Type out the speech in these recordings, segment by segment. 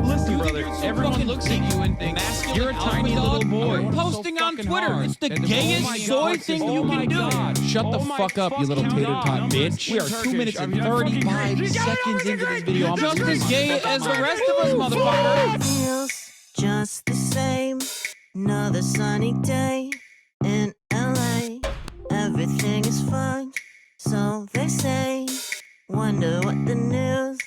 Listen, brother, everyone looks at you and thinks you're a tiny little boy. Posting on Twitter. It's the gayest soy thing you can do. Shut the fuck up, you little tater tot bitch. We are 2 minutes and 35 seconds into this video. I'm Just as gay as the rest of us, motherfucker. Feels just the same. Another sunny day in LA. Everything is fucked, so they say. Wonder what the news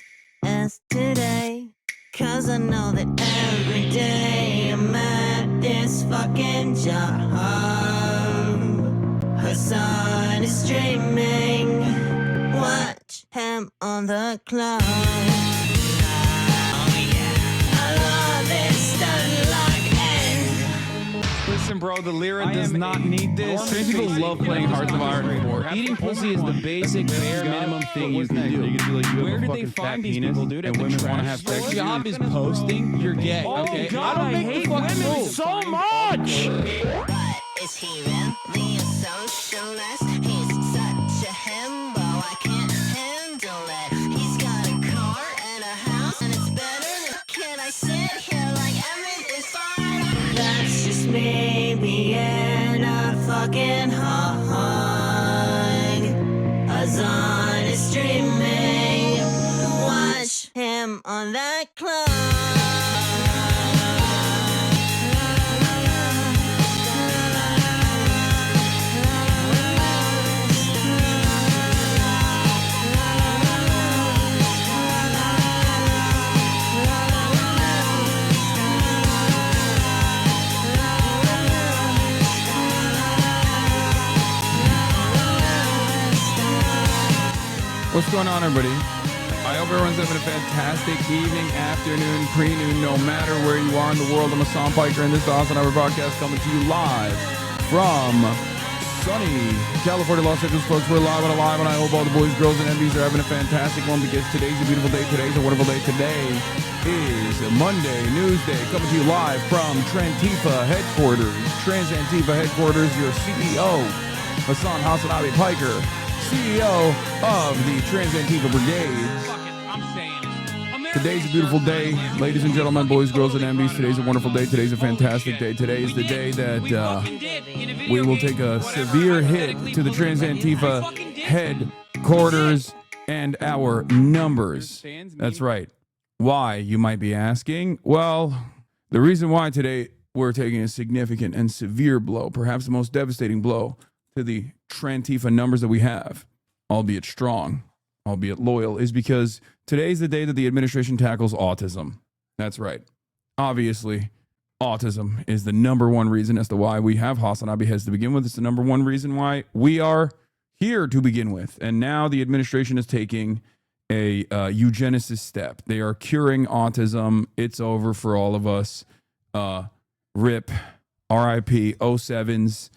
is today. Cause I know that every day I'm at this fucking job. Hasan is streaming. Watch him on the clock. Oh yeah, I love it, stunned like end. Listen, bro, the Lyra does not need this. Trans people love playing Hearts of Iron 4. Eating pussy is the basic, bare minimum thing you can do. Where did they find these people, dude? And women want to have sex. Your job is posting. You're gay. Okay. God, I hate women so much. But is he really a socialist? He's such a himbo, I can't handle it. He's got a car and a house, and it's better than. Can I sit here like everything's fine? That's just me being a fucking hog. Hasan is streaming. Watch him on that clock. What's going on, everybody? I hope everyone's having a fantastic evening, afternoon, pre-noon, no matter where you are in the world. I'm Hasan Piker, and this is the HasanAbi broadcast coming to you live from sunny California, Los Angeles, folks. We're live and alive, and I hope all the boys, girls, and MVs are having a fantastic one because today's a beautiful day. Today's a wonderful day. Today is Monday, News Day, coming to you live from Trantifa headquarters. Trans Antifa headquarters, your CEO, HasanAbi Piker, CEO of the Trans Antifa Brigade. Today's a beautiful day, ladies and gentlemen, boys, girls, and MBs. Today's a wonderful day. Today's a fantastic day. Today is the day that we will take a severe hit to the Trans Antifa headquarters and our numbers. That's right. Why, you might be asking? Well, the reason why today we're taking a significant and severe blow, perhaps the most devastating blow to the Trantifa numbers that we have, albeit strong, albeit loyal, is because today's the day that the administration tackles autism. That's right. Obviously, autism is the number one reason as to why we have HasanAbi Heads to begin with. It's the number one reason why we are here to begin with. And now the administration is taking a eugenicist step. They are curing autism. It's over for all of us. RIP, RIP, 07s.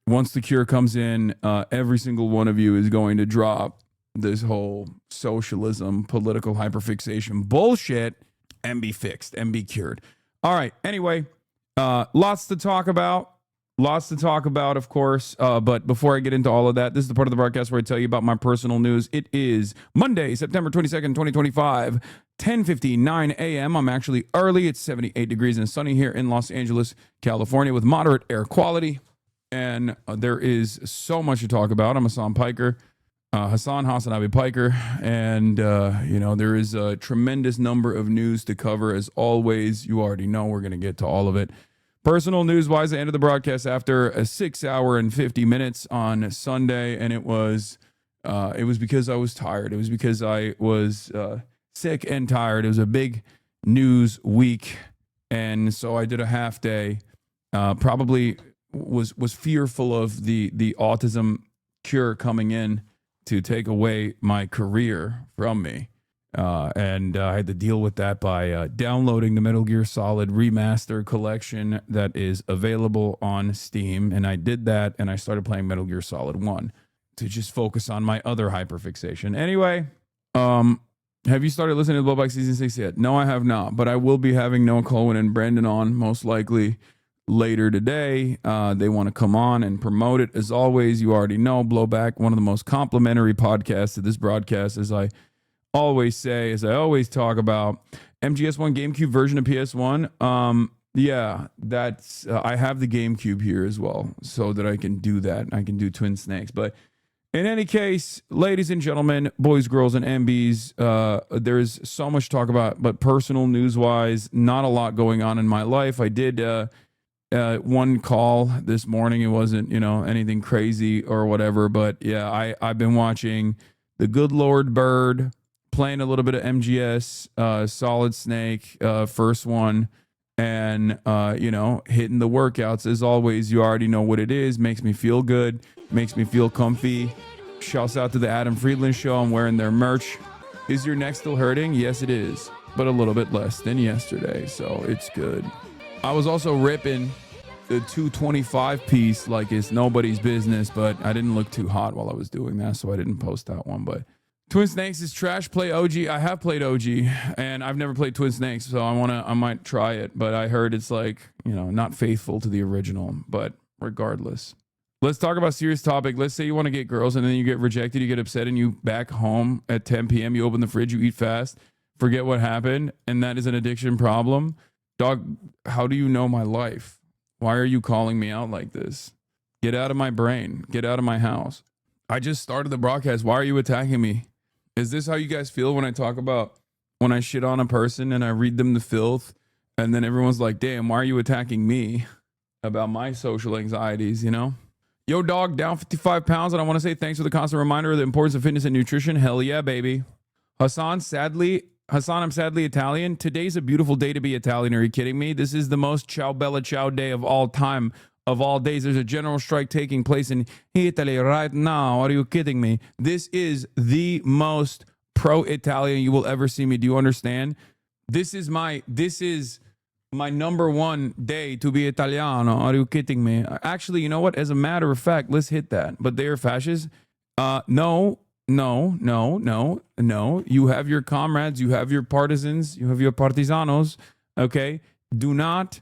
Once the cure comes in, every single one of you is going to drop this whole socialism, political hyperfixation bullshit and be fixed and be cured. All right. Anyway, lots to talk about. Of course. But before I get into all of that, this is the part of the broadcast where I tell you about my personal news. It is Monday, September 22nd, 2025, 10:59 a.m. I'm actually early. It's 78 degrees and sunny here in Los Angeles, California, with moderate air quality. And there is so much to talk about. I'm Hasan Piker, HasanAbi Piker, and there is a tremendous number of news to cover. As always, you already know we're going to get to all of it. Personal news-wise, I ended the broadcast after a 6 hour and 50 minutes on Sunday, and it was because I was tired. It was because I was sick and tired. It was a big news week, and so I did a half day. Probably was fearful of the autism cure coming in to take away my career from me. And I had to deal with that by downloading the Metal Gear Solid Remaster collection that is available on Steam. And I did that, and I started playing Metal Gear Solid 1 to just focus on my other hyperfixation. Anyway, have you started listening to Blowback Season 6 yet? No, I have not. But I will be having Noah Cohen and Brendan on, most likely, later today. They want to come on and promote it. As always, you already know, Blowback, one of the most complimentary podcasts to this broadcast, as I always say, as I always talk about, MGS1 GameCube version of PS1. Yeah, that's I have the GameCube here as well, so that I can do that. I can do Twin Snakes. But in any case, ladies and gentlemen, boys, girls, and MBs, there's so much to talk about, but personal news-wise, not a lot going on in my life. I did one call this morning. It wasn't, anything crazy or whatever, but yeah, I've been watching The Good Lord Bird, playing a little bit of MGS, Solid Snake, first one, and hitting the workouts as always. You already know what it is. Makes me feel good, makes me feel comfy. Shouts out to the Adam Friedland Show. I'm wearing their merch. Is your neck still hurting? Yes, it is, but a little bit less than yesterday, so it's good. I was also ripping the 225 piece like it's nobody's business, but I didn't look too hot while I was doing that, so I didn't post that one. But Twin Snakes is trash. Play OG. I have played OG, and I've never played Twin Snakes, so I might try it. But I heard it's like, not faithful to the original. But regardless, let's talk about a serious topic. Let's say you want to get girls, and then you get rejected, you get upset, and you back home at 10 p.m. You open the fridge, you eat fast, forget what happened, and that is an addiction problem. Dog, how do you know my life? Why are you calling me out like this? Get out of my brain. Get out of my house. I just started the broadcast. Why are you attacking me? Is this how you guys feel when I talk about when I shit on a person and I read them the filth, and then everyone's like, damn, why are you attacking me about my social anxieties, Yo, dog, down 55 pounds, and I want to say thanks for the constant reminder of the importance of fitness and nutrition. Hell yeah, baby. Hassan, I'm sadly Italian. Today's a beautiful day to be Italian. Are you kidding me? This is the most ciao bella ciao day of all time, of all days. There's a general strike taking place in Italy right now. Are you kidding me? This is the most pro-Italian you will ever see me. Do you understand? This is my number one day to be Italiano. Are you kidding me? Actually, you know what? As a matter of fact, let's hit that. But they are fascists? No. You have your comrades, you have your partisans, you have your partisanos. Okay. Do not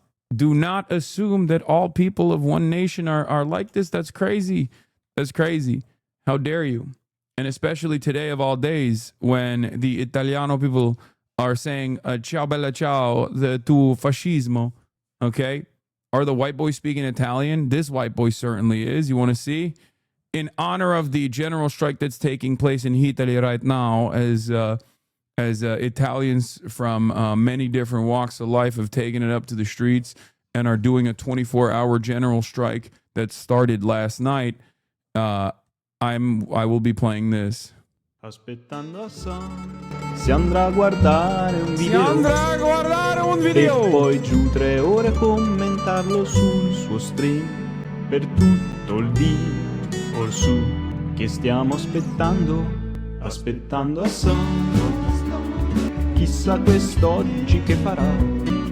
assume that all people of one nation are like this. That's crazy. That's crazy. How dare you? And especially today of all days, when the Italiano people are saying ciao bella ciao to fascismo. Okay. Are the white boys speaking Italian? This white boy certainly is. You want to see? In honor of the general strike that's taking place in Italy right now, as Italians from many different walks of life have taken it up to the streets and are doing a 24-hour general strike that started last night, I will be playing this. Aspettando Hassan, si andrà a guardare un video, e poi giù 3 ore a commentarlo sul suo stream per tutto il dì. Orsù, che stiamo aspettando Hassan. Chissà quest'oggi che farà.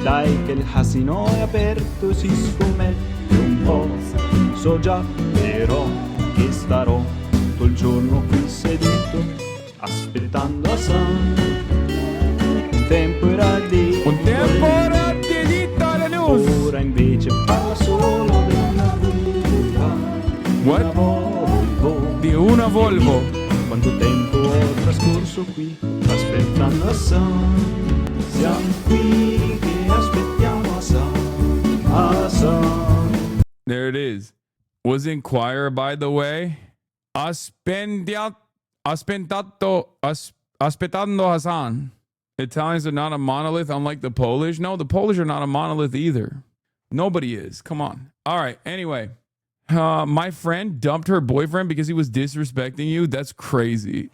Dai che il casino è aperto, si scommette un po'. So già, però, che starò tutto il giorno qui seduto aspettando Hassan. Un tempo era di Italia News. Ora invece parla solo della cultura. What? Di una Volvo. Quanto tempo ho trascorso qui aspettando Hassan. Siamo qui che aspettiamo Hassan. There it is. Was in choir, by the way. Aspettando Hassan. Italians are not a monolith, unlike the Polish. No, the Polish are not a monolith either. Nobody is. Come on. All right. Anyway. My friend dumped her boyfriend because he was disrespecting you. That's crazy.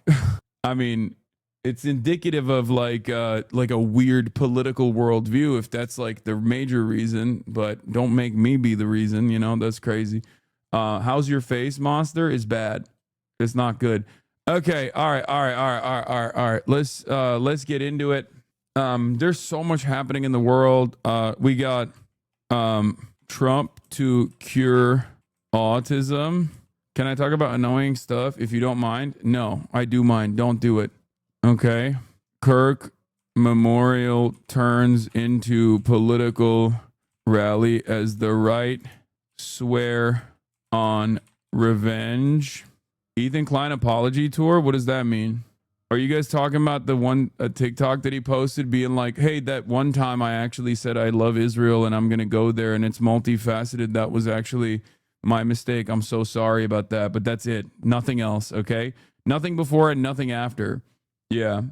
I mean, it's indicative of like a weird political worldview if that's like the major reason, but don't make me be the reason, that's crazy. How's your face, monster? Is bad. It's not good. Okay. All right. Let's get into it. There's so much happening in the world. We got Trump to cure autism. Can I talk about annoying stuff if you don't mind? No, I do mind. Don't do it. Okay. KIRK memorial turns into political rally as the right swear on revenge. Ethan Klein apology tour? What does that mean? Are you guys talking about the one TikTok that he posted being like, hey, that one time I actually said I love Israel and I'm going to go there and it's multifaceted. That was actually my mistake. I'm so sorry about that. But that's it. Nothing else. Okay. Nothing before and nothing after. Yeah.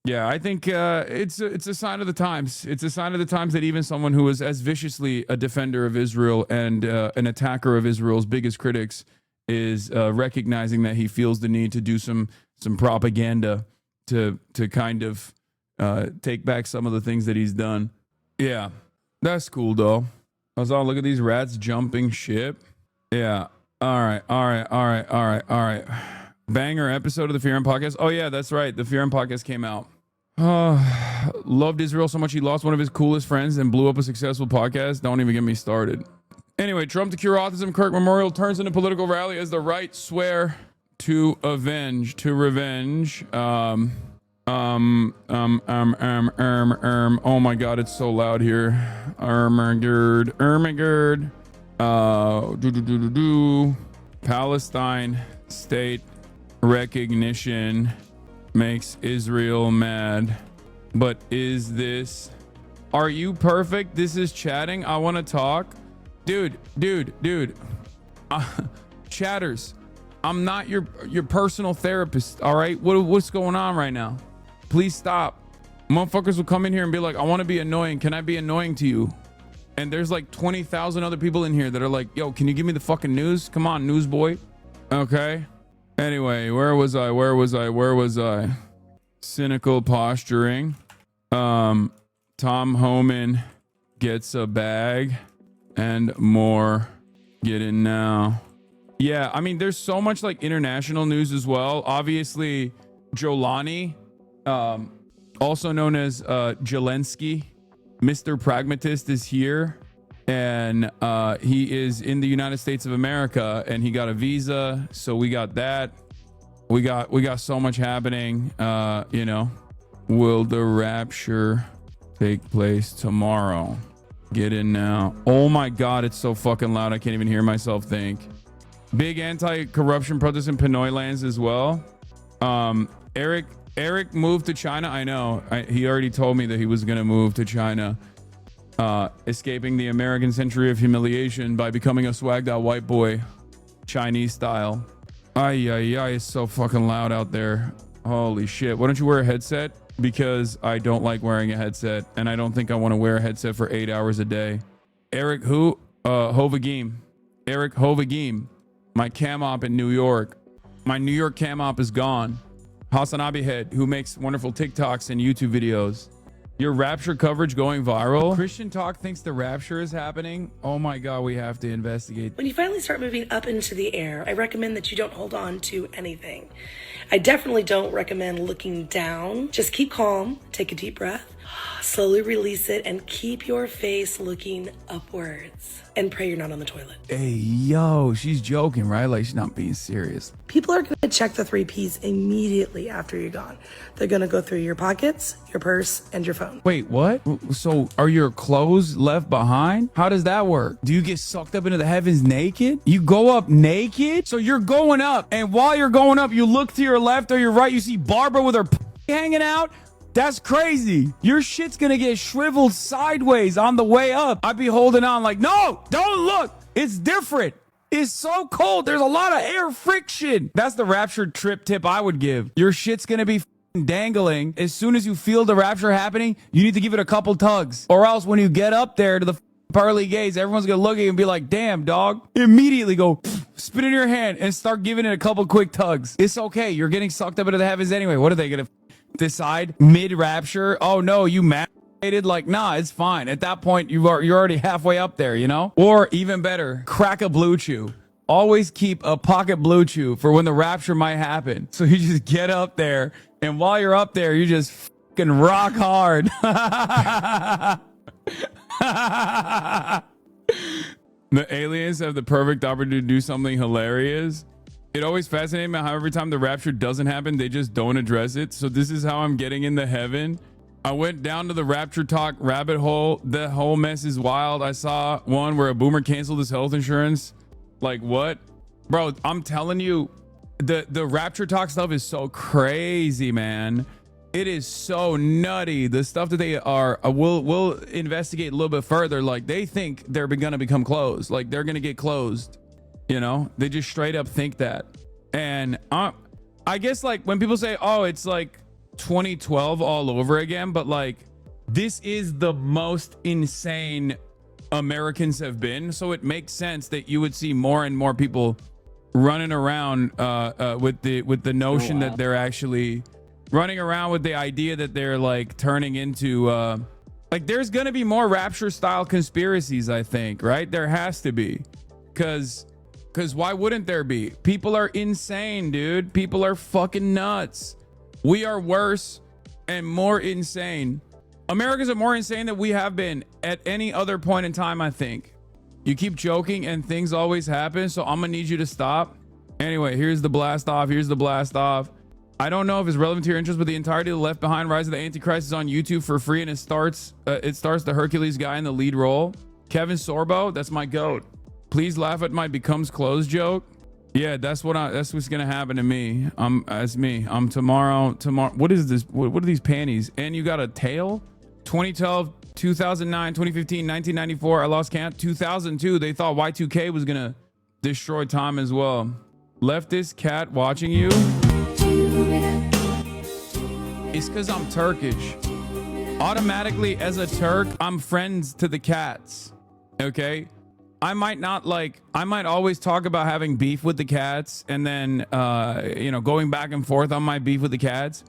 Yeah. I think it's a sign of the times. It's a sign of the times that even someone who is as viciously a defender of Israel and an attacker of Israel's biggest critics is recognizing that he feels the need to do some propaganda to kind of take back some of the things that he's done. Yeah, that's cool though. I was all, look at these rats jumping ship. Yeah. All right. Banger episode of the Fear and Podcast. Oh yeah, that's right. The Fear and Podcast came out. Loved Israel so much he lost one of his coolest friends and blew up a successful podcast. Don't even get me started. Anyway, Trump to cure autism, KIRK memorial turns into political rally as the right swear to revenge. Oh my God, it's so loud here. Ermagerd. Palestine state recognition makes Israel mad. But is this? Are you perfect? This is chatting. I want to talk. Dude. Chatters, I'm not your personal therapist, all right? What's going on right now? Please stop. Motherfuckers will come in here and be like, I want to be annoying. Can I be annoying to you? And there's like 20,000 other people in here that are like, yo, can you give me the fucking news? Come on, newsboy. Okay. Anyway, where was I? Cynical posturing. TOMHOMAN gets a bag and more. Get in now. Yeah, I mean, there's so much like international news as well. Obviously, Jolani, also known as Zelensky, Mr. Pragmatist, is here, and he is in the United States of America, and he got a visa, so we got that. We got so much happening. You know, will the rapture take place tomorrow? Get in now. Oh my God, it's so fucking loud. I can't even hear myself think. Big anti-corruption protests in Pinoy lands as well. Eric moved to China. I know. He already told me that he was going to move to China, escaping the American century of humiliation by becoming a swagged out white boy, Chinese style. It's so fucking loud out there. Holy shit. Why don't you wear a headset? Because I don't like wearing a headset, and I don't think I want to wear a headset for 8 hours a day. Eric who? Hovagim. Eric Hovagim. My cam op in New York. My New York cam op is gone. HasanAbi head, who makes wonderful TikToks and YouTube videos. Your rapture coverage going viral. Christian Talk thinks the rapture is happening. Oh my God, we have to investigate. When you finally start moving up into the air, I recommend that you don't hold on to anything. I definitely don't recommend looking down. Just keep calm, take a deep breath, slowly release it, and keep your face looking upwards. And pray you're not on the toilet. Hey, yo, she's joking, right? Like, she's not being serious. People are going to check the 3 Ps immediately after you're gone. They're going to go through your pockets, your purse, and your phone. Wait, what? So are your clothes left behind? How does that work? Do you get sucked up into the heavens naked? You go up naked? So you're going up, and while you're going up, you look to your left or your right, you see Barbara with her hanging out? That's crazy. Your shit's gonna get shriveled sideways on the way up. I'd be holding on like, no, don't look. It's different. It's so cold. There's a lot of air friction. That's the rapture trip tip I would give. Your shit's gonna be dangling. As soon as you feel the rapture happening, you need to give it a couple tugs. Or else when you get up there to the pearly gates, everyone's gonna look at you and be like, damn, dog. Immediately go spit in your hand and start giving it a couple quick tugs. It's okay. You're getting sucked up into the heavens anyway. What are they gonna decide mid-rapture? Oh no, you marinated? Like, nah, it's fine. At that point, you're already halfway up there, you know? Or even better, crack a blue chew. Always keep a pocket blue chew for when the rapture might happen. So you just get up there, and while you're up there, you just fucking rock hard. The aliens have the perfect opportunity to do something hilarious. It always fascinates me how every time the rapture doesn't happen, they just don't address it. So this is how I'm getting into heaven. I went down to the rapture talk rabbit hole. The whole mess is wild. I saw one where a boomer canceled his health insurance. Like, what? Bro, I'm telling you, the rapture talk stuff is so crazy, man. It is so nutty. The stuff that they are, we'll investigate a little bit further. Like, they think they're gonna become closed. Like, they're gonna get closed. You know, they just straight up think that. And I guess, like, when people say, oh, it's like 2012 all over again, but like, this is the most insane Americans have been. So it makes sense that you would see more and more people running around with the notion that they're actually running around with the idea that they're like turning into like, there's gonna be more rapture style conspiracies, I think, right? There has to be, because why wouldn't there be? People are insane, dude. People are fucking nuts. We are worse and more insane. Americans are more insane than we have been at any other point in time, I think. You keep joking and things always happen, so I'm gonna need you to stop. Anyway, here's the blast off. I don't know if it's relevant to your interest, but the entirety of the Left Behind Rise of the Antichrist is on YouTube for free, and it starts the Hercules guy in the lead role. Kevin Sorbo, that's my goat. Please laugh at my becomes closed joke. Yeah, that's what's gonna happen to me. That's me. Tomorrow. What is this? What are these panties? And you got a tail? 2012, 2009, 2015, 1994. I lost count. 2002. They thought Y2K was gonna destroy time as well. Leftist cat watching you. It's because I'm Turkish. Automatically, as a Turk, I'm friends to the cats. Okay. I might always talk about having beef with the cats and then, going back and forth on my beef with the cats.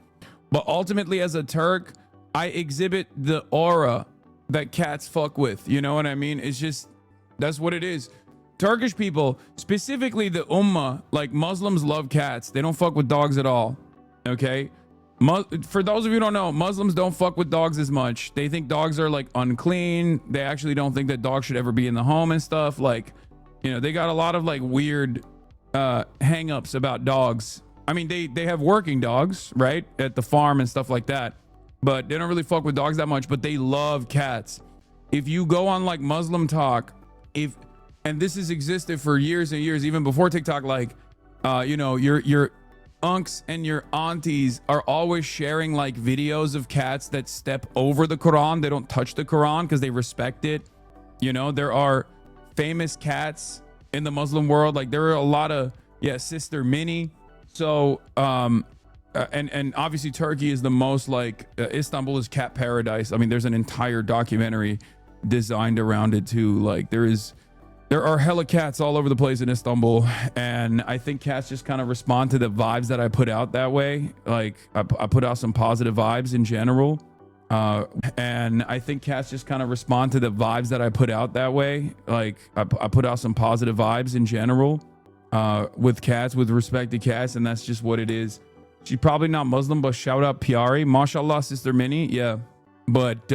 But ultimately, as a Turk, I exhibit the aura that cats fuck with. You know what I mean? It's just, that's what it is. Turkish people, specifically the Ummah, like Muslims love cats. They don't fuck with dogs at all. Okay? For those of you who don't know, Muslims don't fuck with dogs as much. They think dogs are like unclean. They actually don't think that dogs should ever be in the home and stuff. Like, they got a lot of like weird hang-ups about dogs. I mean, they have working dogs, right, at the farm and stuff like that, but they don't really fuck with dogs that much. But they love cats. If you go on like Muslim Talk, and this has existed for years and years, even before TikTok, like, your unks and your aunties are always sharing like videos of cats that step over the Quran. They don't touch the Quran because they respect it. There are famous cats in the Muslim world. Like, there are a lot of, Sister Minnie. So, and obviously Turkey is the most like, Istanbul is cat paradise. I mean, there's an entire documentary designed around it too. Like, there are hella cats all over the place in Istanbul, and I think cats just kind of respond to the vibes that I put out that way. Like, I put out some positive vibes in general, and I think cats just kind of respond to the vibes that I put out that way. Like, I put out some positive vibes in general with cats, with respect to cats, and that's just what it is. She's probably not Muslim, but shout out Piari. Mashallah, Sister Minnie. Yeah, but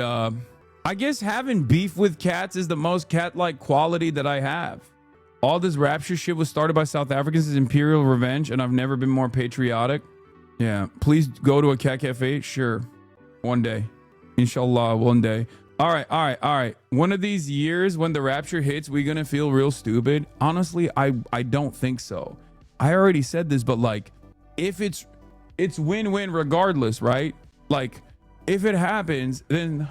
I guess having beef with cats is the most cat-like quality that I have. All this rapture shit was started by South Africans as imperial revenge, and I've never been more patriotic. Yeah, please go to a cat cafe. Sure, one day, inshallah, one day. All right. One of these years when the rapture hits, we're gonna feel real stupid. Honestly, I don't think so. I already said this, but like, if it's win-win regardless, right? Like, if it happens, then.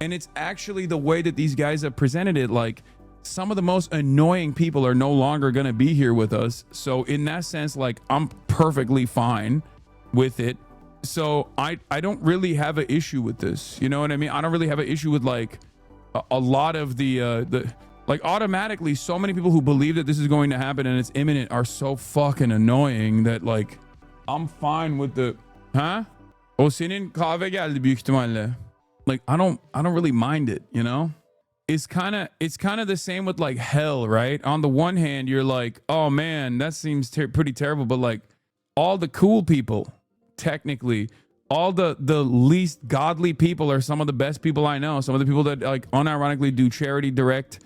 And it's actually the way that these guys have presented it. Like, some of the most annoying people are no longer going to be here with us. So in that sense, like, I'm perfectly fine with it. So I don't really have an issue with this. You know what I mean? I don't really have an issue with like a lot of the like, automatically so many people who believe that this is going to happen and it's imminent are so fucking annoying that like, I'm fine with the, O senin kahve geldi büyük ihtimalle. Like, I don't really mind it, It's kind of the same with like hell, right? On the one hand, you're like, oh man, that seems pretty terrible, but like, all the cool people, technically, all the least godly people are some of the best people I know. Some of the people that like unironically do charity, direct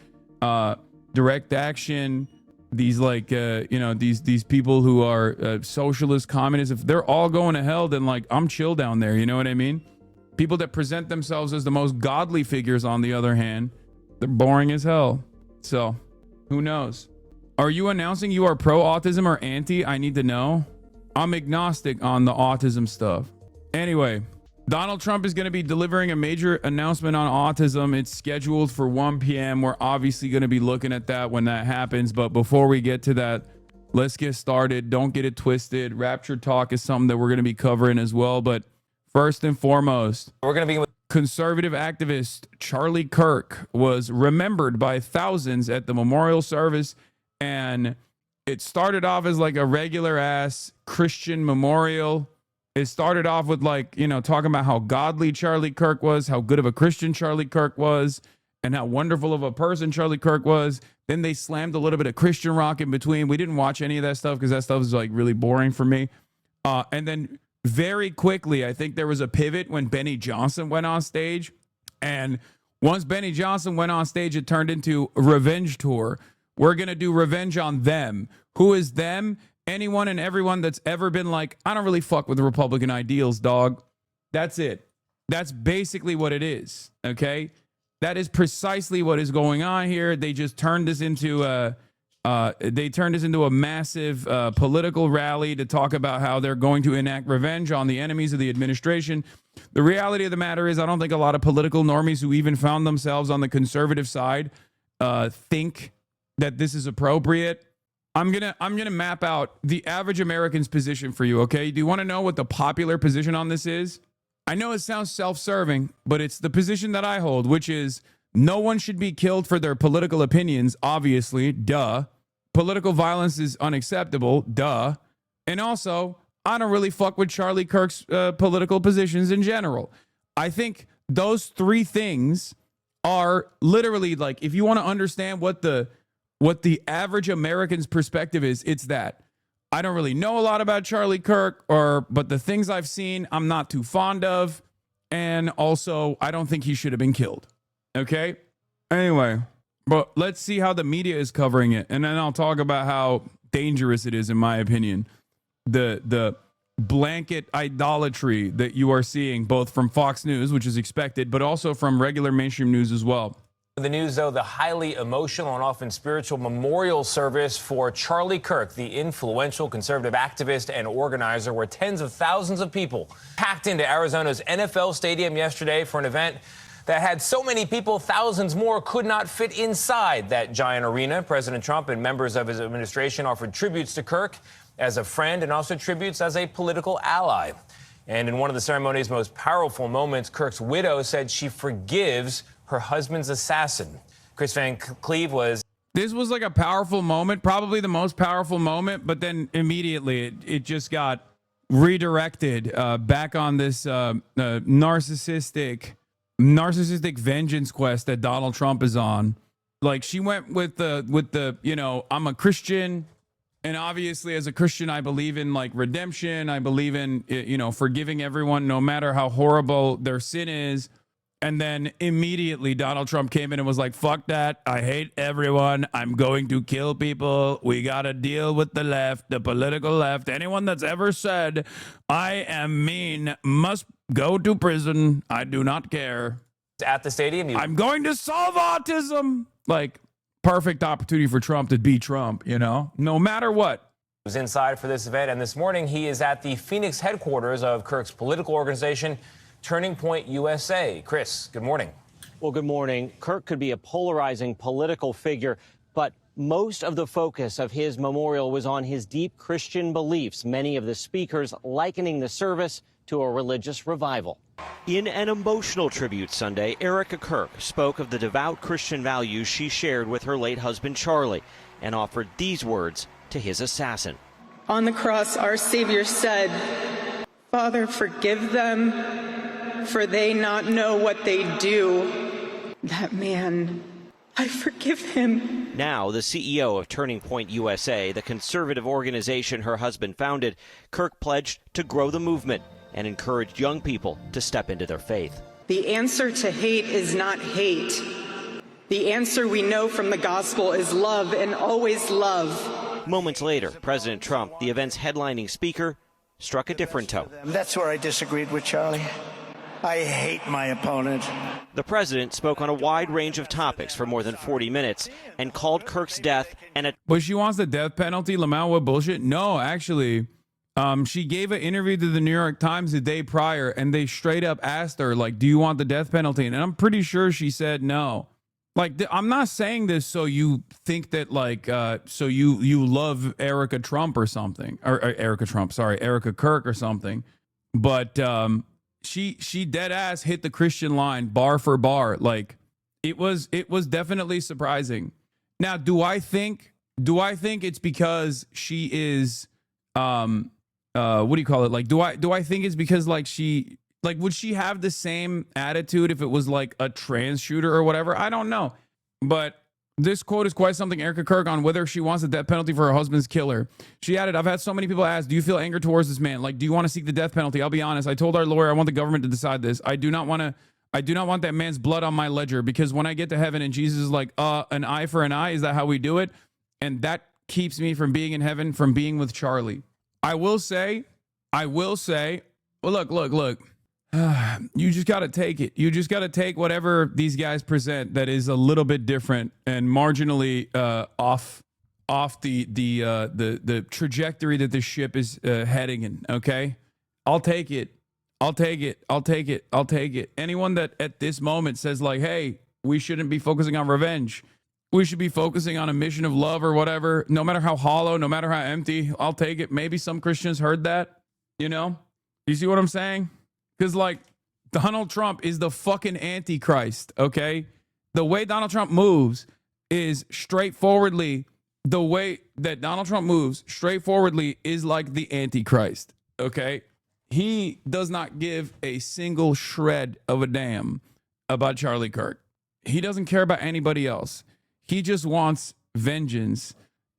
action, these like these people who are socialist, communists, if they're all going to hell, then like, I'm chill down there, you know what I mean? People that present themselves as the most godly figures, on the other hand, they're boring as hell. So, who knows? Are you announcing you are pro-autism or anti? I need to know. I'm agnostic on the autism stuff. Anyway, Donald Trump is going to be delivering a major announcement on autism. It's scheduled for 1 p.m. We're obviously going to be looking at that when that happens. But before we get to that, let's get started. Don't get it twisted. Rapture talk is something that we're going to be covering as well. But first and foremost, we're going to be with conservative activist Charlie Kirk was remembered by thousands at the memorial service. And it started off as like a regular ass Christian memorial. It started off with like, you know, talking about how godly Charlie Kirk was, how good of a Christian Charlie Kirk was, and how wonderful of a person Charlie Kirk was. Then they slammed a little bit of Christian rock in between. We didn't watch any of that stuff because that stuff is like really boring for me. And then very quickly, I think there was a pivot when Benny Johnson went on stage. And once Benny Johnson went on stage, it turned into a revenge tour. We're going to do revenge on them. Who is them? Anyone and everyone that's ever been like, I don't really fuck with the Republican ideals, dog. That's it. That's basically what it is. Okay. That is precisely what is going on here. They just turned this into a massive political rally to talk about how they're going to enact revenge on the enemies of the administration. The reality of the matter is, I don't think a lot of political normies who even found themselves on the conservative side think that this is appropriate. I'm gonna map out the average American's position for you, okay? Do you want to know what the popular position on this is? I know it sounds self-serving, but it's the position that I hold, which is no one should be killed for their political opinions, obviously, duh. Political violence is unacceptable, duh. And also, I don't really fuck with Charlie Kirk's political positions in general. I think those three things are literally like, if you want to understand what the average American's perspective is, it's that. I don't really know a lot about Charlie Kirk, but the things I've seen, I'm not too fond of. And also, I don't think he should have been killed. Okay? Anyway, but let's see how the media is covering it. And then I'll talk about how dangerous it is, in my opinion. The blanket idolatry that you are seeing, both from Fox News, which is expected, but also from regular mainstream news as well. the news, though, the highly emotional and often spiritual memorial service for Charlie Kirk, the influential conservative activist and organizer, where tens of thousands of people packed into Arizona's NFL stadium yesterday for an event that had so many people, thousands more could not fit inside that giant arena. President Trump and members of his administration offered tributes to Kirk as a friend and also tributes as a political ally. And in one of the ceremony's most powerful moments, Kirk's widow said she forgives her husband's assassin. Chris Van Cleve was... This was like a powerful moment, probably the most powerful moment, but then immediately it just got redirected back on this narcissistic vengeance quest that Donald Trump is on. Like, she went with the you know, I'm a Christian, and obviously as a Christian I believe in like redemption. I believe in, you know, forgiving everyone no matter how horrible their sin is. And then immediately Donald Trump came in and was like, fuck that. I hate everyone. I'm going to kill people. We got to deal with the left, the political left. Anyone that's ever said I am mean must go to prison. I do not care. At the stadium. I'm going to solve autism. Like, perfect opportunity for Trump to be Trump, you know, no matter what. He was inside for this event, and this morning he is at the Phoenix headquarters of Kirk's political organization, Turning Point USA. Chris, good morning. Well, good morning. Kirk could be a polarizing political figure, but most of the focus of his memorial was on his deep Christian beliefs, many of the speakers likening the service to a religious revival. In an emotional tribute Sunday, Erica Kirk spoke of the devout Christian values she shared with her late husband, Charlie, and offered these words to his assassin. On the cross, our Savior said, "Father, forgive them, for they not know what they do." That man, I forgive him. Now, the CEO of Turning Point USA, the conservative organization her husband founded, Kirk pledged to grow the movement and encouraged young people to step into their faith. The answer to hate is not hate. The answer we know from the gospel is love, and always love. Moments later, President Trump, the event's headlining speaker, struck a different tone. That's where I disagreed with Charlie. I hate my opponent. The president spoke on a wide range of topics for more than 40 minutes and called Kirk's death But she wants the death penalty, Lamau, what bullshit? No, actually, She gave an interview to the New York Times the day prior, and they straight up asked her, like, do you want the death penalty? And I'm pretty sure she said no. Like, I'm not saying this so you think that, like, so you love Erica Trump or something, or Erica Kirk or something. But she dead ass hit the Christian line bar for bar. Like, it was definitely surprising. Now, do I think it's because she is what do you call it? Like, do I think it's because, like, she, like, would she have the same attitude if it was like a trans shooter or whatever? I don't know. But this quote is quite something. Erica Kirk on whether she wants the death penalty for her husband's killer. She added, I've had so many people ask, do you feel anger towards this man? Like, do you want to seek the death penalty? I'll be honest. I told our lawyer I want the government to decide this. I do not want that man's blood on my ledger, because when I get to heaven and Jesus is like, an eye for an eye, is that how we do it? And that keeps me from being in heaven, from being with Charlie. I will say, well, look. You just got to take it. You just got to take whatever these guys present that is a little bit different and marginally off the trajectory that this ship is heading in. Okay, I'll take it. Anyone that at this moment says, like, hey, we shouldn't be focusing on revenge, we should be focusing on a mission of love or whatever, no matter how hollow, no matter how empty, I'll take it. Maybe some Christians heard that, you know? You see what I'm saying? Because, like, Donald Trump is the fucking Antichrist, okay? The way Donald Trump moves is straightforwardly, the way that Donald Trump moves straightforwardly is like the Antichrist, okay? He does not give a single shred of a damn about Charlie Kirk. He doesn't care about anybody else. He just wants vengeance.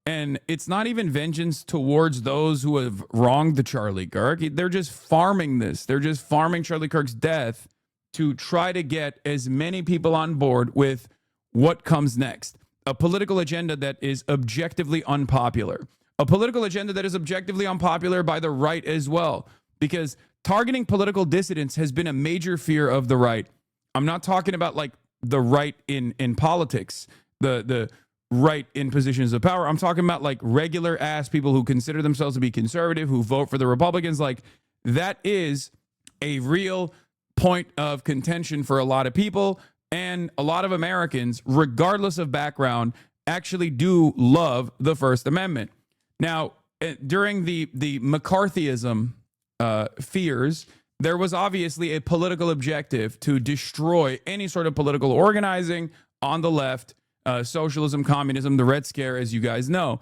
And it's not even vengeance towards those who have wronged the Charlie Kirk. They're just farming this. They're just farming Charlie Kirk's death to try to get as many people on board with what comes next. A political agenda that is objectively unpopular. A political agenda that is objectively unpopular by the right as well. Because targeting political dissidents has been a major fear of the right. I'm not talking about, like, the right in politics, the right in positions of power. I'm talking about, like, regular ass people who consider themselves to be conservative, who vote for the Republicans. Like, that is a real point of contention for a lot of people, and a lot of Americans, regardless of background, actually do love the First Amendment. Now, during the McCarthyism fears, there was obviously a political objective to destroy any sort of political organizing on the left, socialism, communism, the Red Scare, as you guys know.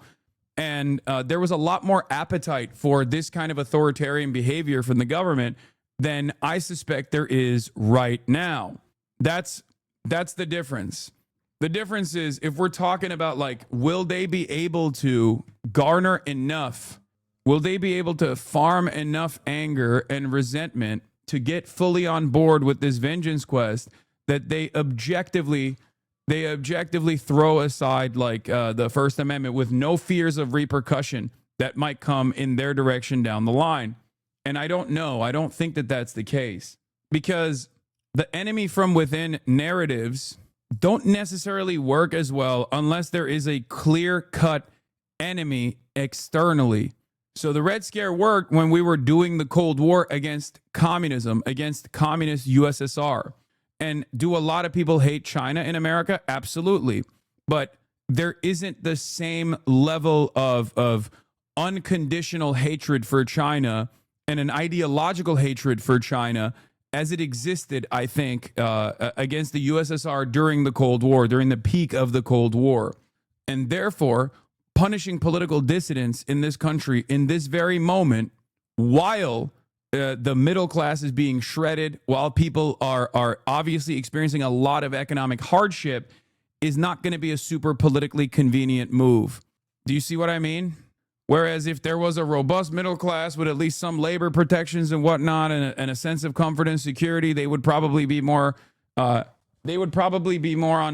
And there was a lot more appetite for this kind of authoritarian behavior from the government than I suspect there is right now. That's the difference. The difference is, if we're talking about, like, will they be able to garner enough? Will they be able to farm enough anger and resentment to get fully on board with this vengeance quest that they objectively throw aside, like, the First Amendment with no fears of repercussion that might come in their direction down the line? And I don't know. I don't think that that's the case, because the enemy from within narratives don't necessarily work as well unless there is a clear-cut enemy externally. So the Red Scare worked when we were doing the Cold War against communism, against communist USSR. And do a lot of people hate China in America? Absolutely. But there isn't the same level of unconditional hatred for China and an ideological hatred for China as it existed, I think, against the USSR during the Cold War, during the peak of the Cold War. And therefore, punishing political dissidents in this country in this very moment, while the middle class is being shredded, while people are obviously experiencing a lot of economic hardship, is not going to be a super politically convenient move. Do you see what I mean? Whereas if there was a robust middle class with at least some labor protections and whatnot, and a sense of comfort and security, they would probably be more on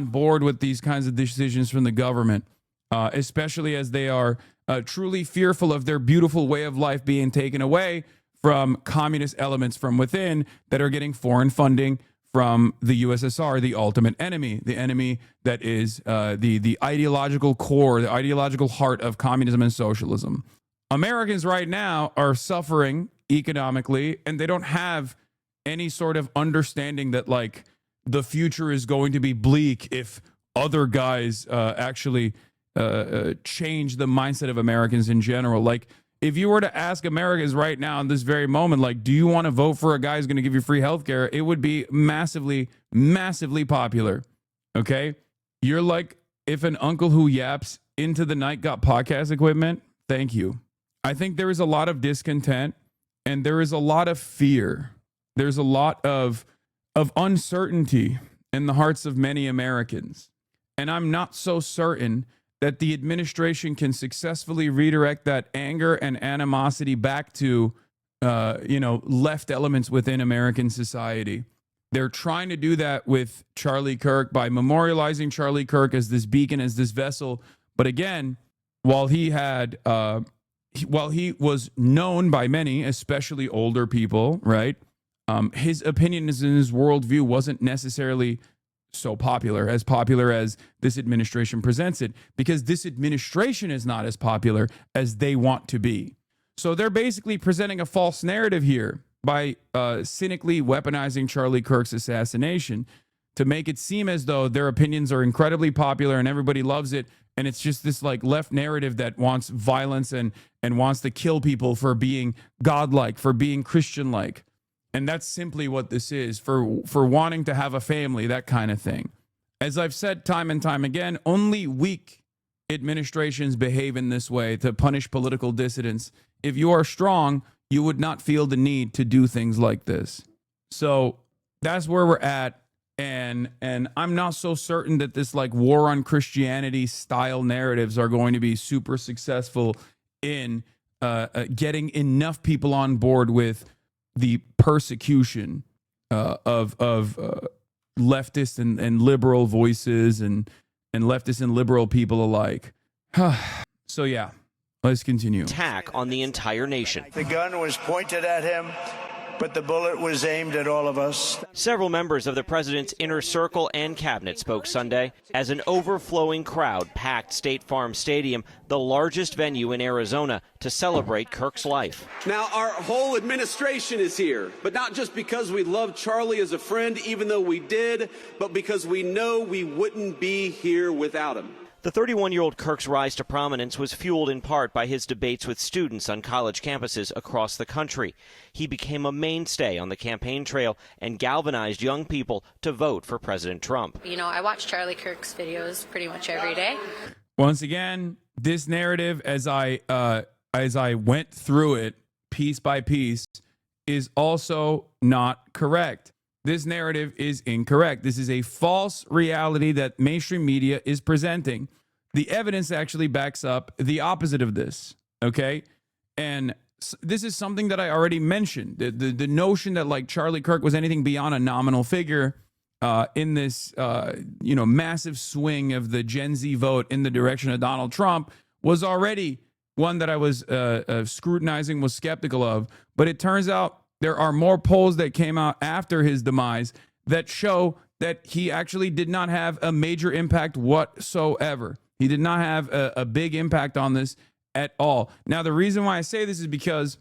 board with these kinds of decisions from the government, especially as they are truly fearful of their beautiful way of life being taken away from communist elements from within that are getting foreign funding from the USSR, the ultimate enemy, the enemy that is the ideological core, the ideological heart of communism and socialism. Americans right now are suffering economically, and they don't have any sort of understanding that like the future is going to be bleak if other guys actually change the mindset of Americans in general. Like, if you were to ask Americans right now in this very moment, like, do you want to vote for a guy who's going to give you free healthcare? It would be massively, massively popular. Okay? You're like if an uncle who yaps into the night got podcast equipment. Thank you. I think there is a lot of discontent and there is a lot of fear. There's a lot of uncertainty in the hearts of many Americans. And I'm not so certain that the administration can successfully redirect that anger and animosity back to, left elements within American society. They're trying to do that with Charlie Kirk by memorializing Charlie Kirk as this beacon, as this vessel. But again, while he was known by many, especially older people, right? His opinions and his worldview wasn't necessarily so popular as this administration presents it, because this administration is not as popular as they want to be. So they're basically presenting a false narrative here by cynically weaponizing Charlie Kirk's assassination to make it seem as though their opinions are incredibly popular and everybody loves it. And it's just this like left narrative that wants violence and wants to kill people for being godlike, for being Christian-like. And that's simply what this is, for wanting to have a family, that kind of thing. As I've said time and time again, only weak administrations behave in this way to punish political dissidents. If you are strong, you would not feel the need to do things like this. So that's where we're at. And I'm not so certain that this like war on Christianity style narratives are going to be super successful in getting enough people on board with the persecution of leftist and liberal voices and leftist and liberal people alike. So yeah, let's continue. Attack on the entire nation. The gun was pointed at him, but the bullet was aimed at all of us. Several members of the president's inner circle and cabinet spoke Sunday as an overflowing crowd packed State Farm Stadium, the largest venue in Arizona, to celebrate Kirk's life. Now, our whole administration is here, but not just because we love Charlie as a friend, even though we did, but because we know we wouldn't be here without him. The 31-year-old Kirk's rise to prominence was fueled in part by his debates with students on college campuses across the country. He became a mainstay on the campaign trail and galvanized young people to vote for President Trump. You know, I watch Charlie Kirk's videos pretty much every day. Once again, this narrative, as I went through it piece by piece, is also not correct. This narrative is incorrect. This is a false reality that mainstream media is presenting. The evidence actually backs up the opposite of this, okay? And this is something that I already mentioned. The notion that like Charlie Kirk was anything beyond a nominal figure in this massive swing of the Gen Z vote in the direction of Donald Trump was already one that I was scrutinizing, was skeptical of. But it turns out there are more polls that came out after his demise that show that he actually did not have a major impact whatsoever. He did not have a big impact on this at all. Now, the reason why I say this is because,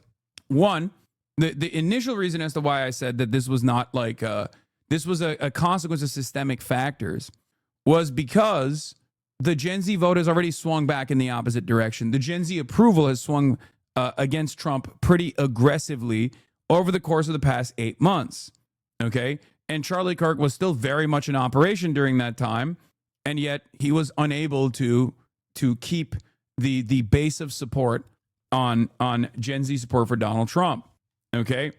one, the initial reason as to why I said that this was not like, this was a consequence of systemic factors was because the Gen Z vote has already swung back in the opposite direction. The Gen Z approval has swung against Trump pretty aggressively over the course of the past 8 months, okay? And Charlie Kirk was still very much in operation during that time, and yet he was unable to keep the base of support on Gen Z support for Donald Trump, okay?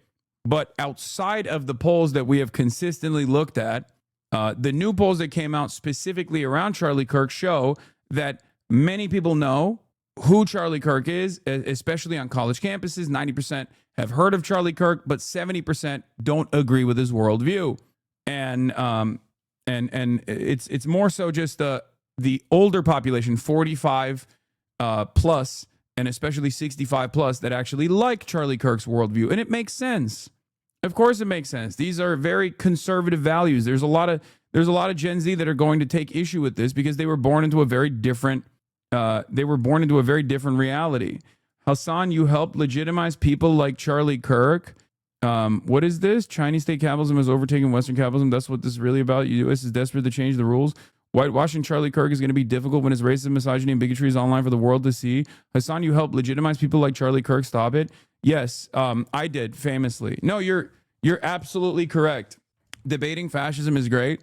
But outside of the polls that we have consistently looked at, the new polls that came out specifically around Charlie Kirk show that many people know who Charlie Kirk is, especially on college campuses. 90% have heard of Charlie Kirk, but 70% don't agree with his worldview. And it's more so just the older population, 45 plus, and especially 65 plus, that actually like Charlie Kirk's worldview. And it makes sense. Of course it makes sense. These are very conservative values. There's a lot of Gen Z that are going to take issue with this because they were born into a very different reality. Hasan, you helped legitimize people like Charlie Kirk. What is this? Chinese state capitalism has overtaken Western capitalism. That's what this is really about. The U.S. is desperate to change the rules. Whitewashing Charlie Kirk is going to be difficult when his racism, misogyny, and bigotry is online for the world to see. Hasan, you helped legitimize people like Charlie Kirk. Stop it. Yes, I did, famously. No, you're absolutely correct. Debating fascism is great.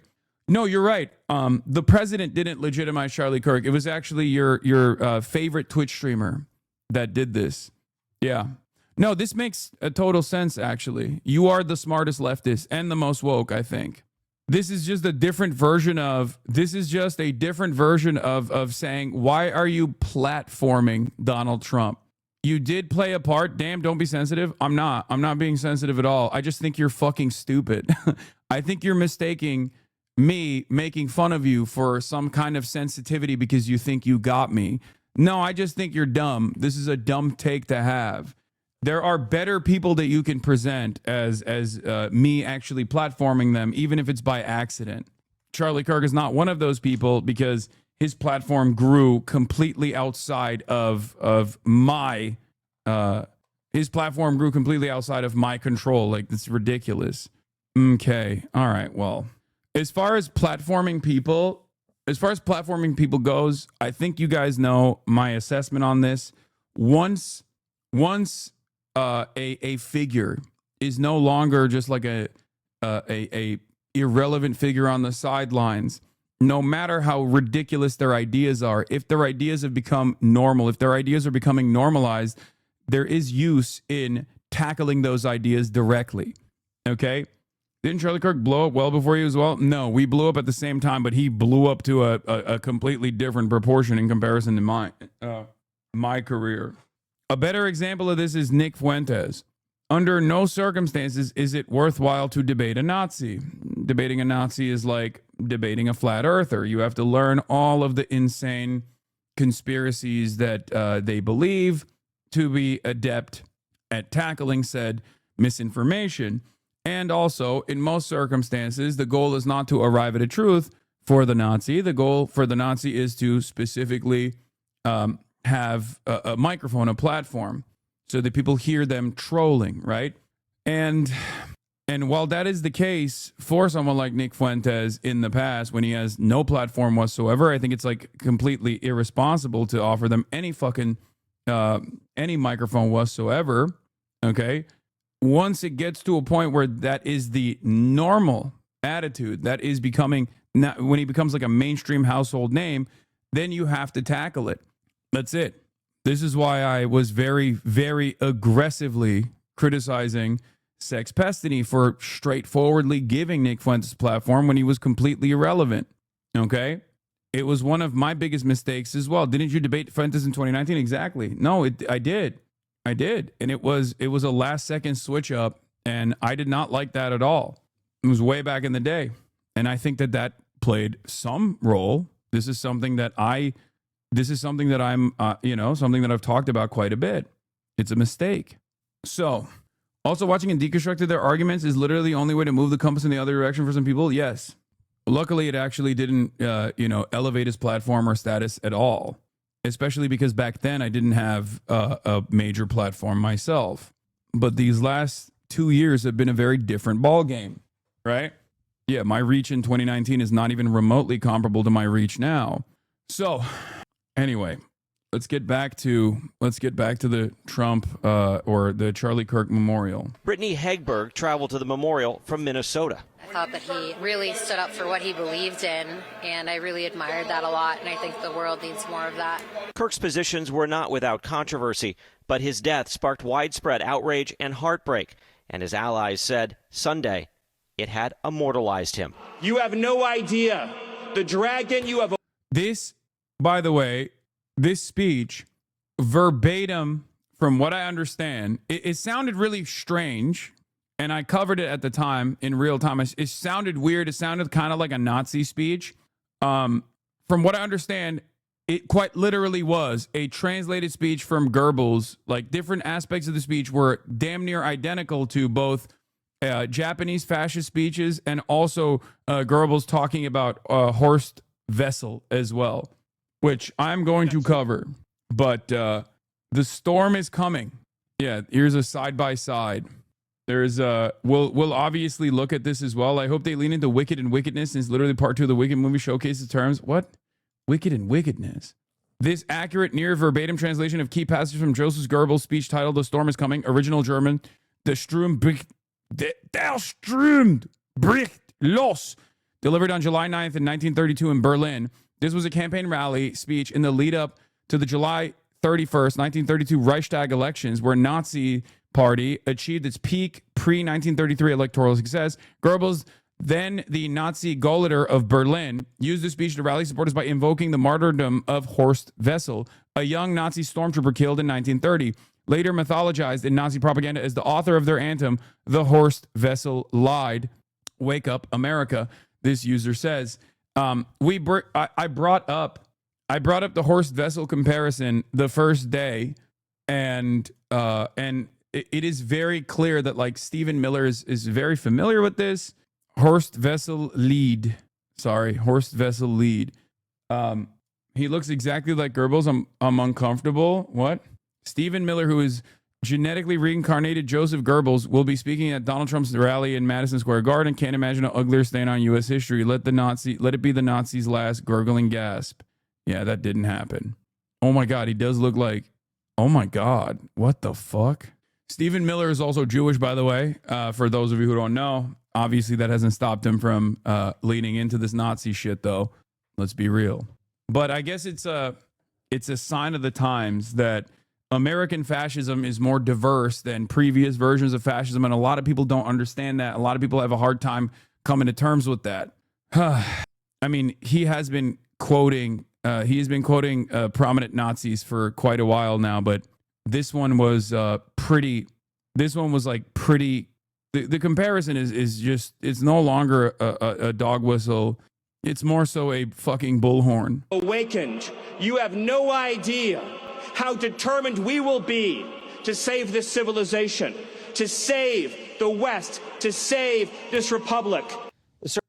No, you're right. The president didn't legitimize Charlie Kirk. It was actually your favorite Twitch streamer that did this. Yeah. No, this makes a total sense, actually. You are the smartest leftist and the most woke, I think. This is just a different version of saying, why are you platforming Donald Trump? You did play a part. Damn, don't be sensitive. I'm not being sensitive at all. I just think you're fucking stupid. I think you're mistaking me making fun of you for some kind of sensitivity because you think you got me. No, I just think you're dumb. This is a dumb take to have. There are better people that you can present as me actually platforming them, even if it's by accident. Charlie Kirk is not one of those people because his platform grew completely outside of my control. Like, it's ridiculous. Okay. All right. Well, as far as platforming people goes, I think you guys know my assessment on this. Once a figure is no longer just like a irrelevant figure on the sidelines, no matter how ridiculous their ideas are, if their ideas have become normal, if their ideas are becoming normalized, there is use in tackling those ideas directly. Okay? Didn't Charlie Kirk blow up well before you as well? No, we blew up at the same time, but he blew up to a completely different proportion in comparison to my career. A better example of this is Nick Fuentes. Under no circumstances is it worthwhile to debate a Nazi. Debating a Nazi is like debating a flat earther. You have to learn all of the insane conspiracies that they believe to be adept at tackling said misinformation. And also, in most circumstances, the goal is not to arrive at a truth for the Nazi. The goal for the Nazi is to specifically have a microphone, a platform, so that people hear them trolling, right? And while that is the case for someone like Nick Fuentes in the past, when he has no platform whatsoever, I think it's like completely irresponsible to offer them any fucking any microphone whatsoever. Okay. Once it gets to a point where that is the normal attitude, that is becoming, when he becomes like a mainstream household name, then you have to tackle it. That's it. This is why I was very, very aggressively criticizing Sex Pestany for straightforwardly giving Nick Fuentes a platform when he was completely irrelevant. Okay? It was one of my biggest mistakes as well. Didn't you debate Fuentes in 2019? Exactly. No, I did. And it was a last second switch up, and I did not like that at all. It was way back in the day. And I think that played some role. This is something that I'm, something that I've talked about quite a bit. It's a mistake. So, also watching and deconstructing their arguments is literally the only way to move the compass in the other direction for some people. Yes. Luckily, it actually didn't, elevate his platform or status at all. Especially because back then I didn't have a major platform myself. But these last 2 years have been a very different ball game, right? Yeah, my reach in 2019 is not even remotely comparable to my reach now. So, anyway, let's get back to the Trump or the Charlie Kirk Memorial. Brittany Hegberg traveled to the memorial from Minnesota. I thought that he really stood up for what he believed in, and I really admired that a lot, and I think the world needs more of that. Kirk's positions were not without controversy, but his death sparked widespread outrage and heartbreak, and his allies said Sunday it had immortalized him. You have no idea the dragon you have. This, by the way, this speech, verbatim, from what I understand, it sounded really strange. And I covered it at the time in real time. It sounded weird. It sounded kind of like a Nazi speech. From what I understand, it quite literally was a translated speech from Goebbels. Like, different aspects of the speech were damn near identical to both Japanese fascist speeches and also Goebbels talking about Horst Wessel as well, which I'm going to cover. But The storm is coming. Yeah, here's a side by side. There's we'll obviously look at this as well. I hope they lean into wicked and wickedness. It's literally part 2 of the Wicked movie showcases terms. What? Wicked and wickedness. This accurate, near verbatim translation of key passages from Joseph Goebbels' speech titled "The Storm is Coming," original German, Der Sturm bricht los, delivered on July 9th in 1932 in Berlin. This was a campaign rally speech in the lead up to the July 31st, 1932 Reichstag elections, where Nazi Party achieved its peak pre-1933 electoral success. Goebbels, then the Nazi Gauleiter of Berlin, used the speech to rally supporters by invoking the martyrdom of Horst Wessel, a young Nazi stormtrooper killed in 1930, later mythologized in Nazi propaganda as the author of their anthem, "The Horst Wessel Lied." Wake up, America, this user says. I brought up the Horst Wessel comparison the first day, and it is very clear that like Stephen Miller is very familiar with this. Horst Wessel Lied. He looks exactly like Goebbels. I'm uncomfortable. What? Stephen Miller, who is genetically reincarnated Joseph Goebbels, will be speaking at Donald Trump's rally in Madison Square Garden. Can't imagine an uglier stain on U.S. history. Let it be the Nazis' last gurgling gasp. Yeah, that didn't happen. Oh my God, he does look like. Oh my God, what the fuck? Stephen Miller is also Jewish, by the way. For those of you who don't know, obviously that hasn't stopped him from leaning into this Nazi shit, though. Let's be real. But I guess it's a sign of the times that American fascism is more diverse than previous versions of fascism, and a lot of people don't understand that. A lot of people have a hard time coming to terms with that. I mean, he has been quoting prominent Nazis for quite a while now, but this one was pretty. This one was like pretty. The comparison is just, it's no longer a dog whistle. It's more so a fucking bullhorn. Awakened, you have no idea how determined we will be to save this civilization, to save the West, to save this republic.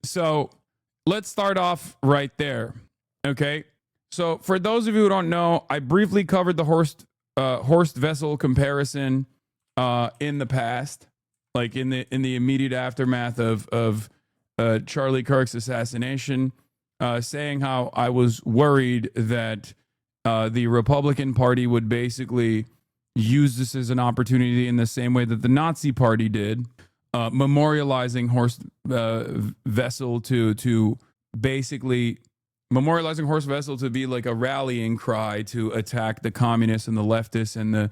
So let's start off right there. Okay. So for those of you who don't know, I briefly covered the Horst Wessel comparison in the past, like in the immediate aftermath of Charlie Kirk's assassination, saying how I was worried that the Republican Party would basically use this as an opportunity in the same way that the Nazi Party did, memorializing Horst Wessel to basically memorializing Horst Wessel to be like a rallying cry to attack the communists and the leftists and the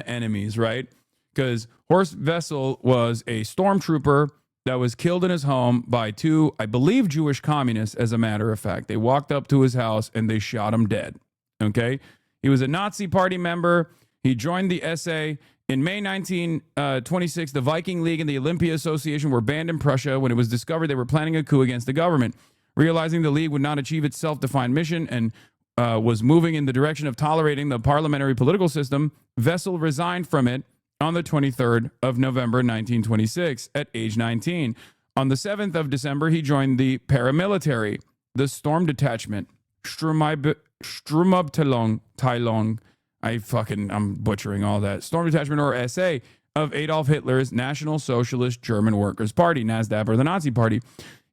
enemies, right? Because Horst Wessel was a stormtrooper that was killed in his home by 2, I believe, Jewish communists, as a matter of fact. They walked up to his house and they shot him dead. Okay? He was a Nazi Party member. He joined the SA. In May 1926, the Viking League and the Olympia Association were banned in Prussia when it was discovered they were planning a coup against the government. Realizing the League would not achieve its self-defined mission and was moving in the direction of tolerating the parliamentary political system, Wessel resigned from it on the 23rd of November 1926 at age 19. On the 7th of December, he joined the paramilitary, the Storm Detachment, Sturmabteilung, I'm butchering all that, Storm Detachment, or SA, of Adolf Hitler's National Socialist German Workers' Party, NSDAP, or the Nazi Party.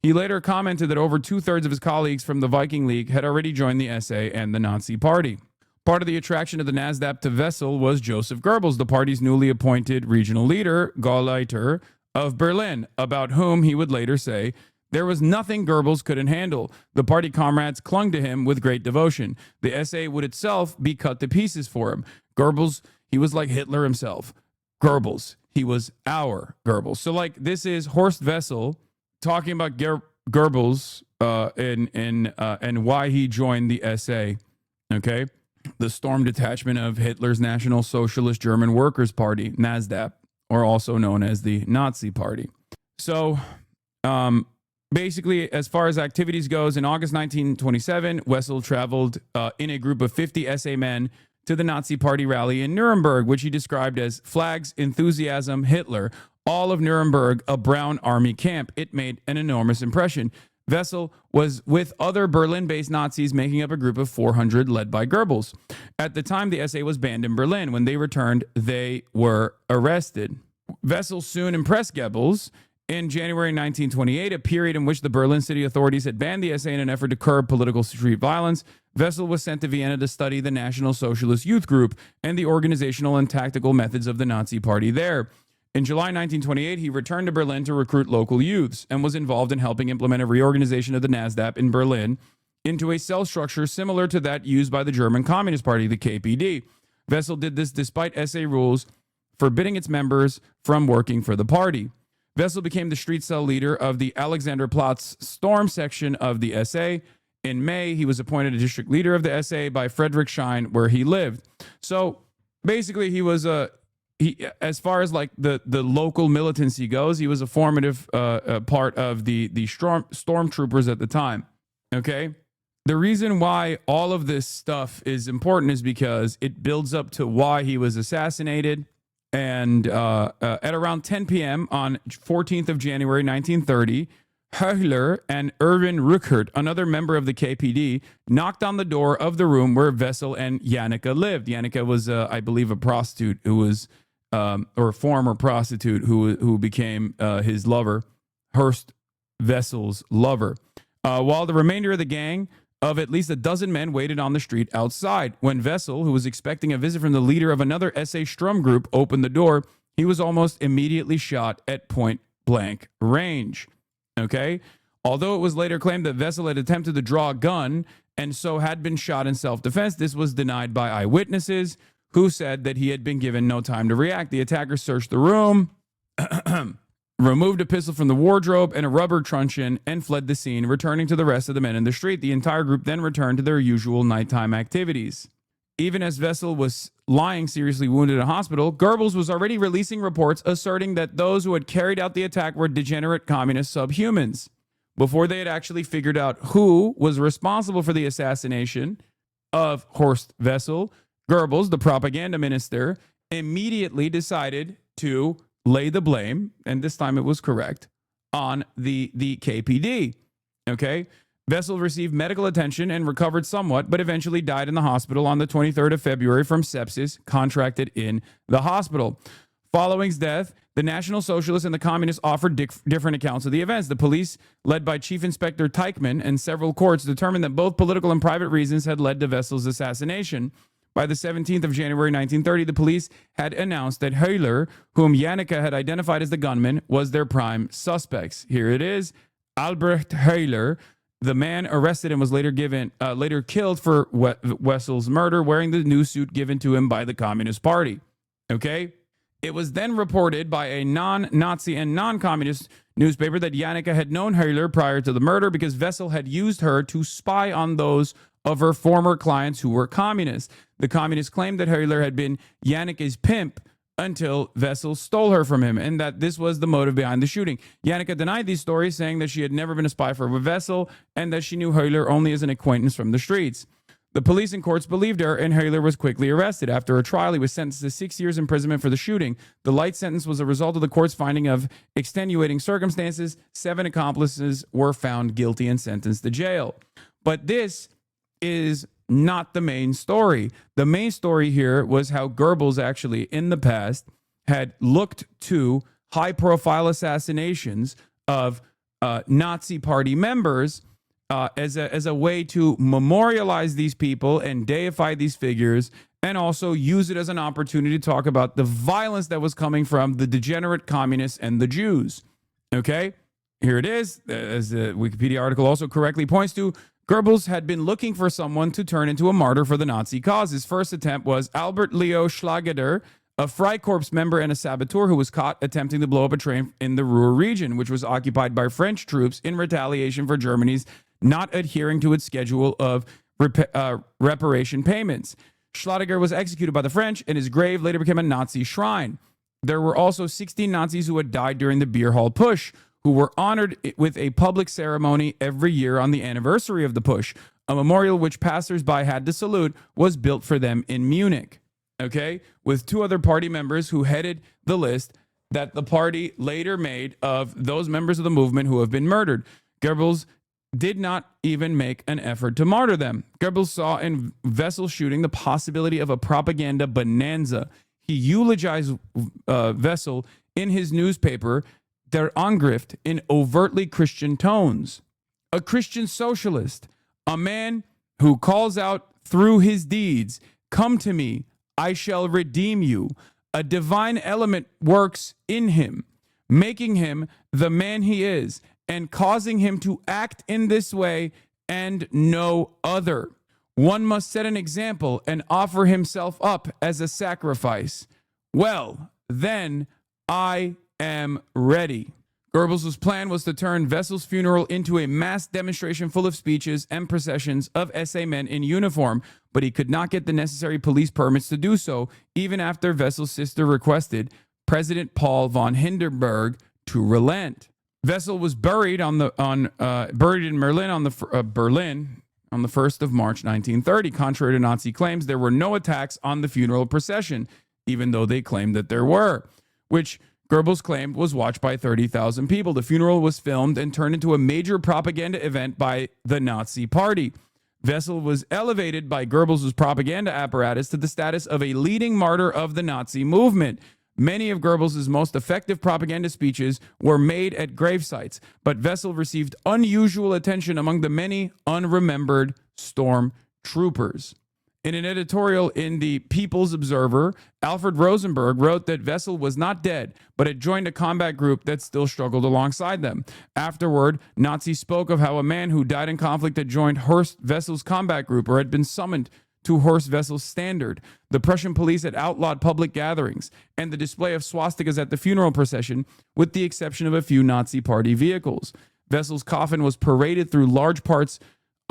He later commented that over 2/3 of his colleagues from the Viking League had already joined the SA and the Nazi Party. Part of the attraction of the NSDAP to Wessel was Joseph Goebbels, the party's newly appointed regional leader, Gauleiter of Berlin, about whom he would later say, "There was nothing Goebbels couldn't handle. The party comrades clung to him with great devotion. The SA would itself be cut to pieces for him. Goebbels, he was like Hitler himself. Goebbels, he was our Goebbels." So like this is Horst Wessel talking about Goebbels and why he joined the SA. Okay, the Storm Detachment of Hitler's National Socialist German Workers' Party, NSDAP, or also known as the Nazi Party. So, basically, as far as activities goes, in August 1927, Wessel traveled in a group of 50 SA men to the Nazi Party rally in Nuremberg, which he described as flags, enthusiasm, Hitler. All of Nuremberg, a brown army camp. It made an enormous impression. Wessel was with other Berlin-based Nazis making up a group of 400 led by Goebbels. At the time, the SA was banned in Berlin. When they returned, they were arrested. Wessel soon impressed Goebbels. In January 1928, a period in which the Berlin city authorities had banned the SA in an effort to curb political street violence, Wessel was sent to Vienna to study the National Socialist Youth Group and the organizational and tactical methods of the Nazi Party there. In July 1928, he returned to Berlin to recruit local youths and was involved in helping implement a reorganization of the NSDAP in Berlin into a cell structure similar to that used by the German Communist Party, the KPD. Wessel did this despite SA rules forbidding its members from working for the party. Wessel became the street cell leader of the Alexanderplatz Storm section of the SA. In May, he was appointed a district leader of the SA by Friedrich Schein, where he lived. So basically, he was as far as like the local militancy goes, he was a formative part of the stormtroopers at the time. Okay, the reason why all of this stuff is important is because it builds up to why he was assassinated. And at around 10 p.m. on 14th of January 1930, Höhler and Erwin Ruckert, another member of the KPD, knocked on the door of the room where Wessel and Janneke lived. Janneke was, I believe, a prostitute who was, or a former prostitute who became his lover, Horst Wessel's lover. While the remainder of the gang of at least a dozen men waited on the street outside. When Wessel, who was expecting a visit from the leader of another SA Strum group, opened the door, he was almost immediately shot at point-blank range. Okay? Although it was later claimed that Wessel had attempted to draw a gun and so had been shot in self-defense, this was denied by eyewitnesses who said that he had been given no time to react. The attacker searched the room, removed a pistol from the wardrobe and a rubber truncheon, and fled the scene, returning to the rest of the men in the street. The entire group then returned to their usual nighttime activities. Even as Wessel was lying seriously wounded in a hospital, Goebbels was already releasing reports asserting that those who had carried out the attack were degenerate communist subhumans. Before they had actually figured out who was responsible for the assassination of Horst Wessel, Goebbels, the propaganda minister, immediately decided to lay the blame, and this time it was correct, on the KPD. Okay? Wessel received medical attention and recovered somewhat, but eventually died in the hospital on the 23rd of February from sepsis contracted in the hospital. Following his death, the National Socialists and the Communists offered different accounts of the events. The police, led by Chief Inspector Teichmann, and several courts determined that both political and private reasons had led to Wessel's assassination. By the 17th of January 1930, the police had announced that Höhler, whom Janneke had identified as the gunman, was their prime suspects. Here it is. Albrecht Höhler, the man arrested and was later killed for Wessel's murder, wearing the new suit given to him by the Communist Party. Okay? It was then reported by a non-Nazi and non-communist newspaper that Janneke had known Höhler prior to the murder because Wessel had used her to spy on those of her former clients who were communists. The communists claimed that Höhler had been Janneke's pimp until Wessel stole her from him, and that this was the motive behind the shooting. Janneke denied these stories, saying that she had never been a spy for Wessel and that she knew Höhler only as an acquaintance from the streets. The police and courts believed her, and Höhler was quickly arrested. After a trial, he was sentenced to 6 years imprisonment for the shooting. The light sentence was a result of the court's finding of extenuating circumstances. 7 accomplices were found guilty and sentenced to jail. But this is not the main story. The main story here was how Goebbels actually, in the past, had looked to high-profile assassinations of Nazi Party members as a way to memorialize these people and deify these figures, and also use it as an opportunity to talk about the violence that was coming from the degenerate communists and the Jews. Okay? Here it is. As the Wikipedia article also correctly points to, Goebbels had been looking for someone to turn into a martyr for the Nazi cause. His first attempt was Albert Leo Schlager, a Freikorps member and a saboteur who was caught attempting to blow up a train in the Ruhr region, which was occupied by French troops in retaliation for Germany's not adhering to its schedule of reparation payments. Schlager was executed by the French, and his grave later became a Nazi shrine. There were also 16 Nazis who had died during the beer hall push, who were honored with a public ceremony every year on the anniversary of the push. A memorial which passers-by had to salute was built for them in Munich, okay, with 2 other party members who headed the list that the party later made of those members of the movement who have been murdered. Goebbels did not even make an effort to martyr them. Goebbels saw in Wessel's shooting the possibility of a propaganda bonanza. He eulogized Wessel in his newspaper, Der Angriff, in overtly Christian tones. A Christian socialist, a man who calls out through his deeds, "Come to me, I shall redeem you." A divine element works in him, making him the man he is and causing him to act in this way and no other. One must set an example and offer himself up as a sacrifice. Well, then I am ready. Goebbels' plan was to turn Wessel's funeral into a mass demonstration full of speeches and processions of SA men in uniform, but he could not get the necessary police permits to do so, even after Wessel's sister requested President Paul von Hindenburg to relent. Wessel was buried buried in Berlin on the 1st of March 1930. Contrary to Nazi claims, there were no attacks on the funeral procession, even though they claimed that there were, which Goebbels claimed was watched by 30,000 people. The funeral was filmed and turned into a major propaganda event by the Nazi Party. Wessel was elevated by Goebbels' propaganda apparatus to the status of a leading martyr of the Nazi movement. Many of Goebbels' most effective propaganda speeches were made at grave sites, but Wessel received unusual attention among the many unremembered stormtroopers. In an editorial in the People's Observer, Alfred Rosenberg wrote that Wessel was not dead, but had joined a combat group that still struggled alongside them. Afterward, Nazis spoke of how a man who died in conflict had joined Horst Wessel's combat group or had been summoned to Horst Wessel's standard. The Prussian police had outlawed public gatherings and the display of swastikas at the funeral procession, with the exception of a few Nazi Party vehicles. Wessel's coffin was paraded through large parts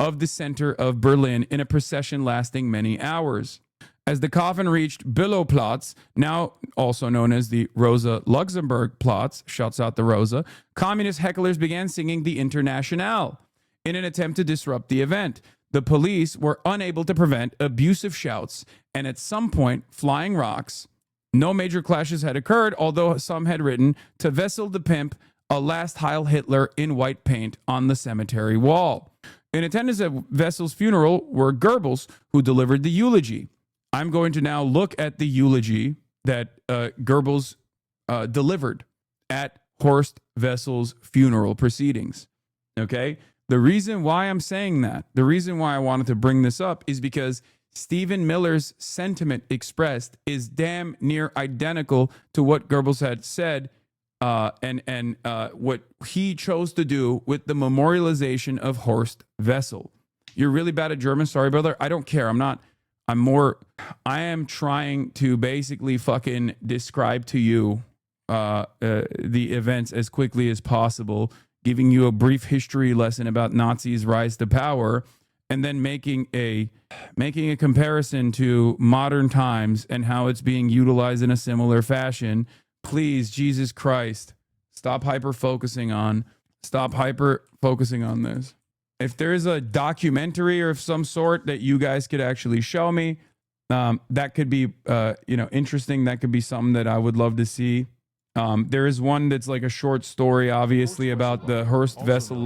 of the center of Berlin in a procession lasting many hours. As the coffin reached Billowplatz, now also known as the Rosa Luxemburg Platz, shouts out the Rosa, communist hecklers began singing the Internationale in an attempt to disrupt the event. The police were unable to prevent abusive shouts and at some point flying rocks. No major clashes had occurred, although some had written "To Wessel the Pimp, a last Heil Hitler" in white paint on the cemetery wall. In attendance at Wessel's funeral were Goebbels, who delivered the eulogy. I'm going to now look at the eulogy that Goebbels delivered at Horst Wessel's funeral proceedings. Okay? The reason why I'm saying that, the reason why I wanted to bring this up is because Stephen Miller's sentiment expressed is damn near identical to what Goebbels had said and what he chose to do with the memorialization of Horst Wessel. You're really bad at German? Sorry, brother. I don't care. I am trying to basically fucking describe to you the events as quickly as possible, giving you a brief history lesson about Nazis' rise to power, and then making a comparison to modern times and how it's being utilized in a similar fashion. Please, Jesus Christ, stop hyper-focusing on this. If there's a documentary or of some sort that you guys could actually show me, that could be, interesting. That could be something that I would love to see. There is one that's like a short story, obviously, about the Horst Wessel.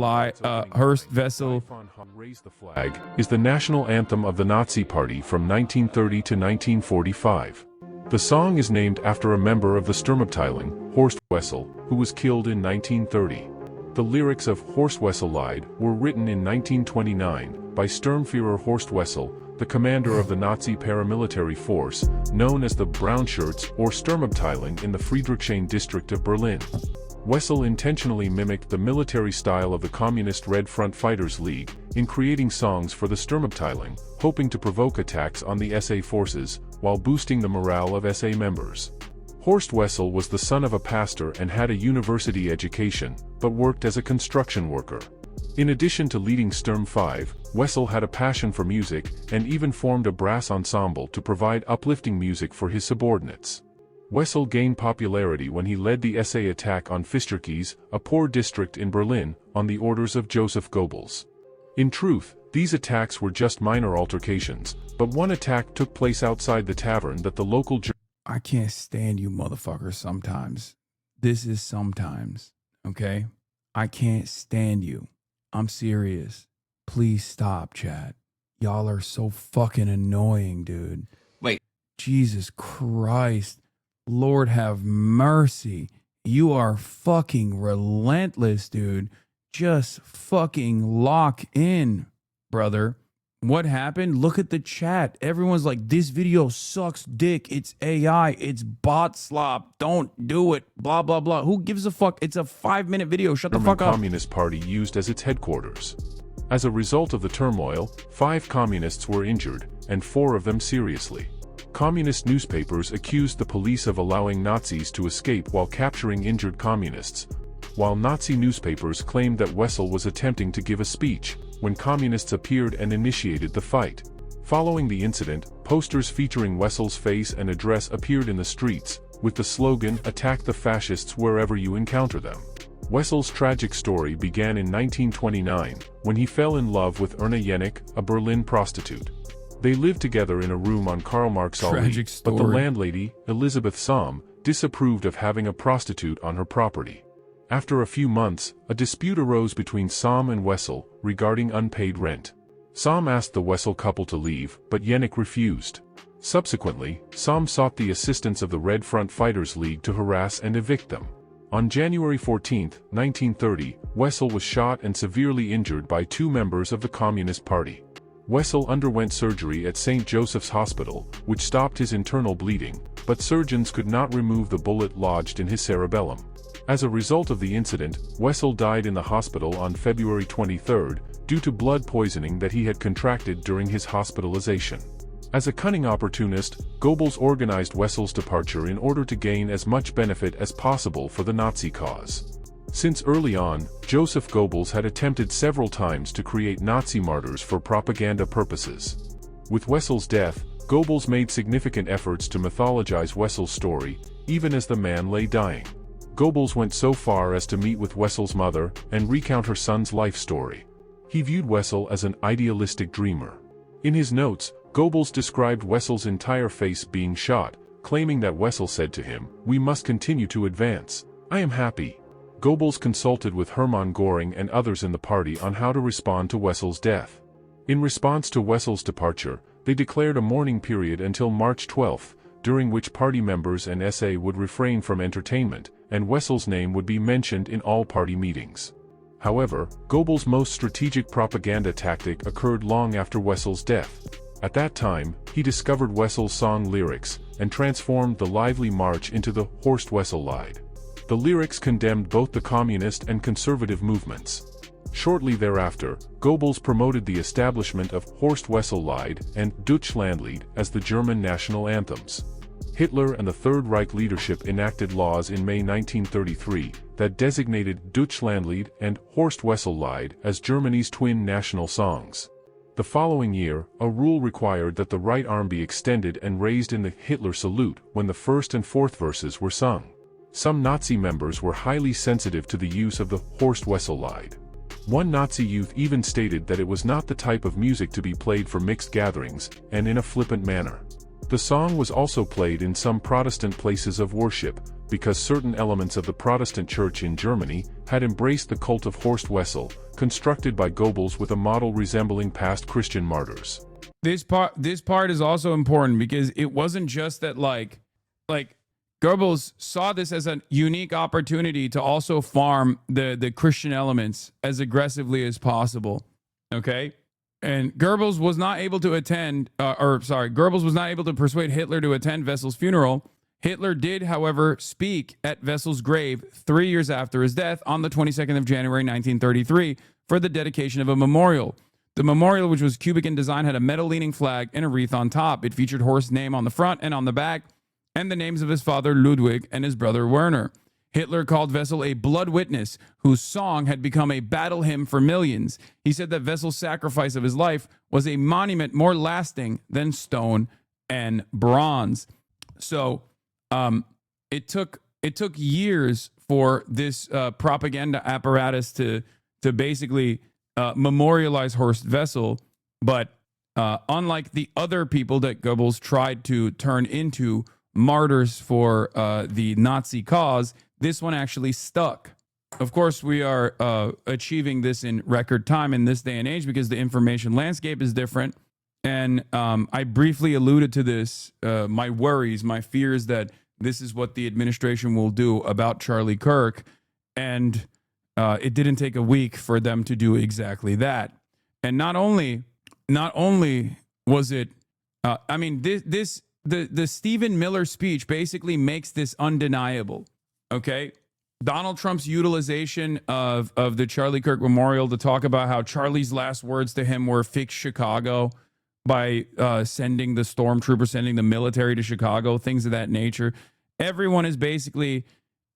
Raise the Flag is the national anthem of the Nazi Party from 1930 to 1945. The song is named after a member of the Sturmabteilung, Horst Wessel, who was killed in 1930. The lyrics of Horst Wessel Lied were written in 1929 by Sturmführer Horst Wessel, the commander of the Nazi paramilitary force, known as the Brown Shirts or Sturmabteilung in the Friedrichshain district of Berlin. Wessel intentionally mimicked the military style of the Communist Red Front Fighters League in creating songs for the Sturmabteilung, hoping to provoke attacks on the SA forces, while boosting the morale of SA members. Horst Wessel was the son of a pastor and had a university education, but worked as a construction worker. In addition to leading Sturm 5, Wessel had a passion for music and even formed a brass ensemble to provide uplifting music for his subordinates. Wessel gained popularity when he led the SA attack on Fischkirch, a poor district in Berlin, on the orders of Joseph Goebbels. In truth, these attacks were just minor altercations, but one attack took place outside the tavern that the local... I can't stand you motherfuckers sometimes. This is sometimes, okay? I can't stand you. I'm serious. Please stop, chat. Y'all are so fucking annoying, dude. Wait. Jesus Christ. Lord have mercy. You are fucking relentless, dude. Just fucking lock in, brother. What happened? Look at the chat. Everyone's like, this video sucks dick. It's AI. It's bot slop. Don't do it. Blah, blah, blah. Who gives a fuck? It's a 5-minute video. Shut the fuck up. Communist Party used as its headquarters. As a result of the turmoil, 5 communists were injured, and 4 of them seriously. Communist newspapers accused the police of allowing Nazis to escape while capturing injured communists, while Nazi newspapers claimed that Wessel was attempting to give a speech when communists appeared and initiated the fight. Following the incident, posters featuring Wessel's face and address appeared in the streets, with the slogan, "Attack the fascists wherever you encounter them." Wessel's tragic story began in 1929, when he fell in love with Erna Jenick, a Berlin prostitute. They lived together in a room on Karl Marx Allee, but the landlady, Elisabeth Somm, disapproved of having a prostitute on her property. After a few months, a dispute arose between Somm and Wessel regarding unpaid rent. Somm asked the Wessel couple to leave, but Jenick refused. Subsequently, Somm sought the assistance of the Red Front Fighters League to harass and evict them. On January 14, 1930, Wessel was shot and severely injured by 2 members of the Communist Party. Wessel underwent surgery at St. Joseph's Hospital, which stopped his internal bleeding, but surgeons could not remove the bullet lodged in his cerebellum. As a result of the incident, Wessel died in the hospital on February 23 due to blood poisoning that he had contracted during his hospitalization. As a cunning opportunist, Goebbels organized Wessel's departure in order to gain as much benefit as possible for the Nazi cause. Since early on, Joseph Goebbels had attempted several times to create Nazi martyrs for propaganda purposes. With Wessel's death, Goebbels made significant efforts to mythologize Wessel's story, even as the man lay dying. Goebbels went so far as to meet with Wessel's mother and recount her son's life story. He viewed Wessel as an idealistic dreamer. In his notes, Goebbels described Wessel's entire face being shot, claiming that Wessel said to him, "We must continue to advance. I am happy." Goebbels consulted with Hermann Göring and others in the party on how to respond to Wessel's death. In response to Wessel's departure, they declared a mourning period until March 12, during which party members and SA would refrain from entertainment, and Wessel's name would be mentioned in all party meetings. However, Goebbels' most strategic propaganda tactic occurred long after Wessel's death. At that time, he discovered Wessel's song lyrics, and transformed the lively march into the Horst Wessel Lied. The lyrics condemned both the communist and conservative movements. Shortly thereafter, Goebbels promoted the establishment of Horst Wessel Lied and Deutschlandlied as the German national anthems. Hitler and the Third Reich leadership enacted laws in May 1933 that designated Deutschlandlied and Horst Wessel Lied as Germany's twin national songs. The following year, a rule required that the right arm be extended and raised in the Hitler salute when the first and fourth verses were sung. Some Nazi members were highly sensitive to the use of the Horst Wessel Lied. One Nazi youth even stated that it was not the type of music to be played for mixed gatherings, and in a flippant manner. The song was also played in some Protestant places of worship, because certain elements of the Protestant Church in Germany had embraced the cult of Horst Wessel, constructed by Goebbels with a model resembling past Christian martyrs. This part is also important because it wasn't just that like Goebbels saw this as a unique opportunity to also farm the Christian elements as aggressively as possible. Okay? And Goebbels was not able to Goebbels was not able to persuade Hitler to attend Wessel's funeral. Hitler did, however, speak at Wessel's grave 3 years after his death on the 22nd of January 1933 for the dedication of a memorial. The memorial, which was cubic in design, had a metal-leaning flag and a wreath on top. It featured Horst's name on the front and on the back, and the names of his father Ludwig and his brother Werner. Hitler called Wessel a blood witness whose song had become a battle hymn for millions. He said that Wessel's sacrifice of his life was a monument more lasting than stone and bronze. So it took years for this propaganda apparatus to basically memorialize Horst Wessel, but unlike the other people that Goebbels tried to turn into martyrs for the Nazi cause, this one actually stuck. Of course, we are achieving this in record time in this day and age because the information landscape is different. And I briefly alluded to this, my worries, my fears that this is what the administration will do about Charlie Kirk. And it didn't take a week for them to do exactly that. And not only was it, the Stephen Miller speech basically makes this undeniable. Okay. Donald Trump's utilization of the Charlie Kirk Memorial to talk about how Charlie's last words to him were fix Chicago by sending the stormtroopers, sending the military to Chicago, things of that nature. Everyone is basically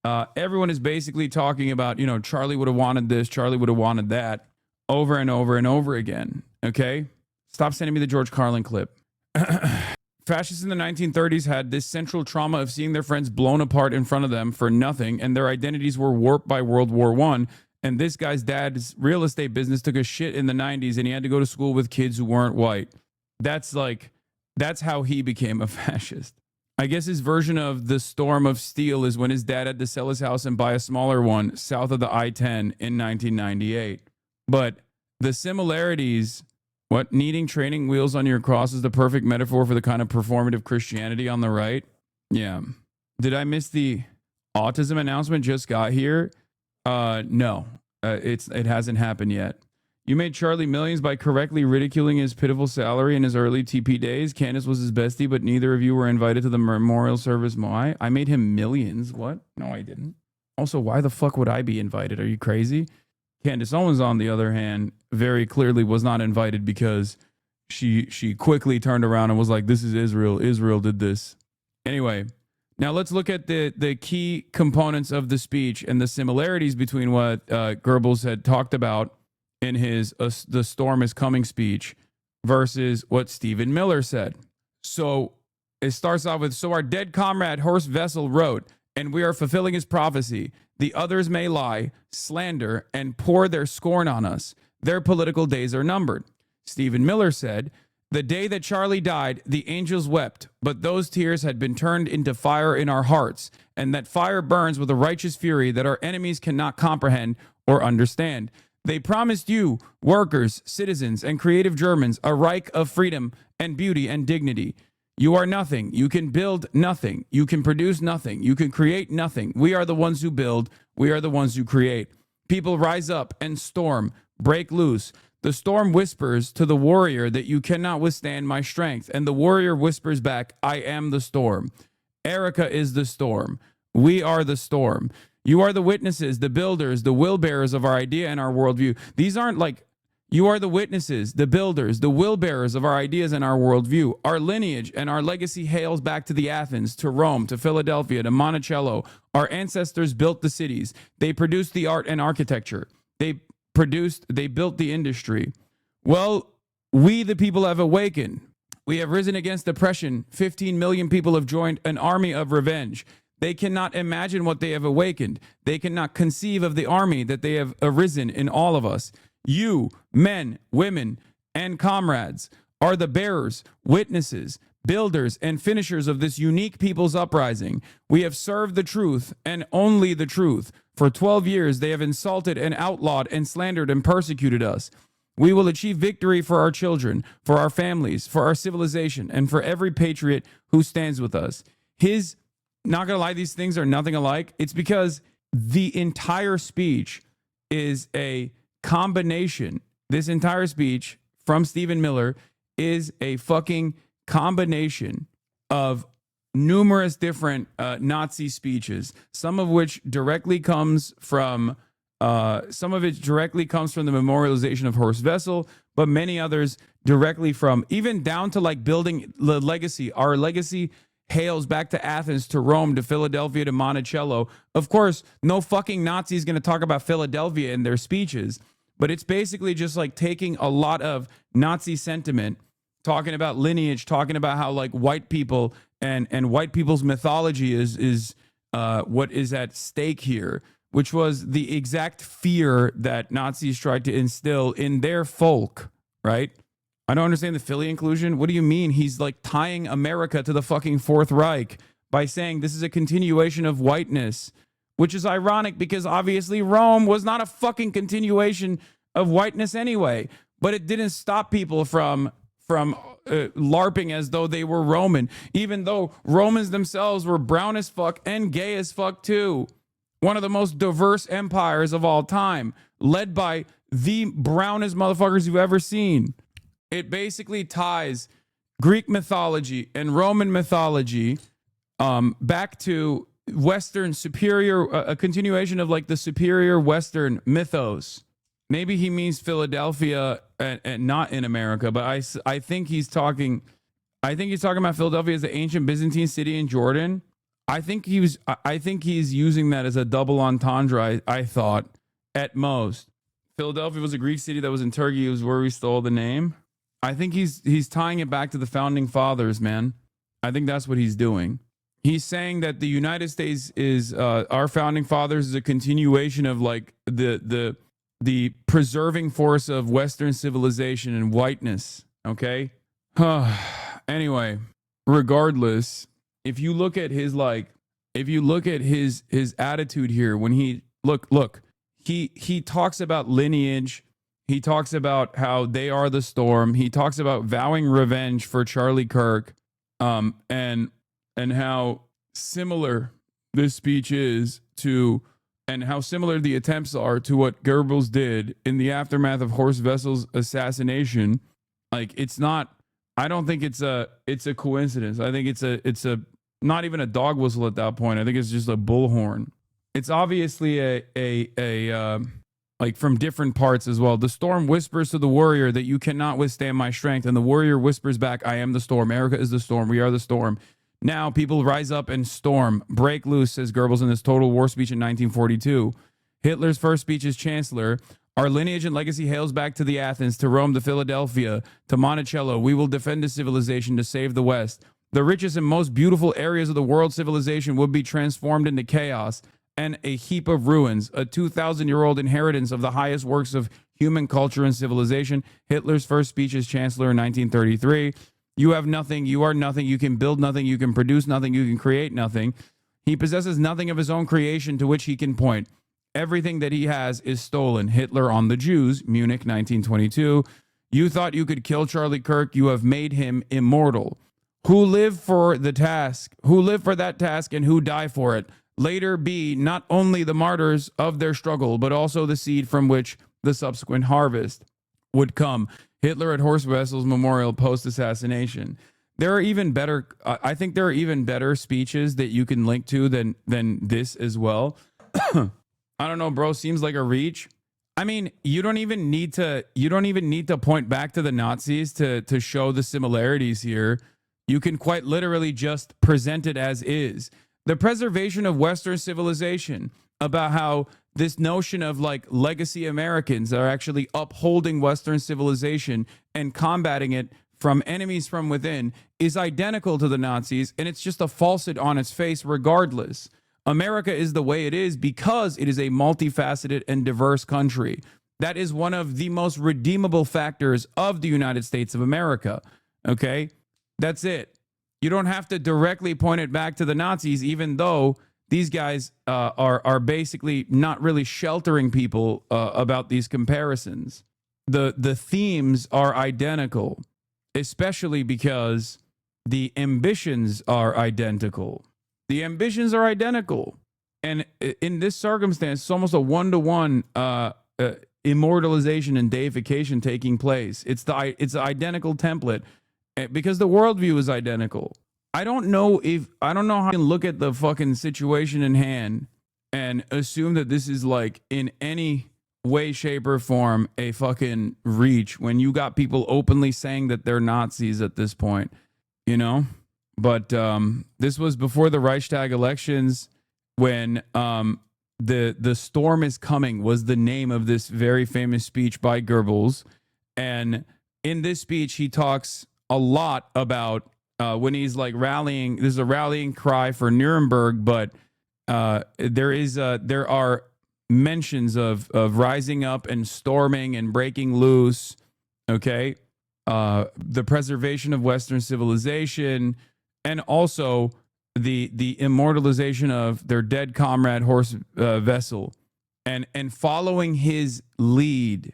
talking about, Charlie would have wanted this, Charlie would have wanted that over and over and over again. Okay? Stop sending me the George Carlin clip. Fascists in the 1930s had this central trauma of seeing their friends blown apart in front of them for nothing, and their identities were warped by World War I. And this guy's dad's real estate business took a shit in the 90s, and he had to go to school with kids who weren't white. That's how he became a fascist. I guess his version of the storm of steel is when his dad had to sell his house and buy a smaller one south of the I-10 in 1998. But the similarities... What, needing training wheels on your cross is the perfect metaphor for the kind of performative Christianity on the right? Yeah. Did I miss the autism announcement just got here? No. It hasn't happened yet. You made Charlie millions by correctly ridiculing his pitiful salary in his early TP days. Candace was his bestie, but neither of you were invited to the memorial service. Why? I made him millions. What? No, I didn't. Also, why the fuck would I be invited? Are you crazy? Candace Owens, on the other hand, very clearly was not invited because she quickly turned around and was like, this is Israel. Israel did this. Anyway, now let's look at the key components of the speech and the similarities between what Goebbels had talked about in his The Storm is Coming speech versus what Stephen Miller said. So it starts off with, so our dead comrade Horst Wessel wrote, and we are fulfilling his prophecy. The others may lie, slander, and pour their scorn on us. Their political days are numbered. Stephen Miller said, the day that Charlie died, the angels wept, but those tears had been turned into fire in our hearts, and that fire burns with a righteous fury that our enemies cannot comprehend or understand. They promised you, workers, citizens, and creative Germans, a Reich of freedom and beauty and dignity. You are nothing. You can build nothing. You can produce nothing. You can create nothing. We are the ones who build. We are the ones who create. People rise up and storm, break loose. The storm whispers to the warrior that you cannot withstand my strength. And the warrior whispers back, I am the storm. Erica is the storm. We are the storm. You are the witnesses, the builders, the will bearers of our idea and our worldview. These aren't like, you are the witnesses, the builders, the will bearers of our ideas and our worldview. Our lineage and our legacy hails back to the Athens, to Rome, to Philadelphia, to Monticello. Our ancestors built the cities. They produced the art and architecture. They built the industry. Well, we the people have awakened. We have risen against oppression. 15 million people have joined an army of revenge. They cannot imagine what they have awakened. They cannot conceive of the army that they have arisen in all of us. You, men, women, and comrades, are the bearers, witnesses, builders, and finishers of this unique people's uprising. We have served the truth and only the truth. For 12 years, they have insulted and outlawed and slandered and persecuted us. We will achieve victory for our children, for our families, for our civilization, and for every patriot who stands with us. Not gonna lie, these things are nothing alike. It's because the entire speech is a combination. This entire speech from Stephen Miller is a fucking combination of numerous different Nazi speeches, some of which directly comes from the memorialization of Horst Wessel, but many others directly from, even down to like building the legacy. Our legacy hails back to Athens, to Rome, to Philadelphia, to Monticello. Of course, no fucking Nazi is going to talk about Philadelphia in their speeches, but it's basically just like taking a lot of Nazi sentiment, talking about lineage, talking about how like white people and white people's mythology is what is at stake here, which was the exact fear that Nazis tried to instill in their folk, right? I don't understand the Philly inclusion. What do you mean? He's like tying America to the fucking Fourth Reich by saying this is a continuation of whiteness. which is ironic because obviously Rome was not a fucking continuation of whiteness anyway. But it didn't stop people from LARPing as though they were Roman, even though Romans themselves were brown as fuck and gay as fuck too. One of the most diverse empires of all time, led by the brownest motherfuckers you've ever seen. It basically ties Greek mythology and Roman mythology back to Western superior, a continuation of like the superior Western mythos. Maybe he means Philadelphia and not in America, but I think he's talking about Philadelphia as the ancient Byzantine city in Jordan. I think he's using that as a double entendre, I thought, at most. Philadelphia was a Greek city that was in Turkey. It was where we stole the name. I think he's tying it back to the founding fathers, man. I think that's what he's doing. He's saying that the United States is our founding fathers is a continuation of like the preserving force of Western civilization and whiteness. Okay. Anyway, regardless, if you look at his his attitude here, when he he talks about lineage. He talks about how they are the storm. He talks about vowing revenge for Charlie Kirk, and how similar this speech is to, and how similar the attempts are to what Goebbels did in the aftermath of Horst Wessel's assassination. Like, it's not. I don't think it's a coincidence. I think it's a not even a dog whistle at that point. I think it's just a bullhorn. It's obviously a like from different parts as well. The storm whispers to the warrior that you cannot withstand my strength. And the warrior whispers back, I am the storm. America is the storm. We are the storm. Now people rise up and storm. Break loose, says Goebbels in his total war speech in 1942. Hitler's first speech as chancellor. Our lineage and legacy hails back to the Athens, to Rome, to Philadelphia, to Monticello. We will defend the civilization to save the West. The richest and most beautiful areas of the world civilization would be transformed into chaos and a heap of ruins, a 2,000-year-old inheritance of the highest works of human culture and civilization. Hitler's first speech as chancellor in 1933. You have nothing, you are nothing, you can build nothing, you can produce nothing, you can create nothing. He possesses nothing of his own creation to which he can point. Everything that he has is stolen. Hitler on the Jews, Munich 1922. You thought you could kill Charlie Kirk, you have made him immortal. Who live for the task, who live for that task and who die for it. Later be not only the martyrs of their struggle, but also the seed from which the subsequent harvest would come. Hitler at Horst Wessel's memorial post-assassination. There are even better, I think there are even better speeches that you can link to than this as well. I don't know, bro, seems like a reach. I mean, you don't even need to point back to the Nazis to show the similarities here. You can quite literally just present it as is. The preservation of Western civilization, about how this notion of like legacy Americans are actually upholding Western civilization and combating it from enemies from within, is identical to the Nazis, and it's just a falsehood on its face regardless. America is the way it is because it is a multifaceted and diverse country. That is one of the most redeemable factors of the United States of America. Okay? That's it. You don't have to directly point it back to the Nazis, even though these guys are basically not really sheltering people about these comparisons. The themes are identical, especially because the ambitions are identical. The ambitions are identical. And in this circumstance, it's almost a one-to-one immortalization and deification taking place. It's the identical template. Because the worldview is identical. I don't know how I can look at the fucking situation in hand and assume that this is like in any way, shape, or form a fucking reach when you got people openly saying that they're Nazis at this point, you know? But this was before the Reichstag elections, when the storm is coming was the name of this very famous speech by Goebbels. And in this speech, he talks a lot about when he's like rallying. There's a rallying cry for Nuremberg, but there are mentions of rising up and storming and breaking loose. Okay, the preservation of Western civilization, and also the immortalization of their dead comrade Horst Wessel and following his lead.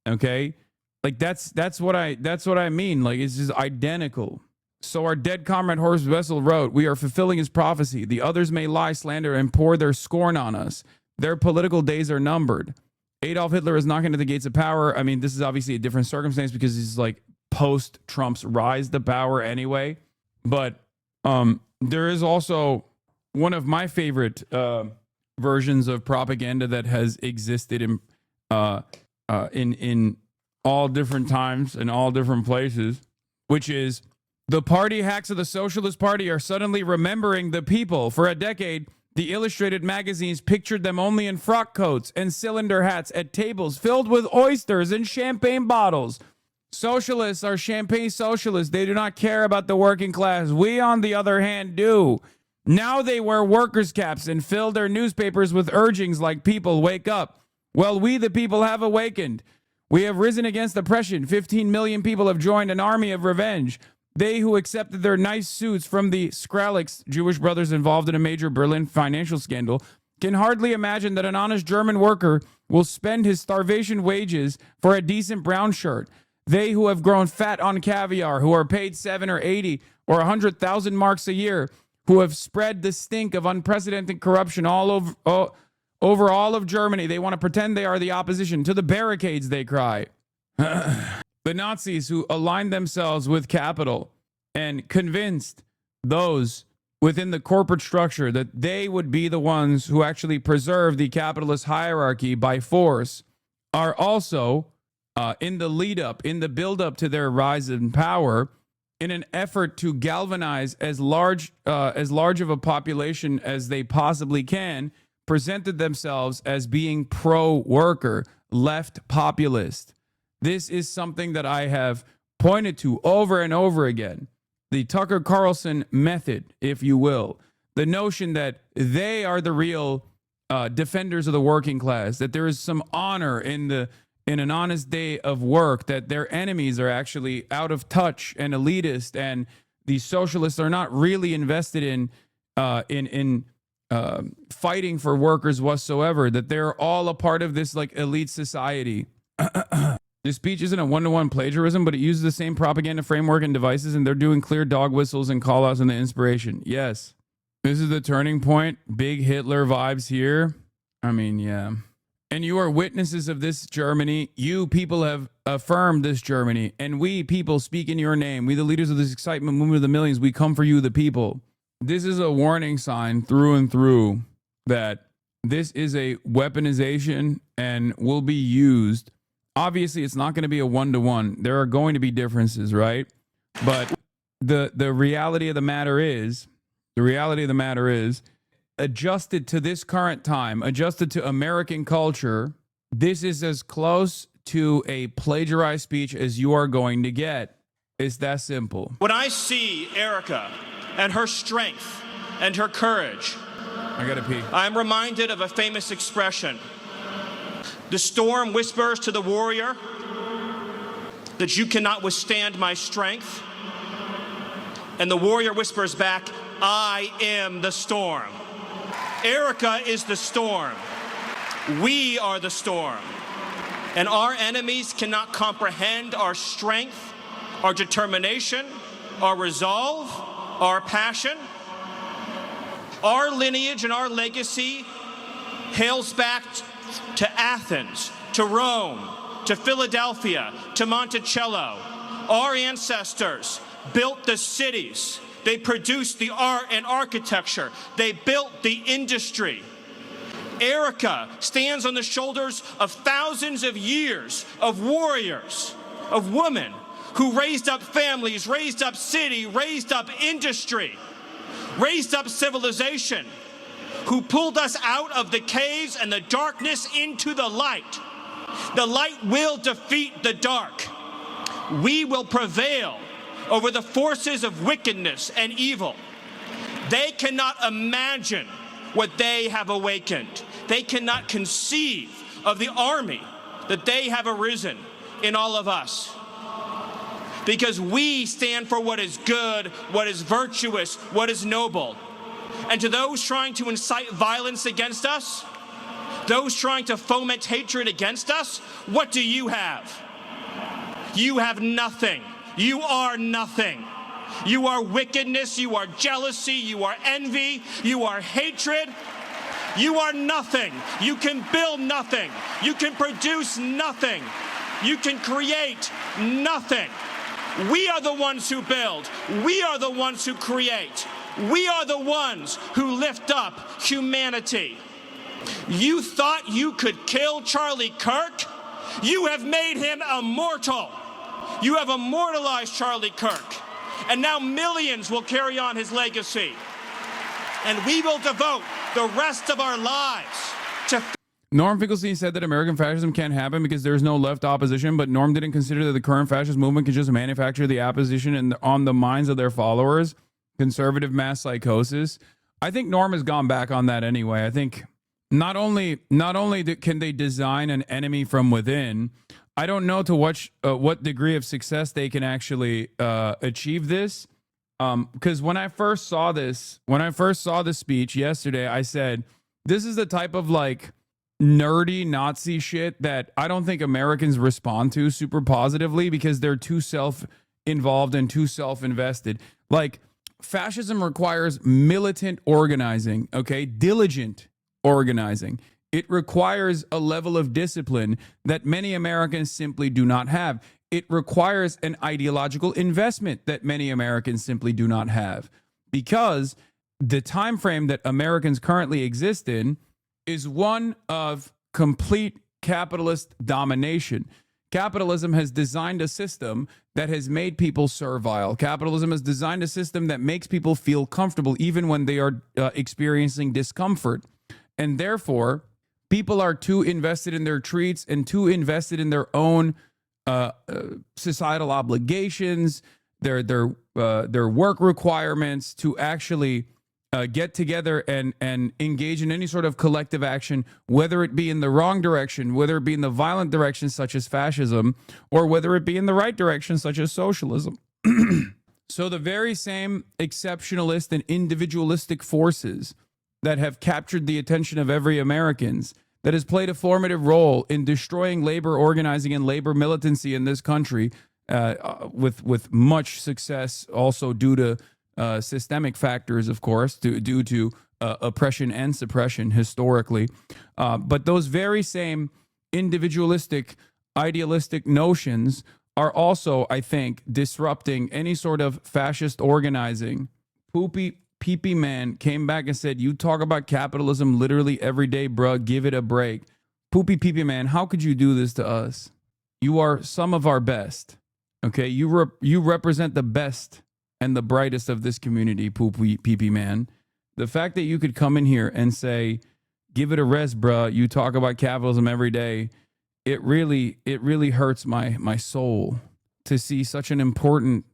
Okay, like that's what I mean. Like, it's just identical. So our dead comrade Horst Wessel wrote, "We are fulfilling his prophecy. The others may lie, slander, and pour their scorn on us. Their political days are numbered. Adolf Hitler is knocking at the gates of power." I mean, this is obviously a different circumstance because he's like post Trump's rise to power anyway. But there is also one of my favorite versions of propaganda that has existed in all different times and all different places, which is the party hacks of the Socialist Party are suddenly remembering the people. For a decade, the illustrated magazines pictured them only in frock coats and cylinder hats at tables filled with oysters and champagne bottles. Socialists are champagne socialists. They do not care about the working class. We, on the other hand, do. Now they wear workers' caps and fill their newspapers with urgings like, "People, wake up." Well, we, the people, have awakened. We have risen against oppression. 15 million people have joined an army of revenge. They who accepted their nice suits from the Skrillex, Jewish brothers involved in a major Berlin financial scandal, can hardly imagine that an honest German worker will spend his starvation wages for a decent brown shirt. They who have grown fat on caviar, who are paid 7 or 80 or 100,000 marks a year, who have spread the stink of unprecedented corruption all over all of Germany. They want to pretend they are the opposition. To the barricades, they cry. The Nazis who aligned themselves with capital and convinced those within the corporate structure that they would be the ones who actually preserve the capitalist hierarchy by force are also in the lead up, in the build up to their rise in power, in an effort to galvanize as large of a population as they possibly can, presented themselves as being pro-worker, left populist. This is something that I have pointed to over and over again. The Tucker Carlson method, if you will. The notion that they are the real defenders of the working class, that there is some honor in an honest day of work, that their enemies are actually out of touch and elitist, and the socialists are not really invested in fighting for workers whatsoever, that they're all a part of this like elite society. This speech isn't a one-to-one plagiarism, but it uses the same propaganda framework and devices, and they're doing clear dog whistles and call-outs in the inspiration. Yes. This is the turning point. Big Hitler vibes here. I mean, yeah. And you are witnesses of this Germany. You people have affirmed this Germany, and we people speak in your name. We, the leaders of this excitement movement of the millions, we come for you, the people. This is a warning sign through and through that this is a weaponization and will be used. Obviously, it's not going to be a one-to-one. There are going to be differences, right? But the reality of the matter is, adjusted to this current time, adjusted to American culture, this is as close to a plagiarized speech as you are going to get. It's that simple. When I see Erica and her strength and her courage, I gotta pee. I'm reminded of a famous expression. The storm whispers to the warrior that you cannot withstand my strength. And the warrior whispers back, I am the storm. Erica is the storm. We are the storm. And our enemies cannot comprehend our strength, our determination, our resolve, our passion. Our lineage and our legacy hails back to Athens, to Rome, to Philadelphia, to Monticello. Our ancestors built the cities. They produced the art and architecture. They built the industry. Erica stands on the shoulders of thousands of years of warriors, of women who raised up families, raised up city, raised up industry, raised up civilization, who pulled us out of the caves and the darkness into the light. The light will defeat the dark. We will prevail over the forces of wickedness and evil. They cannot imagine what they have awakened. They cannot conceive of the army that they have arisen in all of us. Because we stand for what is good, what is virtuous, what is noble. And to those trying to incite violence against us, those trying to foment hatred against us, what do you have? You have nothing. You are nothing. You are wickedness, you are jealousy, you are envy, you are hatred. You are nothing. You can build nothing. You can produce nothing. You can create nothing. We are the ones who build. We are the ones who create. We are the ones who lift up humanity. You thought you could kill Charlie Kirk? You have made him immortal. You have immortalized Charlie Kirk. And now millions will carry on his legacy. And we will devote the rest of our lives to... Norm Finkelstein said that American fascism can't happen because there's no left opposition, but Norm didn't consider that the current fascist movement can just manufacture the opposition and on the minds of their followers, conservative mass psychosis. I think Norm has gone back on that anyway. I think not only can they design an enemy from within, I don't know to what degree of success they can actually achieve this. Because when I first saw this speech yesterday, I said, this is the type of like nerdy Nazi shit that I don't think Americans respond to super positively because they're too self-involved and too self-invested. Like, fascism requires militant organizing, okay? Diligent organizing. It requires a level of discipline that many Americans simply do not have. It requires an ideological investment that many Americans simply do not have, because the time frame that Americans currently exist in is one of complete capitalist domination. Capitalism has designed a system that has made people servile. Capitalism has designed a system that makes people feel comfortable even when they are experiencing discomfort. And therefore, people are too invested in their treats and too invested in their own societal obligations, their work requirements to actually get together and engage in any sort of collective action, whether it be in the wrong direction, whether it be in the violent direction such as fascism, or whether it be in the right direction such as socialism. So the very same exceptionalist and individualistic forces that have captured the attention of every Americans, that has played a formative role in destroying labor organizing and labor militancy in this country, with much success also due to systemic factors, of course, due to oppression and suppression historically. But those very same individualistic, idealistic notions are also, I think, disrupting any sort of fascist organizing. Poopy Pee-Pee Man came back and said, you talk about capitalism literally every day, bruh. Give it a break. Poopy Pee-Pee Man, how could you do this to us? You are some of our best. Okay, you represent the best and the brightest of this community, Poopy Pee-Pee Man. The fact that you could come in here and say, give it a rest, bruh. You talk about capitalism every day. It really hurts my soul to see such an important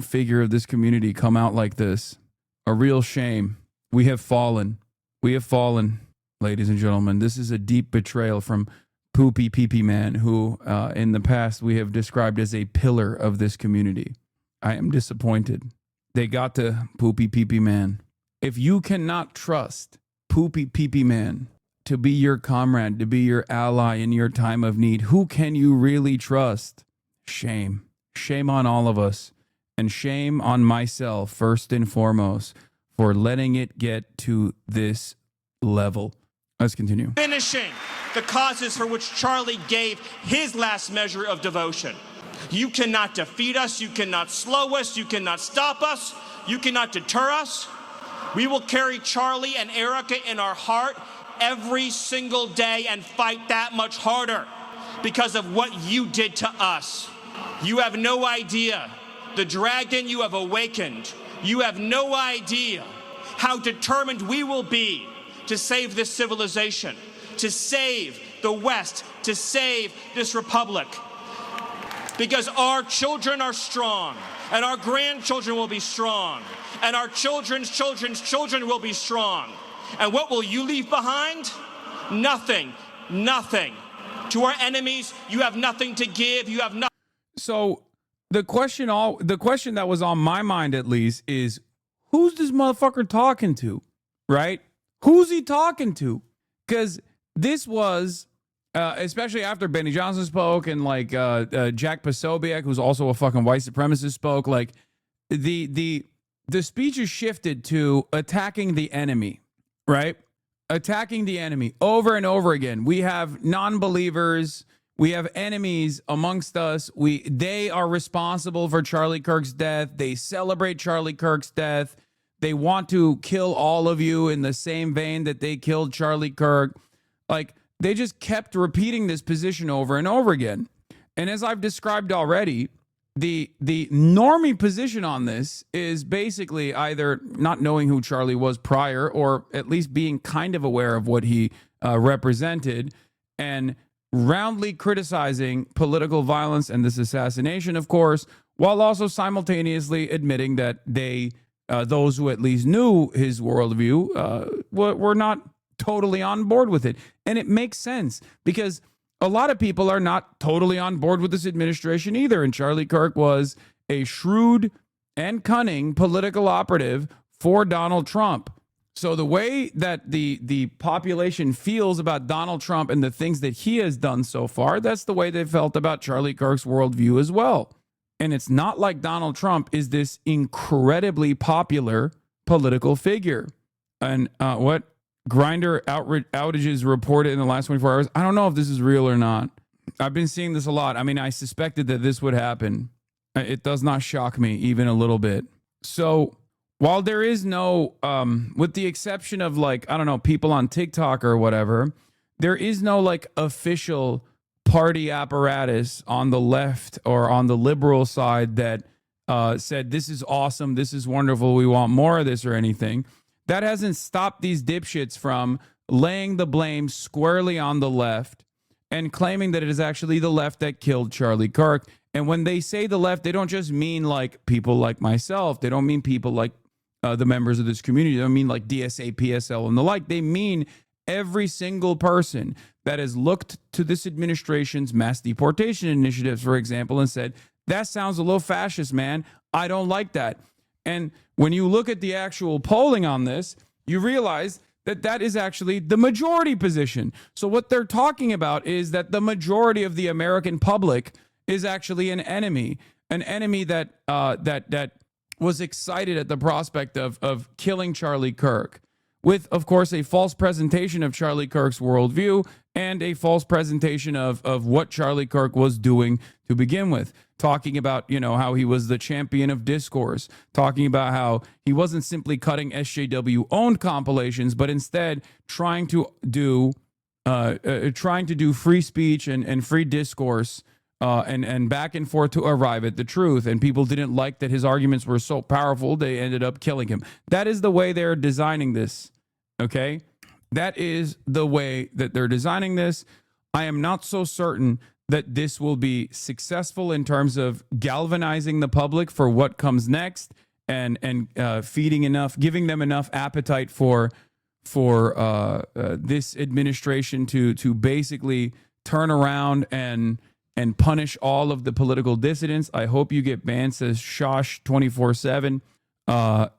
figure of this community come out like this. A real shame. We have fallen. We have fallen, ladies and gentlemen. This is a deep betrayal from Poopy Pee-Pee Man, who in the past we have described as a pillar of this community. I am disappointed. They got to Poopy Pee-Pee Man. If you cannot trust Poopy Pee-Pee Man to be your comrade, to be your ally in your time of need, who can you really trust? Shame. Shame on all of us, and shame on myself first and foremost for letting it get to this level. Let's continue. Finishing the causes for which Charlie gave his last measure of devotion. You cannot defeat us. You cannot slow us. You cannot stop us. You cannot deter us. We will carry Charlie and Erica in our heart every single day and fight that much harder because of what you did to us. You have no idea the dragon you have awakened. You have no idea how determined we will be to save this civilization, to save the West, to save this republic. Because our children are strong, and our grandchildren will be strong, and our children's children's children will be strong. And what will you leave behind? Nothing. Nothing. To our enemies, you have nothing to give. You have nothing. So the question that was on my mind, at least, is who's this motherfucker talking to, right? Who's he talking to? Because this was, especially after Benny Johnson spoke and like Jack Posobiec, who's also a fucking white supremacist, spoke, like the speeches shifted to attacking the enemy, right? Attacking the enemy over and over again. We have non-believers. We have enemies amongst us. They are responsible for Charlie Kirk's death. They celebrate Charlie Kirk's death. They want to kill all of you in the same vein that they killed Charlie Kirk. Like, they just kept repeating this position over and over again. And as I've described already, the normie position on this is basically either not knowing who Charlie was prior, or at least being kind of aware of what he represented, and roundly criticizing political violence and this assassination, of course, while also simultaneously admitting that those who at least knew his worldview were not totally on board with it. And it makes sense, because a lot of people are not totally on board with this administration either. And Charlie Kirk was a shrewd and cunning political operative for Donald Trump. So the way that the population feels about Donald Trump and the things that he has done so far, that's the way they felt about Charlie Kirk's worldview as well. And it's not like Donald Trump is this incredibly popular political figure. And what Grindr outages reported in the last 24 hours, I don't know if this is real or not. I've been seeing this a lot. I mean, I suspected that this would happen. It does not shock me even a little bit. So while there is no, with the exception of like, I don't know, people on TikTok or whatever, there is no like official party apparatus on the left or on the liberal side that said, this is awesome, this is wonderful, we want more of this or anything. That hasn't stopped these dipshits from laying the blame squarely on the left and claiming that it is actually the left that killed Charlie Kirk. And when they say the left, they don't just mean like people like myself. They don't mean people like the members of this community. They don't mean like DSA, PSL, and the like. They mean every single person that has looked to this administration's mass deportation initiatives, for example, and said, that sounds a little fascist, man. I don't like that. And when you look at the actual polling on this, you realize that that is actually the majority position. So what they're talking about is that the majority of the American public is actually an enemy that that was excited at the prospect of killing Charlie Kirk, with, of course, a false presentation of Charlie Kirk's worldview and a false presentation of what Charlie Kirk was doing to begin with. Talking about, you know, how he was the champion of discourse, talking about how he wasn't simply cutting SJW-owned compilations, but instead trying to do free speech and free discourse and back and forth to arrive at the truth. And people didn't like that his arguments were so powerful, they ended up killing him. That is the way they're designing this, okay? That is the way that they're designing this. I am not so certain that this will be successful in terms of galvanizing the public for what comes next and giving them enough appetite for this administration to basically turn around and punish all of the political dissidents. I hope you get banned, says Shosh 24/7.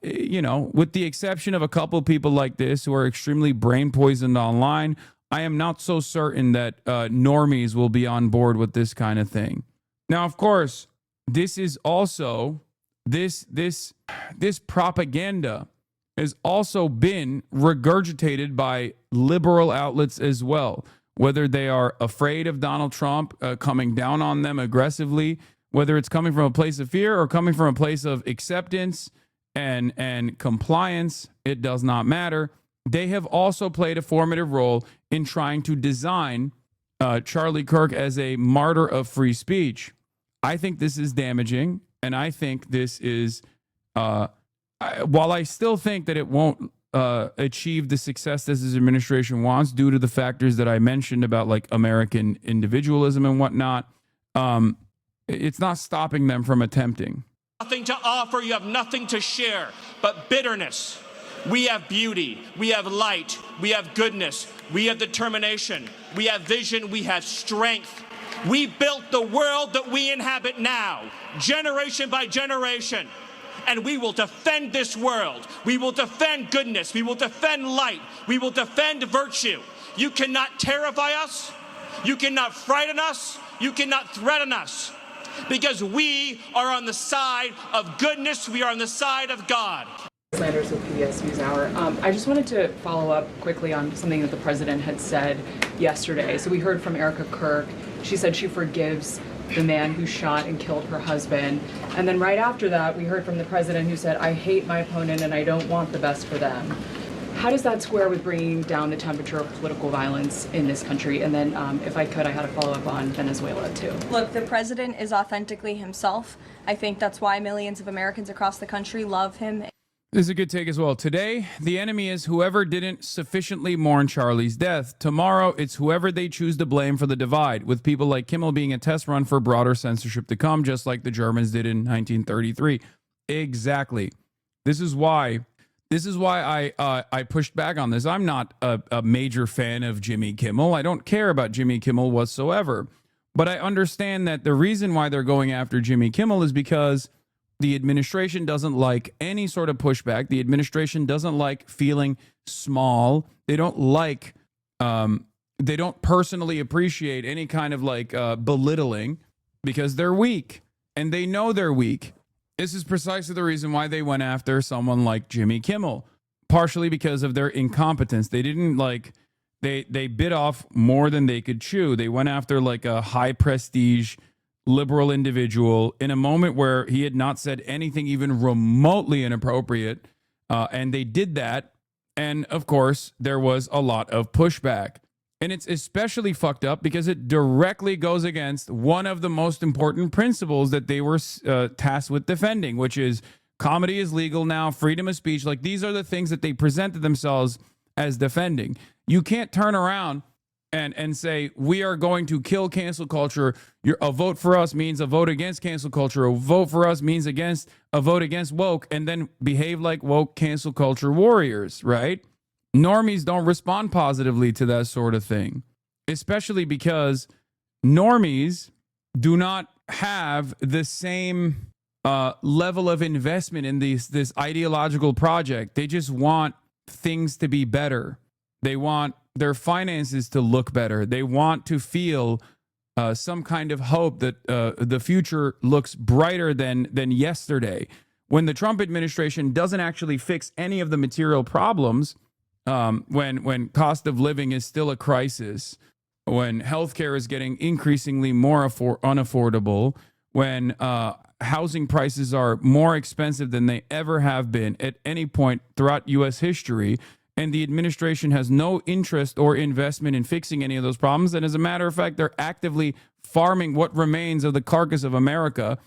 You know, with the exception of a couple of people like this who are extremely brain poisoned online, I am not so certain that normies will be on board with this kind of thing. Now, of course, this is also this propaganda has also been regurgitated by liberal outlets as well, whether they are afraid of Donald Trump coming down on them aggressively, whether it's coming from a place of fear or coming from a place of acceptance and compliance, it does not matter. They have also played a formative role in trying to design Charlie Kirk as a martyr of free speech. I think this is damaging, and I think this is, while I still think that it won't achieve the success that this administration wants due to the factors that I mentioned about like American individualism and whatnot, it's not stopping them from attempting. Nothing to offer, you have nothing to share but bitterness. We have beauty, we have light, we have goodness, we have determination, we have vision, we have strength. We built the world that we inhabit now, generation by generation. and we will defend this world. We will defend goodness. We will defend light. We will defend virtue. You cannot terrify us. You cannot frighten us. You cannot threaten us. Because we are on the side of goodness. We are on the side of God. Sanders with PBS NewsHour. I just wanted to follow up quickly on something that the president had said yesterday. So we heard from Erica Kirk. She said she forgives the man who shot and killed her husband. And then right after that, we heard from the president who said, I hate my opponent and I don't want the best for them. How does that square with bringing down the temperature of political violence in this country? And then, if I could, I had a follow-up on Venezuela, too. Look, the president is authentically himself. I think that's why millions of Americans across the country love him. This is a good take as well. Today, the enemy is whoever didn't sufficiently mourn Charlie's death. Tomorrow, it's whoever they choose to blame for the divide, with people like Kimmel being a test run for broader censorship to come, just like the Germans did in 1933. Exactly. This is why I pushed back on this. I'm not a major fan of Jimmy Kimmel. I don't care about Jimmy Kimmel whatsoever. But I understand that the reason why they're going after Jimmy Kimmel is because the administration doesn't like any sort of pushback. The administration doesn't like feeling small. They don't like, they don't personally appreciate any kind of like belittling because they're weak and they know they're weak. This is precisely the reason why they went after someone like Jimmy Kimmel, partially because of their incompetence. They didn't like, they bit off more than they could chew. They went after like a high prestige liberal individual in a moment where he had not said anything even remotely inappropriate. And they did that. And of course, there was a lot of pushback. And it's especially fucked up because it directly goes against one of the most important principles that they were tasked with defending, which is comedy is legal now, freedom of speech. Like, these are the things that they presented themselves as defending. You can't turn around and say, we are going to kill cancel culture. A vote for us means a vote against cancel culture. A vote for us means a vote against woke, and then behave like woke cancel culture warriors, right? Normies don't respond positively to that sort of thing, especially because normies do not have the same level of investment in this ideological project. They just want things to be better. They want their finances to look better. They want to feel some kind of hope that the future looks brighter than yesterday. When the Trump administration doesn't actually fix any of the material problems, when cost of living is still a crisis, when healthcare is getting increasingly more unaffordable, when housing prices are more expensive than they ever have been at any point throughout U.S. history, and the administration has no interest or investment in fixing any of those problems. And as a matter of fact, they're actively farming what remains of the carcass of America,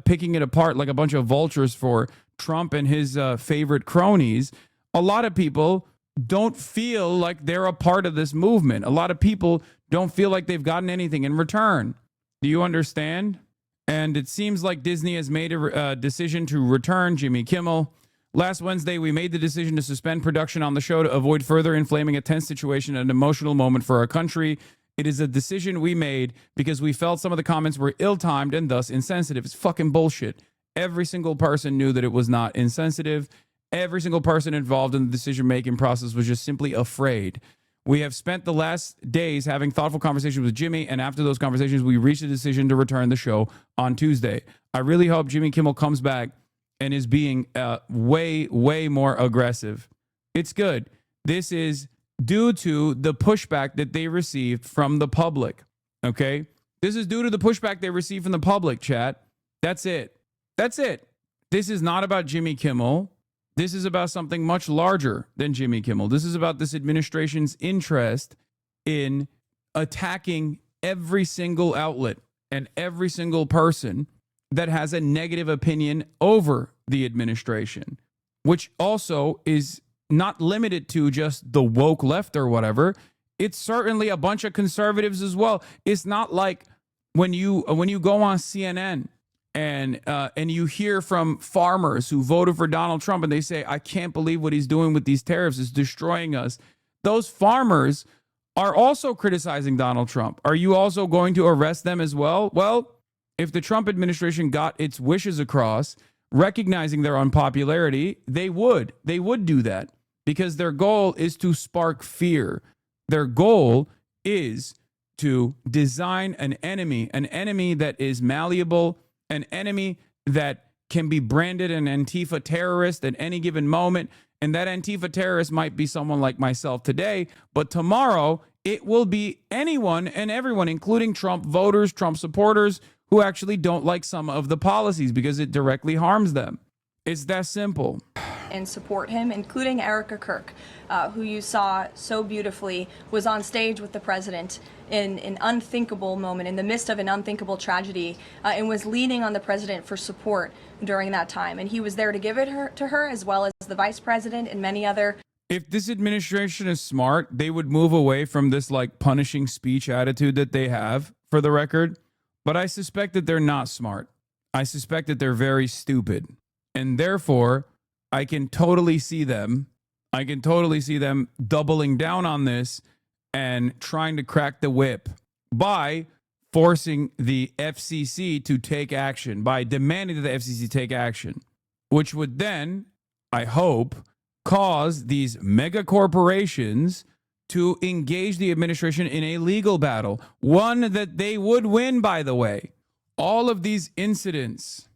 picking it apart like a bunch of vultures for Trump and his favorite cronies. A lot of people don't feel like they're a part of this movement. A lot of people don't feel like they've gotten anything in return. Do you understand? And it seems like Disney has made a decision to return Jimmy Kimmel. Last Wednesday, we made the decision to suspend production on the show to avoid further inflaming a tense situation and an emotional moment for our country. It is a decision we made because we felt some of the comments were ill-timed and thus insensitive. It's fucking bullshit. Every single person knew that it was not insensitive. Every single person involved in the decision-making process was just simply afraid. We have spent the last days having thoughtful conversations with Jimmy, and after those conversations, we reached a decision to return the show on Tuesday. I really hope Jimmy Kimmel comes back and is being way, way more aggressive. It's good. This is due to the pushback that they received from the public, okay? This is due to the pushback they received from the public, chat. That's it. That's it. This is not about Jimmy Kimmel. This is about something much larger than Jimmy Kimmel. This is about this administration's interest in attacking every single outlet and every single person that has a negative opinion over the administration, which also is not limited to just the woke left or whatever. It's certainly a bunch of conservatives as well. It's not like when you go on CNN and you hear from farmers who voted for Donald Trump and they say, I can't believe what he's doing with these tariffs. It's destroying us. Those farmers are also criticizing Donald Trump. Are you also going to arrest them as well? Well, if the Trump administration got its wishes across, recognizing their unpopularity, they would do that, because their goal is to spark fear. Their goal is to design an enemy that is malleable, an enemy that can be branded an Antifa terrorist at any given moment. And that Antifa terrorist might be someone like myself today, but tomorrow it will be anyone and everyone, including Trump voters, Trump supporters, who actually don't like some of the policies because it directly harms them. It's that simple. And support him, including Erica Kirk, who you saw so beautifully was on stage with the president in an unthinkable moment, in the midst of an unthinkable tragedy, and was leaning on the president for support during that time. And he was there to give it to her, as well as the vice president and many other. If this administration is smart, they would move away from this like punishing speech attitude that they have, for the record. But I suspect that they're not smart. I suspect that they're very stupid. And therefore, I can totally see them doubling down on this and trying to crack the whip by forcing the FCC to take action, by demanding that the FCC take action, which would then, I hope, cause these mega corporations to engage the administration in a legal battle, one that they would win, by the way. All of these incidents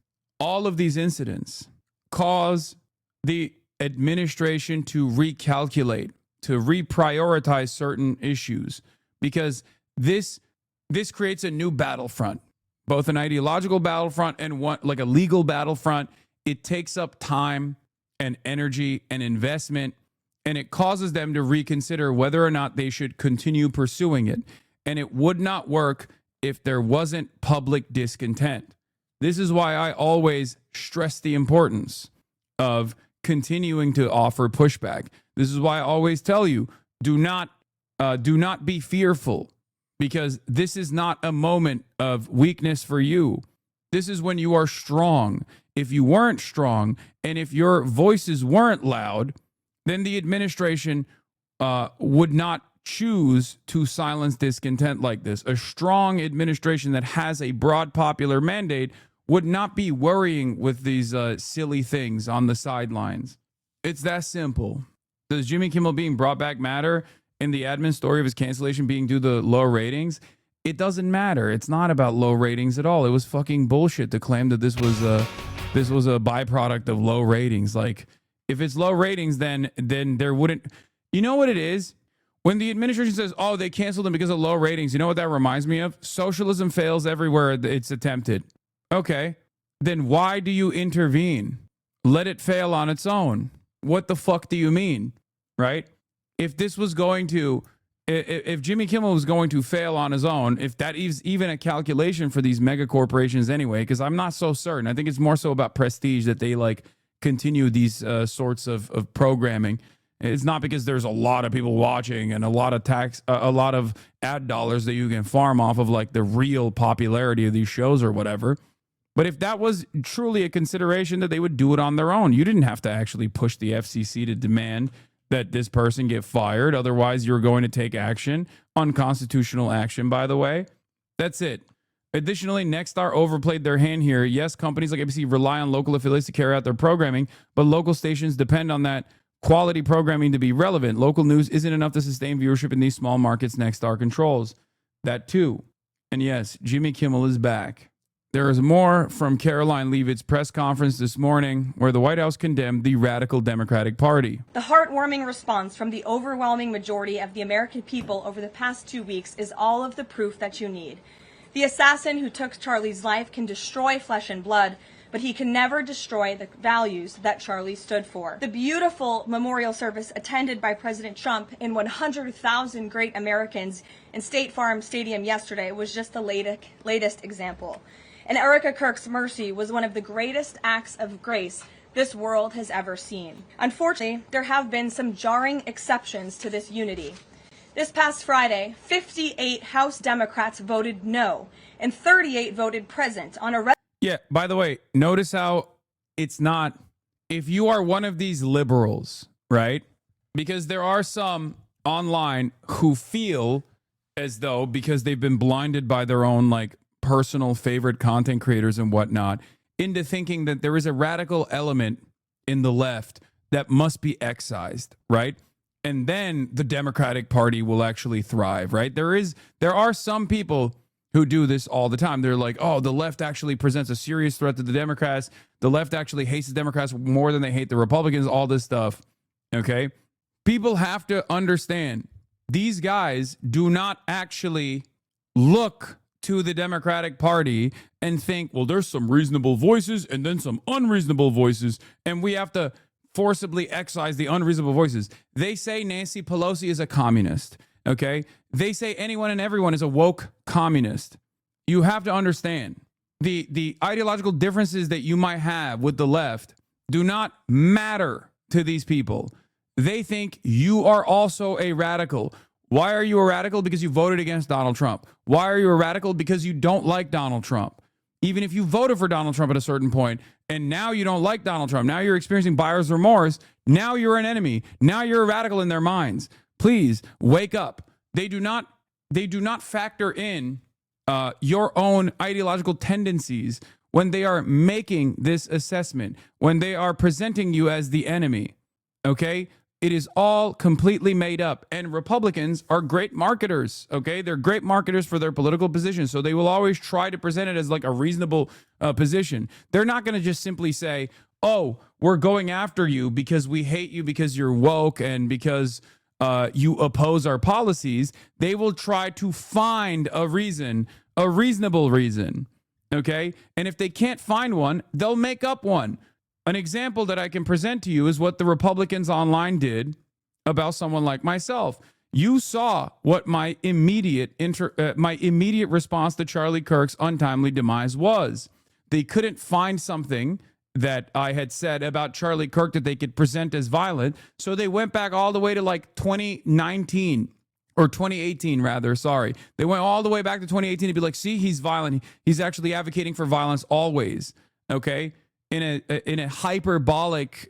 cause the administration to recalculate, to reprioritize certain issues, because this creates a new battlefront, both an ideological battlefront and one like a legal battlefront. It takes up time and energy and investment, and it causes them to reconsider whether or not they should continue pursuing it. And it would not work if there wasn't public discontent. This is why I always stress the importance of continuing to offer pushback. This is why I always tell you, do not be fearful, because this is not a moment of weakness for you. This is when you are strong. If you weren't strong and if your voices weren't loud, then the administration would not choose to silence discontent like this. A strong administration that has a broad popular mandate would not be worrying with these silly things on the sidelines. It's that simple. Does Jimmy Kimmel being brought back matter in the admin story of his cancellation being due to low ratings? It doesn't matter. It's not about low ratings at all. It was fucking bullshit to claim that this was a byproduct of low ratings. Like, if it's low ratings, then there wouldn't. You know what it is? When the administration says, oh, they canceled them because of low ratings, you know what that reminds me of? Socialism fails everywhere it's attempted. Okay, then why do you intervene? Let it fail on its own. What the fuck do you mean? Right? If this was going to, if Jimmy Kimmel was going to fail on his own, if that is even a calculation for these mega corporations anyway, because I'm not so certain. I think it's more so about prestige that they like continue these sorts of programming. It's not because there's a lot of people watching and a lot of ad dollars that you can farm off of, like the real popularity of these shows or whatever. But if that was truly a consideration, that they would do it on their own. You didn't have to actually push the FCC to demand that this person get fired. Otherwise, you're going to take action, unconstitutional action, by the way. That's it. Additionally, Nexstar overplayed their hand here. Yes, companies like ABC rely on local affiliates to carry out their programming, but local stations depend on that quality programming to be relevant. Local news isn't enough to sustain viewership in these small markets Nexstar controls. That too. And yes, Jimmy Kimmel is back. There is more from Caroline Leavitt's press conference this morning, where the White House condemned the radical Democratic Party. The heartwarming response from the overwhelming majority of the American people over the past 2 weeks is all of the proof that you need. The assassin who took Charlie's life can destroy flesh and blood, but he can never destroy the values that Charlie stood for. The beautiful memorial service attended by President Trump and 100,000 great Americans in State Farm Stadium yesterday was just the latest example. And Erica Kirk's mercy was one of the greatest acts of grace this world has ever seen. Unfortunately, there have been some jarring exceptions to this unity. This past Friday, 58 House Democrats voted no, and 38 voted present on a Yeah, by the way, notice how it's not, if you are one of these liberals, right? Because there are some online who feel as though, because they've been blinded by their own like personal favorite content creators and whatnot, into thinking that there is a radical element in the left that must be excised, right? And then the Democratic Party will actually thrive, right? There are some people who do this all the time. They're like, oh, the left actually presents a serious threat to the Democrats. The left actually hates the Democrats more than they hate the Republicans, all this stuff, okay? People have to understand these guys do not actually look to the Democratic Party and think, well, there's some reasonable voices and then some unreasonable voices, and we have to forcibly excise the unreasonable voices. They say Nancy Pelosi is a communist, okay? They say anyone and everyone is a woke communist. You have to understand the ideological differences that you might have with the left do not matter to these people. They think you are also a radical. Why are you a radical? Because you voted against Donald Trump. Why are you a radical? Because you don't like Donald Trump. Even if you voted for Donald Trump at a certain point, and now you don't like Donald Trump, now you're experiencing buyer's remorse, now you're an enemy, now you're a radical in their minds. Please wake up. They do not factor in your own ideological tendencies when they are making this assessment, when they are presenting you as the enemy, okay? It is all completely made up. And Republicans are great marketers, okay? They're great marketers for their political position. So they will always try to present it as like a reasonable position. They're not going to just simply say, oh, we're going after you because we hate you because you're woke and because you oppose our policies. They will try to find a reason, a reasonable reason, okay? And if they can't find one, they'll make up one. An example that I can present to you is what the Republicans online did about someone like myself. You saw what my immediate response to Charlie Kirk's untimely demise was. They couldn't find something that I had said about Charlie Kirk that they could present as violent, so they went back all the way to like 2019 or 2018 rather, sorry. They went all the way back to 2018 to be like, see, he's violent. He's actually advocating for violence always, okay? In a hyperbolic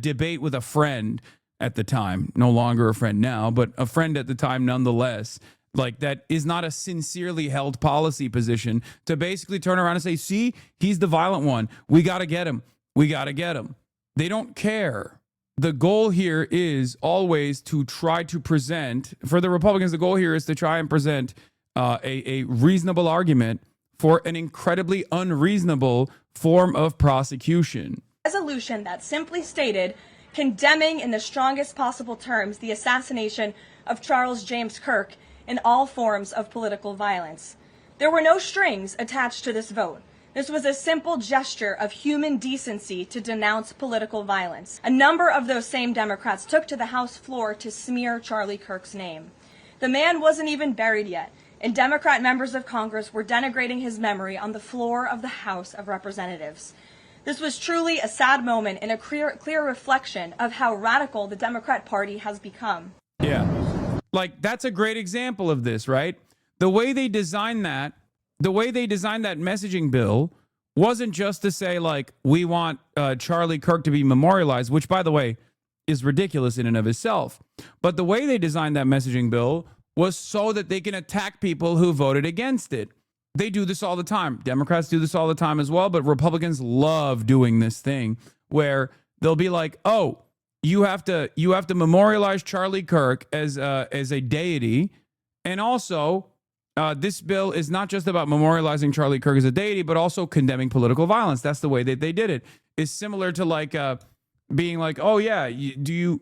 debate with a friend at the time, no longer a friend now, but a friend at the time nonetheless, like that is not a sincerely held policy position to basically turn around and say, see, he's the violent one. We got to get him. We got to get him. They don't care. The goal here is always to try to present, for the Republicans, the goal here is to try and present a reasonable argument for an incredibly unreasonable form of prosecution. Resolution that simply stated condemning in the strongest possible terms the assassination of Charles James Kirk and all forms of political violence. There were no strings attached to this vote. This was a simple gesture of human decency to denounce political violence. A number of those same Democrats took to the House floor to smear Charlie Kirk's name. The man wasn't even buried yet, and Democrat members of Congress were denigrating his memory on the floor of the House of Representatives. This was truly a sad moment and a clear reflection of how radical the Democrat Party has become. Yeah, like that's a great example of this, right? The way they designed that messaging bill wasn't just to say, like, we want Charlie Kirk to be memorialized, which, by the way, is ridiculous in and of itself. But the way they designed that messaging bill was so that they can attack people who voted against it. They do this all the time. Democrats do this all the time as well, but Republicans love doing this thing where they'll be like, oh, you have to memorialize Charlie Kirk as a deity. And also, this bill is not just about memorializing Charlie Kirk as a deity, but also condemning political violence. That's the way that they did it. It's similar to like being like, oh yeah, you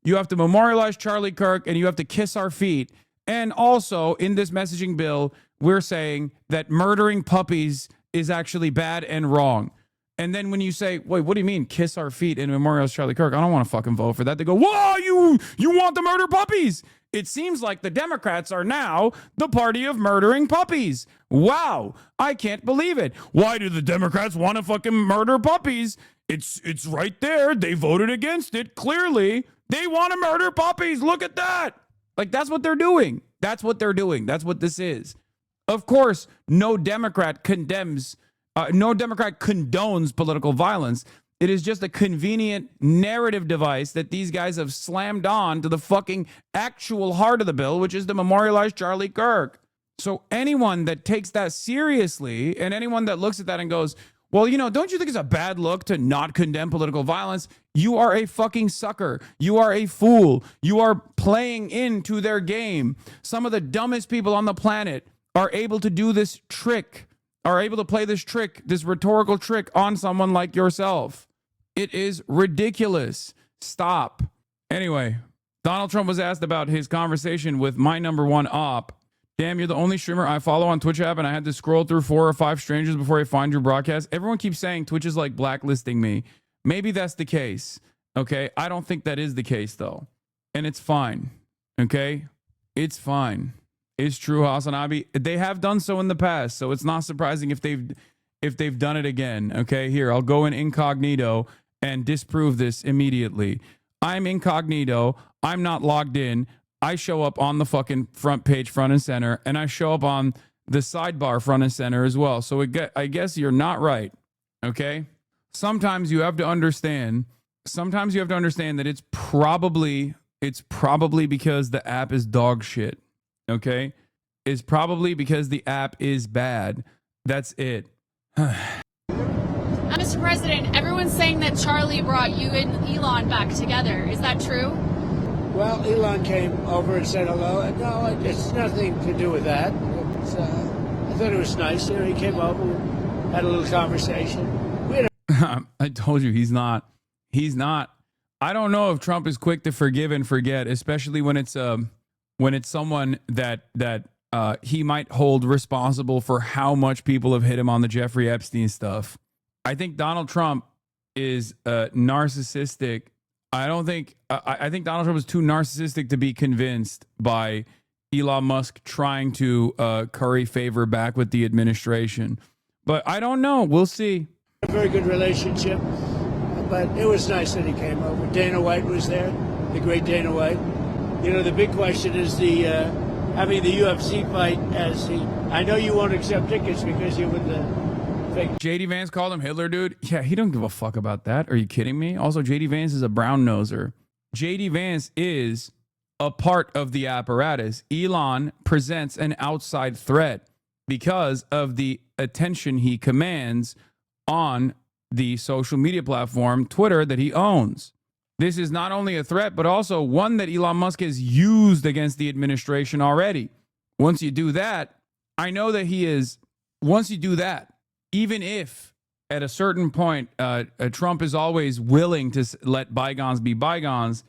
have to memorialize Charlie Kirk and you have to kiss our feet. And also in this messaging bill, we're saying that murdering puppies is actually bad and wrong. And then when you say, wait, what do you mean kiss our feet and memorialize Charlie Kirk? I don't want to fucking vote for that. They go, whoa, you want to murder puppies? It seems like the Democrats are now the party of murdering puppies. Wow, I can't believe it. Why do the Democrats want to fucking murder puppies? It's right there. They voted against it. Clearly, they want to murder puppies. Look at that. Like, that's what they're doing. That's what they're doing. That's what this is. Of course, no Democrat condones political violence. It is just a convenient narrative device that these guys have slammed on to the fucking actual heart of the bill, which is to memorialize Charlie Kirk. So anyone that takes that seriously and anyone that looks at that and goes, Well, you know, don't you think it's a bad look to not condemn political violence? You are a fucking sucker. You are a fool. You are playing into their game. Some of the dumbest people on the planet are able to do this trick, are able to play this trick, this rhetorical trick on someone like yourself. It is ridiculous. Stop. Anyway, Donald Trump was asked about his conversation with my number one op. Damn, you're the only streamer I follow on Twitch app, and I had to scroll through 4 or 5 strangers before I find your broadcast. Everyone keeps saying Twitch is like blacklisting me. Maybe that's the case. Okay, I don't think that is the case though, and it's fine. Okay, it's fine. It's true, HasanAbi. They have done so in the past, so it's not surprising if they've done it again. Okay, here I'll go in incognito and disprove this immediately. I'm incognito. I'm not logged in. I show up on the fucking front page, front and center, and I show up on the sidebar, front and center as well. So I guess you're not right, okay? Sometimes you have to understand. Sometimes you have to understand that it's probably because the app is dog shit, okay? It's probably because the app is bad. That's it. Mr. President, everyone's saying that Charlie brought you and Elon back together. Is that true? Well, Elon came over and said hello. No, it's nothing to do with that. I thought it was nice. You know, he came over, had a little conversation. I told you he's not. He's not. I don't know if Trump is quick to forgive and forget, especially when it's someone that he might hold responsible for how much people have hit him on the Jeffrey Epstein stuff. I think Donald Trump is narcissistic. I think Donald Trump is too narcissistic to be convinced by Elon Musk trying to curry favor back with the administration. But I don't know. We'll see. A very good relationship, but it was nice that he came over. Dana White was there, the great Dana White. You know, the big question is having the UFC fight I know you won't accept tickets because you're with the fake. JD Vance called him Hitler, dude. Yeah, he don't give a fuck about that. Are you kidding me? Also, JD Vance is a brown noser. JD Vance is a part of the apparatus. Elon presents an outside threat because of the attention he commands on the social media platform, Twitter, that he owns. This is not only a threat, but also one that Elon Musk has used against the administration already. Once you do that, I know that once you do that, even if at a certain point Trump is always willing to let bygones be bygones,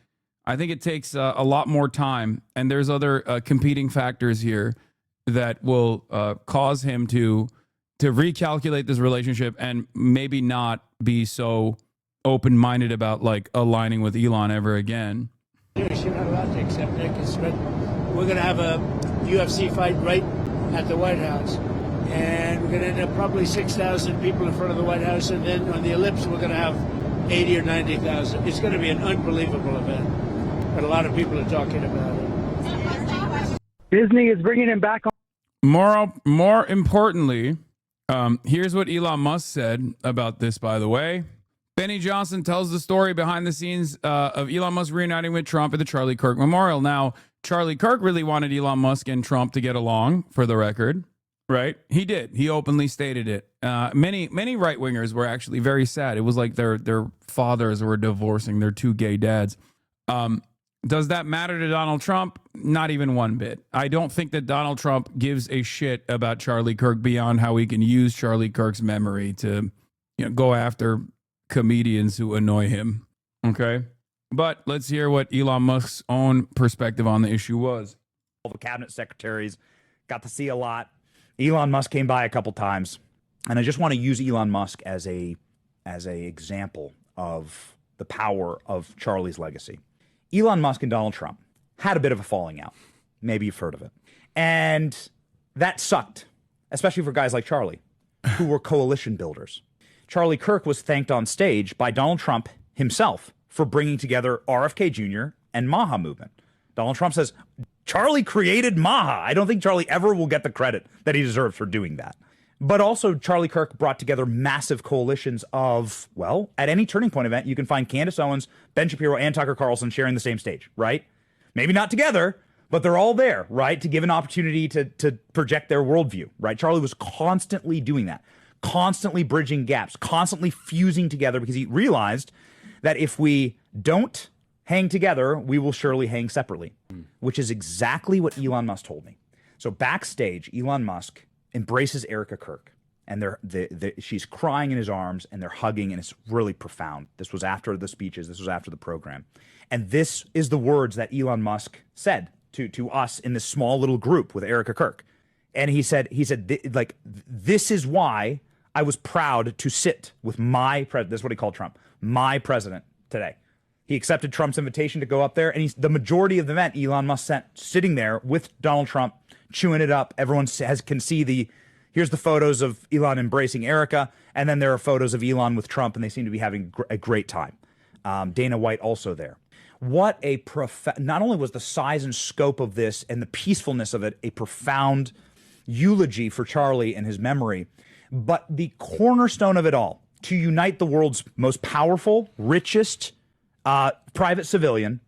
I think it takes a lot more time. And there's other competing factors here that will cause him to recalculate this relationship and maybe not be so open-minded about like aligning with Elon ever again. You're not allowed to accept tickets, but we're going to have a UFC fight right at the White House. And we're going to end up probably 6,000 people in front of the White House. And then on the ellipse, we're going to have 80 or 90,000. It's going to be an unbelievable event. But a lot of people are talking about it. Disney is bringing him back on. More importantly, here's what Elon Musk said about this, by the way. Benny Johnson tells the story behind the scenes of Elon Musk reuniting with Trump at the Charlie Kirk Memorial. Now, Charlie Kirk really wanted Elon Musk and Trump to get along, for the record, right? He did. He openly stated it. Many right-wingers were actually very sad. It was like their fathers were divorcing their two gay dads. Does that matter to Donald Trump? Not even one bit. I don't think that Donald Trump gives a shit about Charlie Kirk beyond how he can use Charlie Kirk's memory to, go after comedians who annoy him. Okay? But let's hear what Elon Musk's own perspective on the issue was. All the cabinet secretaries got to see a lot. Elon Musk came by a couple times, and I just want to use Elon Musk as a example of the power of Charlie's legacy. Elon Musk and Donald Trump had a bit of a falling out. Maybe you've heard of it. And that sucked, especially for guys like Charlie, who were coalition builders. Charlie Kirk was thanked on stage by Donald Trump himself for bringing together RFK Jr. and MAHA movement. Donald Trump says, Charlie created MAHA. I don't think Charlie ever will get the credit that he deserves for doing that. But also, Charlie Kirk brought together massive coalitions of, well, at any Turning Point event, you can find Candace Owens, Ben Shapiro, and Tucker Carlson sharing the same stage, right? Maybe not together, but they're all there, right, to give an opportunity to project their worldview, right? Charlie was constantly doing that. constantly bridging gaps, constantly fusing together, because he realized that if we don't hang together, we will surely hang separately, which is exactly what Elon Musk told me. So backstage, Elon Musk embraces Erica Kirk, and she's crying in his arms, and they're hugging, and it's really profound. This was after the speeches. This was after the program. And this is the words that Elon Musk said to us in this small little group with Erica Kirk. And he said, like, this is why I was proud to sit with my president. This is what he called Trump, my president today. He accepted Trump's invitation to go up there, and the majority of the event, Elon Musk sent sitting there with Donald Trump, chewing it up. Everyone can see here's the photos of Elon embracing Erica, and then there are photos of Elon with Trump, and they seem to be having a great time. Dana White also there. What a not only was the size and scope of this and the peacefulness of it a profound eulogy for Charlie and his memory, but the cornerstone of it all, to unite the world's most powerful, richest private civilian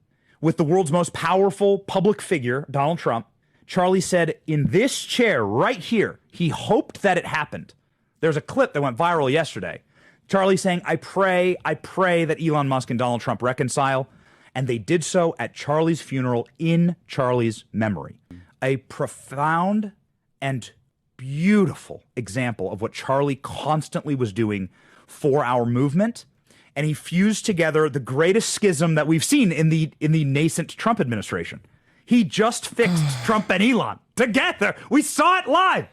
with the world's most powerful public figure, Donald Trump. Charlie said in this chair right here, he hoped that it happened. There's a clip that went viral yesterday. Charlie saying, I pray that Elon Musk and Donald Trump reconcile. And they did so at Charlie's funeral in Charlie's memory. A profound and beautiful example of what Charlie constantly was doing for our movement. And he fused together the greatest schism that we've seen in the nascent Trump administration. He just fixed Trump and Elon together. We saw it live.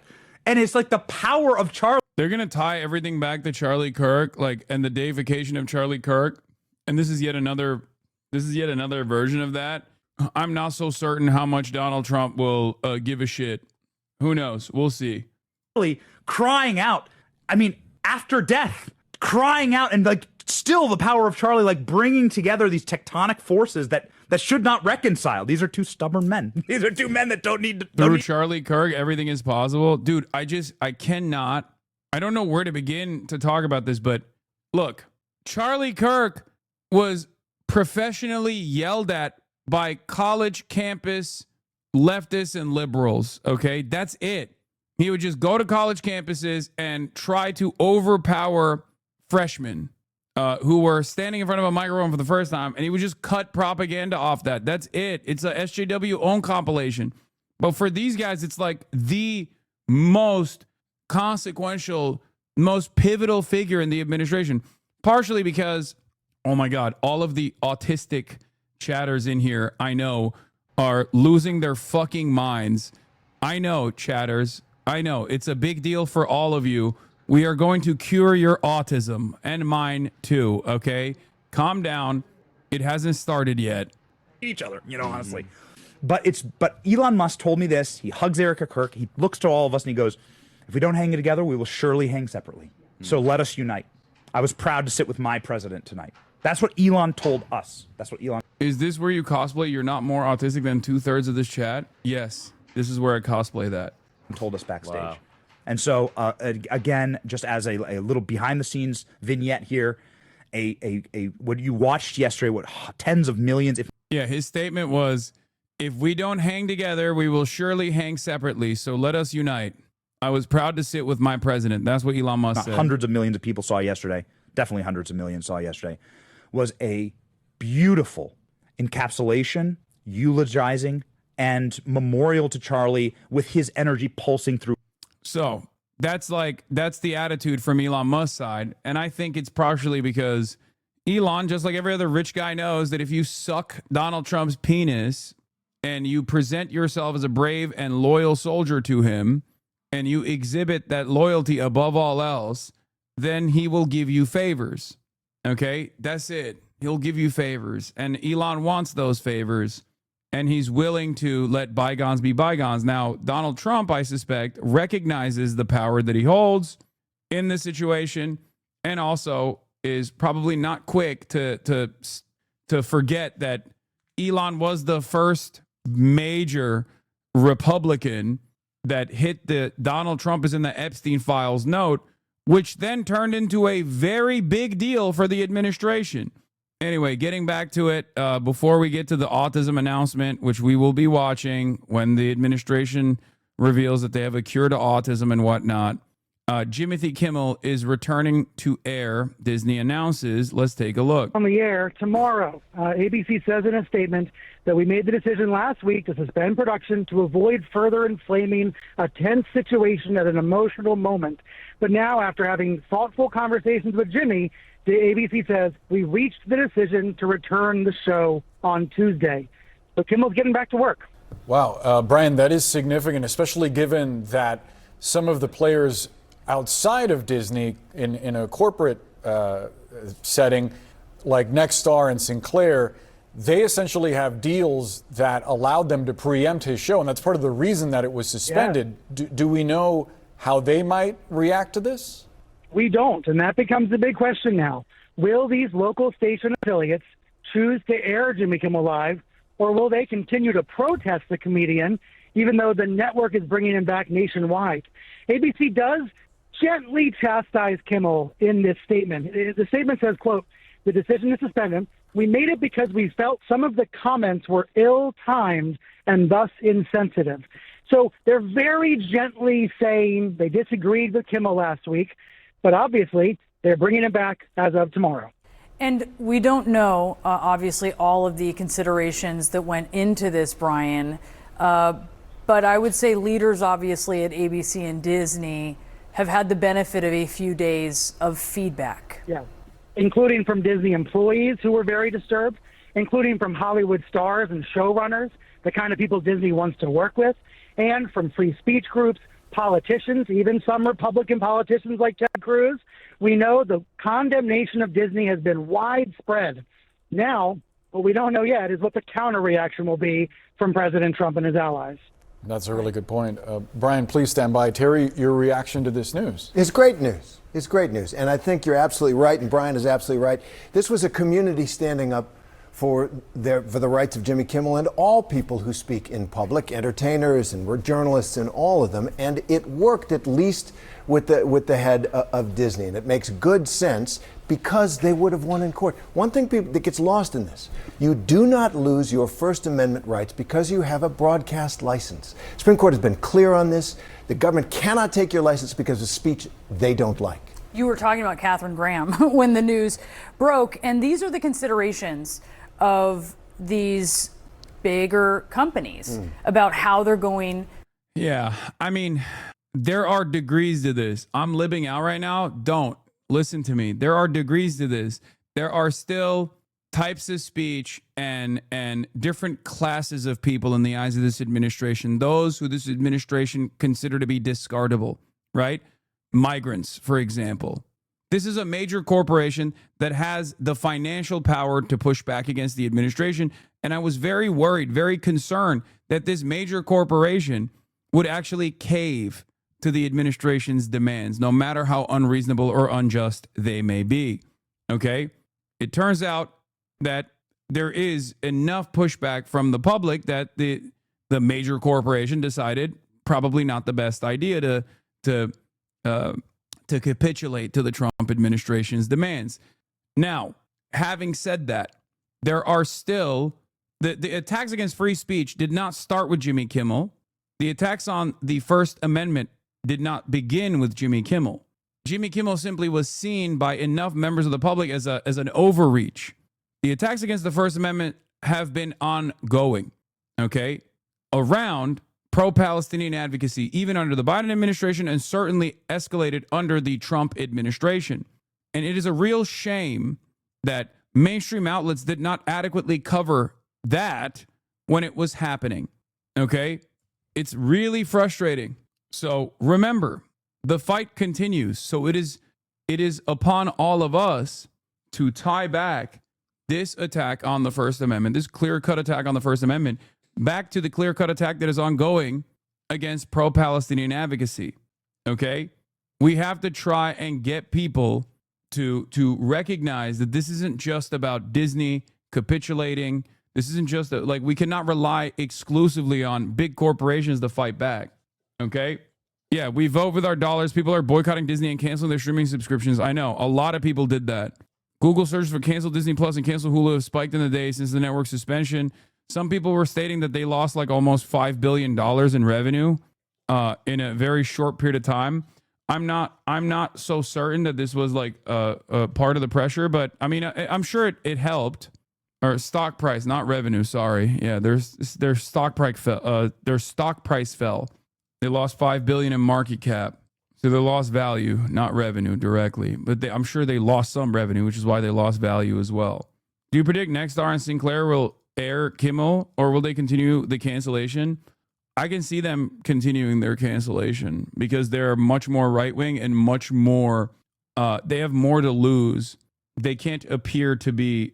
And it's like the power of Charlie. They're going to tie everything back to Charlie Kirk, like, and the deification of Charlie Kirk. And this is yet another version of that. I'm not so certain how much Donald Trump will give a shit. Who knows? We'll see. Crying out. I mean, after death, crying out, and like still the power of Charlie, like bringing together these tectonic forces that should not reconcile. These are two stubborn men. These are two men that don't need to. Through Charlie Kirk, everything is possible. Dude, I don't know where to begin to talk about this, but look, Charlie Kirk was professionally yelled at by college campus leftists and liberals, okay? That's it. He would just go to college campuses and try to overpower freshmen who were standing in front of a microphone for the first time, and he would just cut propaganda off that. That's it. It's a SJW own compilation. But for these guys, it's like the most consequential, most pivotal figure in the administration, partially because, oh my God, all of the autistic chatters in here, I know, are losing their fucking minds. I know, chatters. I know. It's a big deal for all of you. We are going to cure your autism and mine too, okay? Calm down. It hasn't started yet. Each other, honestly. But Elon Musk told me this. He hugs Erica Kirk. He looks to all of us and he goes, if we don't hang together, we will surely hang separately. So let us unite. I was proud to sit with my president tonight. That's what Elon told us. That's what Elon. Is this where you cosplay? You're not more autistic than 2/3 of this chat? Yes. This is where I cosplay that. Told us backstage. Wow. And so, again, just as a little behind-the-scenes vignette here, what you watched yesterday, what tens of millions. Yeah, his statement was, if we don't hang together, we will surely hang separately. So let us unite. I was proud to sit with my president. That's what Elon Musk said. Hundreds of millions of people saw yesterday. Definitely hundreds of millions saw yesterday. Was a beautiful encapsulation, eulogizing, and memorial to Charlie with his energy pulsing through. So that's the attitude from Elon Musk's side. And I think it's partially because Elon, just like every other rich guy, knows that if you suck Donald Trump's penis and you present yourself as a brave and loyal soldier to him, and you exhibit that loyalty above all else, then he will give you favors. Okay? That's it. He'll give you favors. And Elon wants those favors. And he's willing to let bygones be bygones. Now, Donald Trump, I suspect, recognizes the power that he holds in this situation, and also is probably not quick to forget that Elon was the first major Republican that hit the Donald Trump is in the Epstein files note, which then turned into a very big deal for the administration. Anyway, getting back to it, before we get to the autism announcement, which we will be watching when the administration reveals that they have a cure to autism and whatnot, Jimothy Kimmel is returning to air. Disney announces. Let's take a look. On the air tomorrow. ABC says in a statement that we made the decision last week to suspend production to avoid further inflaming a tense situation at an emotional moment. But now, after having thoughtful conversations with Jimmy, the ABC says we reached the decision to return the show on Tuesday. So Kimmel's getting back to work. Wow, Brian, that is significant, especially given that some of the players outside of Disney in a corporate setting, like Nexstar and Sinclair, they essentially have deals that allowed them to preempt his show, and that's part of the reason that it was suspended. Yeah. Do we know how they might react to this? We don't, and that becomes the big question now. Will these local station affiliates choose to air Jimmy Kimmel Live, or will they continue to protest the comedian, even though the network is bringing him back nationwide? ABC does gently chastise Kimmel in this statement. The statement says, quote, "The decision to suspend him, we made it because we felt some of the comments were ill-timed and thus insensitive." So they're very gently saying they disagreed with Kimmel last week, but obviously they're bringing him back as of tomorrow. And we don't know, obviously, all of the considerations that went into this, Brian. But I would say leaders, obviously, at ABC and Disney have had the benefit of a few days of feedback. Yeah, including from Disney employees who were very disturbed, including from Hollywood stars and showrunners, the kind of people Disney wants to work with, and from free speech groups, politicians, even some Republican politicians like Ted Cruz. We know the condemnation of Disney has been widespread. Now, what we don't know yet is what the counter reaction will be from President Trump and his allies. That's a really good point. Brian, please stand by. Terry, your reaction to this news? It's great news. It's great news. And I think you're absolutely right, and Brian is absolutely right. This was a community standing up for the rights of Jimmy Kimmel and all people who speak in public, entertainers and we're journalists and all of them. And it worked, at least with the head of Disney. And it makes good sense because they would have won in court. One thing that gets lost in this, you do not lose your First Amendment rights because you have a broadcast license. The Supreme Court has been clear on this. The government cannot take your license because of speech they don't like. You were talking about Katharine Graham when the news broke, and these are the considerations of these bigger companies about how they're going. Yeah, I mean, there are degrees to this. I'm living out right now. Don't listen to me. There are degrees to this. There are still types of speech and different classes of people in the eyes of this administration. Those who this administration consider to be discardable, right? Migrants, for example. This is a major corporation that has the financial power to push back against the administration. And I was very worried, very concerned that this major corporation would actually cave to the administration's demands, no matter how unreasonable or unjust they may be. Okay? It turns out that there is enough pushback from the public that the major corporation decided probably not the best idea to capitulate to the Trump administration's demands. Now, having said that, there are still the attacks against free speech did not start with Jimmy Kimmel. The attacks on the First Amendment did not begin with Jimmy Kimmel. Jimmy Kimmel simply was seen by enough members of the public as an overreach. The attacks against the First Amendment have been ongoing, okay, around pro-Palestinian advocacy, even under the Biden administration, and certainly escalated under the Trump administration. And it is a real shame that mainstream outlets did not adequately cover that when it was happening, okay? It's really frustrating. So remember, the fight continues. So it is upon all of us to tie back this attack on the First Amendment, this clear-cut attack on the First Amendment, back to the clear-cut attack that is ongoing against pro-Palestinian advocacy, okay? We have to try and get people to recognize that this isn't just about Disney capitulating. This isn't just like we cannot rely exclusively on big corporations to fight back, okay? Yeah, we vote with our dollars. People are boycotting Disney and canceling their streaming subscriptions. I know, a lot of people did that. Google searches for cancel Disney Plus and cancel Hulu have spiked in the day since the network suspension. Some people were stating that they lost like almost $5 billion in revenue in a very short period of time. I'm not so certain that this was like a part of the pressure, but I mean, I'm sure it helped. Or stock price, not revenue. Sorry, yeah, their stock price fell. Their stock price fell. They lost $5 billion in market cap, so they lost value, not revenue directly. But I'm sure they lost some revenue, which is why they lost value as well. Do you predict Nexstar and Sinclair will air Kimmel, or will they continue the cancellation? I can see them continuing their cancellation because they're much more right wing and much more. They have more to lose. They can't appear to be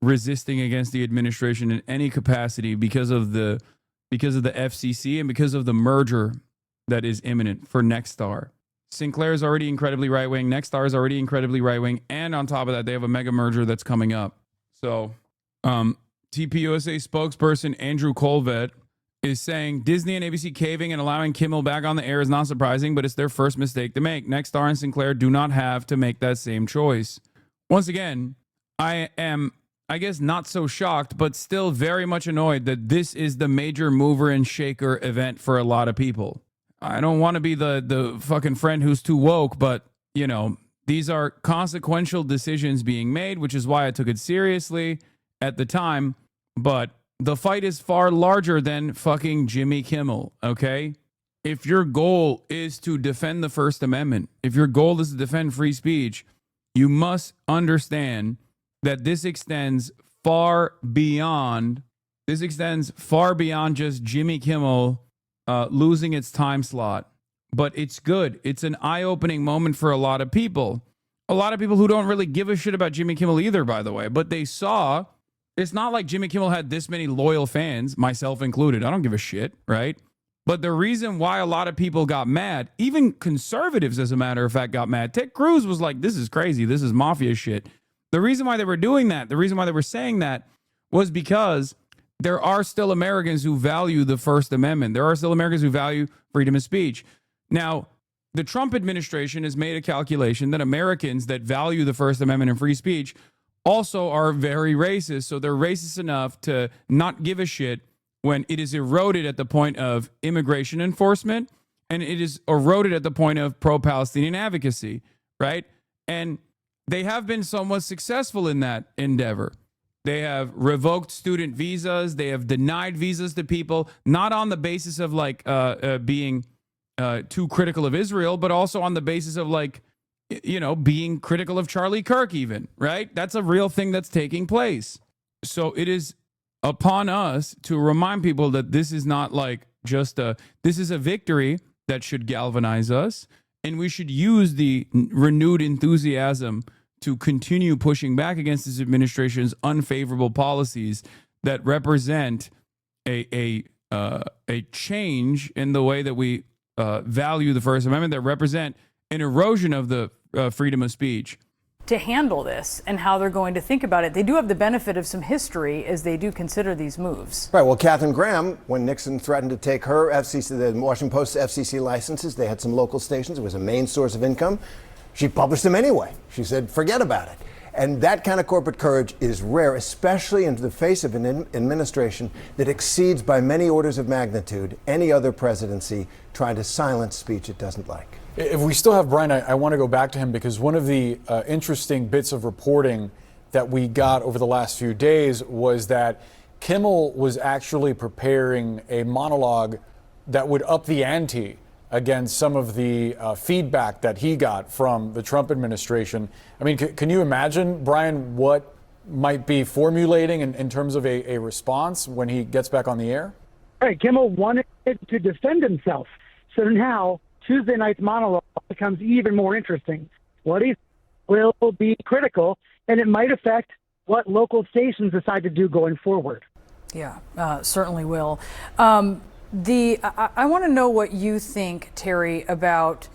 resisting against the administration in any capacity because of the FCC and because of the merger that is imminent for Nexstar. Sinclair is already incredibly right wing. Nexstar is already incredibly right wing, and on top of that, they have a mega merger that's coming up. So, TPUSA spokesperson Andrew Colvett is saying Disney and ABC caving and allowing Kimmel back on the air is not surprising, but it's their first mistake to make. Nexstar and Sinclair do not have to make that same choice. Once again, I am, I guess, not so shocked, but still very much annoyed that this is the major mover and shaker event for a lot of people. I don't want to be the fucking friend who's too woke, but, you know, these are consequential decisions being made, which is why I took it seriously at the time. But the fight is far larger than fucking Jimmy Kimmel, okay? If your goal is to defend the First Amendment, if your goal is to defend free speech, you must understand that this extends far beyond just Jimmy Kimmel losing its time slot. But it's good. It's an eye-opening moment for a lot of people. A lot of people who don't really give a shit about Jimmy Kimmel either, by the way. But they saw, it's not like Jimmy Kimmel had this many loyal fans, myself included. I don't give a shit, right? But the reason why a lot of people got mad, even conservatives, as a matter of fact, got mad. Ted Cruz was like, this is crazy. This is mafia shit. The reason why they were doing that, the reason why they were saying that was because there are still Americans who value the First Amendment. There are still Americans who value freedom of speech. Now, the Trump administration has made a calculation that Americans that value the First Amendment and free speech also are very racist. So they're racist enough to not give a shit when it is eroded at the point of immigration enforcement and it is eroded at the point of pro-Palestinian advocacy, right? And they have been somewhat successful in that endeavor. They have revoked student visas. They have denied visas to people, not on the basis of like being too critical of Israel, but also on the basis of like, you know, being critical of Charlie Kirk even, right? That's a real thing that's taking place. So it is upon us to remind people that this is not like just this is a victory that should galvanize us, and we should use the renewed enthusiasm to continue pushing back against this administration's unfavorable policies that represent a change in the way that we value the First Amendment, that represent an erosion of the freedom of speech. To handle this and how they're going to think about it, they do have the benefit of some history as they do consider these moves. Right. Well, Katharine Graham, when Nixon threatened to take her FCC, the Washington Post FCC licenses, they had some local stations. It was a main source of income. She published them anyway. She said, forget about it. And that kind of corporate courage is rare, especially in the face of an administration that exceeds by many orders of magnitude any other presidency trying to silence speech it doesn't like. If we still have Brian, I want to go back to him because one of the interesting bits of reporting that we got over the last few days was that Kimmel was actually preparing a monologue that would up the ante against some of the feedback that he got from the Trump administration. I mean, can you imagine, Brian, what might be formulating in terms of a response when he gets back on the air? Right, Kimmel wanted to defend himself. So now Tuesday night's monologue becomes even more interesting. What he will be critical, and it might affect what local stations decide to do going forward. Yeah, certainly will. I want to know what you think, Terry, about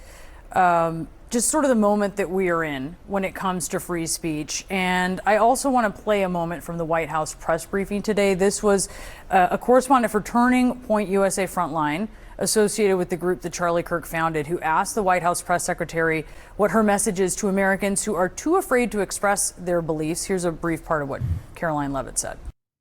just sort of the moment that we are in when it comes to free speech. And I also want to play a moment from the White House press briefing today. This was a correspondent for Turning Point USA Frontline, associated with the group that Charlie Kirk founded, who asked the White House press secretary what her message is to Americans who are too afraid to express their beliefs. Here's a brief part of what Caroline Levitt said.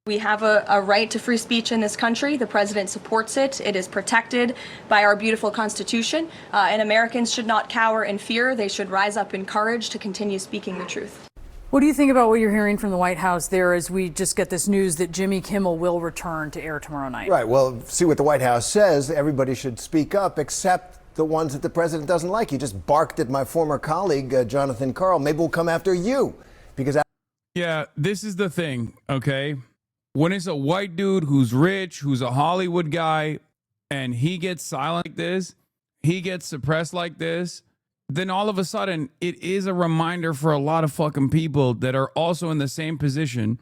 We have a right to free speech in this country. The president supports it. It is protected by our beautiful Constitution. And Americans should not cower in fear. They should rise up in courage to continue speaking the truth. What do you think about what you're hearing from the White House there as we just get this news that Jimmy Kimmel will return to air tomorrow night? Right. Well, see what the White House says. Everybody should speak up except the ones that the president doesn't like. He just barked at my former colleague, Jonathan Karl. Maybe we'll come after you because. Yeah, this is the thing, okay? When it's a white dude who's rich, who's a Hollywood guy, and he gets silent like this, he gets suppressed like this, then all of a sudden it is a reminder for a lot of fucking people that are also in the same position,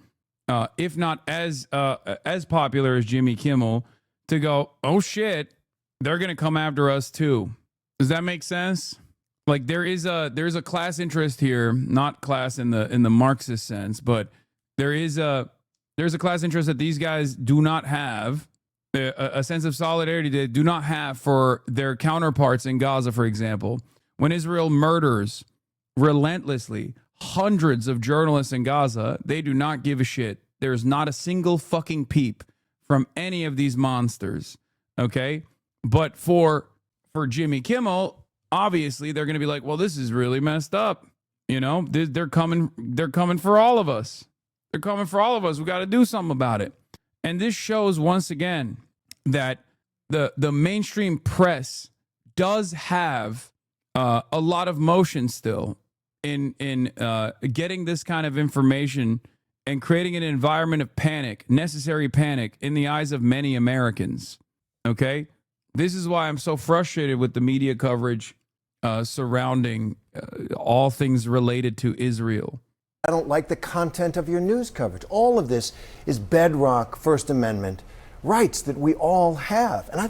if not as popular as Jimmy Kimmel, to go, oh shit, they're gonna come after us too. Does that make sense? Like there's a class interest here, not class in the Marxist sense, but there's a class interest that these guys do not have, a sense of solidarity they do not have for their counterparts in Gaza, for example. When Israel murders relentlessly hundreds of journalists in Gaza, they do not give a shit. There's not a single fucking peep from any of these monsters, okay? But for Jimmy Kimmel, obviously they're going to be like, well, this is really messed up. You know, they're coming for all of us. They're coming for all of us. We got to do something about it. And this shows once again that the mainstream press does have a lot of motion still in getting this kind of information and creating an environment of panic, necessary panic in the eyes of many Americans. Okay? This is why I'm so frustrated with the media coverage surrounding all things related to Israel. I don't like the content of your news coverage. All of this is bedrock First Amendment rights that we all have. And I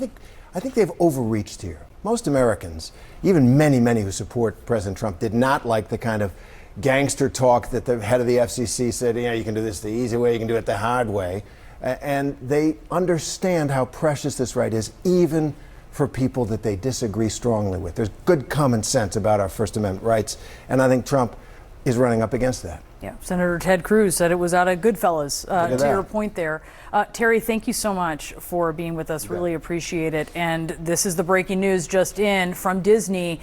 think they've overreached here. Most Americans, even many who support President Trump, did not like the kind of gangster talk that the head of the FCC said, you can do this the easy way, you can do it the hard way. And they understand how precious this right is, even for people that they disagree strongly with. There's good common sense about our First Amendment rights, and I think Trump is running up against that. Yeah, Senator Ted Cruz said it was out of Goodfellas, to your point there. Terry, thank you so much for being with us. Really appreciate it. And this is the breaking news just in from Disney.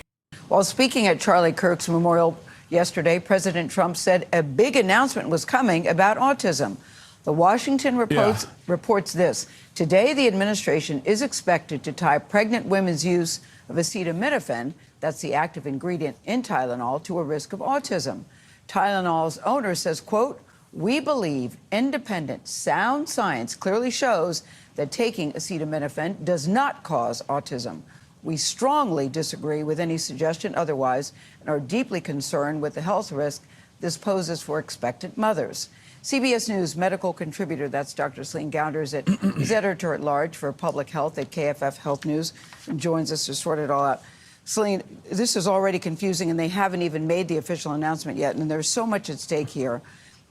While speaking at Charlie Kirk's memorial yesterday, President Trump said a big announcement was coming about autism. The Washington reports this. Today, the administration is expected to tie pregnant women's use of acetaminophen, that's the active ingredient in Tylenol, to a risk of autism. Tylenol's owner says, quote, "We believe independent, sound science clearly shows that taking acetaminophen does not cause autism. We strongly disagree with any suggestion otherwise and are deeply concerned with the health risk this poses for expectant mothers." CBS News medical contributor, that's Dr. Celine Gownders, is editor-at-large for public health at KFF Health News, and joins us to sort it all out. Celine, this is already confusing, and they haven't even made the official announcement yet, and there's so much at stake here.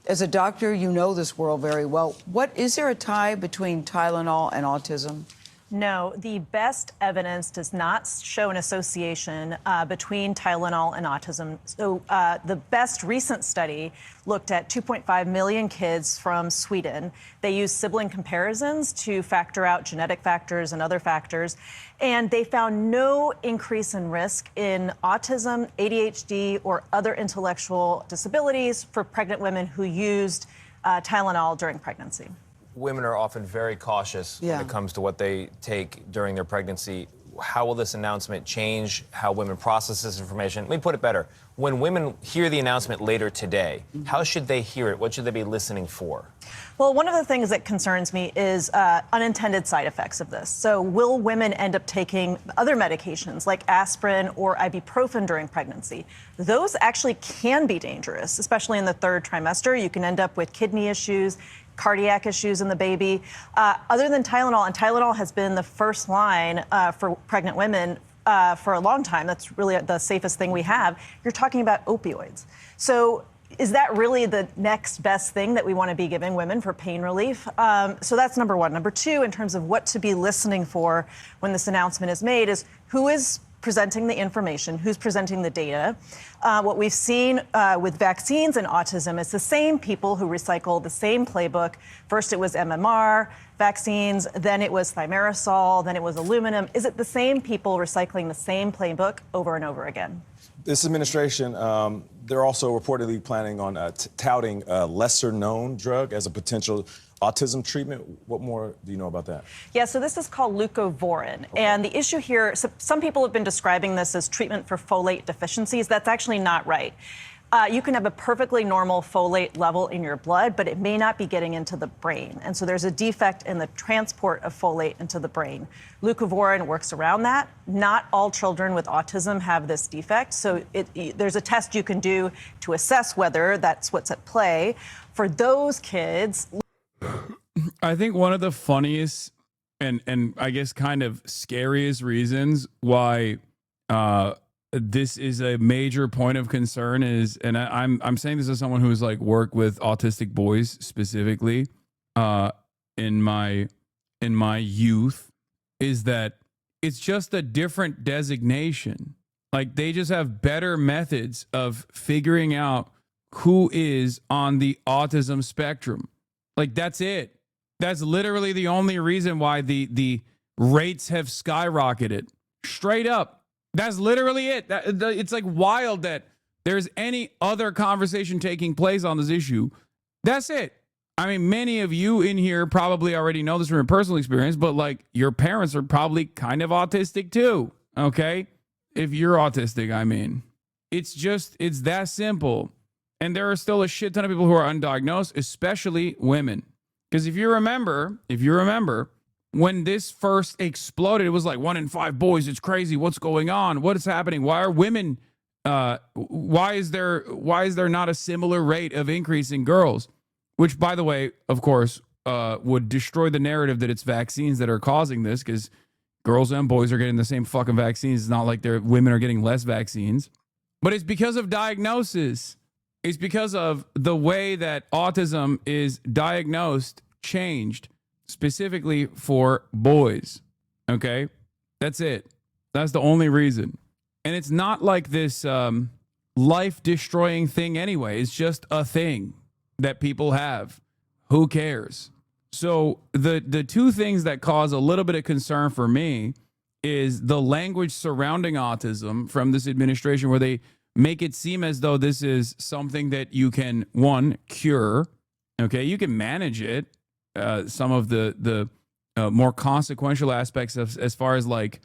As a doctor, you know this world very well. Is there a tie between Tylenol and autism? No, the best evidence does not show an association between Tylenol and autism. So the best recent study looked at 2.5 million kids from Sweden. They used sibling comparisons to factor out genetic factors and other factors, and they found no increase in risk in autism, ADHD, or other intellectual disabilities for pregnant women who used Tylenol during pregnancy. Women are often very cautious when it comes to what they take during their pregnancy. How will this announcement change how women process this information? Let me put it better. When women hear the announcement later today, how should they hear it? What should they be listening for? Well, one of the things that concerns me is unintended side effects of this. So will women end up taking other medications like aspirin or ibuprofen during pregnancy? Those actually can be dangerous, especially in the third trimester. You can end up with kidney issues, cardiac issues in the baby. Other than Tylenol, and Tylenol has been the first line for pregnant women for a long time. That's really the safest thing we have. You're talking about opioids. So is that really the next best thing that we want to be giving women for pain relief? So that's number one. Number two, in terms of what to be listening for when this announcement is made, is who is presenting the information, who's presenting the data. What we've seen with vaccines and autism is the same people who recycle the same playbook. First it was MMR vaccines, then it was thimerosal, then it was aluminum. Is it the same people recycling the same playbook over and over again? This administration, they're also reportedly planning on touting a lesser-known drug as a potential autism treatment. What more do you know about that? Yeah, so this is called leucovorin. And the issue here, some people have been describing this as treatment for folate deficiencies. That's actually not right. You can have a perfectly normal folate level in your blood, but it may not be getting into the brain. And so there's a defect in the transport of folate into the brain. Leucovorin works around that. Not all children with autism have this defect. So there's a test you can do to assess whether that's what's at play. For those kids, I think one of the funniest and I guess kind of scariest reasons why this is a major point of concern is, and I'm saying this as someone who's like worked with autistic boys specifically in my youth, is that it's just a different designation. Like they just have better methods of figuring out who is on the autism spectrum. Like that's it. That's literally the only reason why the rates have skyrocketed. Straight up. That's literally it. It's like wild that there's any other conversation taking place on this issue. That's it. I mean, many of you in here probably already know this from your personal experience, but like your parents are probably kind of autistic too. Okay? If you're autistic, I mean. It's that simple. And there are still a shit ton of people who are undiagnosed, especially women. Because if you remember, when this first exploded, it was like 1 in 5 boys. It's crazy. What's going on? What is happening? Why are women? Why is there not a similar rate of increase in girls? Which, by the way, of course, would destroy the narrative that it's vaccines that are causing this, because girls and boys are getting the same fucking vaccines. It's not like women are getting less vaccines. But it's because of diagnosis. It's because of the way that autism is diagnosed changed. Specifically for boys. Okay? That's it. That's the only reason. And it's not like this life-destroying thing anyway. It's just a thing that people have. Who cares? So the two things that cause a little bit of concern for me is the language surrounding autism from this administration, where they make it seem as though this is something that you can, one, cure. Okay? You can manage it. Some of the more consequential aspects of, as far as like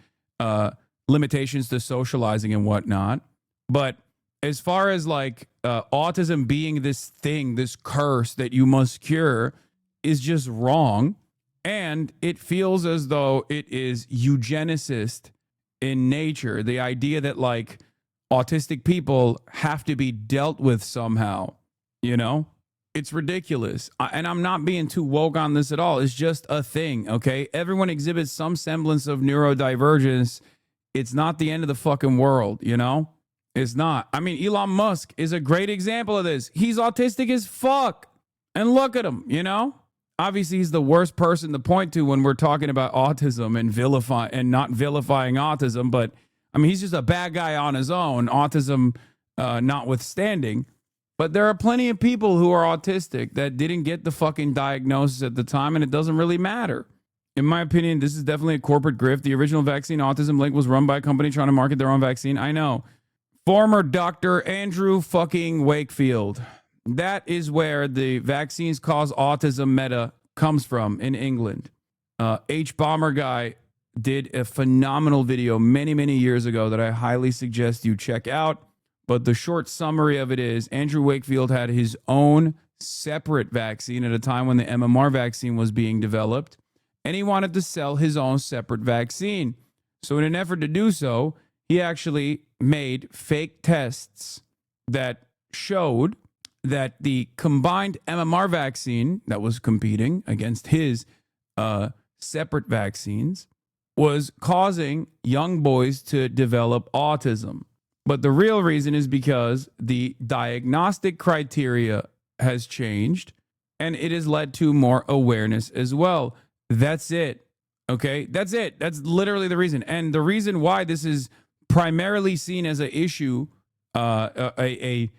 limitations to socializing and whatnot. But as far as like autism being this thing, this curse that you must cure, is just wrong. And it feels as though it is eugenicist in nature. The idea that like autistic people have to be dealt with somehow, you know? It's ridiculous. And I'm not being too woke on this at all. It's just a thing, okay? Everyone exhibits some semblance of neurodivergence. It's not the end of the fucking world, you know? It's not. I mean, Elon Musk is a great example of this. He's autistic as fuck. And look at him, you know? Obviously, he's the worst person to point to when we're talking about autism and not vilifying autism. But, I mean, he's just a bad guy on his own, autism notwithstanding. But there are plenty of people who are autistic that didn't get the fucking diagnosis at the time, and it doesn't really matter. In my opinion, this is definitely a corporate grift. The original vaccine autism link was run by a company trying to market their own vaccine. I know. Former Dr. Andrew fucking Wakefield. That is where the vaccines cause autism meta comes from in England. H. Bomber Guy did a phenomenal video many, many years ago that I highly suggest you check out. But the short summary of it is Andrew Wakefield had his own separate vaccine at a time when the MMR vaccine was being developed, and he wanted to sell his own separate vaccine. So in an effort to do so, he actually made fake tests that showed that the combined MMR vaccine that was competing against his separate vaccines was causing young boys to develop autism. But the real reason is because the diagnostic criteria has changed, and it has led to more awareness as well. That's it. Okay? That's it. That's literally the reason. And the reason why this is primarily seen as an issue, a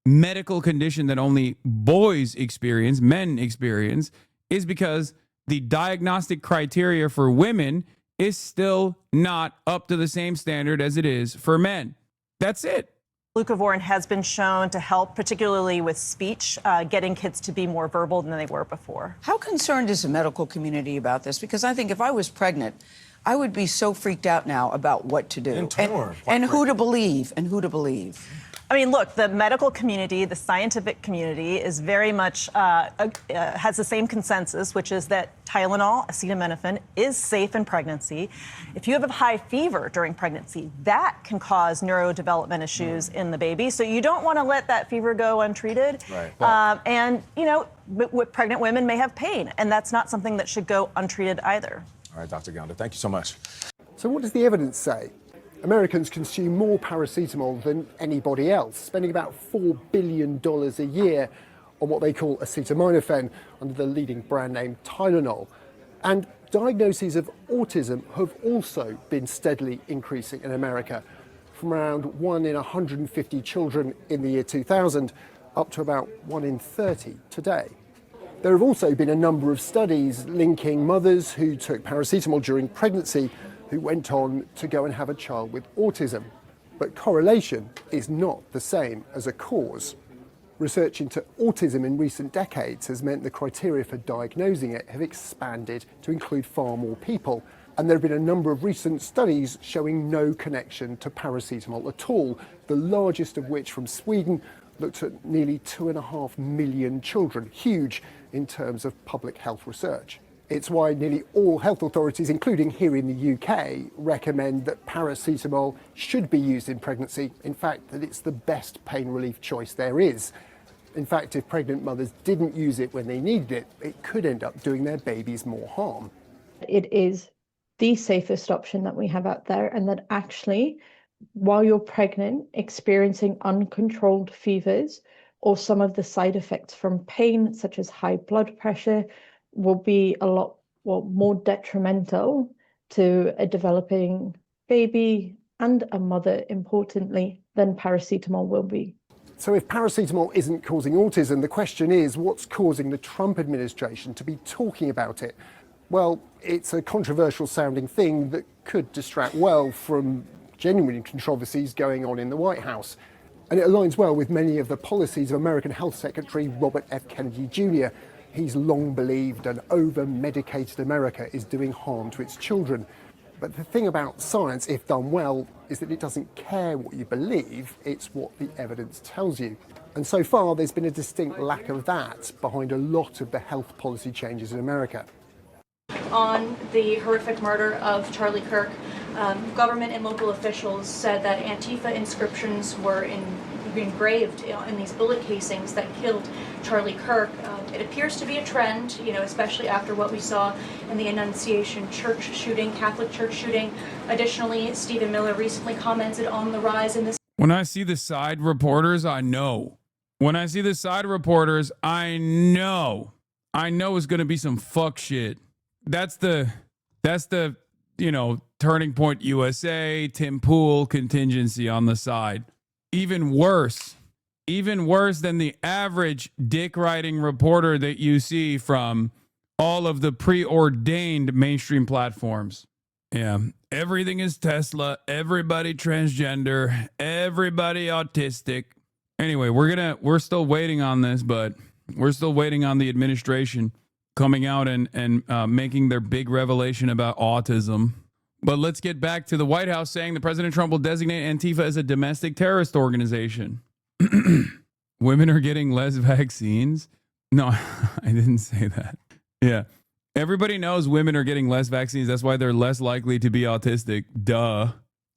medical condition that only boys experience, men experience, is because the diagnostic criteria for women is still not up to the same standard as it is for men. That's it. Leucovorin has been shown to help, particularly with speech, getting kids to be more verbal than they were before. How concerned is the medical community about this? Because I think if I was pregnant, I would be so freaked out now about what to do and who to believe and who to believe. I mean, look, the medical community, the scientific community is very much has the same consensus, which is that Tylenol, acetaminophen, is safe in pregnancy. If you have a high fever during pregnancy, that can cause neurodevelopment issues in the baby. So you don't want to let that fever go untreated. Right. And, you know, pregnant women may have pain, and that's not something that should go untreated either. All right, Dr. Gounder, thank you so much. So what does the evidence say? Americans consume more paracetamol than anybody else, spending about $4 billion a year on what they call acetaminophen under the leading brand name Tylenol. And diagnoses of autism have also been steadily increasing in America, from around 1 in 150 children in the year 2000 up to about 1 in 30 today. There have also been a number of studies linking mothers who took paracetamol during pregnancy who went on to go and have a child with autism. But correlation is not the same as a cause. Research into autism in recent decades has meant the criteria for diagnosing it have expanded to include far more people. And there have been a number of recent studies showing no connection to paracetamol at all, the largest of which from Sweden looked at nearly 2.5 million children, huge in terms of public health research. It's why nearly all health authorities, including here in the UK, recommend that paracetamol should be used in pregnancy. In fact, that it's the best pain relief choice there is. In fact, if pregnant mothers didn't use it when they needed it, it could end up doing their babies more harm. It is the safest option that we have out there, and that actually, while you're pregnant, experiencing uncontrolled fevers or some of the side effects from pain, such as high blood pressure, will be a lot more detrimental to a developing baby and a mother, importantly, than paracetamol will be. So if paracetamol isn't causing autism, the question is, what's causing the Trump administration to be talking about it? Well, it's a controversial sounding thing that could distract well from genuine controversies going on in the White House. And it aligns well with many of the policies of American Health Secretary Robert F. Kennedy Jr. He's long believed an over-medicated America is doing harm to its children. But the thing about science, if done well, is that it doesn't care what you believe, it's what the evidence tells you. And so far, there's been a distinct lack of that behind a lot of the health policy changes in America. On the horrific murder of Charlie Kirk, government and local officials said that Antifa inscriptions were engraved in these bullet casings that killed Charlie Kirk. It appears to be a trend, especially after what we saw in the Annunciation Church shooting, Catholic Church shooting. Additionally, Stephen Miller recently commented on the rise in this. When I see the side reporters, I know. When I see the side reporters, I know it's going to be some fuck shit. That's the Turning Point USA, Tim Pool contingency on the side. Even worse than the average dick-riding reporter that you see from all of the preordained mainstream platforms. Yeah, everything is Tesla, everybody transgender, everybody autistic. Anyway, we're still waiting on this, but we're still waiting on the administration coming out and making their big revelation about autism. But let's get back to the White House saying that President Trump will designate Antifa as a domestic terrorist organization. Women are getting less vaccines? No, I didn't say that. Yeah. Everybody knows women are getting less vaccines. That's why they're less likely to be autistic. Duh.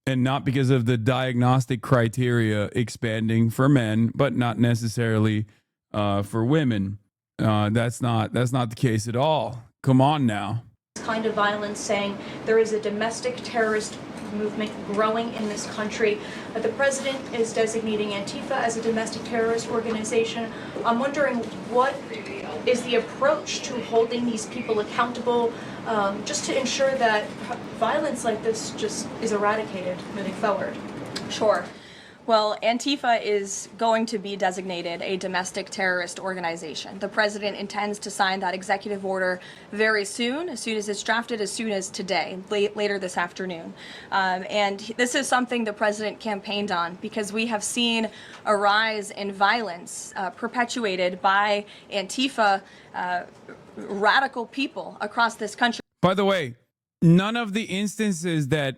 And not because of the diagnostic criteria expanding for men, but not necessarily for women. That's not the case at all. Come on now. Kind of violence, saying there is a domestic terrorist movement growing in this country. The president is designating Antifa as a domestic terrorist organization. I'm wondering what is the approach to holding these people accountable, just to ensure that violence like this just is eradicated moving forward? Sure. Well, Antifa is going to be designated a domestic terrorist organization. The president intends to sign that executive order very soon as it's drafted, as soon as today, later this afternoon. And this is something the president campaigned on because we have seen a rise in violence perpetuated by Antifa radical people across this country. By the way, none of the instances that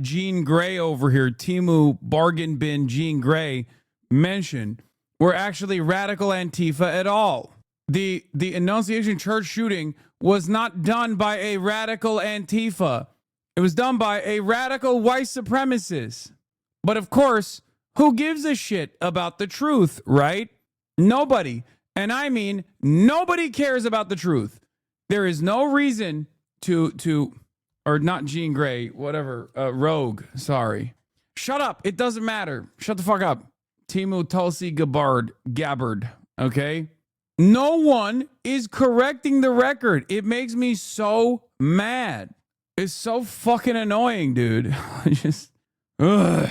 Jean Grey over here, Timu Bargain Bin Jean Grey, mentioned were actually radical Antifa at all. The Annunciation Church shooting was not done by a radical Antifa. It was done by a radical white supremacist. But of course, who gives a shit about the truth, right? Nobody. And I mean, nobody cares about the truth. There is no reason to or not Jean Grey, whatever, Rogue, sorry. Shut up, it doesn't matter. Shut the fuck up. Timu Tulsi Gabbard, okay? No one is correcting the record. It makes me so mad. It's so fucking annoying, dude. Ugh.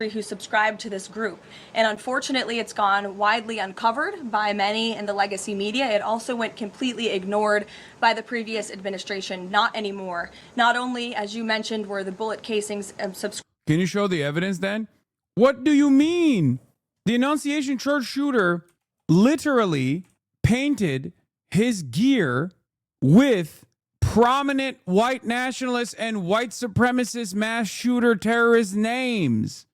Who subscribe to this group. And unfortunately, it's gone widely uncovered by many in the legacy media. It also went completely ignored by the previous administration. Not anymore. Not only, as you mentioned, were the bullet casings subscribed. Can you show the evidence then? What do you mean? The Annunciation Church shooter literally painted his gear with prominent white nationalist and white supremacist mass shooter terrorist names.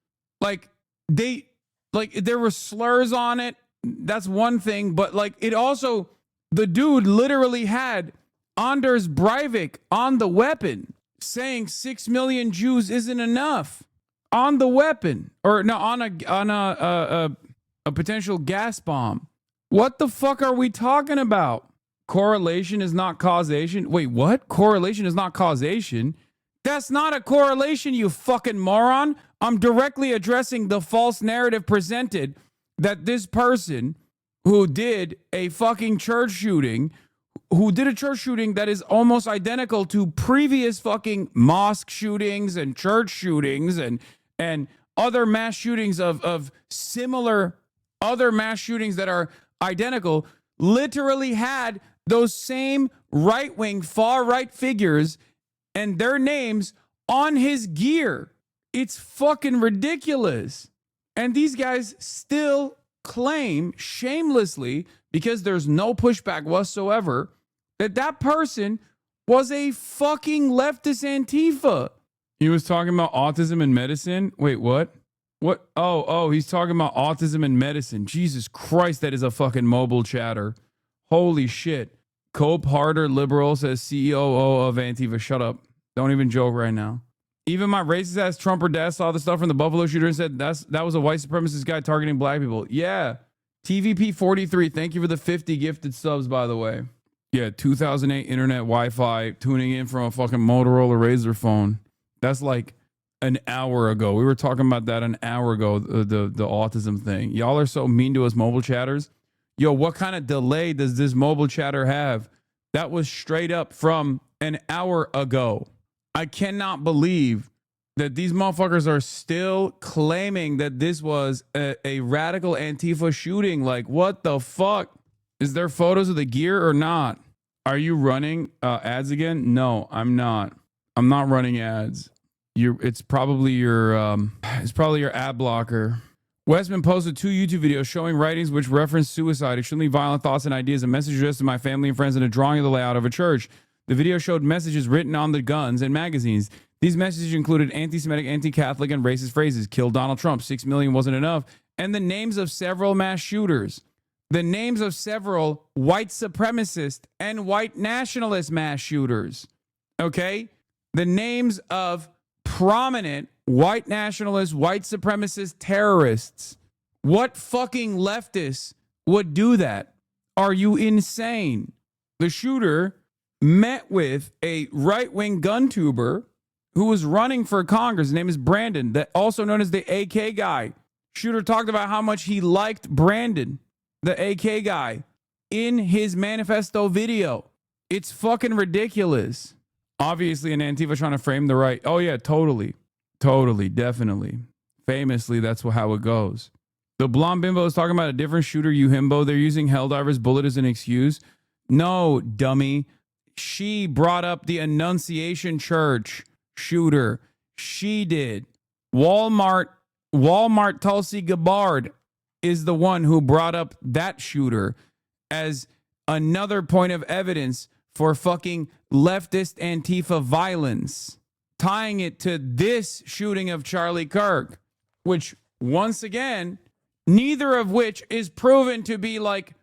Like there were slurs on it. That's one thing. But like it also, the dude literally had Anders Breivik on the weapon saying 6 million Jews isn't enough on the weapon, or no, on a potential gas bomb. What the fuck are we talking about? Correlation is not causation. Wait, what? Correlation is not causation? That's not a correlation, you fucking moron. I'm directly addressing the false narrative presented that this person who did a fucking church shooting, that is almost identical to previous fucking mosque shootings and church shootings and other mass shootings of similar other mass shootings that are identical, literally had those same right-wing, far-right figures and their names on his gear. It's fucking ridiculous. And these guys still claim shamelessly, because there's no pushback whatsoever, that person was a fucking leftist Antifa. He was talking about autism and medicine. Wait, what? What? Oh, he's talking about autism and medicine. Jesus Christ, that is a fucking mobile chatter. Holy shit. Cope Harder Liberal says COO of Antifa. Shut up. Don't even joke right now. Even my racist ass Trumper dad saw the stuff from the Buffalo shooter and said that was a white supremacist guy targeting black people. Yeah. TVP 43, thank you for the 50 gifted subs, by the way. Yeah, 2008 internet Wi-Fi, tuning in from a fucking Motorola Razr phone. That's like an hour ago. We were talking about that an hour ago, the autism thing. Y'all are so mean to us mobile chatters. Yo, what kind of delay does this mobile chatter have? That was straight up from an hour ago. I cannot believe that these motherfuckers are still claiming that this was a radical Antifa shooting. Like, what the fuck? Is there photos of the gear or not? Are you running ads again? No, I'm not. I'm not running ads. It's probably your ad blocker. Westman posted 2 YouTube videos showing writings which reference suicide, extremely violent thoughts and ideas, a message addressed to my family and friends, and a drawing of the layout of a church. The video showed messages written on the guns and magazines. These messages included anti-Semitic, anti-Catholic, and racist phrases. Kill Donald Trump. 6 million wasn't enough. And the names of several mass shooters. The names of several white supremacist and white nationalist mass shooters. Okay? The names of prominent white nationalist, white supremacist terrorists. What fucking leftists would do that? Are you insane? The shooter met with a right-wing gun tuber who was running for Congress. His name is Brandon, that also known as the AK guy. Shooter talked about how much he liked Brandon, the AK guy. in his manifesto video. It's fucking ridiculous. Obviously, an Antifa trying to frame the right. Oh, yeah, totally. Totally, definitely. Famously, that's how it goes. The blonde bimbo is talking about a different shooter, you himbo. They're using Helldiver's bullet as an excuse. No, dummy. She brought up the Annunciation Church shooter. She did. Walmart Tulsi Gabbard is the one who brought up that shooter as another point of evidence for fucking leftist Antifa violence, tying it to this shooting of Charlie Kirk, which, once again, neither of which is proven to be like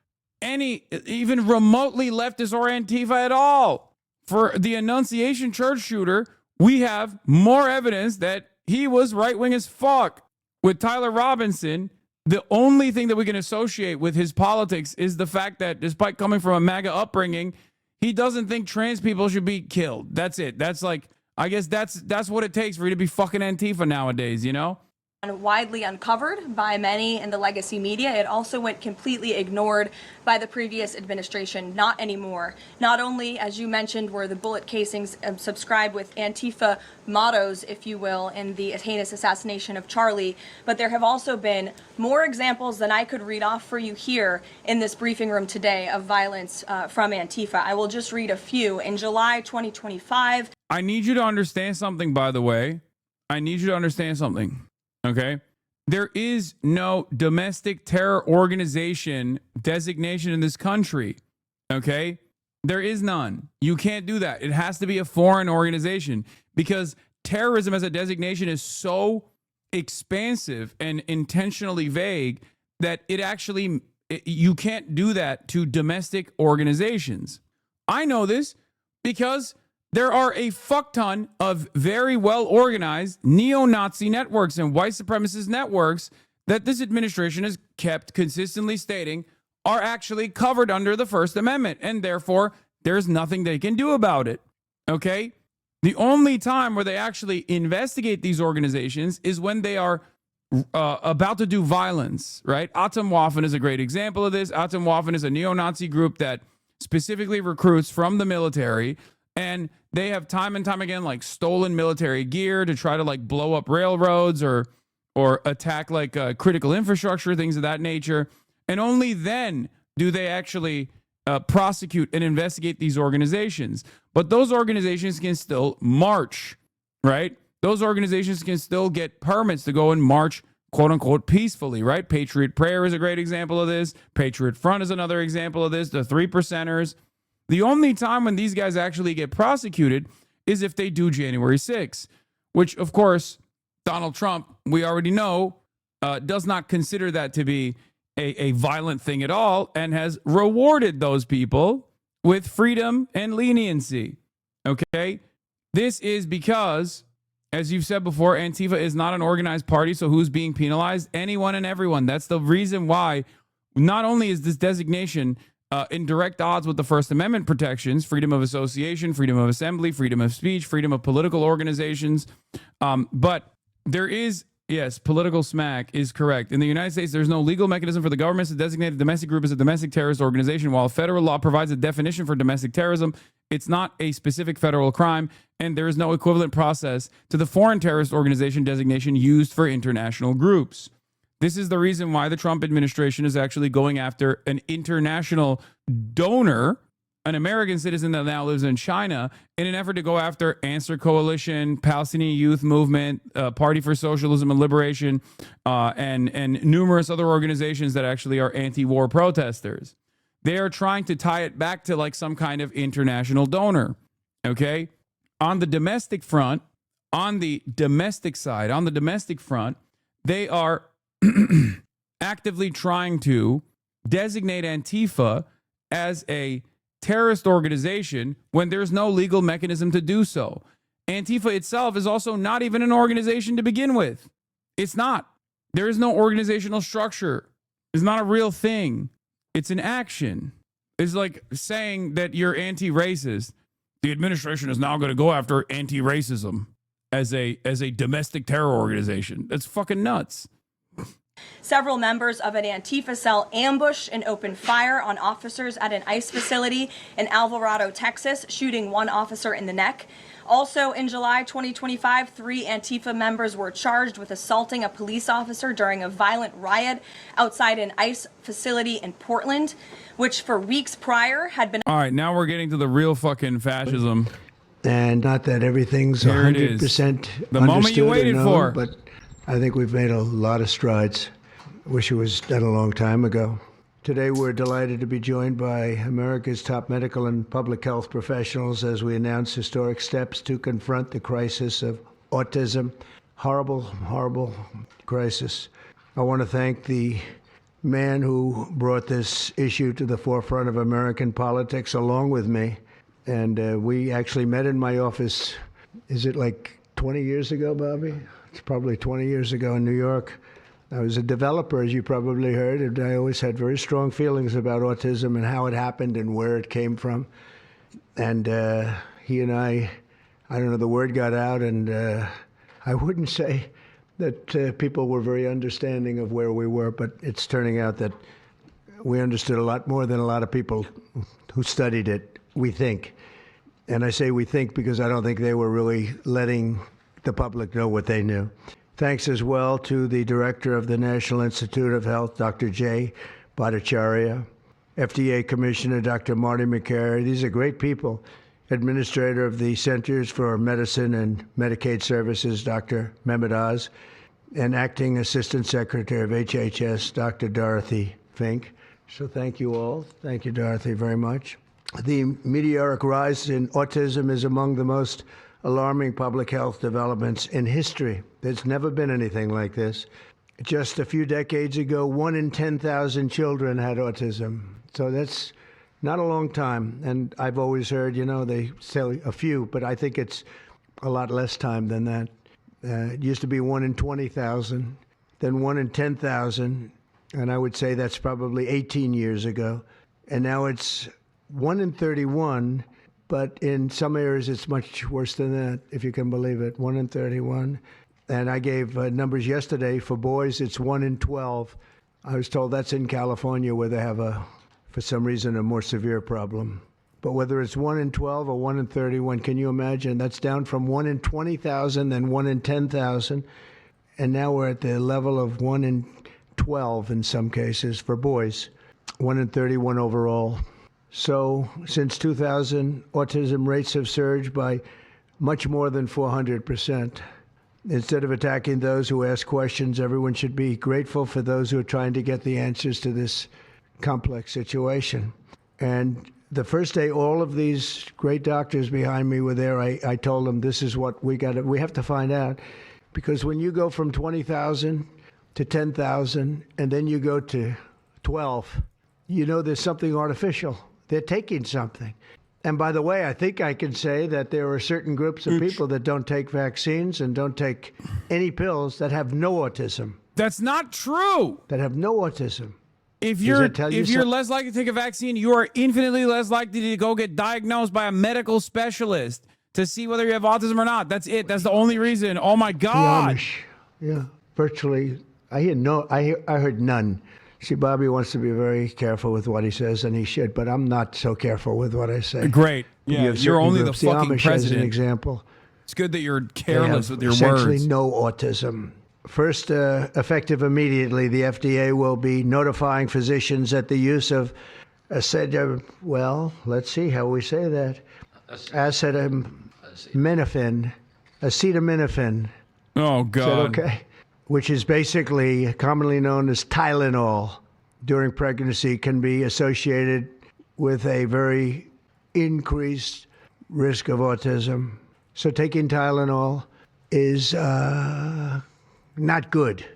any even remotely leftist or Antifa at all. For the Annunciation Church shooter, we have more evidence that he was right-wing as fuck. With Tyler Robinson, the only thing that we can associate with his politics is the fact that despite coming from a MAGA upbringing, he doesn't think trans people should be killed. That's it. That's like, I guess that's what it takes for you to be fucking Antifa nowadays, you know? Widely uncovered by many in the legacy media. It also went completely ignored by the previous administration. Not anymore. Not only, as you mentioned, were the bullet casings subscribed with Antifa mottos, if you will, in the heinous assassination of Charlie, but there have also been more examples than I could read off for you here in this briefing room today of violence from Antifa. I will just read a few. In July 2025. I need you to understand something, by the way. I need you to understand something. Okay. There is no domestic terror organization designation in this country. Okay. There is none. You can't do that. It has to be a foreign organization because terrorism as a designation is so expansive and intentionally vague that you can't do that to domestic organizations. I know this because there are a fuck ton of very well organized neo-Nazi networks and white supremacist networks that this administration has kept consistently stating are actually covered under the First Amendment, and therefore there's nothing they can do about it. Okay? The only time where they actually investigate these organizations is when they are about to do violence, right? Atomwaffen is a great example of this. Atomwaffen is a neo-Nazi group that specifically recruits from the military, and they have time and time again like stolen military gear to try to like blow up railroads or attack like critical infrastructure, things of that nature. And only then do they actually prosecute and investigate these organizations. But those organizations can still march, right? Those organizations can still get permits to go and march, quote unquote, peacefully, right? Patriot Prayer is a great example of this. Patriot Front is another example of this. The 3%ers. The only time when these guys actually get prosecuted is if they do January 6th, which, of course, Donald Trump, we already know, does not consider that to be a violent thing at all and has rewarded those people with freedom and leniency. Okay? This is because, as you've said before, Antifa is not an organized party, so who's being penalized? Anyone and everyone. That's the reason why not only is this designation in direct odds with the First Amendment protections, freedom of association, freedom of assembly, freedom of speech, freedom of political organizations. But there is, yes, political smack is correct. In the United States, there's no legal mechanism for the government to designate a domestic group as a domestic terrorist organization. While federal law provides a definition for domestic terrorism, it's not a specific federal crime, and there is no equivalent process to the foreign terrorist organization designation used for international groups. This is the reason why the Trump administration is actually going after an international donor, an American citizen that now lives in China, in an effort to go after Answer Coalition, Palestinian Youth Movement, Party for Socialism and Liberation, and numerous other organizations that actually are anti-war protesters. They are trying to tie it back to like some kind of international donor. Okay? On the domestic front, on the domestic side, on the domestic front, they are actively trying to designate Antifa as a terrorist organization when there's no legal mechanism to do so. Antifa itself is also not even an organization to begin with. It's not. There is no organizational structure. It's not a real thing. It's an action. It's like saying that you're anti-racist. The administration is now going to go after anti-racism as a domestic terror organization. That's fucking nuts. Several members of an Antifa cell ambushed and opened fire on officers at an ICE facility in Alvarado, Texas, shooting one officer in the neck. Also in July 2025, 3 Antifa members were charged with assaulting a police officer during a violent riot outside an ICE facility in Portland, which for weeks prior had been... All right, now we're getting to the real fucking fascism. And not that everything's Here it is. 100% The moment you understood or waited known, for. but I think we've made a lot of strides. Wish it was done a long time ago. Today, we're delighted to be joined by America's top medical and public health professionals as we announce historic steps to confront the crisis of autism. Horrible, horrible crisis. I want to thank the man who brought this issue to the forefront of American politics along with me. And we actually met in my office, is it like 20 years ago, Bobby? It's probably 20 years ago in New York. I was a developer, as you probably heard, and I always had very strong feelings about autism and how it happened and where it came from. And he and I don't know, the word got out, and I wouldn't say that people were very understanding of where we were, but it's turning out that we understood a lot more than a lot of people who studied it, we think. And I say we think because I don't think they were really letting the public know what they knew. Thanks as well to the director of the National Institute of Health, Dr. Jay Bhattacharya, FDA Commissioner Dr. Marty McCary. These are great people. Administrator of the Centers for Medicine and Medicaid Services, Dr. Mehmet Oz, and Acting Assistant Secretary of HHS, Dr. Dorothy Fink. So thank you all. Thank you, Dorothy, very much. The meteoric rise in autism is among the most alarming public health developments in history. There's never been anything like this. Just a few decades ago, 1 in 10,000 children had autism. So that's not a long time. And I've always heard, they say a few, but I think it's a lot less time than that. It used to be 1 in 20,000, then 1 in 10,000. And I would say that's probably 18 years ago. And now it's 1 in 31. But in some areas, it's much worse than that, if you can believe it, 1 in 31. And I gave numbers yesterday. For boys, it's 1 in 12. I was told that's in California where they have, for some reason, a more severe problem. But whether it's 1 in 12 or 1 in 31, can you imagine? That's down from 1 in 20,000, then 1 in 10,000. And now we're at the level of 1 in 12 in some cases for boys, 1 in 31 overall. So since 2000, autism rates have surged by much more than 400%. Instead of attacking those who ask questions, everyone should be grateful for those who are trying to get the answers to this complex situation. And the first day all of these great doctors behind me were there, I told them this is what we have to find out. Because when you go from 20,000 to 10,000 and then you go to 12, there's something artificial. They're taking something. And by the way, I think I can say that there are certain groups of people that don't take vaccines and don't take any pills that have no autism. That's not true. That have no autism. If you're less likely to take a vaccine, you are infinitely less likely to go get diagnosed by a medical specialist to see whether you have autism or not. That's it. That's the only reason. Oh my God. Yeah, virtually. I heard none. See, Bobby wants to be very careful with what he says, and he should, but I'm not so careful with what I say. Great. Yeah, you're only groups. the fucking Amish president. As an example. It's good that you're careless with your essentially words. No autism. First, effective immediately, the FDA will be notifying physicians that the use of let's see how we say that. Acetaminophen. Oh, God. Is that okay? Which is basically commonly known as Tylenol during pregnancy, can be associated with a very increased risk of autism. So taking Tylenol is not good.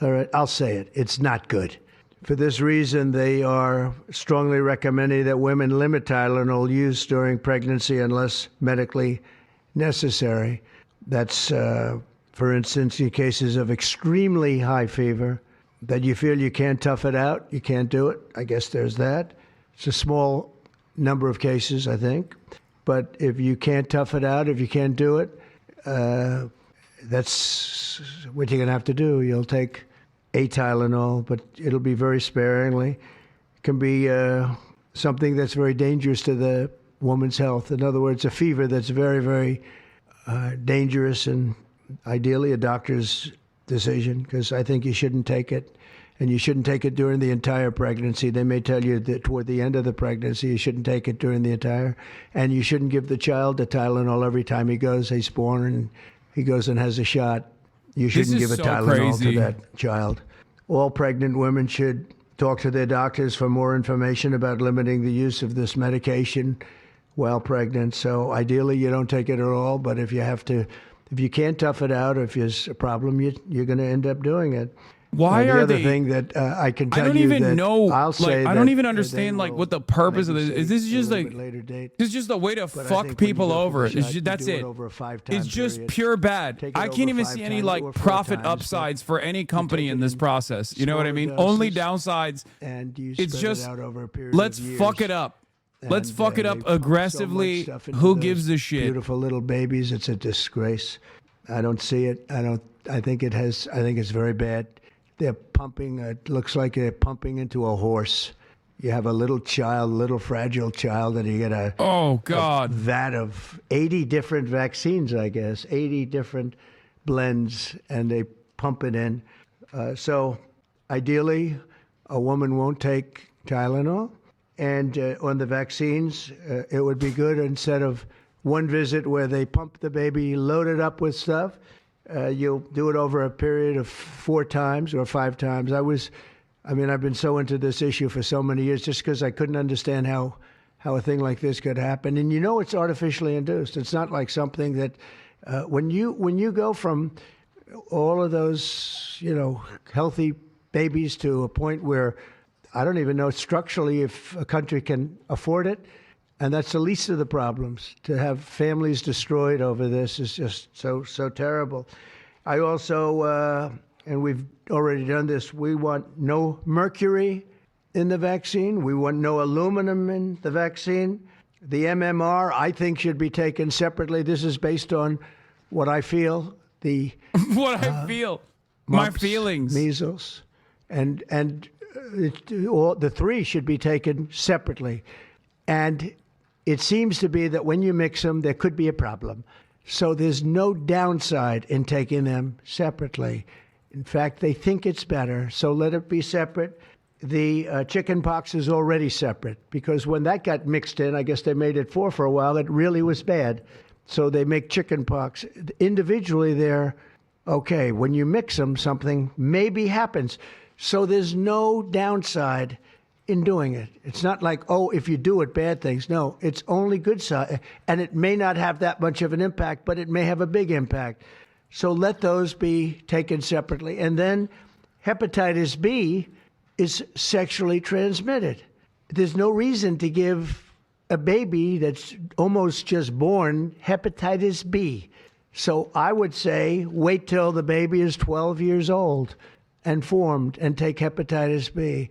All right, I'll say it. It's not good. For this reason, they are strongly recommending that women limit Tylenol use during pregnancy unless medically necessary. That's for instance, in cases of extremely high fever, that you feel you can't tough it out, you can't do it. I guess there's that. It's a small number of cases, I think. But if you can't tough it out, if you can't do it, that's what you're going to have to do. You'll take a Tylenol, but it'll be very sparingly. It can be something that's very dangerous to the woman's health. In other words, a fever that's very, very dangerous, and ideally a doctor's decision, because I think you shouldn't take it. And you shouldn't take it during the entire pregnancy. They may tell you that toward the end of the pregnancy, you shouldn't take it during the entire. And you shouldn't give the child a Tylenol every time he's born and he goes and has a shot. You shouldn't give a Tylenol to that child. All pregnant women should talk to their doctors for more information about limiting the use of this medication while pregnant. So ideally, you don't take it at all. But if you can't tough it out, if there's a problem, you're going to end up doing it. Why the are other they? Thing that I can tell I don't you even that know. I'll say I don't even understand what the purpose of this is. This is just like this is just a way to fuck people over. That's it. It's just pure bad. I can't even see any like profit upsides for any company in this process. You know what I mean? Only downsides. And it's just over a period let's of years. fuck it up. Let's fuck it up aggressively. So who gives a shit? Beautiful little babies. It's a disgrace. I don't see it. I think it's very bad. They're pumping, it looks like they're pumping into a horse. You have a little child, little fragile child, and you get a vat of 80 different vaccines, I guess, 80 different blends, and they pump it in. So ideally, a woman won't take Tylenol. And on the vaccines, it would be good instead of one visit where they pump the baby, load it up with stuff. You'll do it over a period of 4 times or 5 times. I've been so into this issue for so many years just because I couldn't understand how a thing like this could happen. And it's artificially induced. It's not like something that when you go from all of those, healthy babies to a point where I don't even know structurally if a country can afford it. And that's the least of the problems. To have families destroyed over this is just so terrible. I also, and we've already done this, we want no mercury in the vaccine. We want no aluminum in the vaccine. The MMR, I think, should be taken separately. This is based on what I feel. I feel. My feelings. Measles. And the 3 should be taken separately. And it seems to be that when you mix them, there could be a problem. So there's no downside in taking them separately. In fact, they think it's better, so let it be separate. The chicken pox is already separate because when that got mixed in, I guess they made it 4 for a while, it really was bad. So they make chicken pox. Individually, they're okay. When you mix them, something maybe happens. So there's no downside in doing it. It's not like, if you do it, bad things. No, it's only good side. And it may not have that much of an impact, but it may have a big impact. So let those be taken separately. And then hepatitis B is sexually transmitted. There's no reason to give a baby that's almost just born hepatitis B. So I would say wait till the baby is 12 years old and formed and take hepatitis B.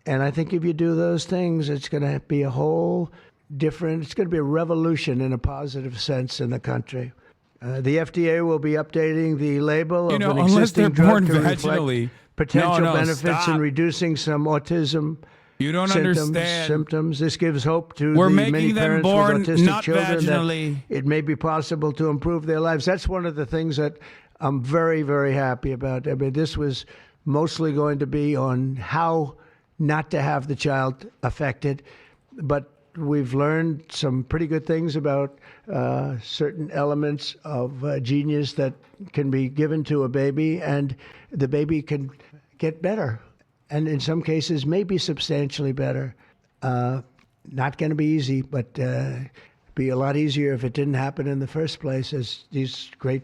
And I think if you do those things, it's going to be a whole different, it's going to be a revolution in a positive sense in the country. The FDA will be updating the label of an existing drug to reflect potential benefits in reducing some autism symptoms. This gives hope to the many parents with autistic children that it may be possible to improve their lives. That's one of the things that I'm very, very happy about. I mean, this was mostly going to be on how not to have the child affected, but we've learned some pretty good things about certain elements of genius that can be given to a baby, and the baby can get better, and in some cases maybe substantially better. Not going to be easy, but be a lot easier if it didn't happen in the first place, as these great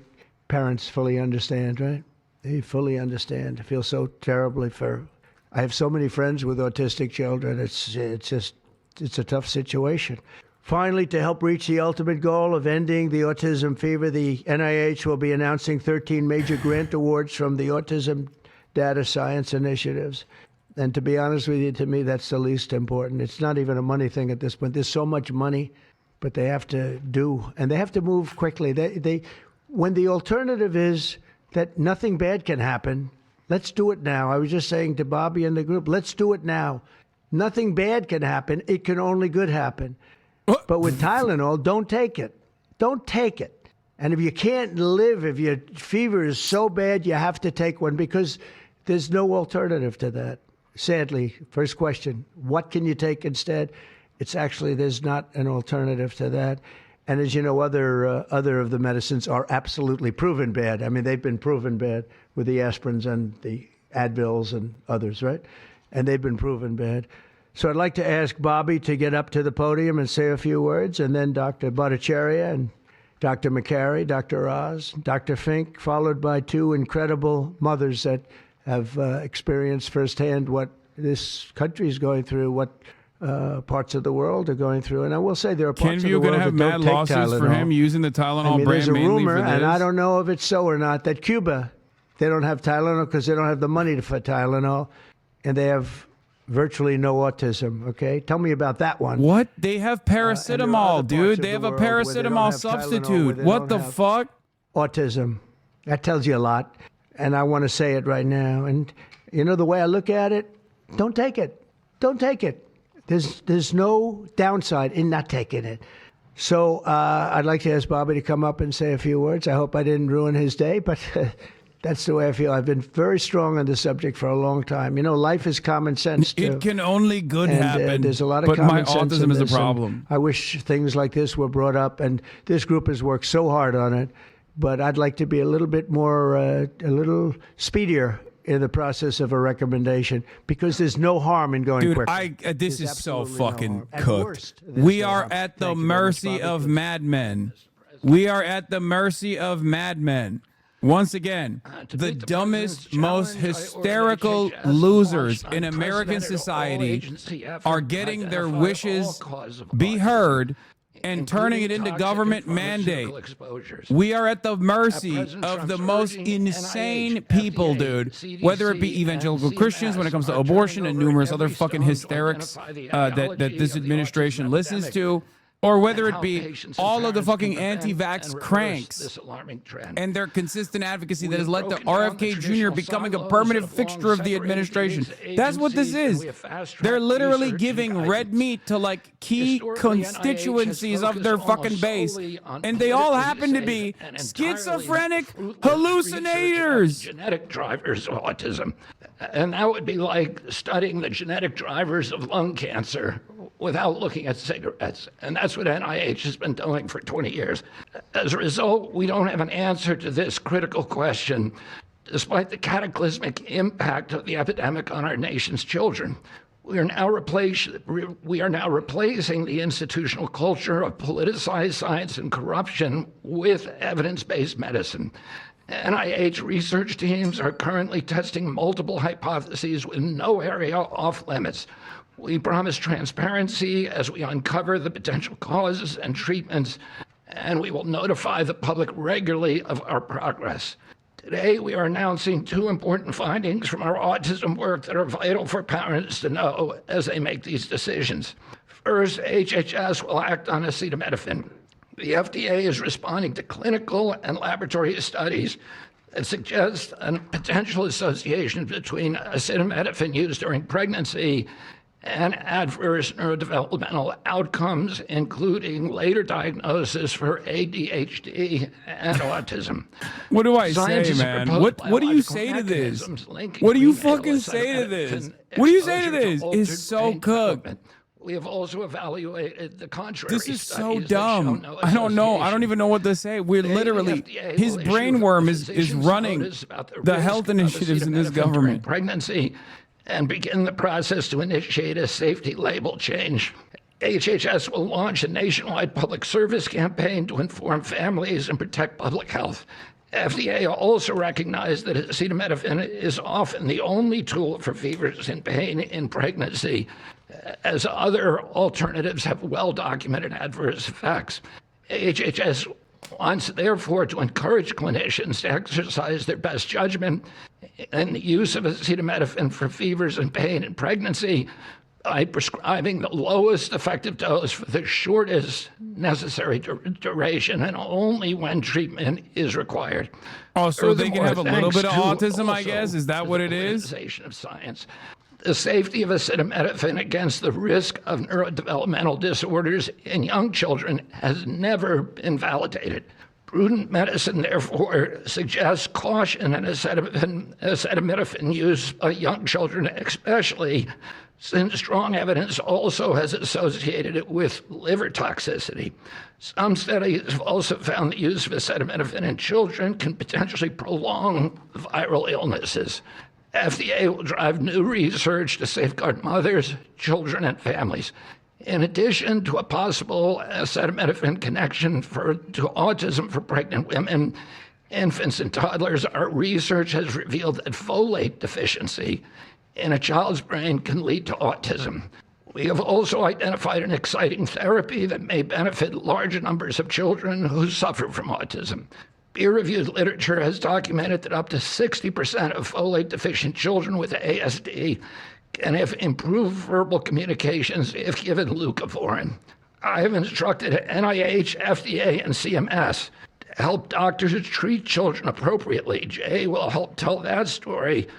parents fully understand, right? They fully understand. I feel so terribly for... I have so many friends with autistic children. It's a tough situation. Finally, to help reach the ultimate goal of ending the autism fever, the NIH will be announcing 13 major grant awards from the Autism Data Science Initiatives. And to be honest with you, to me, that's the least important. It's not even a money thing at this point. There's so much money, but they have to do, and they have to move quickly. When the alternative is that nothing bad can happen, Let's do it now. I was just saying to Bobby and the group, let's do it now. Nothing bad can happen. It can only good happen. But with Tylenol, don't take it. Don't take it. And if you can't live, if your fever is so bad, you have to take one because there's no alternative to that. Sadly, first question, what can you take instead? It's actually, there's not an alternative to that. And as you know, other of the medicines are absolutely proven bad. I mean, they've been proven bad with the aspirins and the Advils and others, right? And they've been proven bad. So I'd like to ask Bobby to get up to the podium and say a few words, and then Dr. Bhattacharya and Dr. McCary, Dr. Oz, Dr. Fink, followed by two incredible mothers that have experienced firsthand what this country is going through, what parts of the world are going through. And I will say there are parts of the world that don't take Tylenol. Kenview going to have mad lawsuits for him using the Tylenol brand there's a mainly rumor, for this. and I don't know if it's so or not, that Cuba, they don't have Tylenol because they don't have the money for Tylenol, and they have virtually no autism, okay? Tell me about that one. What? They have paracetamol, dude. They have a paracetamol substitute. What the fuck? Autism. That tells you a lot. And I want to say it right now. And you know the way I look at it? Don't take it. Don't take it. There's no downside in not taking it. So I'd like to ask Bobby to come up and say a few words. I hope I didn't ruin his day, but that's the way I feel. I've been very strong on the subject for a long time. You know, life is common sense, too. It can only good happen. There's a lot of but common my sense autism in is the this, problem. I wish things like this were brought up, and this group has worked so hard on it. But I'd like to be a little bit more, a little speedier in the process of a recommendation, because there's no harm in going quicker. Dude, this is so fucking cooked. We are at the mercy of madmen. We are at the mercy of madmen. Once again, the dumbest, most hysterical losers in American society are getting their wishes be heard and turning it into government mandate. We are at the mercy of the most insane people, dude. Whether it be evangelical Christians when it comes to abortion and numerous other fucking hysterics that this administration listens to, or whether it be all of the fucking anti-vax cranks and their consistent advocacy that has led to RFK Jr. becoming a permanent fixture of the administration. That's what this is. They're literally giving red meat to like key constituencies of their fucking base, and they all happen to be schizophrenic hallucinators. Genetic drivers of autism. And that would be like studying the genetic drivers of lung cancer without looking at cigarettes. And that's what NIH has been doing for 20 years. As a result, we don't have an answer to this critical question, despite the cataclysmic impact of the epidemic on our nation's children. We are now replacing the institutional culture of politicized science and corruption with evidence-based medicine. NIH research teams are currently testing multiple hypotheses with no area off limits. We promise transparency as we uncover the potential causes and treatments, and we will notify the public regularly of our progress. Today, we are announcing two important findings from our autism work that are vital for parents to know as they make these decisions. First, HHS will act on acetaminophen. The FDA is responding to clinical and laboratory studies that suggest a potential association between acetaminophen use during pregnancy and adverse neurodevelopmental outcomes, including later diagnosis for ADHD and autism. What do I say, man? What do you say to this? What do you fucking say to this? What do you say to this? It's so cooked. We have also evaluated the contrary. This is so dumb. I don't know. I don't even know what to say. We're literally, his brainworm is running the health initiatives in this government. Pregnancy and begin the process to initiate a safety label change. HHS will launch a nationwide public service campaign to inform families and protect public health. FDA also recognized that acetaminophen is often the only tool for fevers and pain in pregnancy, as other alternatives have well-documented adverse effects. HHS wants, therefore, to encourage clinicians to exercise their best judgment in the use of acetaminophen for fevers and pain in pregnancy, by prescribing the lowest effective dose for the shortest necessary duration and only when treatment is required. Oh, so they can have a little bit of Thanks to autism, I also guess? Is that to what the it is? politicization of science. The safety of acetaminophen against the risk of neurodevelopmental disorders in young children has never been validated. Prudent medicine, therefore, suggests caution in acetaminophen use by young children, especially since strong evidence also has associated it with liver toxicity. Some studies have also found the use of acetaminophen in children can potentially prolong viral illnesses. FDA will drive new research to safeguard mothers, children, and families. In addition to a possible acetaminophen connection to autism for pregnant women, infants, and toddlers, our research has revealed that folate deficiency in a child's brain can lead to autism. We have also identified an exciting therapy that may benefit large numbers of children who suffer from autism. Peer-reviewed literature has documented that up to 60% of folate-deficient children with ASD can have improved verbal communications if given leucovorin. I have instructed NIH, FDA, and CMS to help doctors treat children appropriately. Jay will help tell that story,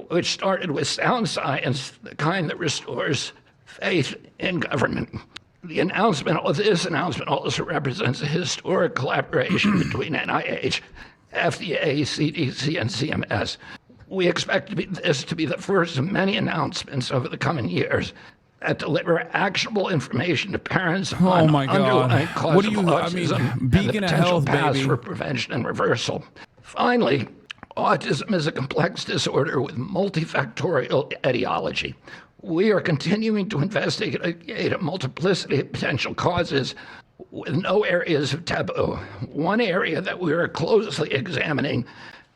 which started with sound science, the kind that restores faith in government. This announcement also represents a historic collaboration between NIH, FDA, CDC, and CMS. We expect this to be the first of many announcements over the coming years that deliver actionable information to parents on underlying causes of autism beacon of health, paths baby. for prevention and reversal. Finally, autism is a complex disorder with multifactorial etiology. We are continuing to investigate a multiplicity of potential causes with no areas of taboo. One area that we are closely examining,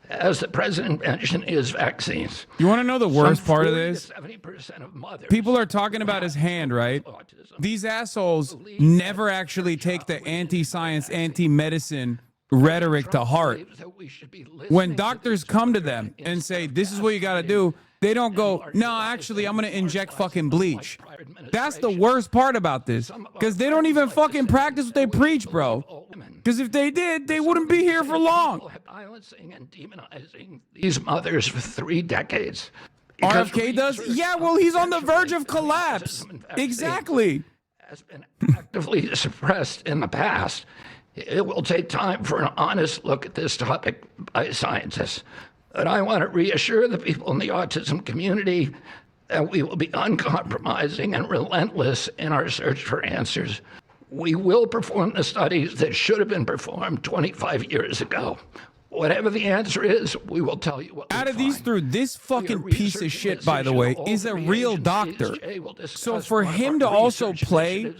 as the president mentioned, is vaccines. You want to know the worst part of this? 70% of mothers. People are talking about his hand, right? These assholes never actually take the anti-science, anti-medicine rhetoric to heart. When doctors come to them and say, this is what you got to do, they don't go, no, actually, I'm going to inject fucking bleach. That's the worst part about this, because they don't even fucking practice what they preach, bro. Because if they did, they wouldn't be here for long. Silencing and demonizing these mothers for 3 decades. RFK does? Yeah, well, he's on the verge of collapse. Exactly. Has been actively suppressed in the past. It will take time for an honest look at this topic by scientists. But I want to reassure the people in the autism community that we will be uncompromising and relentless in our search for answers. We will perform the studies that should have been performed 25 years ago. Whatever the answer is, we will tell you what Out of these three, this fucking piece of shit, by the way, is a real doctor. So for him to also play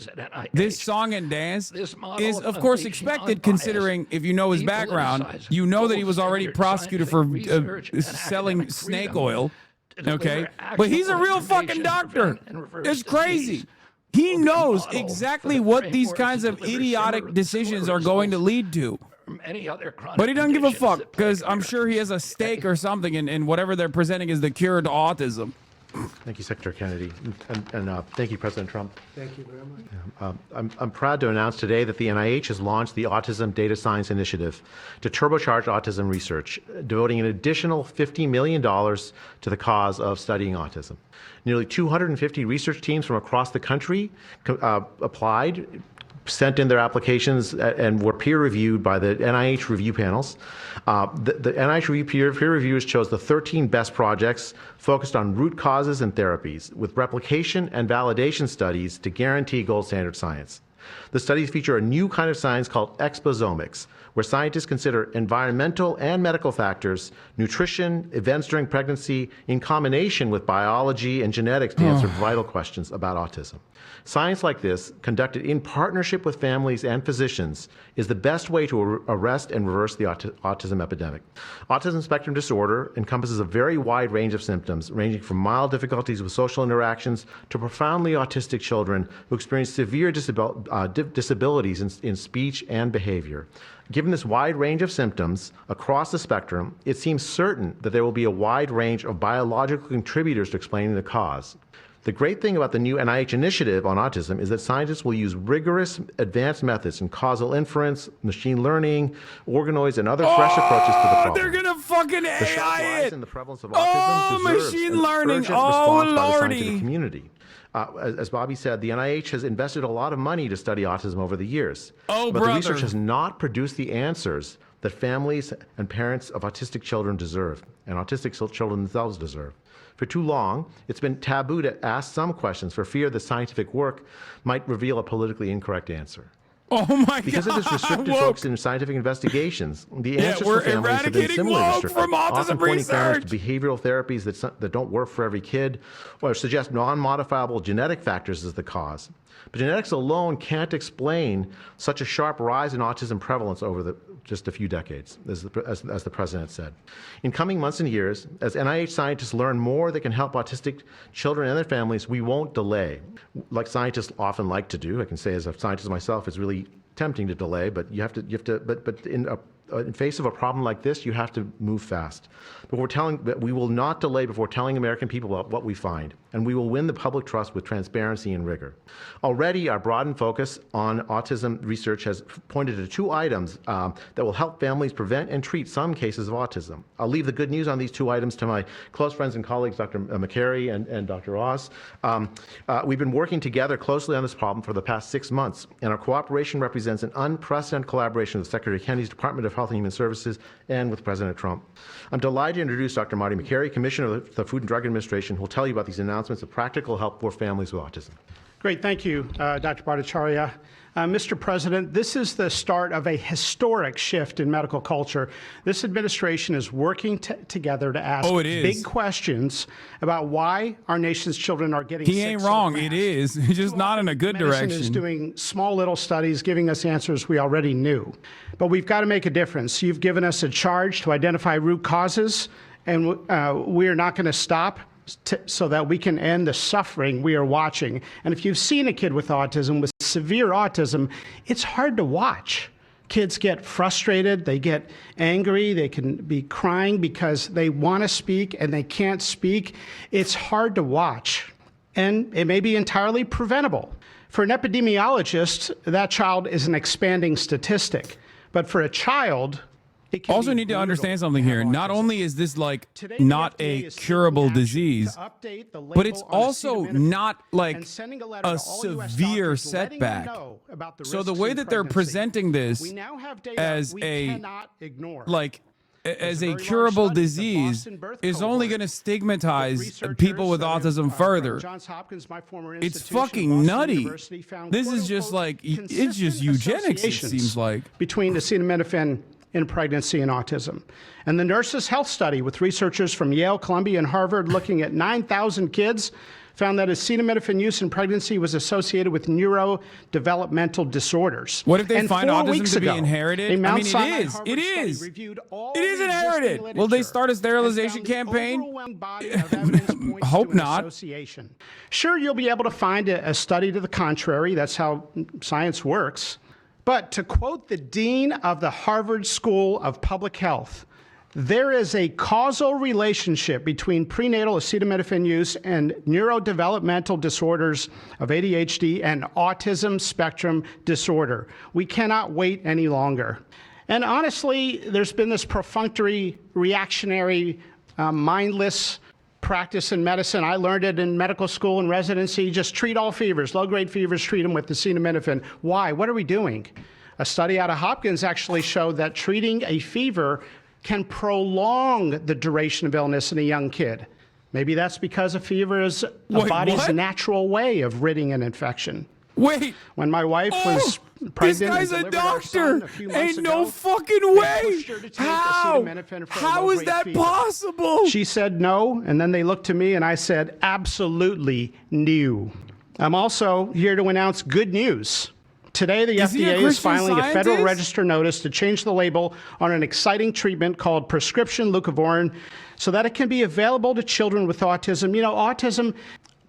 this song and dance is, of course, expected, considering if you know his background, you know that he was already prosecuted for selling snake oil. Okay? But he's a real fucking doctor. It's crazy. He knows exactly what these kinds of idiotic decisions are going to lead to. But he doesn't give a fuck, because I'm sure he has a stake or something in whatever they're presenting as the cure to autism. Thank you, Secretary Kennedy, and thank you, President Trump. Thank you very much. I'm proud to announce today that the NIH has launched the Autism Data Science Initiative to turbocharge autism research, devoting an additional $50 million to the cause of studying autism. Nearly 250 research teams from across the country applied, sent in their applications, and were peer-reviewed by the NIH review panels. The NIH peer reviewers chose the 13 best projects focused on root causes and therapies, with replication and validation studies to guarantee gold standard science. The studies feature a new kind of science called exposomics, where scientists consider environmental and medical factors, nutrition, events during pregnancy, in combination with biology and genetics to answer vital questions about autism. Science like this, conducted in partnership with families and physicians, is the best way to arrest and reverse the autism epidemic. Autism spectrum disorder encompasses a very wide range of symptoms, ranging from mild difficulties with social interactions to profoundly autistic children who experience severe disabilities in speech and behavior. Given this wide range of symptoms across the spectrum, it seems certain that there will be a wide range of biological contributors to explaining the cause. The great thing about the new NIH initiative on autism is that scientists will use rigorous advanced methods in causal inference, machine learning, organoids, and other fresh approaches to the problem. They're gonna fucking The sharp AI rise it. in the prevalence of autism deserves machine an learning. urgent response by the scientific community. As Bobby said, the NIH has invested a lot of money to study autism over the years. Oh, but brother. the research has not produced the answers that families and parents of autistic children deserve, and autistic children themselves deserve. For too long, it's been taboo to ask some questions for fear that scientific work might reveal a politically incorrect answer. Oh my Because of this restricted God. focus in scientific investigations, the answers we're for families have been eradicating similarly woke restricted, from autism often pointing families research. to behavioral therapies that don't work for every kid, or suggest non-modifiable genetic factors as the cause. But genetics alone can't explain such a sharp rise in autism prevalence over just a few decades, as the president said. In coming months and years, as NIH scientists learn more that can help autistic children and their families, we won't delay. Like scientists often like to do, I can say as a scientist myself, it's really tempting to delay, but but in face of a problem like this, you have to move fast. But we will not delay before telling American people about what we find, and we will win the public trust with transparency and rigor. Already, our broadened focus on autism research has pointed to 2 items that will help families prevent and treat some cases of autism. I'll leave the good news on these 2 items to my close friends and colleagues, Dr. McCary and Dr. Oz. We've been working together closely on this problem for the past 6 months, and our cooperation represents an unprecedented collaboration with Secretary Kennedy's Department of Health and Human Services and with President Trump. I'm delighted to introduce Dr. Marty McCary, Commissioner of the Food and Drug Administration, who will tell you about these announcements of practical help for families with autism. Great. Thank you, Dr. Bhattacharya. Mr. President, this is the start of a historic shift in medical culture. This administration is working together to ask big questions about why our nation's children are getting sick. He ain't wrong. It is. It's just not in a good Medicine direction. is doing small little studies, giving us answers we already knew. But we've got to make a difference. You've given us a charge to identify root causes, and we are not going to stop so that we can end the suffering we are watching. And if you've seen a kid with autism, with severe autism, it's hard to watch. Kids get frustrated, they get angry, they can be crying because they want to speak and they can't speak. It's hard to watch, and it may be entirely preventable. For an epidemiologist, that child is an expanding statistic. But for a child, also need to understand something here. Not only is this like not a curable disease, but it's also not like a severe setback. So the way that they're presenting this as a curable disease is only going to stigmatize people with autism further. It's fucking nutty. This is just like, it's just eugenics, it seems like. Between acetaminophen in pregnancy and autism. And the Nurses' Health Study with researchers from Yale, Columbia, and Harvard looking at 9,000 kids found that acetaminophen use in pregnancy was associated with neurodevelopmental disorders. What if they find 4 autism weeks to be ago, inherited? a Mount I mean, Sinai it is. Harvard It study is. reviewed all It is the inherited. existing Will they literature start a sterilization and found the campaign? overwhelming body of evidence points Hope to an not. association. Sure, you'll be able to find a study to the contrary. That's how science works. But to quote the dean of the Harvard School of Public Health, there is a causal relationship between prenatal acetaminophen use and neurodevelopmental disorders of ADHD and autism spectrum disorder. We cannot wait any longer. And honestly, there's been this perfunctory, reactionary, mindless practice in medicine. I learned it in medical school and residency. Just treat all fevers, low-grade fevers, treat them with acetaminophen. Why? What are we doing? A study out of Hopkins actually showed that treating a fever can prolong the duration of illness in a young kid. Maybe that's because a fever is a body's natural way of ridding an infection. Wait. When my wife was pregnant, this guy's and a delivered our son doctor. a few months Ain't no ago, fucking way. they pushed her to take How? acetaminophen for a How is low-grade that fever. possible? She said no, and then they looked to me and I said, absolutely new. I'm also here to announce good news. Today, the Is he a FDA is Christian filing a Federal Scientist? Register notice to change the label on an exciting treatment called prescription leucovorin so that it can be available to children with autism. You know, autism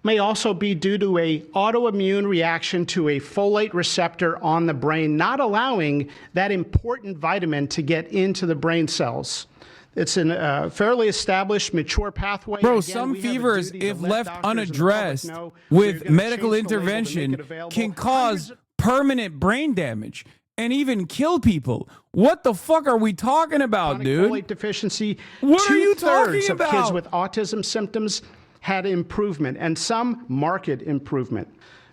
may also be due to an autoimmune reaction to a folate receptor on the brain, not allowing that important vitamin to get into the brain cells. It's a fairly established, mature pathway. Bro, Again, some we have a fevers, duty to if let left doctors and the public unaddressed know with we're gonna medical change the label to make intervention, it available. can cause permanent brain damage and even kill people. What the fuck are we talking about, dude? Folate deficiency. What are you talking Two-thirds of about? kids with autism symptoms had improvement, and some marked improvement.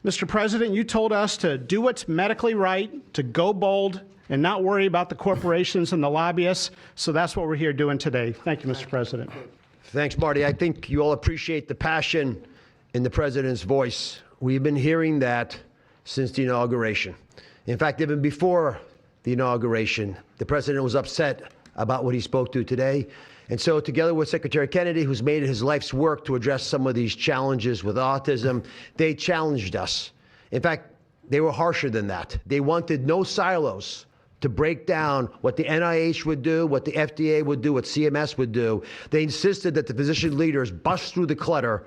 Mr. President, you told us to do what's medically right, to go bold, and not worry about the corporations and the lobbyists. So that's what we're here doing today. Thank you, Mr. President. Thanks, Marty. I think you all appreciate the passion in the president's voice. We've been hearing that since the inauguration. In fact, even before the inauguration, the president was upset about what he spoke to today. And so together with Secretary Kennedy, who's made it his life's work to address some of these challenges with autism, they challenged us. In fact, they were harsher than that. They wanted no silos to break down what the NIH would do, what the FDA would do, what CMS would do. They insisted that the physician leaders bust through the clutter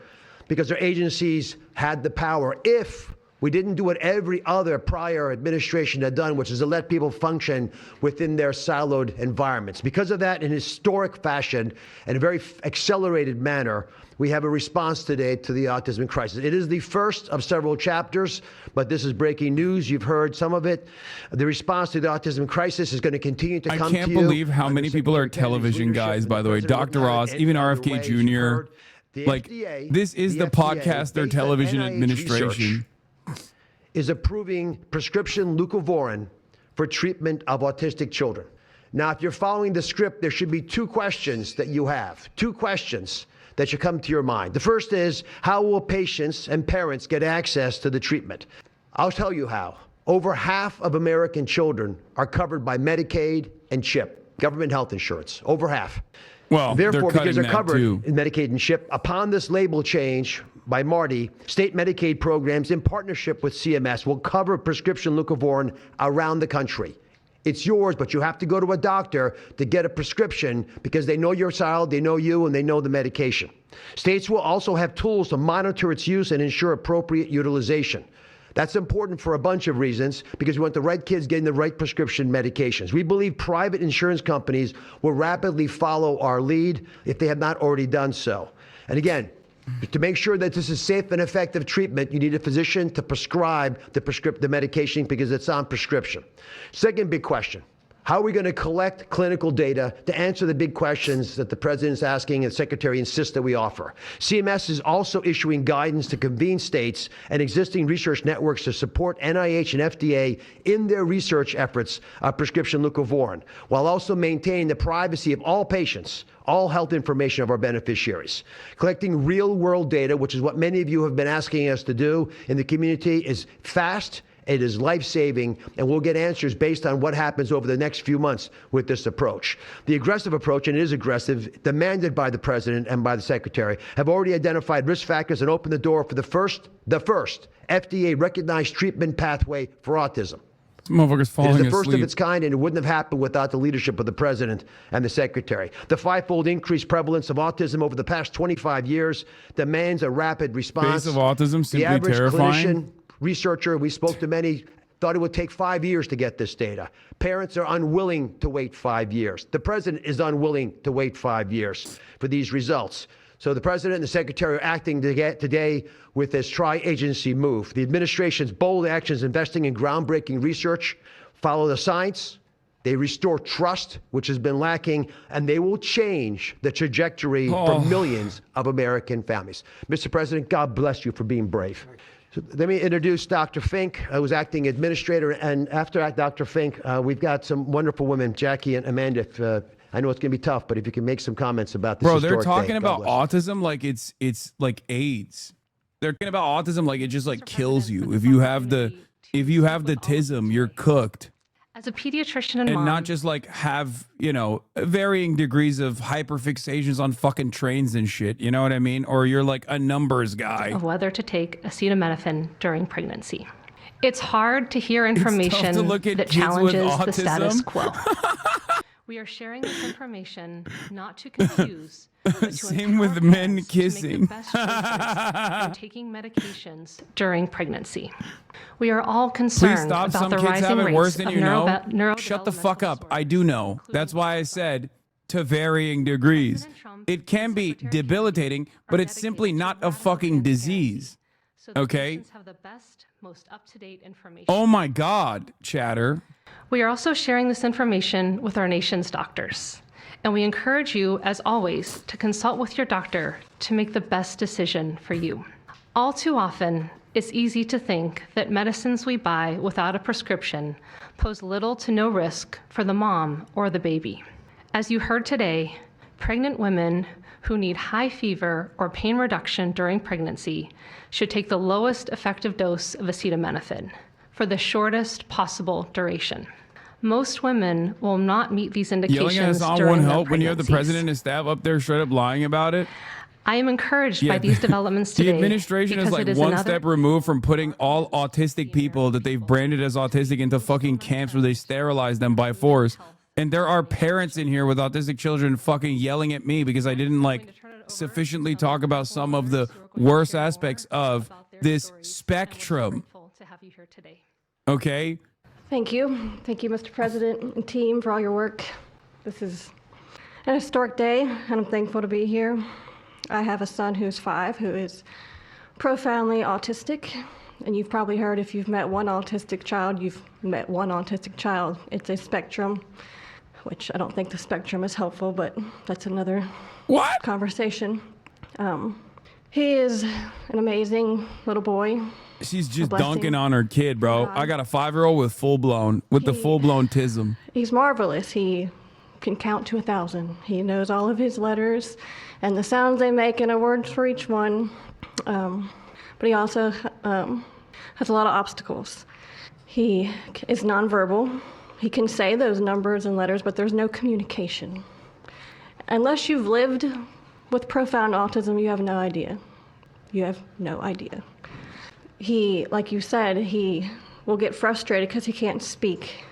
because their agencies had the power if we didn't do what every other prior administration had done, which is to let people function within their siloed environments. Because of that, in historic fashion and a very accelerated manner, we have a response today to the autism crisis. It is the first of several chapters, but this is breaking news. You've heard some of it. The response to the autism crisis is going to continue to come to you. I can't believe how many people are television guys, by the way. Dr. Ross, even RFK Jr. Like, this is the podcast, their television administration is approving prescription leucovorin for treatment of autistic children. Now, if you're following the script, there should be two questions that you have, two questions that should come to your mind. The first is, how will patients and parents get access to the treatment? I'll tell you how. Over half of American children are covered by Medicaid and CHIP, government health insurance, over half. Well, therefore, because they're that covered too. in Medicaid and CHIP, upon this label change by Marty, state Medicaid programs in partnership with CMS will cover prescription leucovorin around the country. It's yours, but you have to go to a doctor to get a prescription because they know your child, they know you, and they know the medication. States will also have tools to monitor its use and ensure appropriate utilization. That's important for a bunch of reasons because we want the right kids getting the right prescription medications. We believe private insurance companies will rapidly follow our lead if they have not already done so. And again, to make sure that this is safe and effective treatment, you need a physician to prescribe the medication because it's on prescription. Second big question. How are we going to collect clinical data to answer the big questions that the president's asking and the secretary insists that we offer? CMS is also issuing guidance to convene states and existing research networks to support NIH and FDA in their research efforts of prescription leucovorin, while also maintaining the privacy of all patients, all health information of our beneficiaries. Collecting real-world data, which is what many of you have been asking us to do in the community, is fast. It is life-saving, and we'll get answers based on what happens over the next few months with this approach. The aggressive approach, and it is aggressive, demanded by the president and by the secretary, have already identified risk factors and opened the door for the first FDA-recognized treatment pathway for autism. This motherfucker's falling It is asleep. the first of its kind, and it wouldn't have happened without the leadership of the president and the secretary. The five-fold increased prevalence of autism over the past 25 years demands a rapid response. Face of autism, simply the average terrifying. Clinician, researcher, we spoke to many, thought it would take 5 years to get this data. Parents are unwilling to wait 5 years. The president is unwilling to wait 5 years for these results. So the president and the secretary are acting today with this tri-agency move. The administration's bold actions investing in groundbreaking research follow the science. They restore trust, which has been lacking, and they will change the trajectory for millions of American families. Mr. President, God bless you for being brave. So let me introduce Dr. Fink, who's acting administrator, and after Dr. Fink, we've got some wonderful women, Jackie and Amanda. If, I know it's going to be tough, but if you can make some comments about this. Bro, they're historic talking day. about autism like it's like AIDS. They're talking about autism like it just like kills you. If you have the tism, you're cooked. As a pediatrician and mom, not just like have, varying degrees of hyperfixations on fucking trains and shit. You know what I mean? Or you're like a numbers guy. of whether to take acetaminophen during pregnancy. It's hard to hear information that challenges the status quo. We are sharing this information not to confuse, but to Same with men kissing. and taking medications during pregnancy. We are all Please concerned stop. about Some the kids rising have it rates worse than of you know. Shut the fuck up. I do know. That's why I said to varying degrees. It can be debilitating, but it's simply not a fucking disease. Okay? Have the best, most up-to-date information. Oh my God, chatter. We are also sharing this information with our nation's doctors. And we encourage you, as always, to consult with your doctor to make the best decision for you. All too often, it's easy to think that medicines we buy without a prescription pose little to no risk for the mom or the baby. As you heard today, pregnant women who need high fever or pain reduction during pregnancy should take the lowest effective dose of acetaminophen for the shortest possible duration. Most women will not meet these indications Yelling at Hassan during won't their help when you have the pregnancies. president and staff up there straight up lying about it. I am encouraged by these developments today. The administration is because like it is one another- step removed from putting all autistic people that they've branded as autistic into fucking camps where they sterilize them by force. And there are parents in here with autistic children fucking yelling at me because I didn't like sufficiently talk about some of the worst aspects of this spectrum. Okay? Thank you. Thank you, Mr. President and team, for all your work. This is an historic day, and I'm thankful to be here. I have a son who's 5 who is profoundly autistic, and you've probably heard if you've met one autistic child, you've met one autistic child. It's a spectrum, which I don't think the spectrum is helpful, but that's another conversation. He is an amazing little boy. She's just blessing. dunking on her kid, bro. I got a 5-year-old with the full-blown tism. He's marvelous. He can count to 1,000. He knows all of his letters and the sounds they make and a word for each one. But he also has a lot of obstacles. He is nonverbal. He can say those numbers and letters, but there's no communication. Unless you've lived with profound autism, you have no idea. You have no idea. He, like you said, he will get frustrated because he can't speak.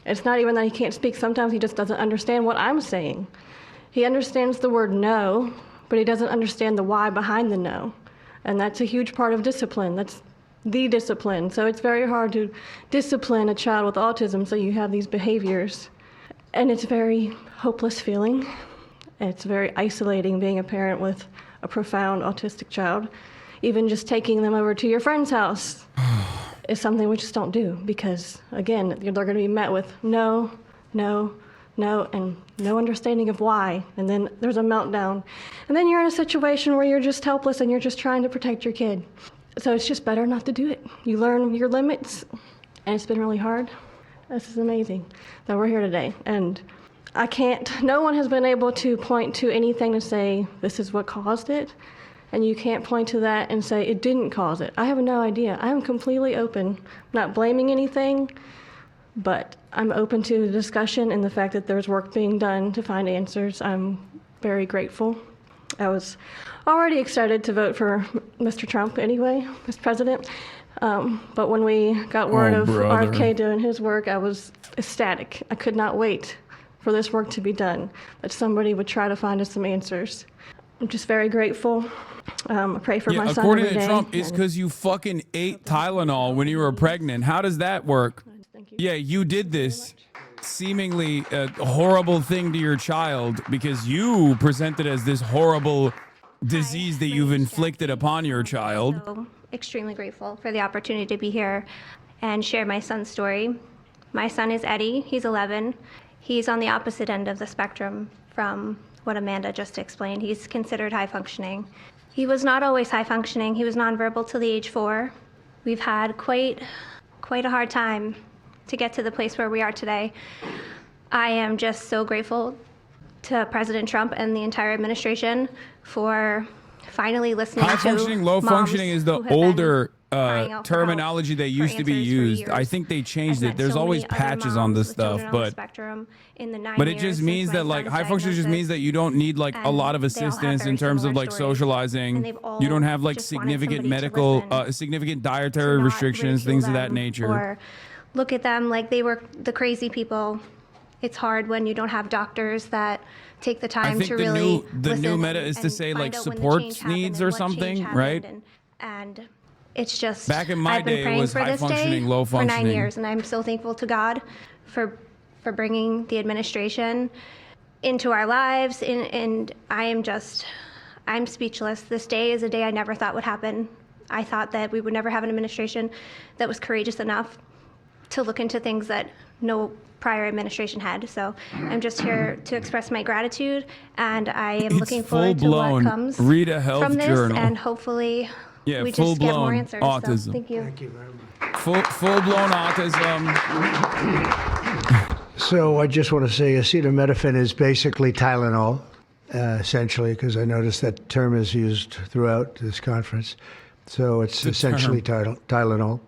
It's not even that he can't speak. Sometimes he just doesn't understand what I'm saying. He understands the word no, but he doesn't understand the why behind the no. And that's a huge part of discipline. That's the discipline. So it's very hard to discipline a child with autism so you have these behaviors. And it's a very hopeless feeling. It's very isolating being a parent with a profound autistic child. Even just taking them over to your friend's house is something we just don't do because, again, they're going to be met with no, no, no, and no understanding of why. And then there's a meltdown. And then you're in a situation where you're just helpless and you're just trying to protect your kid. So it's just better not to do it. You learn your limits, and it's been really hard. This is amazing that we're here today. And no one has been able to point to anything to say this is what caused it. And you can't point to that and say it didn't cause it. I have no idea. I am completely open. I'm not blaming anything, but I'm open to the discussion and the fact that there's work being done to find answers. I'm very grateful. I was already excited to vote for Mr. Trump anyway, Mr. President. But when we got word of RFK doing his work, I was ecstatic. I could not wait for this work to be done, that somebody would try to find us some answers. I'm just very grateful. I pray for my son according every to day. Trump, it's because you fucking ate Tylenol when you were pregnant. How does that work? Yeah, you did this seemingly horrible thing to your child because you presented as this horrible disease that you've inflicted upon your child. So extremely grateful for the opportunity to be here and share my son's story. My son is Eddie. He's 11. He's on the opposite end of the spectrum from what Amanda just explained. He's considered high functioning. He was not always high functioning. He was nonverbal till the age 4. We've had quite a hard time to get to the place where we are today. I am just so grateful to President Trump and the entire administration for finally listening to High functioning, low moms functioning is the who have older crying out for terminology that used to be answers for used. years. I think they changed I've it. met There's so always many other patches on this moms with children stuff, on the but spectrum in the 9 but it years just since means my that like son's high functioning just means that you don't need like a lot of they all have assistance in very terms of similar like stories. socializing. And they've all You don't have like just wanted significant somebody to medical, listen, significant dietary restrictions, ridicule things of that them nature. Or look at them like they were the crazy people. It's hard when you don't have doctors that take the I time think to the really new meta is to and say find like out when the support change happened needs and or what change something, happened right? And it's just Back in my I've been day, it praying was for high this functioning, day low for 9 functioning. years, and I'm so thankful to God for bringing the administration into our lives, and I'm speechless. This day is a day I never thought would happen. I thought that we would never have an administration that was courageous enough to look into things that no prior administration had. So I'm just here to express my gratitude, and I am looking forward to what comes Read a health from this, journal. and hopefully we just get full-blown more answers. autism. So, thank you. Thank you very much. Full-blown autism. So I just want to say acetaminophen is basically Tylenol, essentially, because I noticed that term is used throughout this conference. So it's essentially Tylenol.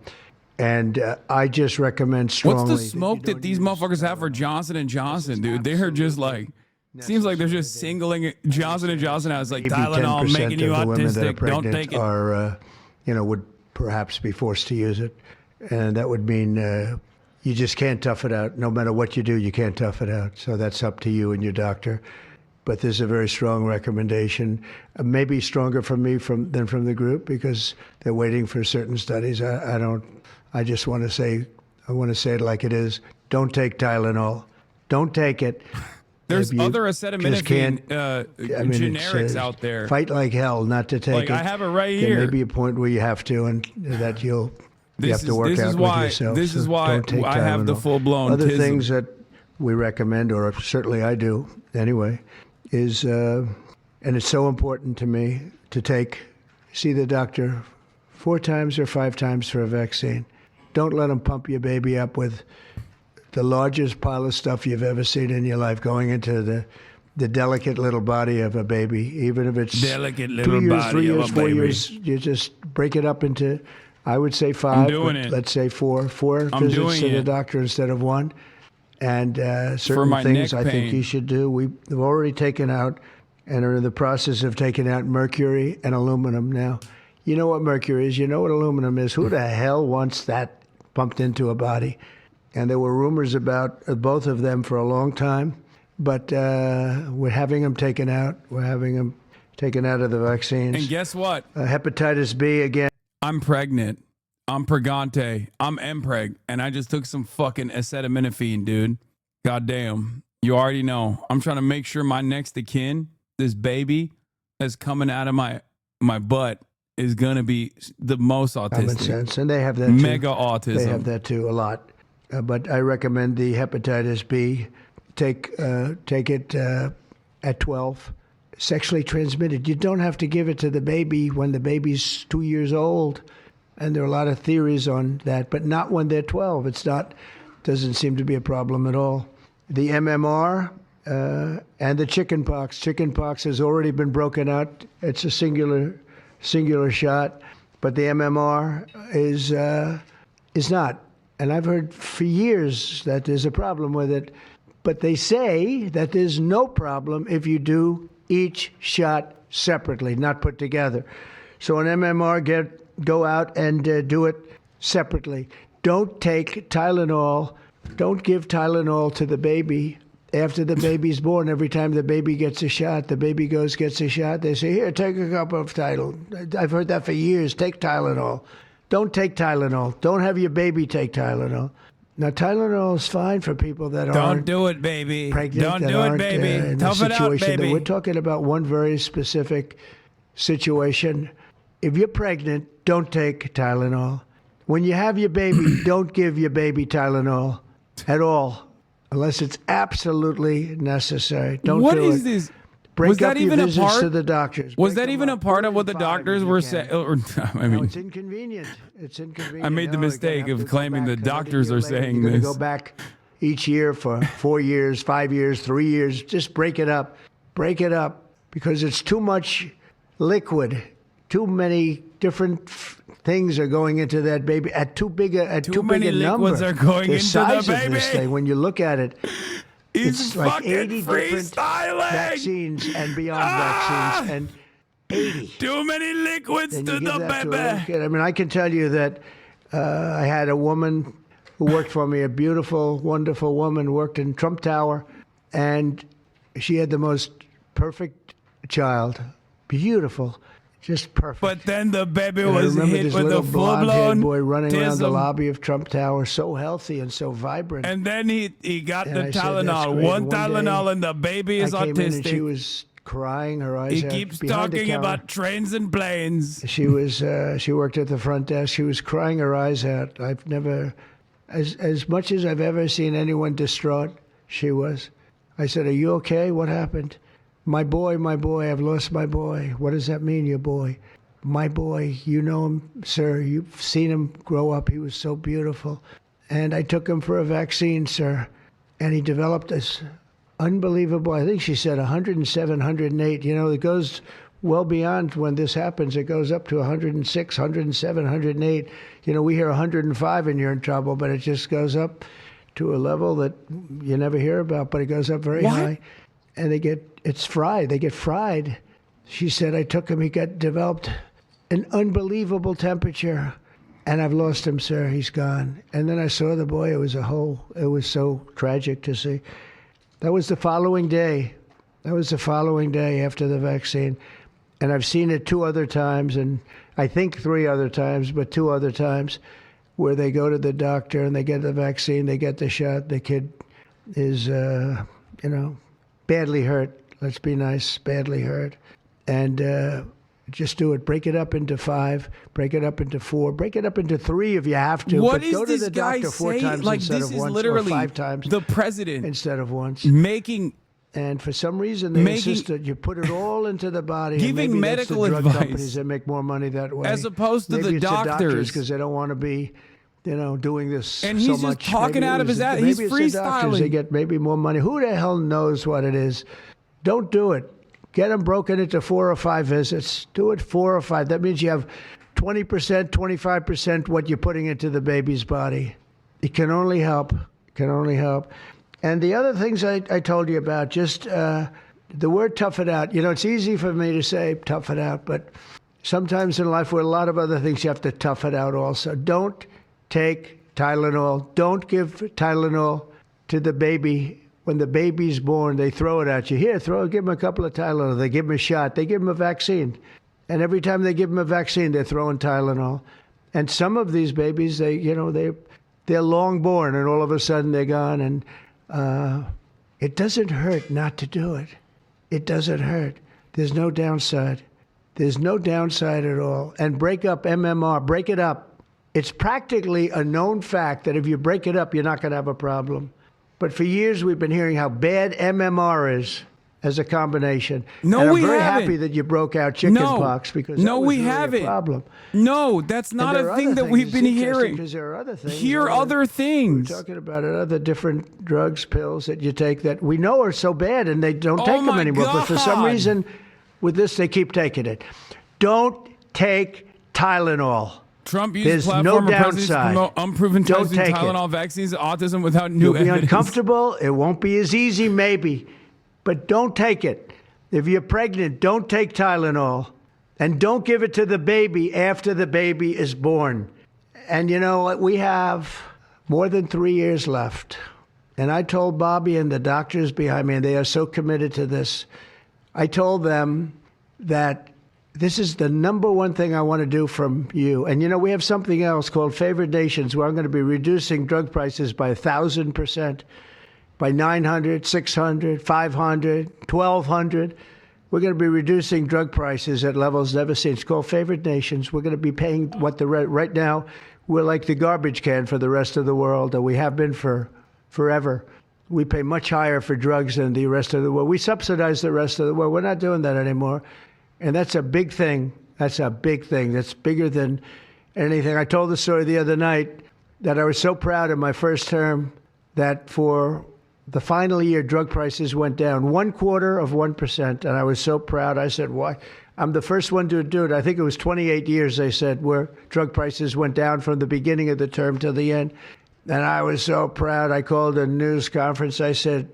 And I just recommend strongly. What's the smoke that these motherfuckers have for Johnson & Johnson, dude? They're just like, seems like they're just singling Johnson & Johnson out as like Maybe Tylenol 10% making you of the women that are autistic. Don't take pregnant it. are, would perhaps be forced to use it. And that would mean you just can't tough it out. No matter what you do, you can't tough it out. So that's up to you and your doctor. But there's a very strong recommendation, maybe stronger from me than from the group, because they're waiting for certain studies. I just want to say, I want to say it like it is. Don't take Tylenol. Don't take it. There's other acetaminophen generics out there. Fight like hell not to take it. I have it right There here. may be a point where you have to, and that you have to work this out is with why, yourself. This is So why don't take I have the Tylenol. full-blown Other tism. things that we recommend, or certainly I do anyway, is, and it's so important to me, to see the doctor 4 times or 5 times for a vaccine. Don't let them pump your baby up with the largest pile of stuff you've ever seen in your life going into the delicate little body of a baby, even if it's Delicate 2 little years, body 3 of years, a 4 baby. years. You just break it up into, I would say 5. I'm doing but it. Let's say 4. 4 I'm visits doing to the it. doctor instead of 1. And For certain my things neck I think pain. you should do. We've already taken out and are in the process of taking out mercury and aluminum now. You know what mercury is. You know what aluminum is. Who the hell wants that pumped into a body? And there were rumors about both of them for a long time. But we're having them taken out. We're having them taken out of the vaccines. And guess what? Hepatitis B again. I'm pregnant. I'm pregante. I'm mpreg. And I just took some fucking acetaminophen, dude. Goddamn. You already know. I'm trying to make sure my next of kin, this baby that's coming out of my butt, is going to be the most autistic. Common sense. And they have that too. Mega autism. They have that too, a lot. But I recommend the hepatitis B. Take it at 12. Sexually transmitted. You don't have to give it to the baby when the baby's 2 years old. And there are a lot of theories on that, but not when they're 12. Doesn't seem to be a problem at all. The MMR and the chickenpox. Chickenpox has already been broken out. It's a singular shot, but the MMR is not. And I've heard for years that there's a problem with it, but they say that there's no problem if you do each shot separately, not put together. So an MMR, go out and do it separately. Don't take Tylenol. Don't give Tylenol to the baby after the baby's born. Every time the baby gets a shot, the baby gets a shot. They say, here, take a cup of Tylenol. I've heard that for years. Take Tylenol. Don't take Tylenol. Don't have your baby take Tylenol. Now, Tylenol is fine for people that Don't aren't do it, baby. pregnant. Don't that do it, aren't, baby. in Tough a it out, situation that baby. we're talking about one very specific situation. If you're pregnant, don't take Tylenol. When you have your baby, don't give your baby Tylenol at all, unless it's absolutely necessary. Don't What do is it. this? Break Was up that your even a visits part? to the doctors. Was that even a part of what the doctors were saying? I mean, It's inconvenient. It's inconvenient. I made the No, you're gonna mistake have of to go claiming the back. 'Cause I think doctors you're are late. saying You're this. gonna go back each year for 4 years, 5 years, 3 years. Just break it up. Break it up, because it's too much liquid. Too many different things are going into that baby at too big a many number. liquids are going the into size the of this baby. thing, when you look at it, it's like fucking 80 different freestyling. vaccines and beyond vaccines, and 80. Too many liquids Then to you give the that to a little baby. kid. I mean, I can tell you that I had a woman who worked for me, a beautiful, wonderful woman, worked in Trump Tower, and she had the most perfect child, beautiful. Just perfect. But then the baby And I was remember hit this with little a full-blown blonde-haired boy running around the autism. lobby of Trump Tower, so healthy and so vibrant. And then he got And the I said, "That's Tylenol. great." One day, Tylenol and the baby is I came in and she autistic. was crying her eyes He out keeps behind the talking counter. about trains and planes. She was she worked at the front desk. She was crying her eyes out. I've never, as much as I've ever seen anyone distraught, she was. I said, "Are you okay? What happened?" My boy, I've lost my boy. What does that mean, your boy? My boy, you know him, sir. You've seen him grow up. He was so beautiful. And I took him for a vaccine, sir. And he developed this unbelievable, I think she said 107, 108. You know, it goes well beyond when this happens. It goes up to 106, 107, 108. You know, we hear 105 and you're in trouble, but it just goes up to a level that you never hear about, but it goes up very high. And it's fried. They get fried. She said, I took him, he developed an unbelievable temperature. And I've lost him, sir. He's gone. And then I saw the boy. It was so tragic to see. That was the following day. After the vaccine. And I've seen it 2 other times, and I think 3 other times, but 2 other times, where they go to the doctor and they get the vaccine, they get the shot. The kid is, badly hurt. Let's be nice, badly hurt. And just do it. Break it up into 5. Break it up into 4. Break it up into 3 if you have to. What but is go to this the guy doctor 4 saying? times Like, instead this of is once, literally or 5 times the president instead of once. making. And for some reason, they insist that you put it all into the body. Giving and maybe medical that's the drug advice. companies that make more money that way, As opposed to maybe the doctors. because they don't want to be, doing this. And so he's just much. talking Maybe out it of was- his ass. maybe He's it's the doctors. freestyling. They get maybe more money. Who the hell knows what it is? Don't do it. Get them broken into 4 or 5 visits. Do it 4 or 5. That means you have 20%, 25% what you're putting into the baby's body. It can only help. And the other things I told you about, just the word tough it out. It's easy for me to say tough it out, but sometimes in life with a lot of other things, you have to tough it out also. Don't take Tylenol. Don't give Tylenol to the baby. When the baby's born, they throw it at you. Here, give them a couple of Tylenol. They give them a shot. They give them a vaccine. And every time they give them a vaccine, they're throwing Tylenol. And some of these babies, they're long born, and all of a sudden they're gone. And it doesn't hurt not to do it. It doesn't hurt. There's no downside. There's no downside at all. And break up MMR. Break it up. It's practically a known fact that if you break it up, you're not going to have a problem. But for years, we've been hearing how bad MMR is as a combination. No, and I'm we very haven't. happy that you broke out chickenpox because that was we really haven't. a problem. No, that's not And there a are thing other that we've things. been It's interesting hearing. because there are other things. Hear other things. We're talking about other different drugs, pills that you take that we know are so bad and they don't take them my anymore. But for some God. reason, with this, they keep taking it. Don't take Tylenol. Trump used There's platform no of presidency to downside. promote unproven Don't ties to take it. Tylenol vaccines, autism without new You'll be evidence. uncomfortable. It won't be as easy, maybe. But don't take it. If you're pregnant, don't take Tylenol. And don't give it to the baby after the baby is born. And you know what? We have more than 3 years left. And I told Bobby and the doctors behind me, and they are so committed to this, I told them that this is the number one thing I want to do from you. And, we have something else called Favored Nations, where I'm going to be reducing drug prices by 1,000%, by 900, 600, 500, 1,200. We're going to be reducing drug prices at levels never seen. It's called Favored Nations. We're going to be paying what right now, we're like the garbage can for the rest of the world, and we have been for forever. We pay much higher for drugs than the rest of the world. We subsidize the rest of the world. We're not doing that anymore. And that's a big thing. That's a big thing. That's bigger than anything. I told the story the other night that I was so proud in my first term that for the final year, drug prices went down 0.25%. And I was so proud. I said, why? I'm the first one to do it. I think it was 28 years, they said, where drug prices went down from the beginning of the term to the end. And I was so proud. I called a news conference. I said,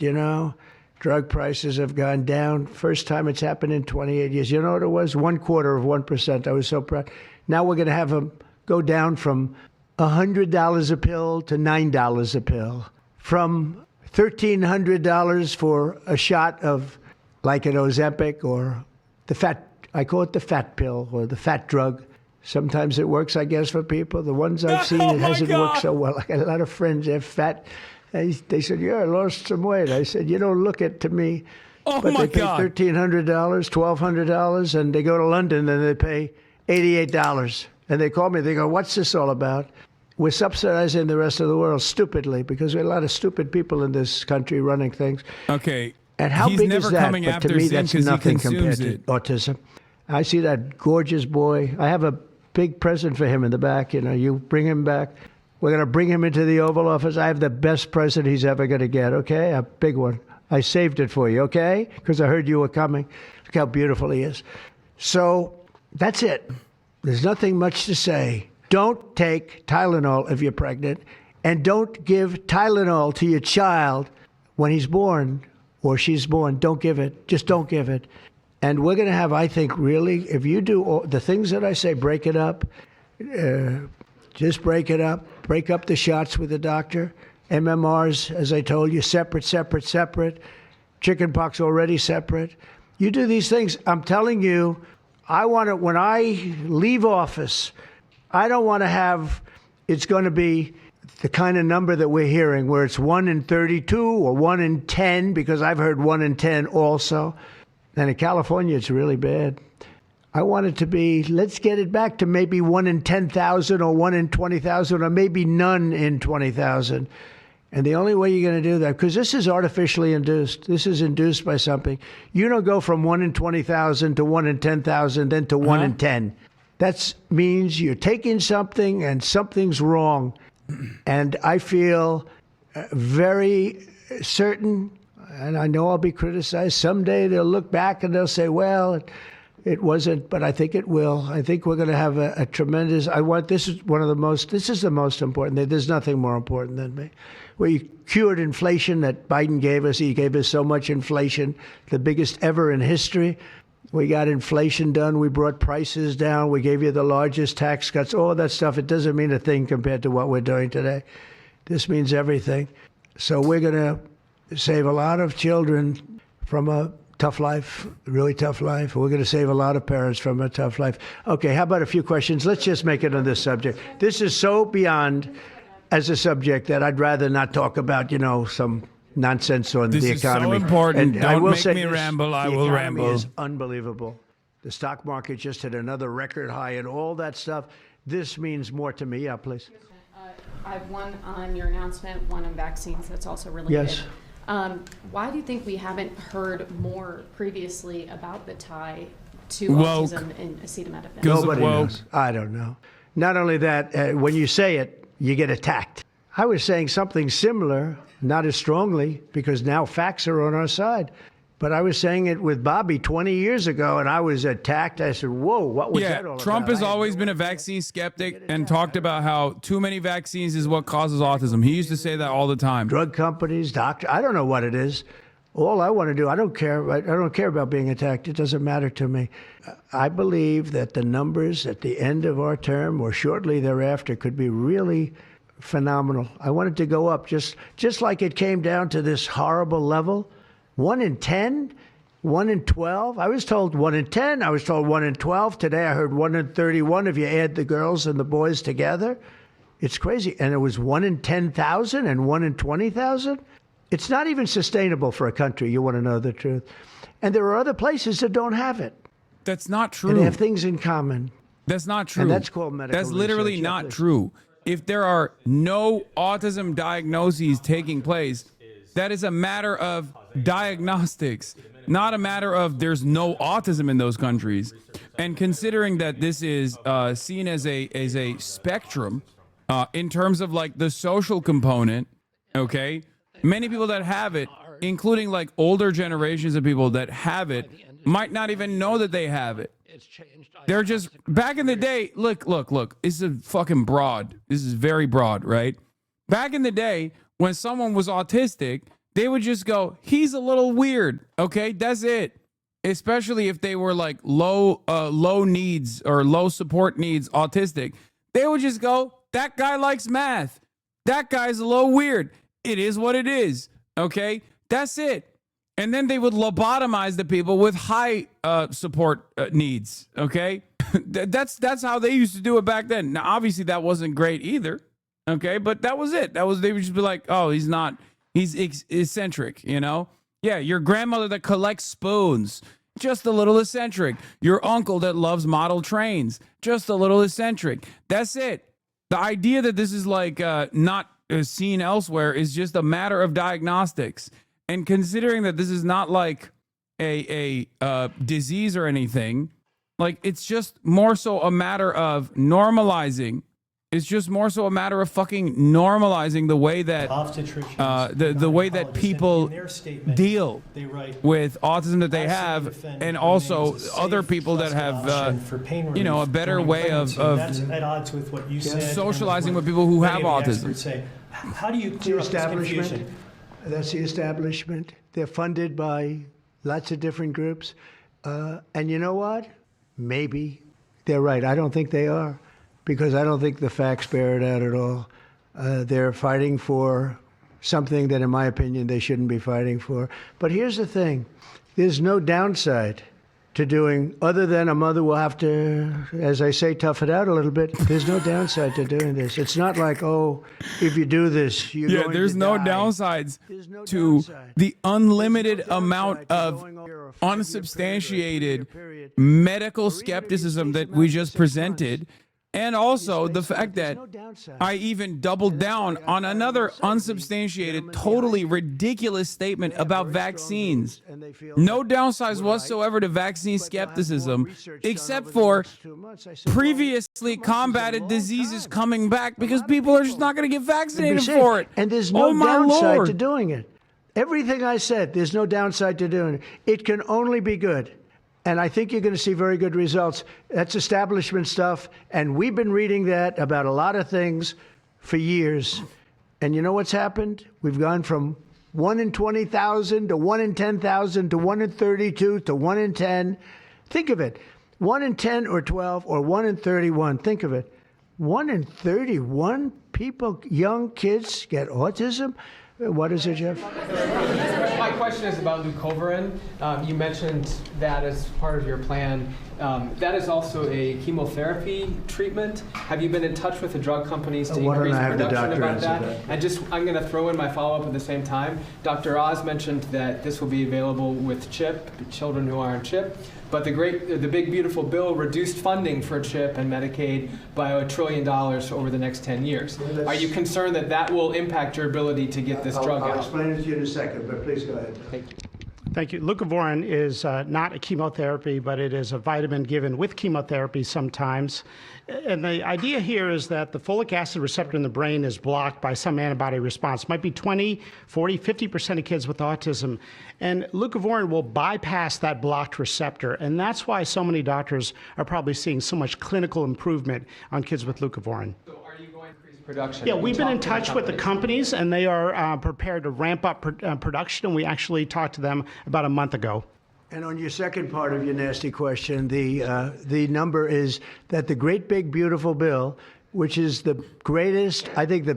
drug prices have gone down. First time it's happened in 28 years. You know what it was? 0.25%. I was so proud. Now we're going to have them go down from $100 a pill to $9 a pill, from $1,300 for a shot of like an Ozempic or the fat I call it the fat pill or the fat drug. Sometimes it works, I guess, for people. The ones I've seen, it hasn't worked so well. I got a lot of friends, they're fat. They said, yeah, I lost some weight. I said, you don't look it to me. Oh, but my they pay God. $1,300, $1,200, and they go to London and they pay $88. And they call me, they go, what's this all about? We're subsidizing the rest of the world stupidly because we have a lot of stupid people in this country running things. Okay. And how He's big never is that? coming But after to me, Sim that's 'cause he nothing compared consumes to autism. I see that gorgeous boy. I have a big present for him in the back. You know, you bring him back. We're going to bring him into the Oval Office. I have the best present he's ever going to get, okay? A big one. I saved it for you, okay? Because I heard you were coming. Look how beautiful he is. So that's it. There's nothing much to say. Don't take Tylenol if you're pregnant, and don't give Tylenol to your child when he's born or she's born. Don't give it. Just don't give it. And we're going to have, I think, really, if you do all the things that I say, break it up, just break it up, break up the shots with the doctor. MMRs, as I told you, separate, separate, separate. Chickenpox already separate. You do these things. I'm telling you, I want to, when I leave office, I don't want to have, it's going to be the kind of number that we're hearing where it's 1 in 32 or 1 in 10, because I've heard 1 in 10 also. And in California, it's really bad. I want it to be, let's get it back to maybe 1 in 10,000 or 1 in 20,000 or maybe none in 20,000. And the only way you're going to do that, because this is artificially induced. This is induced by something. You don't go from 1 in 20,000 to 1 in 10,000, then to 1 in 10. That means you're taking something and something's wrong. And I feel very certain, and I know I'll be criticized. Someday they'll look back and they'll say, well, it wasn't, but I think it will. I think we're going to have a tremendous, this is the most important. There's nothing more important than me. We cured inflation that Biden gave us. He gave us so much inflation, the biggest ever in history. We got inflation done. We brought prices down. We gave you the largest tax cuts, all that stuff. It doesn't mean a thing compared to what we're doing today. This means everything. So we're going to save a lot of children from a tough life, really tough life. We're going to save a lot of parents from a tough life. Okay, how about a few questions? Let's just make it on this subject. This is so beyond as a subject that I'd rather not talk about, some nonsense on the economy. This is so important. And I Don't will make say me this, ramble. I the will economy ramble. is unbelievable. The stock market just hit another record high and all that stuff. This means more to me. Yeah, please. I have one on your announcement, one on vaccines that's also related. Yes. Why do you think we haven't heard more previously about the tie to Woke. autism and acetaminophen? Nobody knows. I don't know. Not only that, when you say it, you get attacked. I was saying something similar, not as strongly, because now facts are on our side. But I was saying it with Bobby 20 years ago, and I was attacked. I said, whoa, what was that all about? Trump has always been a vaccine skeptic and talked about how too many vaccines is what causes autism. He used to say that all the time. Drug companies, doctors, I don't know what it is. All I want to do, I don't care. I don't care about being attacked. It doesn't matter to me. I believe that the numbers at the end of our term or shortly thereafter could be really phenomenal. I want it to go up just like it came down to this horrible level. 1 in 10, 1 in 12. I was told 1 in 10. I was told 1 in 12. Today I heard 1 in 31 if you add the girls and the boys together. It's crazy. And it was 1 in 10,000 and 1 in 20,000. It's not even sustainable for a country. You want to know the truth. And there are other places that don't have it. That's not true. And they have things in common. That's not true. And that's called medical That's literally research. not true. If there are no autism diagnoses taking place, that is a matter of diagnostics, not a matter of there's no autism in those countries. And considering that this is seen as a spectrum in terms of like the social component, okay, many people that have it, including like older generations of people that have it, might not even know that they have it. They're just, back in the day, look, this is fucking broad. This is very broad, right? Back in the day, when someone was autistic, they would just go, he's a little weird, okay? That's it. Especially if they were like low needs or low support needs autistic. They would just go, that guy likes math. That guy's a little weird. It is what it is, okay? That's it. And then they would lobotomize the people with high support needs. Okay, that's how they used to do it back then. Now, obviously, that wasn't great either. Okay, but that was it. They would just be like, oh, he's eccentric. You know, yeah, your grandmother that collects spoons, just a little eccentric. Your uncle that loves model trains, just a little eccentric. That's it. The idea that this is like not seen elsewhere is just a matter of diagnostics. And considering that this is not like a disease or anything, like it's just more so a matter of normalizing. It's just more so a matter of fucking normalizing the way that the way that people deal with autism that they have, and also other people that have a better way of at odds with what you said, socializing with people who have autism. How do you clear up this confusion? That's the establishment. They're funded by lots of different groups. And you know what? Maybe they're right. I don't think they are, because I don't think the facts bear it out at all. They're fighting for something that, in my opinion, they shouldn't be fighting for. But here's the thing. There's no downside to doing, other than a mother will have to, as I say, tough it out a little bit. There's no downside to doing this. It's not like, oh, if you do this, you're going there's to no die. Downsides to the unlimited amount of unsubstantiated medical skepticism that we just presented. And also the fact that I even doubled down on another unsubstantiaated, totally ridiculous statement about vaccines. No downsides whatsoever to vaccine skepticism, except for previously combated diseases coming back because people are just not going to get vaccinated for it. And there's no downside Lord. to doing it. Everything I said, there's no downside to doing it. It can only be good. And I think you're going to see very good results. That's establishment stuff. And we've been reading that about a lot of things for years. And you know what's happened? We've gone from 1 in 20,000 to 1 in 10,000 to 1 in 32 to 1 in 10. Think of it. 1 in 10 or 12 or 1 in 31. Think of it. 1 in 31 people, young kids, get autism. What is it, Jeff? My question is about leucovorin. You mentioned that as part of your plan. That is also a chemotherapy treatment. Have you been in touch with the drug companies to increase production about that? And just, I'm going to throw in my follow-up at the same time. Dr. Oz mentioned that this will be available with CHIP, children who are on CHIP. But the big beautiful bill reduced funding for CHIP and Medicaid by $1 trillion over the next 10 years. Are you concerned that that will impact your ability to get this drug out? I'll explain it to you in a second, but please go ahead. Thank you. Thank you. Leucovorin is not a chemotherapy, but it is a vitamin given with chemotherapy sometimes. And the idea here is that the folic acid receptor in the brain is blocked by some antibody response. It might be 20, 40, 50% of kids with autism. And leucovorin will bypass that blocked receptor. And that's why so many doctors are probably seeing so much clinical improvement on kids with leucovorin. Production. Yeah, we've been in touch with the companies, and they are prepared to ramp up production, and we actually talked to them about a month ago. And on your second part of your nasty question, the number is that the great big beautiful bill, which is the greatest, I think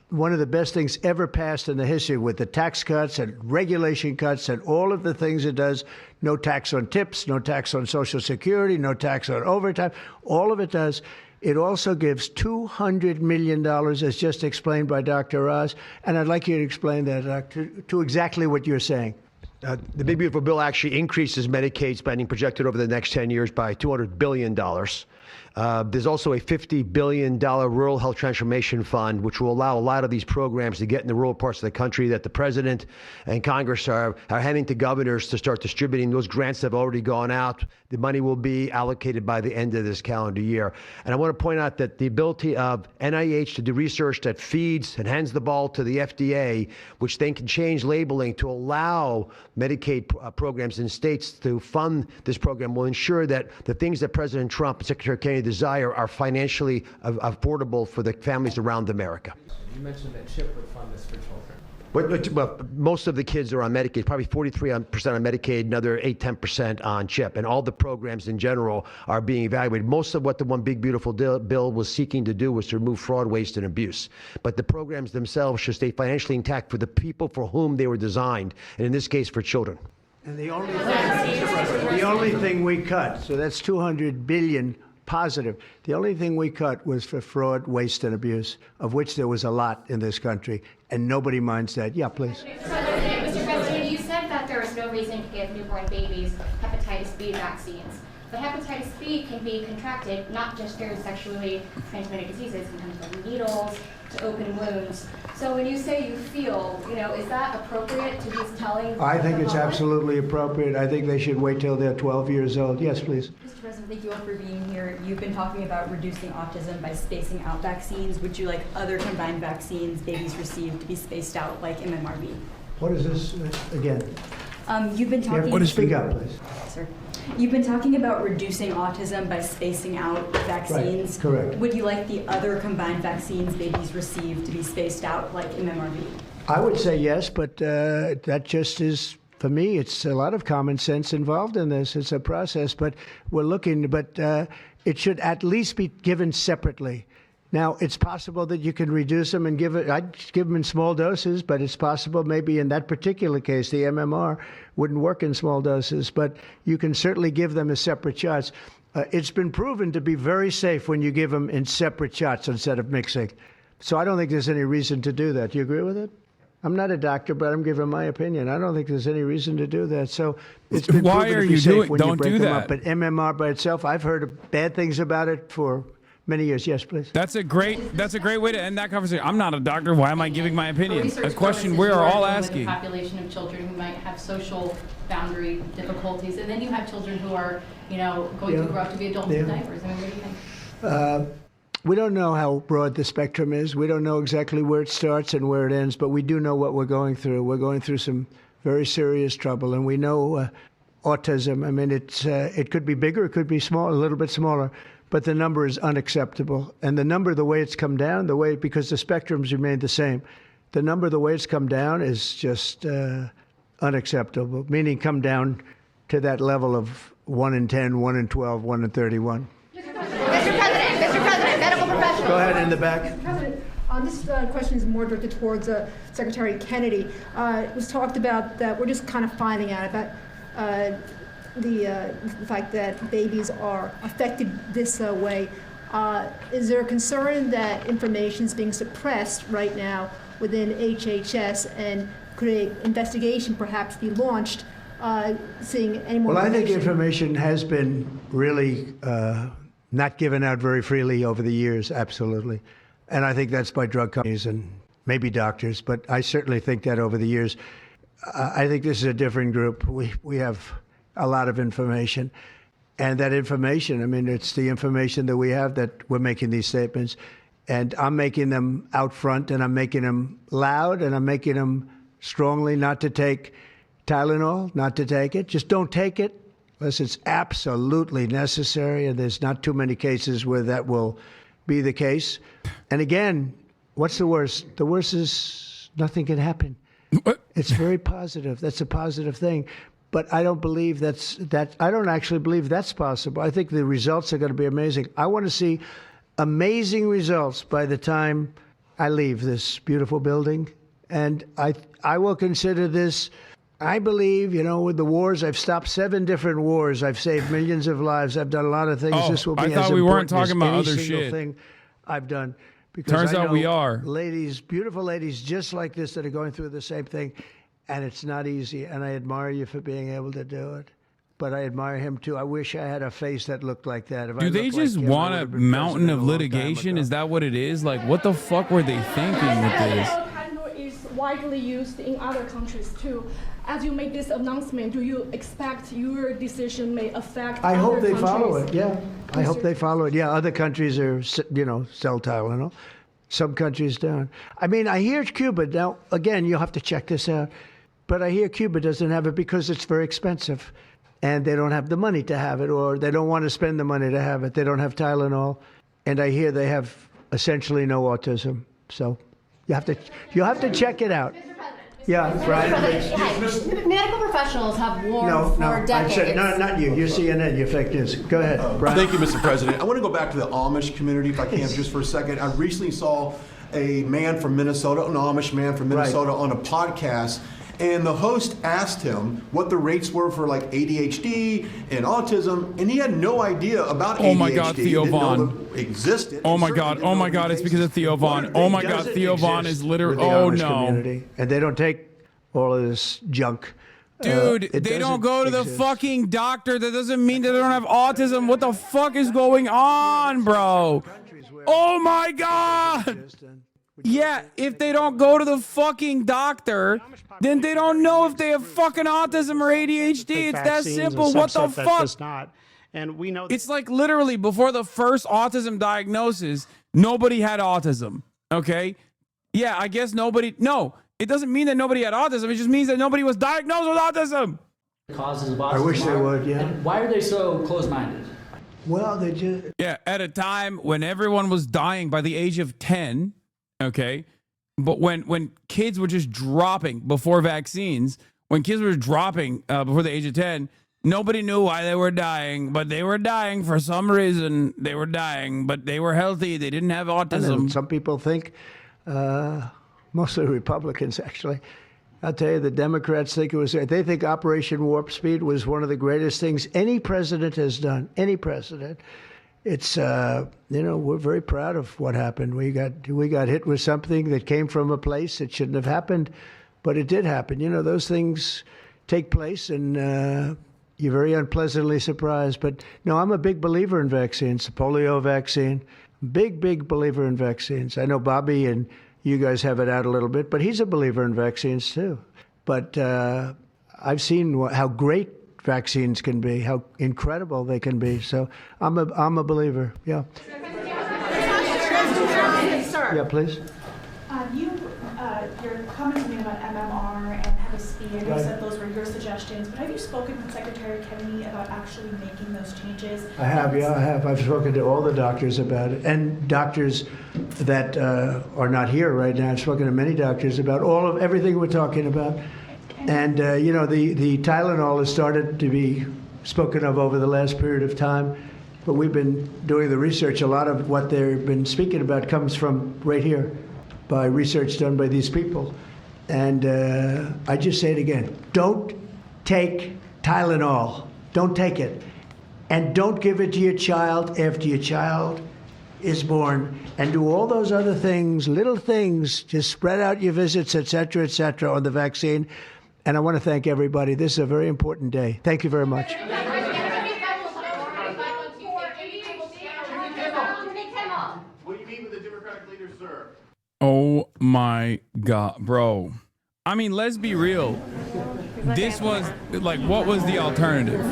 one of the best things ever passed in the history, with the tax cuts and regulation cuts and all of the things it does, no tax on tips, no tax on Social Security, no tax on overtime, all of it does. It also gives $200 million, as just explained by Dr. Oz. And I'd like you to explain that to exactly what you're saying. The Big Beautiful Bill actually increases Medicaid spending projected over the next 10 years by $200 billion. There's also a $50 billion Rural Health Transformation Fund, which will allow a lot of these programs to get in the rural parts of the country that the president and Congress are handing to governors to start distributing. Those grants have already gone out. The money will be allocated by the end of this calendar year. And I want to point out that the ability of NIH to do research that feeds and hands the ball to the FDA, which then can change labeling to allow Medicaid programs in states to fund this program, will ensure that the things that President Trump and Secretary Kennedy desire are financially affordable for the families around America. You mentioned that CHIP would fund this for children. Well, most of the kids are on Medicaid, probably 43% on Medicaid, another 8-10% on CHIP, and all the programs in general are being evaluated. Most of what the One Big Beautiful Bill was seeking to do was to remove fraud, waste, and abuse. But the programs themselves should stay financially intact for the people for whom they were designed, and in this case, for children. And the only thing we cut, so that's $200 billion positive. The only thing we cut was for fraud, waste, and abuse, of which there was a lot in this country, and nobody minds that. Yeah, please. Mr. President, you said that there is no reason to give newborn babies hepatitis B vaccines. But hepatitis B can be contracted not just through sexually transmitted diseases, it can come from needles to open wounds. So when you say you feel, is that appropriate to be telling? I think it's absolutely appropriate. I think they should wait till they're 12 years old. Yes, please. Mr. President, thank you all for being here. You've been talking about reducing autism by spacing out vaccines. Would you like other combined vaccines babies receive to be spaced out, like MMRV? What is this again? You've been talking. What is speak up, please? Sir. You've been talking about reducing autism by spacing out vaccines. Right, correct. Would you like the other combined vaccines babies receive to be spaced out, like MMRV? I would say yes, but that just is, for me, it's a lot of common sense involved in this. It's a process, but we're looking, but it should at least be given separately. Now, it's possible that you can reduce them and I'd give them in small doses, but it's possible maybe in that particular case, the MMR wouldn't work in small doses, but you can certainly give them as separate shots. It's been proven to be very safe when you give them in separate shots instead of mixing. So I don't think there's any reason to do that. Do you agree with it? I'm not a doctor, but I'm giving my opinion. I don't think there's any reason to do that. So it's been Why proven are to be you safe doing? when you Don't break do them that. up. But MMR by itself, I've heard bad things about it for many years. Yes, please. That's a great way to end that conversation. I'm not a doctor. Why am I giving my opinion? A question we are all asking. With a population of children who might have social boundary difficulties, and then you have children who are, going to grow up to be adults with diapers. I mean, what do you think? We don't know how broad the spectrum is. We don't know exactly where it starts and where it ends, but we do know what we're going through. We're going through some very serious trouble, and we know autism. I mean, it could be bigger, it could be small, a little bit smaller, but the number is unacceptable. And the number, the way it's come down, because the spectrums remain the same, the number, the way it's come down is just unacceptable, meaning come down to that level of 1 in 10, 1 in 12, 1 in 31. Mr. President, medical professionals. Go ahead in the back. Mr. President, this question is more directed towards Secretary Kennedy. It was talked about that we're just kind of finding out about the fact that babies are affected this way. Is there a concern that information is being suppressed right now within HHS, and could an investigation perhaps be launched seeing any more Well, I think information has been really not given out very freely over the years, absolutely. And I think that's by drug companies and maybe doctors, but I certainly think that over the years. I think this is a different group. We have a lot of information. And that information, I mean, it's the information that we have that we're making these statements. And I'm making them out front, and I'm making them loud, and I'm making them strongly not to take Tylenol, not to take it. Just don't take it unless it's absolutely necessary, and there's not too many cases where that will be the case. And again, what's the worst? The worst is nothing can happen. It's very positive. That's a positive thing. But I don't believe I don't actually believe that's possible. I think the results are going to be amazing. I want to see amazing results by the time I leave this beautiful building. And I will consider this, I believe, with the wars, I've stopped 7 different wars. I've saved millions of lives. I've done a lot of things. This will be I thought we weren't as talking about any other single shit. thing I've done. Because Turns I out know we are. ladies, beautiful ladies just like this that are going through the same thing. And it's not easy. And I admire you for being able to do it. But I admire him, too. I wish I had a face that looked like that. If Do I they looked just like him, I want would a have been mountain president of a long time litigation? ago. Is that what it is? Like, what the fuck were they thinking with this? Tylenol is widely used in other countries, too. As you make this announcement, do you expect your decision may affect I other hope they countries? follow it, yeah. I hope they follow it. Yeah, other countries are, sell Tylenol. Some countries don't. I mean, I hear Cuba. Now, again, you'll have to check this out. But I hear Cuba doesn't have it because it's very expensive. And they don't have the money to have it, or they don't want to spend the money to have it. They don't have Tylenol. And I hear they have essentially no autism. So you'll have to check it out. Yeah, Brian, please. Medical professionals have warned No, for I decades. said, no, not you. You're CNN, you're fake news. Go ahead, Brian. Thank you, Mr. President. I want to go back to the Amish community, if I can, just for a second. I recently saw a man from Minnesota, an Amish man from Minnesota, on a podcast, and the host asked him what the rates were for like ADHD and autism, and he had no idea about ADHD. Oh my God, Theo Didn't know Von. that existed. Oh my God, it's because of Theo Von. Oh my God, Theo Von is literally, oh no. Community, and they don't take all of this junk. Dude, It they don't doesn't go to the exist. fucking doctor. That doesn't mean that they don't have autism. What the fuck is going on, bro? Oh my God. Yeah, if they don't go to the fucking doctor, then they don't know if they have fucking autism or ADHD. It's that Vaccines, simple. a What the subset that fuck? does not. And we know It's like literally before the first autism diagnosis, nobody had autism. Okay? Yeah, I guess nobody. No, it doesn't mean that nobody had autism. It just means that nobody was diagnosed with autism. Causes of autism. I wish they would, yeah. And why are they so closed-minded? Well, they just... Yeah, at a time when everyone was dying by the age of 10, okay? But when kids were just dropping before vaccines, when kids were dropping before the age of 10, nobody knew why they were dying, but they were dying for some reason. They were dying, but they were healthy. They didn't have autism. Some people think, mostly Republicans actually, I'll tell you, the Democrats think it was, they think Operation Warp Speed was one of the greatest things any president has done, any president. It's, we're very proud of what happened. We got hit with something that came from a place that shouldn't have happened, but it did happen. Those things take place, and you're very unpleasantly surprised. But no, I'm a big believer in vaccines, the polio vaccine, big believer in vaccines. I know Bobby and you guys have it out a little bit, but he's a believer in vaccines too. But I've seen how great vaccines can be, how incredible they can be. So I'm a believer. Yeah. Sir. Yeah, please. Your comments made about MMR and heavy speed, you Right. said those were your suggestions, but have you spoken with Secretary Kennedy about actually making those changes? I have, yeah, I have. I've spoken to all the doctors about it, and doctors that are not here right now. I've spoken to many doctors about everything we're talking about. And, the Tylenol has started to be spoken of over the last period of time, but we've been doing the research. A lot of what they've been speaking about comes from right here, by research done by these people. And I just say it again, don't take Tylenol. Don't take it. And don't give it to your child after your child is born. And do all those other things, little things, just spread out your visits, et cetera, on the vaccine. And I want to thank everybody. This is a very important day. Thank you very much. What do you mean with the Democratic leader, sir? Oh my God, bro. I mean, let's be real. This was like, what was the alternative,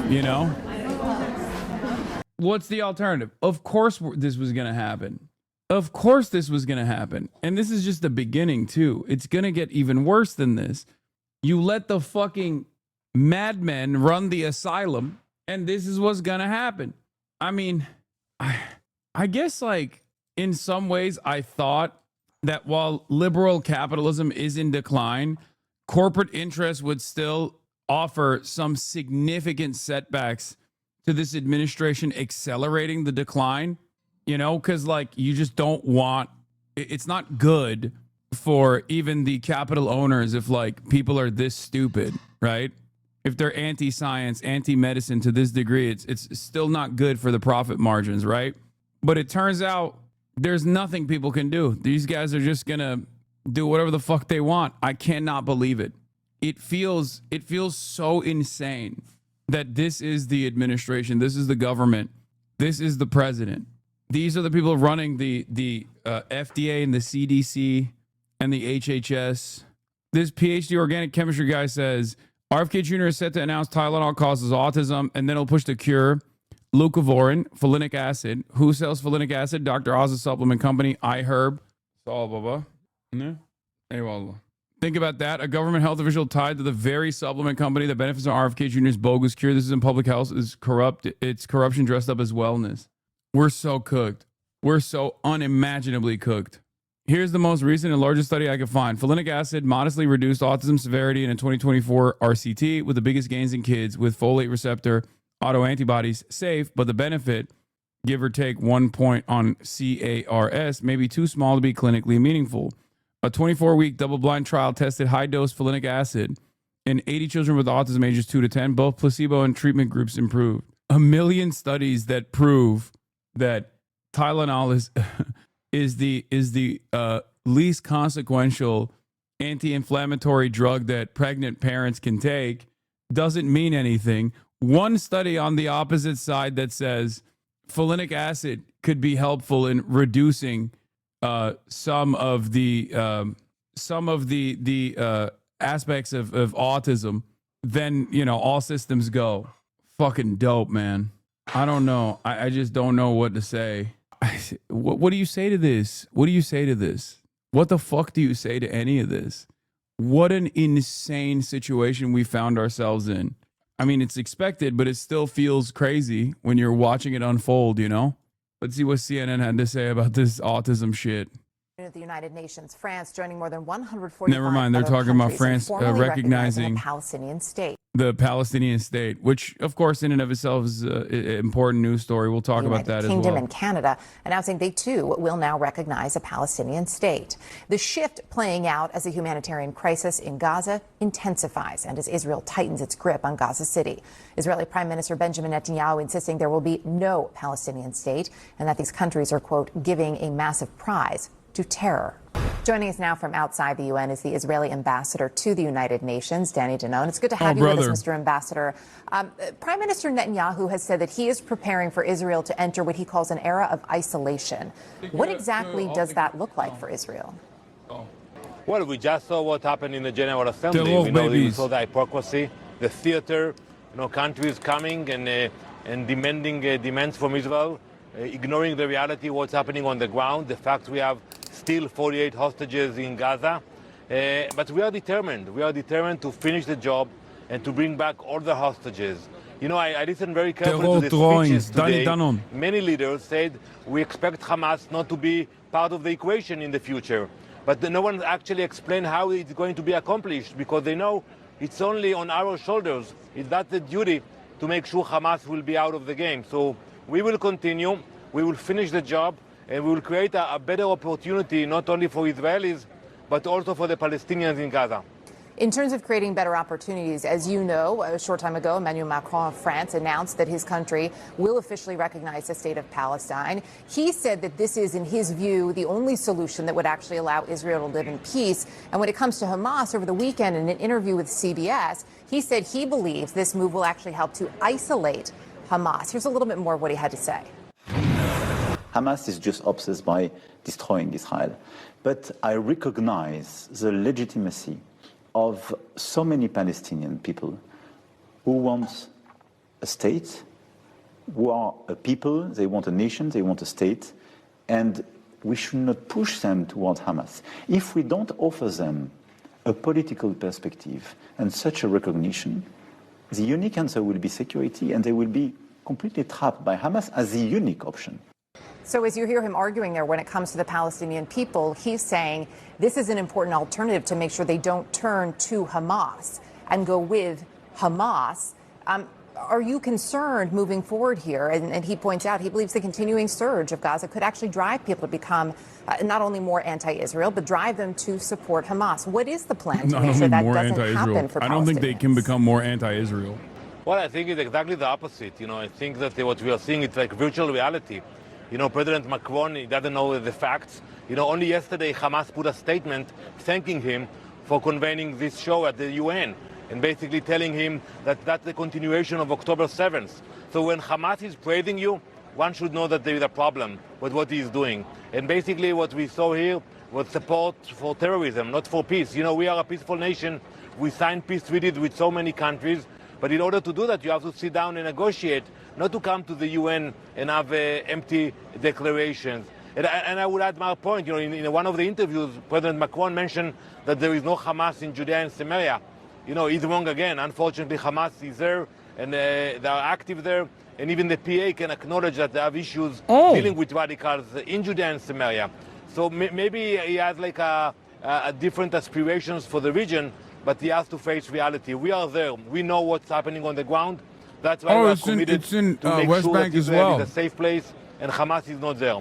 What's the alternative? Of course this was going to happen. Of course this was going to happen. And this is just the beginning, too. It's going to get even worse than this. You let the fucking madmen run the asylum, and this is what's going to happen. I mean, I guess, like, in some ways, I thought that while liberal capitalism is in decline, corporate interests would still offer some significant setbacks to this administration accelerating the decline, because like you just don't want, it's not good for even the capital owners if like people are this stupid, right? If they're anti-science, anti-medicine to this degree, it's still not good for the profit margins, right? But it turns out there's nothing people can do. These guys are just gonna do whatever the fuck they want. I cannot believe it. It feels so insane that this is the administration, this is the government, this is the president. These are the people running the FDA and the CDC and the HHS. This PhD organic chemistry guy says RFK Jr. is set to announce Tylenol causes autism, and then he'll push the cure. Leucovorin, folinic acid. Who sells folinic acid? Dr. Oz's supplement company, iHerb. Blah, blah, blah. No? Anyway, think about that. A government health official tied to the very supplement company that benefits from RFK Jr.'s bogus cure. This is in public health. Is corrupt. It's corruption dressed up as wellness. We're so cooked. We're so unimaginably cooked. Here's the most recent and largest study I could find. Folinic acid modestly reduced autism severity in a 2024 RCT with the biggest gains in kids with folate receptor autoantibodies safe, but the benefit, give or take 1 point on CARS, may be too small to be clinically meaningful. A 24-week double-blind trial tested high-dose folinic acid in 80 children with autism ages 2 to 10. Both placebo and treatment groups improved. A million studies that prove that Tylenol is the least consequential anti-inflammatory drug that pregnant parents can take doesn't mean anything. One study on the opposite side that says folinic acid could be helpful in reducing some of the aspects of autism, then, you know, all systems go. Fucking dope, man. I don't know. I just don't know what to say. What do you say to this? What do you say to this? What the fuck do you say to any of this? What an insane situation we found ourselves in. I mean, it's expected, but it still feels crazy when you're watching it unfold, you know? Let's see what CNN had to say about this autism shit. At the United Nations, France joining more than 145. Never mind, they're talking about France recognizing a Palestinian state. The Palestinian state, which, of course, in and of itself is an important news story. We'll talk about that as well. Kingdom and Canada announcing they too will now recognize a Palestinian state. The shift playing out as a humanitarian crisis in Gaza intensifies and as Israel tightens its grip on Gaza City. Israeli Prime Minister Benjamin Netanyahu insisting there will be no Palestinian state and that these countries are, quote, giving a massive prize to terror. Joining us now from outside the UN is the Israeli ambassador to the United Nations, Danny Danon. It's good to have you with us, Mr. Ambassador. Prime Minister Netanyahu has said that he is preparing for Israel to enter what he calls an era of isolation. What exactly does that look like for Israel? Well, we just saw what happened in the General Assembly. We saw the hypocrisy, the theater, countries coming and demanding demands from Israel, ignoring the reality, what's happening on the ground, the fact we have still 48 hostages in Gaza. But we are determined. We are determined to finish the job and to bring back all the hostages. I listened very carefully to the speeches today. Many leaders said we expect Hamas not to be part of the equation in the future. But no one actually explained how it's going to be accomplished, because they know it's only on our shoulders. It's not the duty to make sure Hamas will be out of the game. So we will continue, we will finish the job, and we will create a better opportunity not only for Israelis, but also for the Palestinians in Gaza. In terms of creating better opportunities, as you know, a short time ago, Emmanuel Macron of France announced that his country will officially recognize the state of Palestine. He said that this is, in his view, the only solution that would actually allow Israel to live in peace. And when it comes to Hamas, over the weekend in an interview with CBS, he said he believes this move will actually help to isolate Hamas. Here's a little bit more of what he had to say. Hamas is just obsessed by destroying Israel. But I recognize the legitimacy of so many Palestinian people who want a state, who are a people, they want a nation, they want a state, and we should not push them towards Hamas. If we don't offer them a political perspective and such a recognition, the unique answer will be security, and they will be completely trapped by Hamas as the unique option. So as you hear him arguing there when it comes to the Palestinian people, he's saying this is an important alternative to make sure they don't turn to Hamas and go with Hamas. Are you concerned moving forward here? And he points out he believes the continuing surge of Gaza could actually drive people to become not only more anti-Israel, but drive them to support Hamas. What is the plan to make sure that doesn't happen for Palestinians? I don't think they can become more anti-Israel. Well, I think it's exactly the opposite. I think that what we are seeing is like virtual reality. President Macron, he doesn't know the facts. Only yesterday Hamas put a statement thanking him for convening this show at the UN and basically telling him that that's the continuation of October 7th. So when Hamas is praising you, one should know that there is a problem with what he is doing. And basically what we saw here was support for terrorism, not for peace. We are a peaceful nation. We signed peace treaties with so many countries. But in order to do that, you have to sit down and negotiate, not to come to the UN and have empty declarations. And I would add my point. In one of the interviews, President Macron mentioned that there is no Hamas in Judea and Samaria. He's wrong again. Unfortunately, Hamas is there, and they are active there. And even the PA can acknowledge that they have issues dealing with radicals in Judea and Samaria. So maybe he has like a different aspirations for the region, but he has to face reality. We are there. We know what's happening on the ground. That's why we are committed it's in to make West sure Bank that as Israel well. is a safe place and Hamas is not there.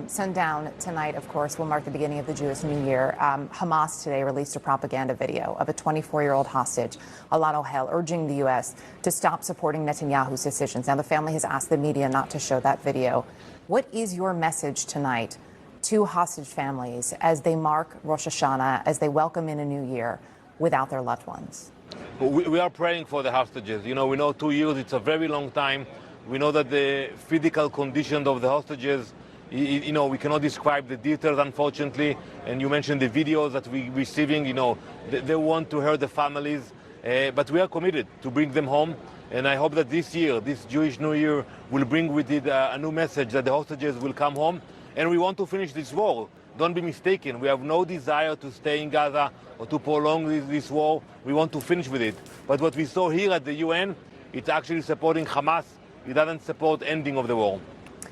Sundown tonight, of course, will mark the beginning of the Jewish New Year. Hamas today released a propaganda video of a 24-year-old hostage, Alon Ohel, urging the U.S. to stop supporting Netanyahu's decisions. Now, the family has asked the media not to show that video. What is your message tonight to hostage families as they mark Rosh Hashanah, as they welcome in a new year without their loved ones? We are praying for the hostages. You know, we know 2 years, it's a very long time. We know that the physical condition of the hostages, you know, we cannot describe the details, unfortunately. And you mentioned the videos that we're receiving, you know, they want to hear the families. But we are committed to bring them home. And I hope that this year, this Jewish New Year, will bring with it a new message that the hostages will come home. And we want to finish this war. Don't be mistaken. We have no desire to stay in Gaza or to prolong this war. We want to finish with it. But what we saw here at the UN, it's actually supporting Hamas. It doesn't support ending of the war.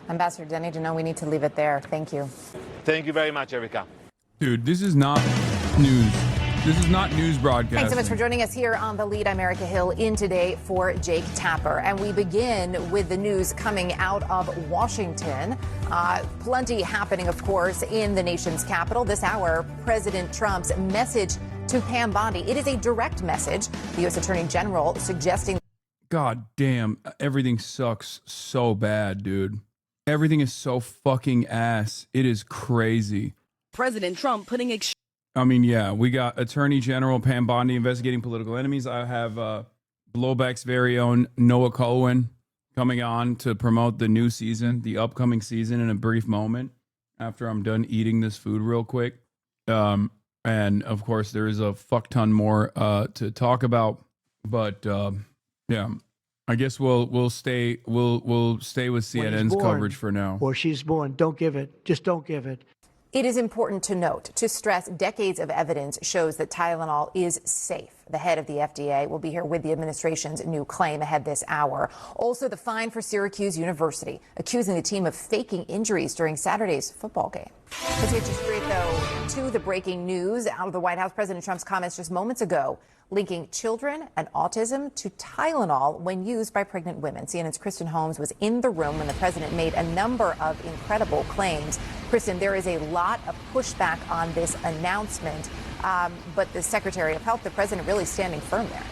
Ambassador Denny, we need to leave it there. Thank you. Thank you very much, Erica. Dude, this is not news. This is not news broadcasting. Thanks so much for joining us here on the lead. I'm Erica Hill, in today for Jake Tapper. And we begin with the news coming out of Washington. Plenty happening, of course, in the nation's capital. This hour, President Trump's message to Pam Bondi. It is a direct message. The U.S. Attorney General suggesting... God damn, everything sucks so bad, dude. Everything is so fucking ass. It is crazy. President Trump putting... I mean, yeah, we got Attorney General Pam Bondi investigating political enemies. I have Blowback's very own Noah Cohen coming on to promote the new season, the upcoming season, in a brief moment after I'm done eating this food real quick. And, of course, there is a fuck ton more to talk about. But, yeah, I guess we'll stay with CNN's coverage for now. Or she's born. Don't give it. Just don't give it. It is important to note, to stress, decades of evidence shows that Tylenol is safe. The head of the FDA will be here with the administration's new claim ahead this hour. Also, the fine for Syracuse University, accusing the team of faking injuries during Saturday's football game. Let's get you straight, though, to the breaking news out of the White House. President Trump's comments just moments ago linking children and autism to Tylenol when used by pregnant women. CNN's Kristen Holmes was in the room when the president made a number of incredible claims. Kristen, there is a lot of pushback on this announcement, but the Secretary of Health, the president, really standing firm there.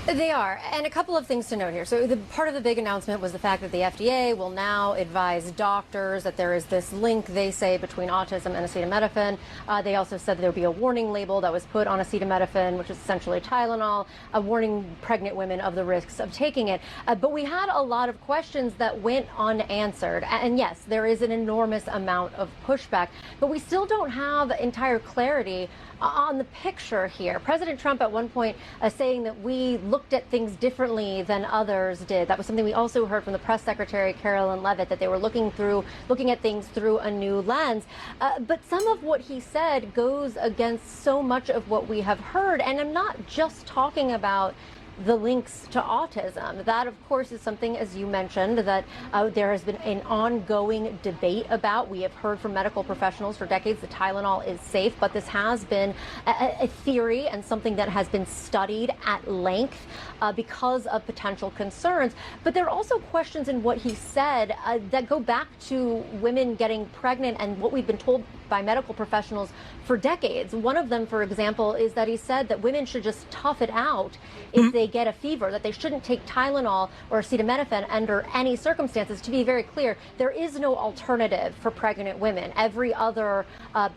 They are. And a couple of things to note here. So the part of the big announcement was the fact that the FDA will now advise doctors that there is this link, they say, between autism and acetaminophen. They also said that there would be a warning label that was put on acetaminophen, which is essentially Tylenol, warning pregnant women of the risks of taking it. But we had a lot of questions that went unanswered. And yes, there is an enormous amount of pushback, but we still don't have entire clarity on the picture here. President Trump at one point saying that we looked at things differently than others did. That was something we also heard from the press secretary, Carolyn Leavitt, that they were looking at things through a new lens. But some of what he said goes against so much of what we have heard. And I'm not just talking about the links to autism. That, of course, is something, as you mentioned, that there has been an ongoing debate about. We have heard from medical professionals for decades that Tylenol is safe, but this has been a theory and something that has been studied at length because of potential concerns. But there are also questions in what he said that go back to women getting pregnant and what we've been told by medical professionals for decades. One of them, for example, is that he said that women should just tough it out if they get a fever, that they shouldn't take Tylenol or acetaminophen under any circumstances. To be very clear, there is no alternative for pregnant women. Every other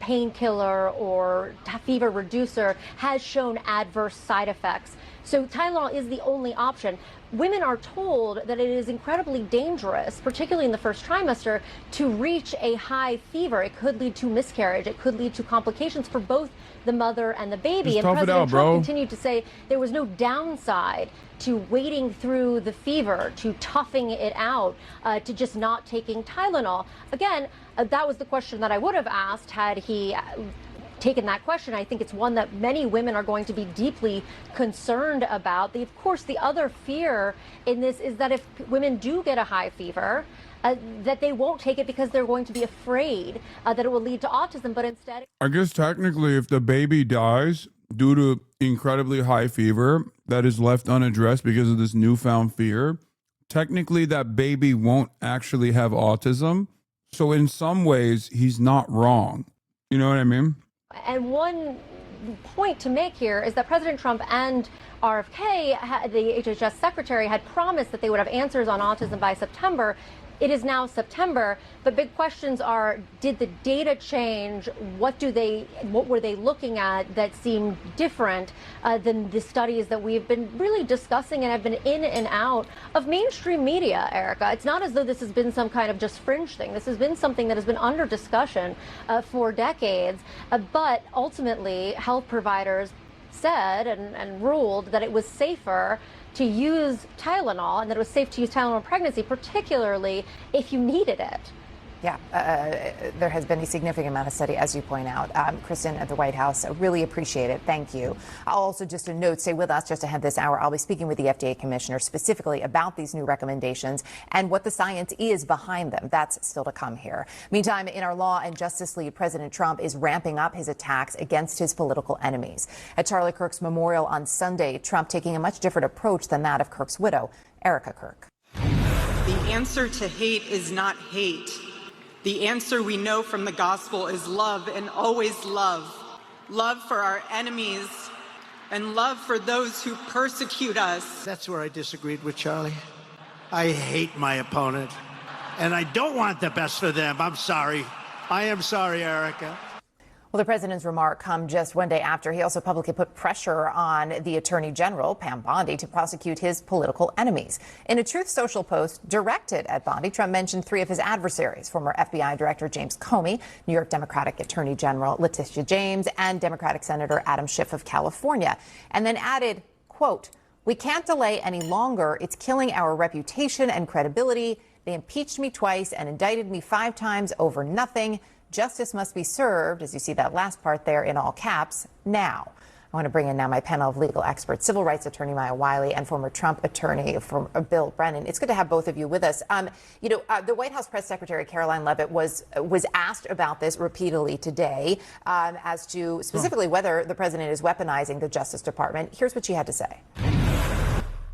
painkiller or fever reducer has shown adverse side effects. So Tylenol is the only option. Women are told that it is incredibly dangerous, particularly in the first trimester, to reach a high fever. It could lead to miscarriage. It could lead to complications for both the mother and the baby. And President Trump continued to say there was no downside to waiting through the fever, to toughing it out, to just not taking Tylenol. Again, that was the question that I would have asked had he taken that question. I think it's one that many women are going to be deeply concerned about. Of course, the other fear in this is that if women do get a high fever, that they won't take it because they're going to be afraid that it will lead to autism, but instead... I guess technically if the baby dies due to incredibly high fever that is left unaddressed because of this newfound fear, technically that baby won't actually have autism. So in some ways, he's not wrong. You know what I mean? And one point to make here is that President Trump and RFK, the HHS secretary, had promised that they would have answers on autism by September. It is now September. The big questions are, did the data change? What were they looking at that seemed different than the studies that we've been really discussing and have been in and out of mainstream media, Erica? It's not as though this has been some kind of just fringe thing. This has been something that has been under discussion for decades. But ultimately, health providers said and ruled that it was safer to use Tylenol, and that it was safe to use Tylenol in pregnancy, particularly if you needed it. Yeah, there has been a significant amount of study, as you point out. Kristen at the White House, really appreciate it. Thank you. I'll also just a note, stay with us just ahead this hour. I'll be speaking with the FDA commissioner specifically about these new recommendations and what the science is behind them. That's still to come here. Meantime, in our Law and Justice lead, President Trump is ramping up his attacks against his political enemies. At Charlie Kirk's memorial on Sunday, Trump taking a much different approach than that of Kirk's widow, Erica Kirk. The answer to hate is not hate. The answer we know from the gospel is love, and always love. Love for our enemies and love for those who persecute us. That's where I disagreed with Charlie. I hate my opponent, and I don't want the best for them. I'm sorry. I am sorry, Erica. Well, the president's remark come just one day after he also publicly put pressure on the Attorney General, Pam Bondi, to prosecute his political enemies. In a Truth Social post directed at Bondi, Trump mentioned three of his adversaries: former FBI Director James Comey, New York Democratic Attorney General Letitia James, and Democratic Senator Adam Schiff of California, and then added, quote, "We can't delay any longer. It's killing our reputation and credibility. They impeached me twice and indicted me 5 times over nothing. Justice must be served," as you see that last part there in all caps, now. I want to bring in now my panel of legal experts, civil rights attorney Maya Wiley and former Trump attorney Bill Brennan. It's good to have both of you with us. The White House press secretary Caroline Leavitt was asked about this repeatedly today as to specifically whether the president is weaponizing the Justice Department. Here's what she had to say.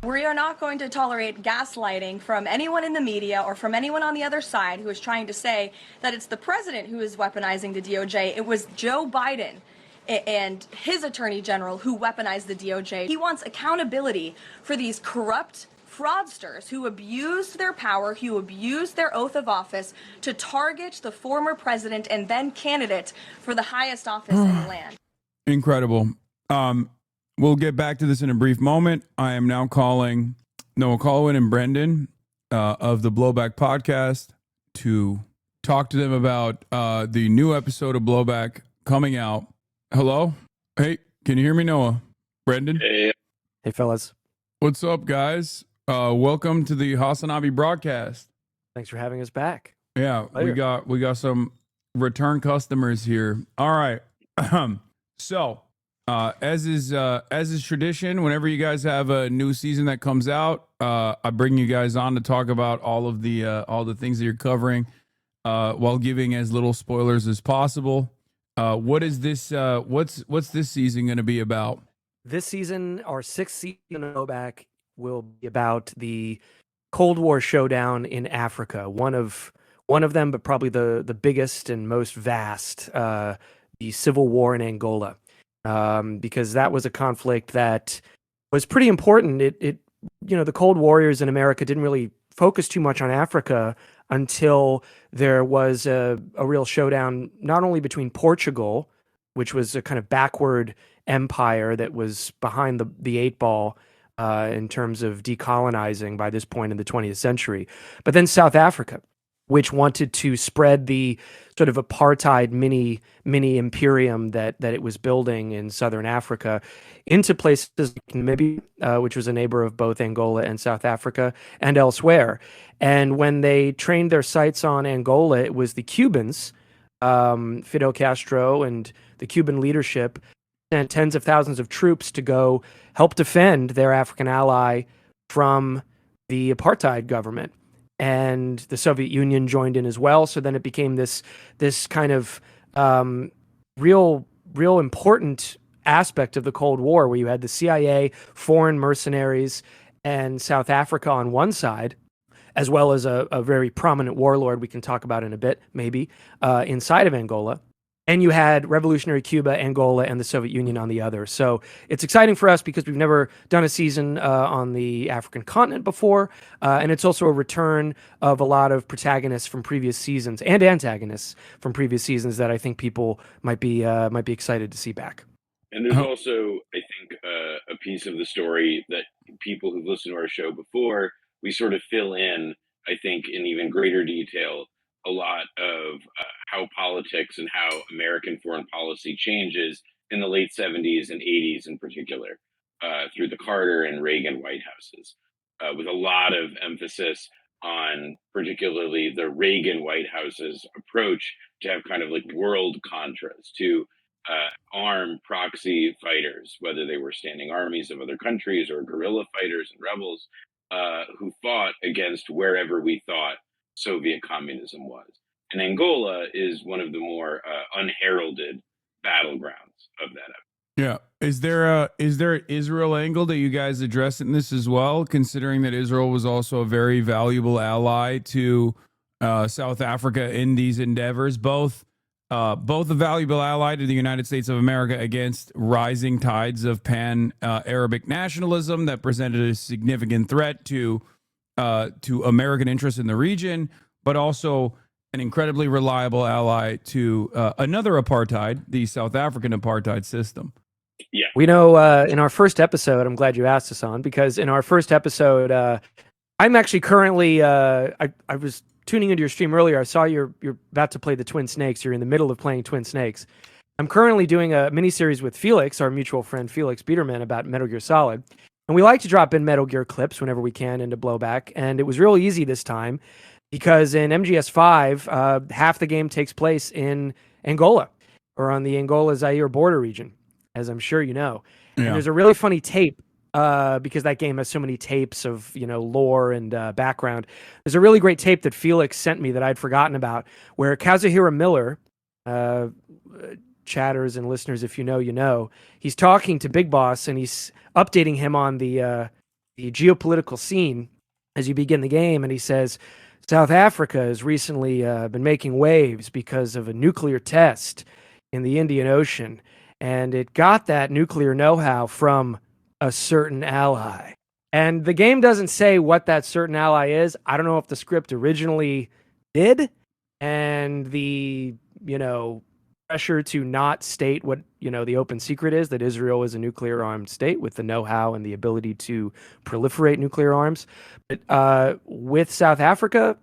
We are not going to tolerate gaslighting from anyone in the media or from anyone on the other side who is trying to say that it's the president who is weaponizing the DOJ. It was Joe Biden and his attorney general who weaponized the DOJ. He wants accountability for these corrupt fraudsters who abused their power, who abused their oath of office to target the former president and then candidate for the highest office in the land. Incredible. We'll get back to this in a brief moment. I am now calling Noah Colwin and Brendan of the Blowback podcast to talk to them about the new episode of Blowback coming out. Hello? Hey, can you hear me, Noah? Brendan? Hey. Hey, fellas. What's up, guys? Welcome to the HasanAbi broadcast. Thanks for having us back. Yeah, Later. we got some return customers here. All right. So, as is tradition, whenever you guys have a new season that comes out, I bring you guys on to talk about all the things that you're covering, while giving as little spoilers as possible. What is this? What's this season going to be about? This season, our 6th season of Blowback, will be about the Cold War showdown in Africa. One of them, but probably the biggest and most vast, the Civil War in Angola. Because that was a conflict that was pretty important. The Cold Warriors in America didn't really focus too much on Africa until there was a real showdown, not only between Portugal, which was a kind of backward empire that was behind the 8 ball in terms of decolonizing by this point in the 20th century, but then South Africa, which wanted to spread the sort of apartheid mini imperium that it was building in southern Africa into places like Namibia, which was a neighbor of both Angola and South Africa, and elsewhere. And when they trained their sights on Angola, it was the Cubans, Fidel Castro and the Cuban leadership, sent tens of thousands of troops to go help defend their African ally from the apartheid government. and the Soviet Union joined in as well. So then it became this kind of real important aspect of the Cold War, where you had the CIA, foreign mercenaries, and South Africa on one side, as well as a very prominent warlord we can talk about in a bit, maybe, inside of Angola. And you had revolutionary Cuba, Angola, and the Soviet Union on the other. So it's exciting for us because we've never done a season on the African continent before. And it's also a return of a lot of protagonists from previous seasons and antagonists from previous seasons that I think people might be excited to see back. And there's also, I think, a piece of the story that people who've listened to our show before, we sort of fill in, I think, in even greater detail, a lot of how politics and how American foreign policy changes in the late 70s and 80s in particular, through the Carter and Reagan White Houses, with a lot of emphasis on particularly the Reagan White House's approach to have kind of like world contras, to arm proxy fighters, whether they were standing armies of other countries or guerrilla fighters and rebels, who fought against wherever we thought Soviet communism was. And Angola is one of the more unheralded battlegrounds of that effort. Yeah. Is there an Israel angle that you guys address in this as well, considering that Israel was also a very valuable ally to South Africa in these endeavors, both a valuable ally to the United States of America against rising tides of pan-Arabic nationalism that presented a significant threat to American interests in the region, but also an incredibly reliable ally to another apartheid, the South African apartheid system. Yeah. We know in our first episode, I'm glad you asked us on, because in our first episode, I'm actually currently, I was tuning into your stream earlier. I saw you're about to play the Twin Snakes. You're in the middle of playing Twin Snakes. I'm currently doing a mini-series with Felix, our mutual friend Felix Biederman, about Metal Gear Solid. And we like to drop in Metal Gear clips whenever we can into Blowback. And it was real easy this time because in MGS5, half the game takes place in Angola, or on the Angola-Zaire border region, as I'm sure you know. Yeah. And there's a really funny tape, because that game has so many tapes of, lore and background. There's a really great tape that Felix sent me that I'd forgotten about, where Kazuhira Miller, chatters and listeners, if you know, you know, he's talking to Big Boss and he's updating him on the geopolitical scene as you begin the game. And he says, South Africa has recently been making waves because of a nuclear test in the Indian Ocean. And it got that nuclear know-how from a certain ally. And the game doesn't say what that certain ally is. I don't know if the script originally did. And the, pressure to not state what, the open secret is, that Israel is a nuclear armed state with the know-how and the ability to proliferate nuclear arms. But with South Africa,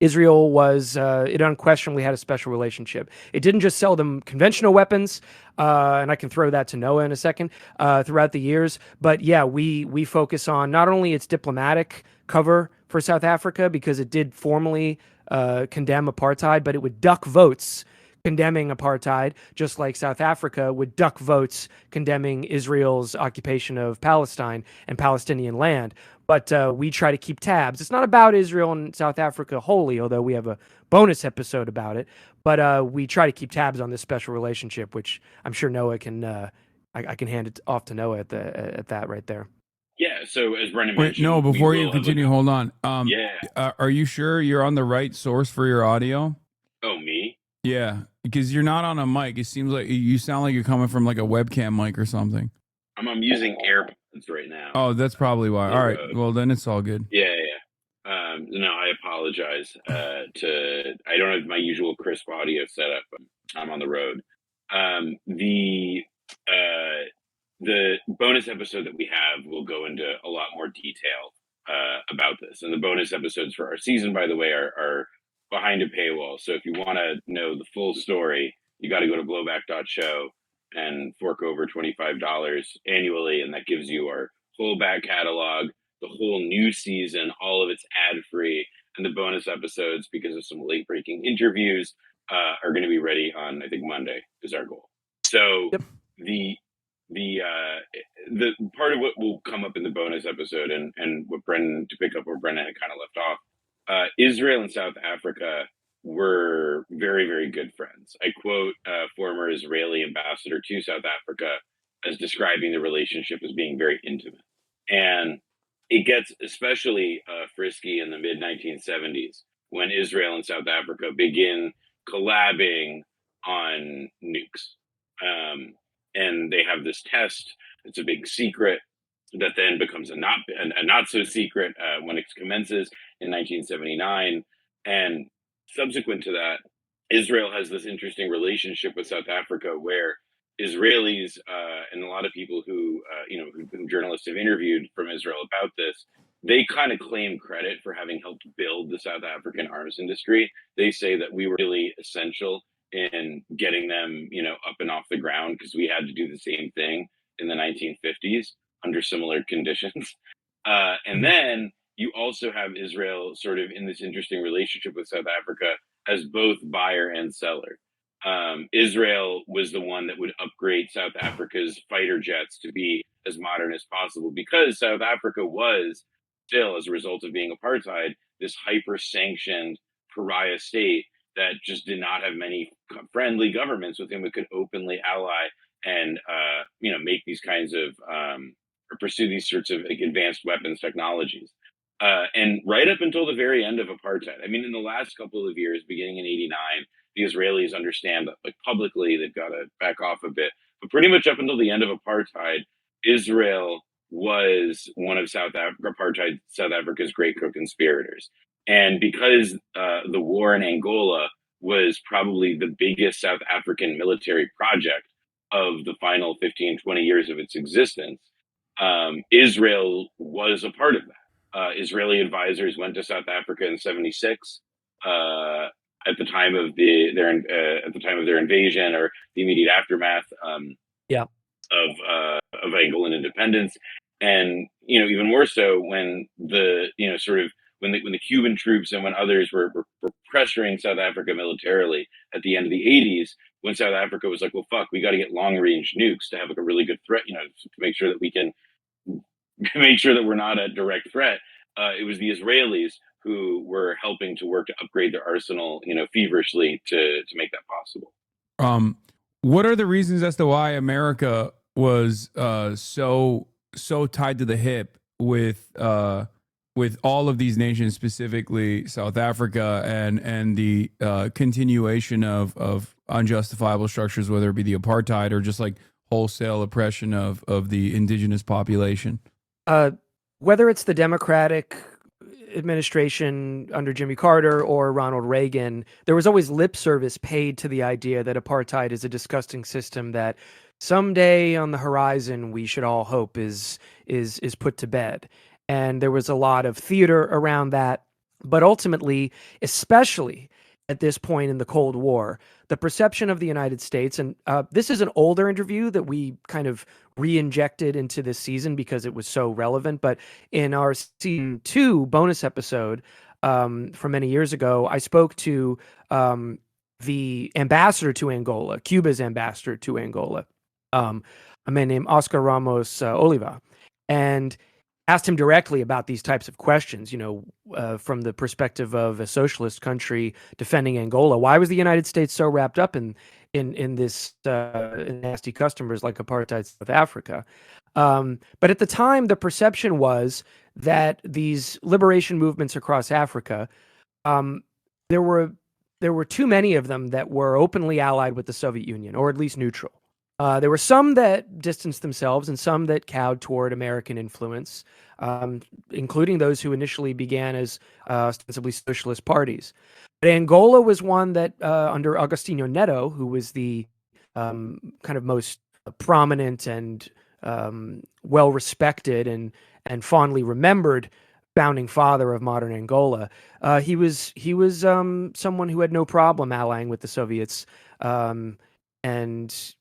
Israel was, it unquestionably had a special relationship. It didn't just sell them conventional weapons, and I can throw that to Noah in a second, throughout the years. But yeah, we focus on not only its diplomatic cover for South Africa, because it did formally condemn apartheid, but it would duck votes condemning apartheid, just like South Africa would duck votes condemning Israel's occupation of Palestine and Palestinian land. But we try to keep tabs. It's not about Israel and South Africa wholly, although we have a bonus episode about it. But we try to keep tabs on this special relationship, which I'm sure Noah can, I can hand it off to Noah at that right there. Yeah, so as Brendan Wait, mentioned... no, before you continue, hold on. Yeah. Are you sure you're on the right source for your audio? Oh, me? Yeah, because you're not on a mic. It seems like you sound like you're coming from like a webcam mic or something. I'm using AirPods right now. Oh, that's probably why. All right, well then it's all good. Yeah. No, I apologize. I don't have my usual crisp audio setup. I'm on the road. The bonus episode that we have will go into a lot more detail about this. And the bonus episodes for our season, by the way, are behind a paywall. So if you want to know the full story, you got to go to blowback.show and fork over $25 annually. And that gives you our whole back catalog, the whole new season, all of it's ad-free, and the bonus episodes, because of some late-breaking interviews, are going to be ready on, I think, Monday is our goal. So the part of what will come up in the bonus episode, and what Brendan, to pick up where Brendan had kind of left off, Israel and South Africa were very, very good friends. I quote former Israeli ambassador to South Africa as describing the relationship as being very intimate. And it gets especially frisky in the mid 1970s when Israel and South Africa begin collabing on nukes. And they have this test. It's a big secret that then becomes a not so secret when it commences in 1979. And subsequent to that, Israel has this interesting relationship with South Africa where Israelis and a lot of people who who journalists have interviewed from Israel about this, they kind of claim credit for having helped build the South African arms industry. They say that we were really essential in getting them, up and off the ground because we had to do the same thing in the 1950s under similar conditions. And then you also have Israel sort of in this interesting relationship with South Africa as both buyer and seller. Israel was the one that would upgrade South Africa's fighter jets to be as modern as possible because South Africa was still, as a result of being apartheid, this hyper-sanctioned pariah state that just did not have many friendly governments with whom it could openly ally and make these kinds of or pursue these sorts of advanced weapons technologies. And right up until the very end of apartheid, I mean, in the last couple of years, beginning in '89, the Israelis understand that, like, publicly, they've got to back off a bit. But pretty much up until the end of apartheid, Israel was one of South Africa's great co-conspirators. And because the war in Angola was probably the biggest South African military project of the final 15, 20 years of its existence, Israel was a part of that. Israeli advisors went to South Africa in '76 at the time of their invasion or the immediate aftermath of Angolan independence, and even more so when the when the Cuban troops and when others were pressuring South Africa militarily at the end of the '80s, when South Africa was like, well, fuck, we got to get long range nukes to have like a really good threat, to make sure that we can make sure that we're not a direct threat. It was the Israelis who were helping to work to upgrade their arsenal, feverishly to make that possible. What are the reasons as to why America was so tied to the hip with all of these nations, specifically South Africa, and the continuation of unjustifiable structures, whether it be the apartheid or just like wholesale oppression of the indigenous population? Whether it's the Democratic administration under Jimmy Carter or Ronald Reagan, there was always lip service paid to the idea that apartheid is a disgusting system that someday on the horizon we should all hope is put to bed. And there was a lot of theater around that. But ultimately, especially at this point in the Cold War, the perception of the United States, and this is an older interview that we kind of re-injected into this season because it was so relevant, but in our season 2 bonus episode from many years ago, I spoke to the ambassador to Angola, Cuba's ambassador to Angola, a man named Oscar Ramos Oliva, and asked him directly about these types of questions, from the perspective of a socialist country defending Angola. Why was the United States so wrapped up in this nasty customers like apartheid South Africa? But at the time, the perception was that these liberation movements across Africa, there were too many of them that were openly allied with the Soviet Union, or at least neutral. There were some that distanced themselves and some that cowed toward American influence, including those who initially began as ostensibly socialist parties. But Angola was one that, under Agostinho Neto, who was the kind of most prominent and well-respected and fondly remembered founding father of modern Angola, he was someone who had no problem allying with the Soviets and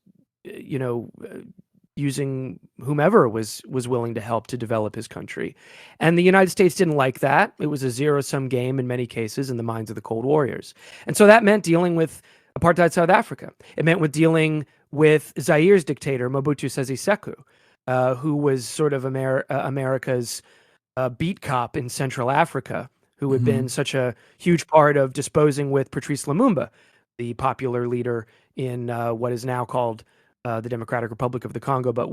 using whomever was willing to help to develop his country. And the United States didn't like that. It was a zero-sum game in many cases in the minds of the Cold Warriors. And so that meant dealing with apartheid South Africa. It meant with dealing with Zaire's dictator, Mobutu Sese Seko, who was sort of America's beat cop in Central Africa, who had been such a huge part of disposing with Patrice Lumumba, the popular leader in what is now called the Democratic Republic of the Congo, but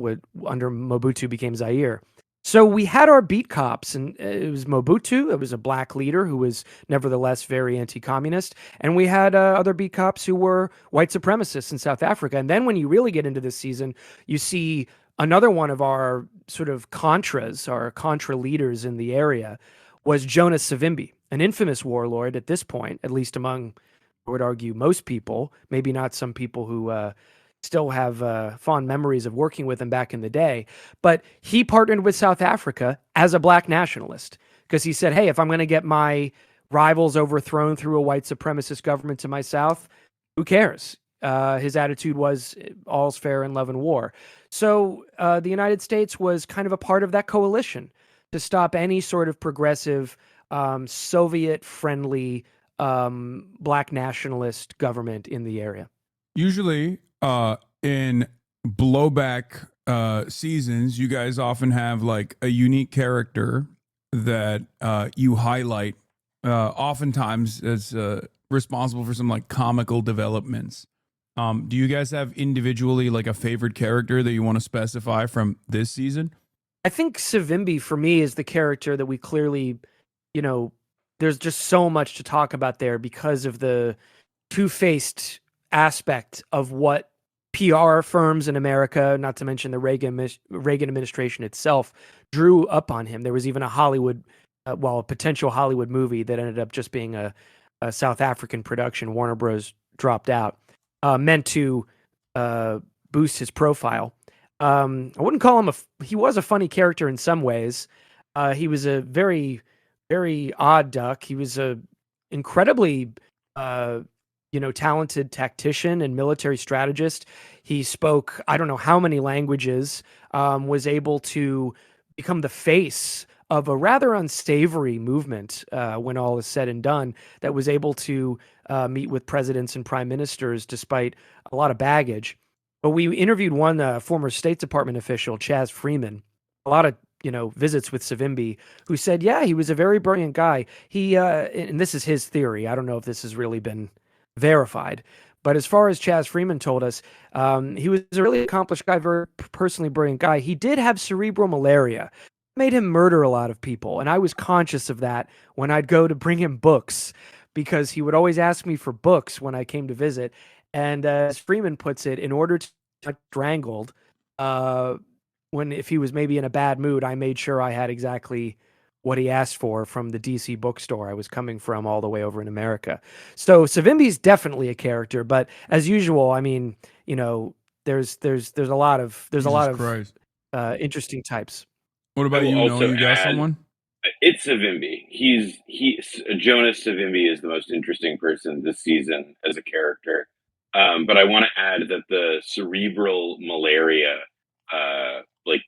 under Mobutu became Zaire. So we had our beat cops, and it was Mobutu. It was a black leader who was nevertheless very anti-communist. And we had other beat cops who were white supremacists in South Africa. And then when you really get into this season, you see another one of our sort of Contras, our Contra leaders in the area, was Jonas Savimbi, an infamous warlord at this point, at least among, I would argue, most people, maybe not some people who still have fond memories of working with him back in the day. But he partnered with South Africa as a black nationalist because he said, hey, if I'm going to get my rivals overthrown through a white supremacist government to my south, who cares? His attitude was all's fair in love and war. So the United States was kind of a part of that coalition to stop any sort of progressive, Soviet-friendly black nationalist government in the area. Usually, in blowback seasons, you guys often have like a unique character that you highlight, oftentimes as responsible for some like comical developments. Do you guys have individually like a favorite character that you want to specify from this season? I think Savimbi for me is the character that we clearly, you know, there's just so much to talk about there because of the two-faced aspect of what PR firms in America, not to mention the Reagan administration itself, drew up on him. There was even a Hollywood, a potential Hollywood movie that ended up just being a South African production. Warner Bros. Dropped out, meant to boost his profile. I wouldn't call him he was a funny character in some ways. He was a very, very odd duck. He was a incredibly, talented tactician and military strategist. He spoke, I don't know how many languages, was able to become the face of a rather unsavory movement when all is said and done, that was able to meet with presidents and prime ministers despite a lot of baggage. But we interviewed one former State Department official, Chaz Freeman, a lot of visits with Savimbi, who said, yeah, he was a very brilliant guy. He, and this is his theory, I don't know if this has really been verified, but as far as Chaz Freeman told us, he was a really accomplished guy, very personally brilliant guy. He did have cerebral malaria, made him murder a lot of people, and I was conscious of that when I'd go to bring him books, because he would always ask me for books when I came to visit. And as Freeman puts it, in order to get strangled, if he was maybe in a bad mood, I made sure I had exactly what he asked for from the DC bookstore I was coming from all the way over in America. So Savimbi's definitely a character, but as usual, I mean, there's a lot of interesting types. What about you? You got someone? It's Savimbi. Jonas Savimbi is the most interesting person this season as a character. But I want to add that the cerebral malaria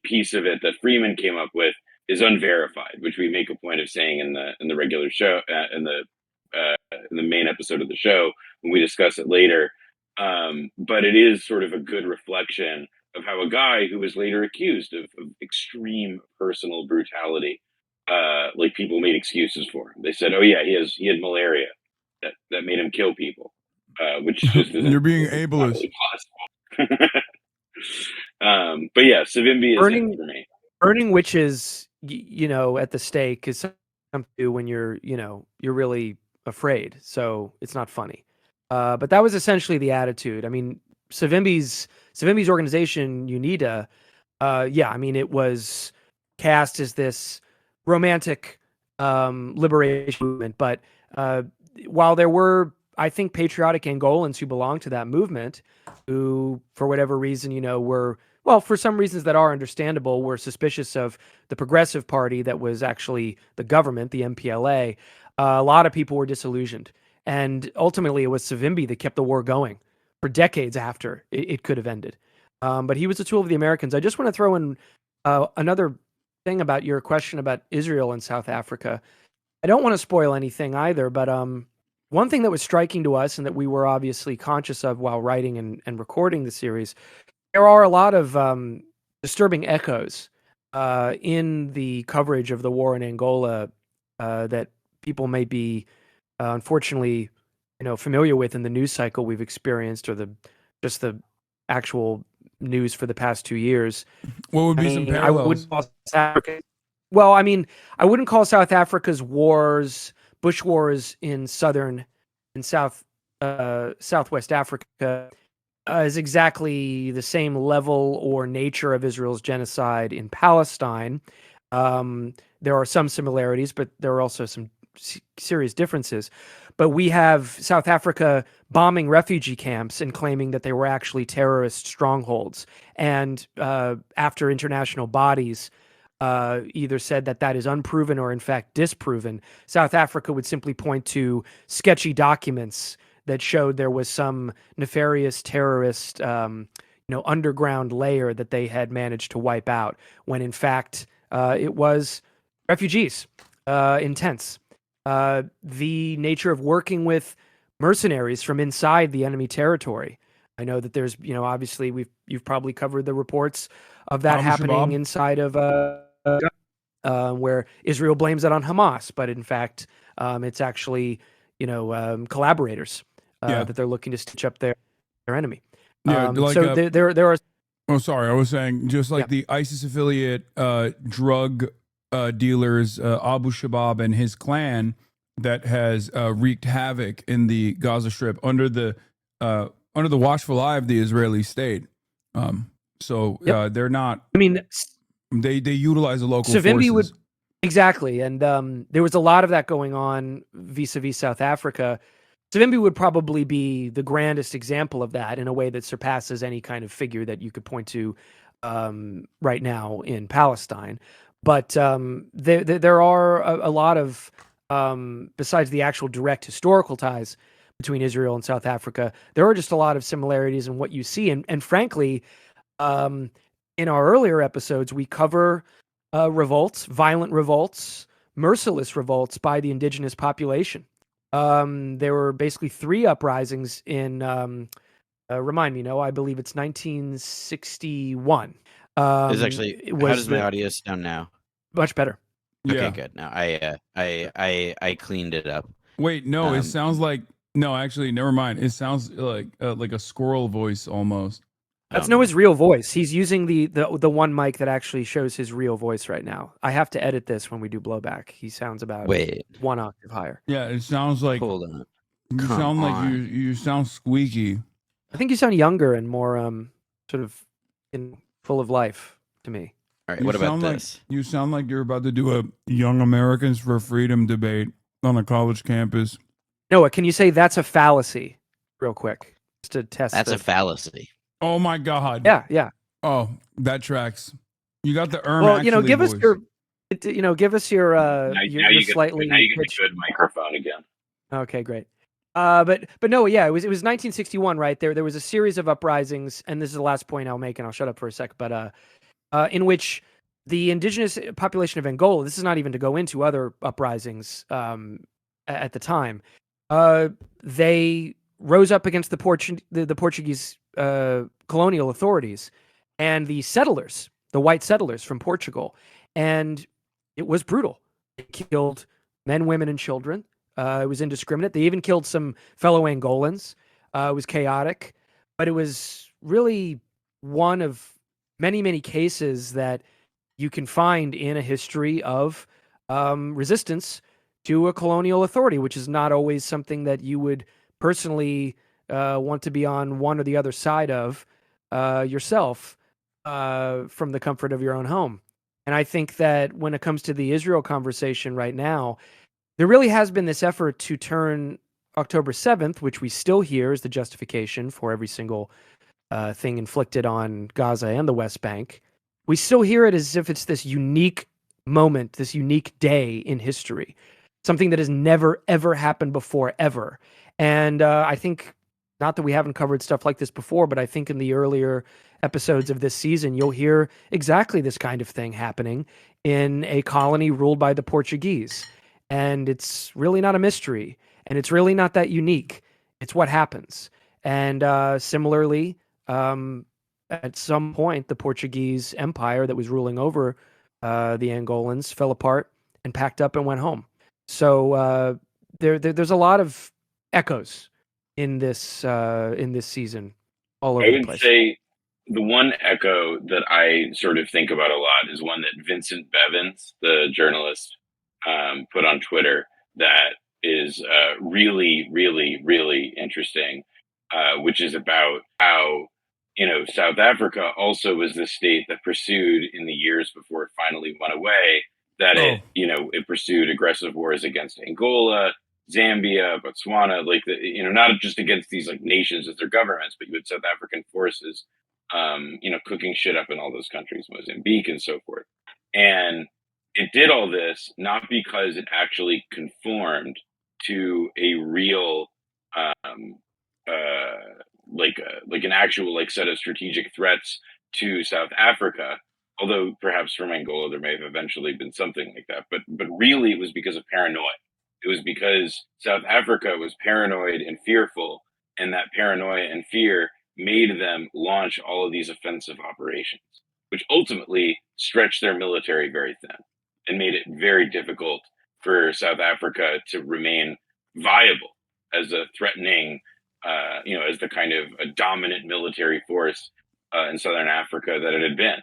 piece of it that Freeman came up with is unverified, which we make a point of saying in the regular show, in the main episode of the show when we discuss it later. But it is sort of a good reflection of how a guy who was later accused of extreme personal brutality, people made excuses for him. They said, "Oh yeah, he had malaria that made him kill people," which just isn't. You're being ableist. But yeah, Savimbi is it for me. Burning witches, at the stake is something to do when you're really afraid. So it's not funny. But that was essentially the attitude. I mean, Savimbi's organization, UNITA, it was cast as this romantic liberation movement. But while there were, I think, patriotic Angolans who belonged to that movement, who, for whatever reason, for some reasons that are understandable, were suspicious of the Progressive Party that was actually the government, the MPLA, a lot of people were disillusioned. And ultimately, it was Savimbi that kept the war going for decades after it could have ended. But he was a tool of the Americans. I just want to throw in another thing about your question about Israel and South Africa. I don't want to spoil anything either, but one thing that was striking to us and that we were obviously conscious of while writing and recording the series, there are a lot of disturbing echoes in the coverage of the war in Angola that people may be unfortunately, familiar with in the news cycle we've experienced, or just the actual news for the past 2 years. What would be some I parallels? wouldn't call South Africa. Well, I mean, I wouldn't call South Africa's wars, bush wars in southern and southwest Africa, as exactly the same level or nature of Israel's genocide in Palestine. There are some similarities, but there are also some serious differences. But we have South Africa bombing refugee camps and claiming that they were actually terrorist strongholds. And after international bodies either said that that is unproven or in fact disproven, South Africa would simply point to sketchy documents that showed there was some nefarious terrorist underground layer that they had managed to wipe out, when in fact it was refugees in tents. The nature of working with mercenaries from inside the enemy territory. I know that there's, obviously you've probably covered the reports of that happening inside of where Israel blames it on Hamas, but in fact it's actually collaborators that they're looking to stitch up their enemy. So there are. Oh, sorry. I was saying just like the ISIS affiliate drug dealers, Abu Shabab and his clan, that has wreaked havoc in the Gaza Strip under the watchful eye of the Israeli state. They're not. I mean, they utilize the local Savimbi forces. Exactly, and there was a lot of that going on vis-a-vis South Africa. Savimbi would probably be the grandest example of that in a way that surpasses any kind of figure that you could point to right now in Palestine. But there are a lot of, besides the actual direct historical ties between Israel and South Africa, there are just a lot of similarities in what you see. And frankly, in our earlier episodes, we cover revolts, violent revolts, merciless revolts by the indigenous population. There were basically 3 uprisings in, remind me, I believe it's 1961. There's actually, how does my audio sound now? Much better. Okay, good. Now I cleaned it up. Wait, no, it sounds like, no, actually, never mind. It sounds like a squirrel voice almost. That's his real voice. He's using the one mic that actually shows his real voice right now. I have to edit this when we do blowback. He sounds about 1 octave higher. Yeah, it sounds like. Hold on. You sound squeaky. I think you sound younger and more sort of full of life to me. All right, what about this? You sound like you're about to do a Young Americans for Freedom debate on a college campus. Noah, can you say that's a fallacy real quick? Just to test. That's a fallacy. Oh my God. Yeah. Oh, that tracks. You got the Well, give us voice. give us your Now you slightly. get a good microphone again. Okay, great. But no, yeah, it was 1961, right? There was a series of uprisings, and this is the last point I'll make, and I'll shut up for a sec. But in which the indigenous population of Angola, this is not even to go into other uprisings at the time, they rose up against the Portuguese colonial authorities and the settlers, the white settlers from Portugal, and it was brutal. They killed men, women, and children. It was indiscriminate. They even killed some fellow Angolans. It was chaotic, but it was really one of many, many cases that you can find in a history of resistance to a colonial authority, which is not always something that you would personally want to be on one or the other side of yourself from the comfort of your own home. And I think that when it comes to the Israel conversation right now, there really has been this effort to turn October 7th, which we still hear as the justification for every single thing inflicted on Gaza and the West Bank. We still hear it as if it's this unique moment, this unique day in history, something that has never, ever happened before, ever. And I think, not that we haven't covered stuff like this before, but I think in the earlier episodes of this season, you'll hear exactly this kind of thing happening in a colony ruled by the Portuguese. And it's really not a mystery, and it's really not that unique. It's what happens. And similarly, at some point, the Portuguese empire that was ruling over the Angolans fell apart and packed up and went home. So there's a lot of echoes in this season all over I the would place. say the one echo that I sort of think about a lot is one that Vincent Bevins, the journalist, put on Twitter that is really, really, really interesting, which is about how, South Africa also was the state that pursued in the years before it finally went away, that it pursued aggressive wars against Angola, Zambia, Botswana, not just against these like nations as their governments, but you had South African forces, cooking shit up in all those countries, Mozambique and so forth. And it did all this not because it actually conformed to a real, like an actual like set of strategic threats to South Africa. Although perhaps from Angola there may have eventually been something like that, but really it was because of paranoia. It was because South Africa was paranoid and fearful, and that paranoia and fear made them launch all of these offensive operations, which ultimately stretched their military very thin and made it very difficult for South Africa to remain viable as a threatening, as the kind of a dominant military force in Southern Africa that it had been.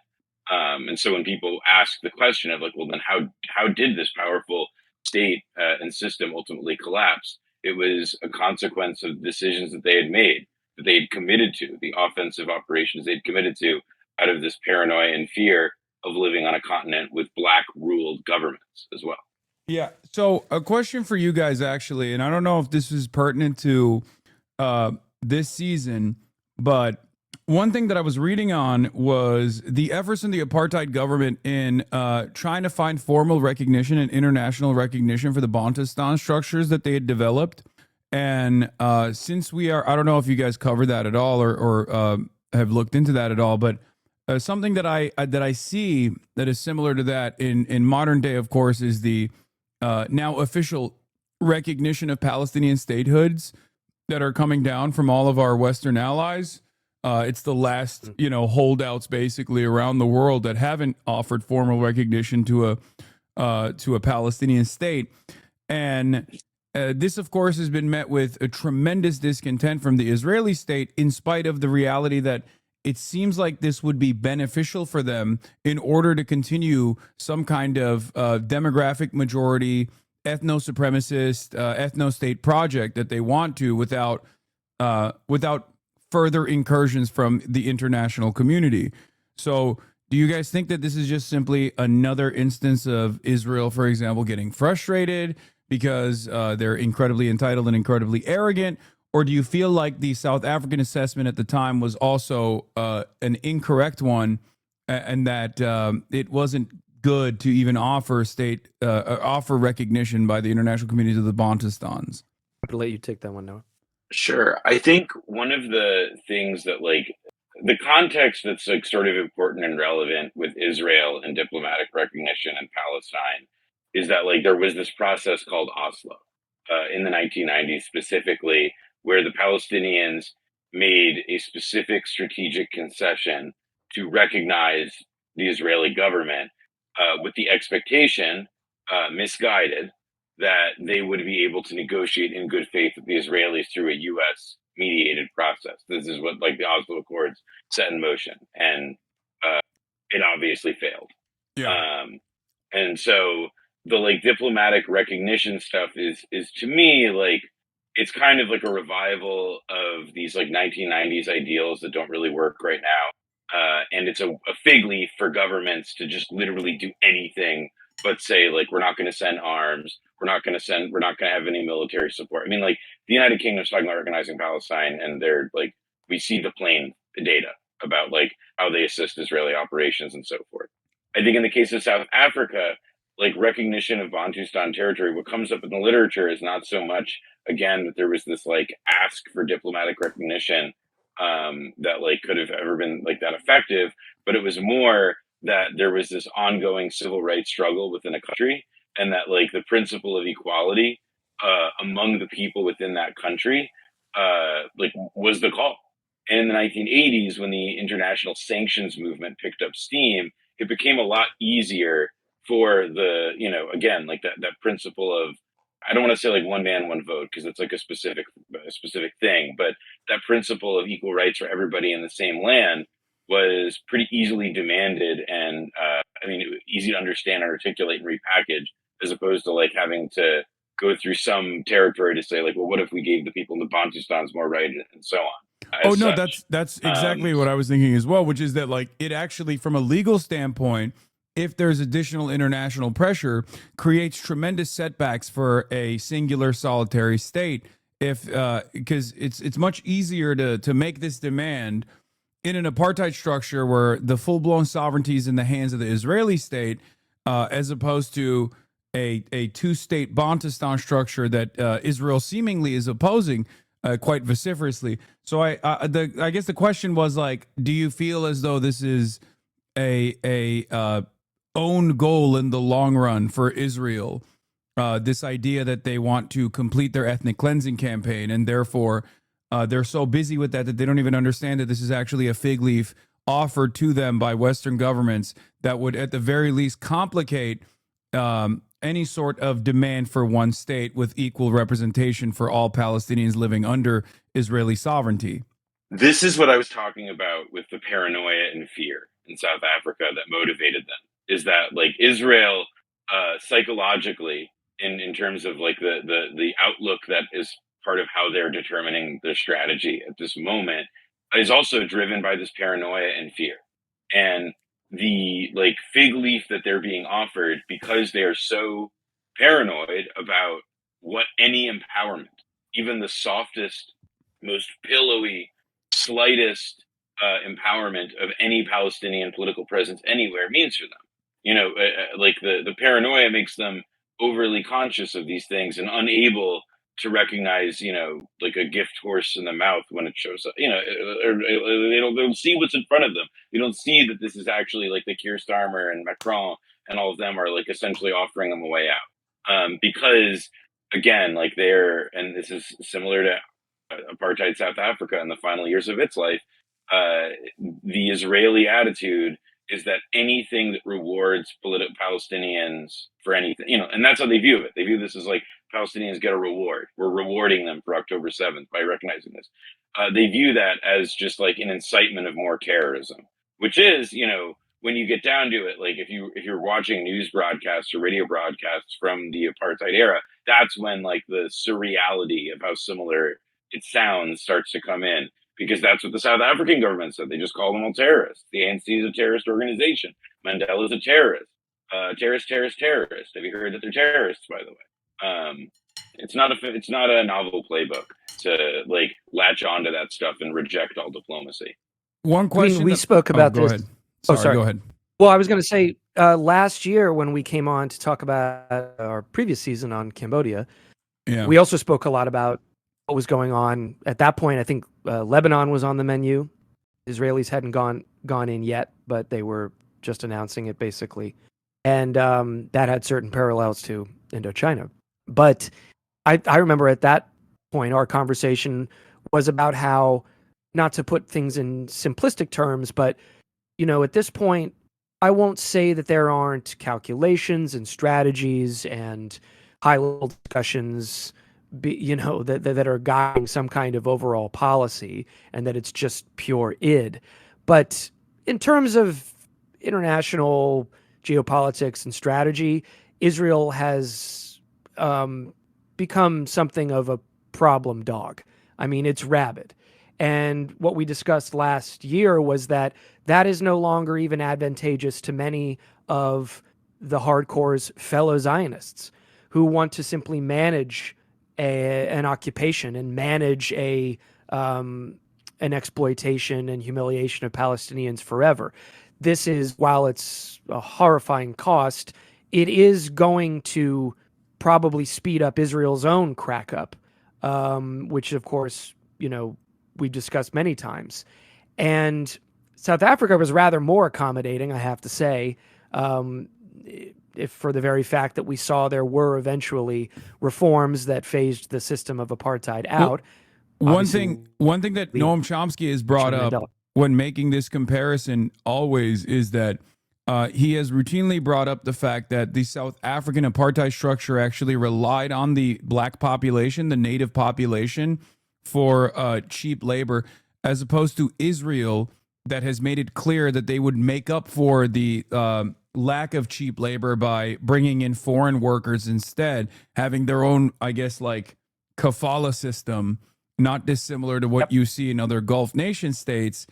And so when people ask the question of like, well, then how did this powerful state and system ultimately collapse? It was a consequence of decisions that they had made, that they had committed to, the offensive operations they'd committed to out of this paranoia and fear of living on a continent with black ruled governments as well. Yeah. So a question for you guys, actually, and I don't know if this is pertinent to this season, but one thing that I was reading on was the efforts in the apartheid government in trying to find formal recognition and international recognition for the Bantustan structures that they had developed. And since we are, I don't know if you guys cover that at all or have looked into that at all, but something that I see that is similar to that in modern day, of course, is the now official recognition of Palestinian statehoods that are coming down from all of our Western allies. It's the last, holdouts basically around the world that haven't offered formal recognition to a Palestinian state. And this, of course, has been met with a tremendous discontent from the Israeli state, in spite of the reality that it seems like this would be beneficial for them in order to continue some kind of demographic majority, ethno-supremacist, ethno-state project that they want to without further incursions from the international community. So do you guys think that this is just simply another instance of Israel, for example, getting frustrated because they're incredibly entitled and incredibly arrogant? Or do you feel like the South African assessment at the time was also an incorrect one, and that it wasn't good to even offer offer recognition by the international community to the Bantustans? I'm going to let you take that one, Noah. Sure. I think one of the things that the context that's sort of important and relevant with Israel and diplomatic recognition in Palestine is that there was this process called Oslo in the 1990s specifically, where the Palestinians made a specific strategic concession to recognize the Israeli government with the expectation, misguided, that they would be able to negotiate in good faith with the Israelis through a U.S. mediated process. This is what the Oslo Accords set in motion, and it obviously failed. Yeah. And so the diplomatic recognition stuff is to me it's kind of like a revival of these 1990s ideals that don't really work right now, and it's a fig leaf for governments to just literally do anything but say we're not going to send arms, we're not going to have any military support. I mean, the United Kingdom's talking about recognizing Palestine, and they're we see the plain data about how they assist Israeli operations and so forth. I think in the case of South Africa, recognition of Bantustan territory, what comes up in the literature is not so much, again, that there was this ask for diplomatic recognition that could have ever been that effective, but it was more that there was this ongoing civil rights struggle within a country, and that the principle of equality among the people within that country was the call. And in the 1980s, when the international sanctions movement picked up steam, it became a lot easier for the, again, that principle of I don't want to say like one man, one vote, because it's like a specific thing, but that principle of equal rights for everybody in the same land was pretty easily demanded and I mean, it was easy to understand and articulate and repackage, as opposed to like having to go through some territory to say like, well, what if we gave the people in the Bantustans more right and so on. Oh no, that's exactly what I was thinking as well, which is that like it actually, from a legal standpoint, if there's additional international pressure, creates tremendous setbacks for a singular solitary state. If because it's much easier to make this demand in an apartheid structure where the full-blown sovereignty is in the hands of the Israeli state, as opposed to a two-state Bantustan structure that Israel seemingly is opposing quite vociferously. So I guess the question was like, do you feel as though this is a own goal in the long run for Israel? This idea that they want to complete their ethnic cleansing campaign, and therefore they're so busy with that they don't even understand that this is actually a fig leaf offered to them by Western governments that would, at the very least, complicate any sort of demand for one state with equal representation for all Palestinians living under Israeli sovereignty. This is what I was talking about with the paranoia and fear in South Africa that motivated them. Is that like Israel psychologically, in terms of like the outlook that is part of how they're determining their strategy at this moment, is also driven by this paranoia and fear. And the like fig leaf that they're being offered, because they are so paranoid about what any empowerment, even the softest, most pillowy, slightest empowerment of any Palestinian political presence anywhere means for them. You know, like the paranoia makes them overly conscious of these things and unable to recognize, you know, like a gift horse in the mouth when it shows up. You know, they don't see what's in front of them. They don't see that this is actually like the Keir Starmer and Macron and all of them are like essentially offering them a way out. Because again, like and this is similar to apartheid South Africa in the final years of its life, the Israeli attitude is that anything that rewards Palestinians for anything, you know, and that's how they view it. They view this as like Palestinians get a reward. We're rewarding them for October 7th by recognizing this. They view that as just like an incitement of more terrorism, which is, you know, when you get down to it, like if you're watching news broadcasts or radio broadcasts from the apartheid era, that's when like the surreality of how similar it sounds starts to come in. Because that's what the South African government said. They just call them all terrorists. The ANC is a terrorist organization. Mandela is a terrorist. Terrorist. Have you heard that they're terrorists, by the way? It's not a novel playbook to like latch onto that stuff and reject all diplomacy. One question. We spoke about go this. Ahead. Sorry, go ahead. Well, I was going to say last year when we came on to talk about our previous season on Cambodia, we also spoke a lot about what was going on at that point. I think Lebanon was on the menu. Israelis hadn't gone in yet, but they were just announcing it basically, and that had certain parallels to Indochina. But I remember at that point our conversation was about how, not to put things in simplistic terms, but you know, at this point, I won't say that there aren't calculations and strategies and high-level discussions, you know, that are guiding some kind of overall policy, and that it's just pure id. But in terms of international geopolitics and strategy, Israel has become something of a problem dog. I mean, it's rabid. And what we discussed last year was that is no longer even advantageous to many of the hardcore's fellow Zionists who want to simply manage an occupation and manage an exploitation and humiliation of Palestinians forever. This is, while it's a horrifying cost, it is going to probably speed up Israel's own crack up, which of course, you know, we've discussed many times. And South Africa was rather more accommodating, I have to say, if for the very fact that we saw there were eventually reforms that phased the system of apartheid out. One thing that Noam Chomsky has brought up when making this comparison always is that he has routinely brought up the fact that the South African apartheid structure actually relied on the black population, the native population, for cheap labor, as opposed to Israel, that has made it clear that they would make up for the lack of cheap labor by bringing in foreign workers instead, having their own, I guess, like kafala system, not dissimilar to what you see in other Gulf nation states.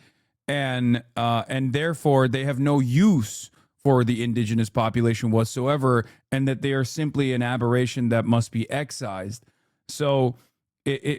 And therefore they have no use for the indigenous population whatsoever, and that they are simply an aberration that must be excised. So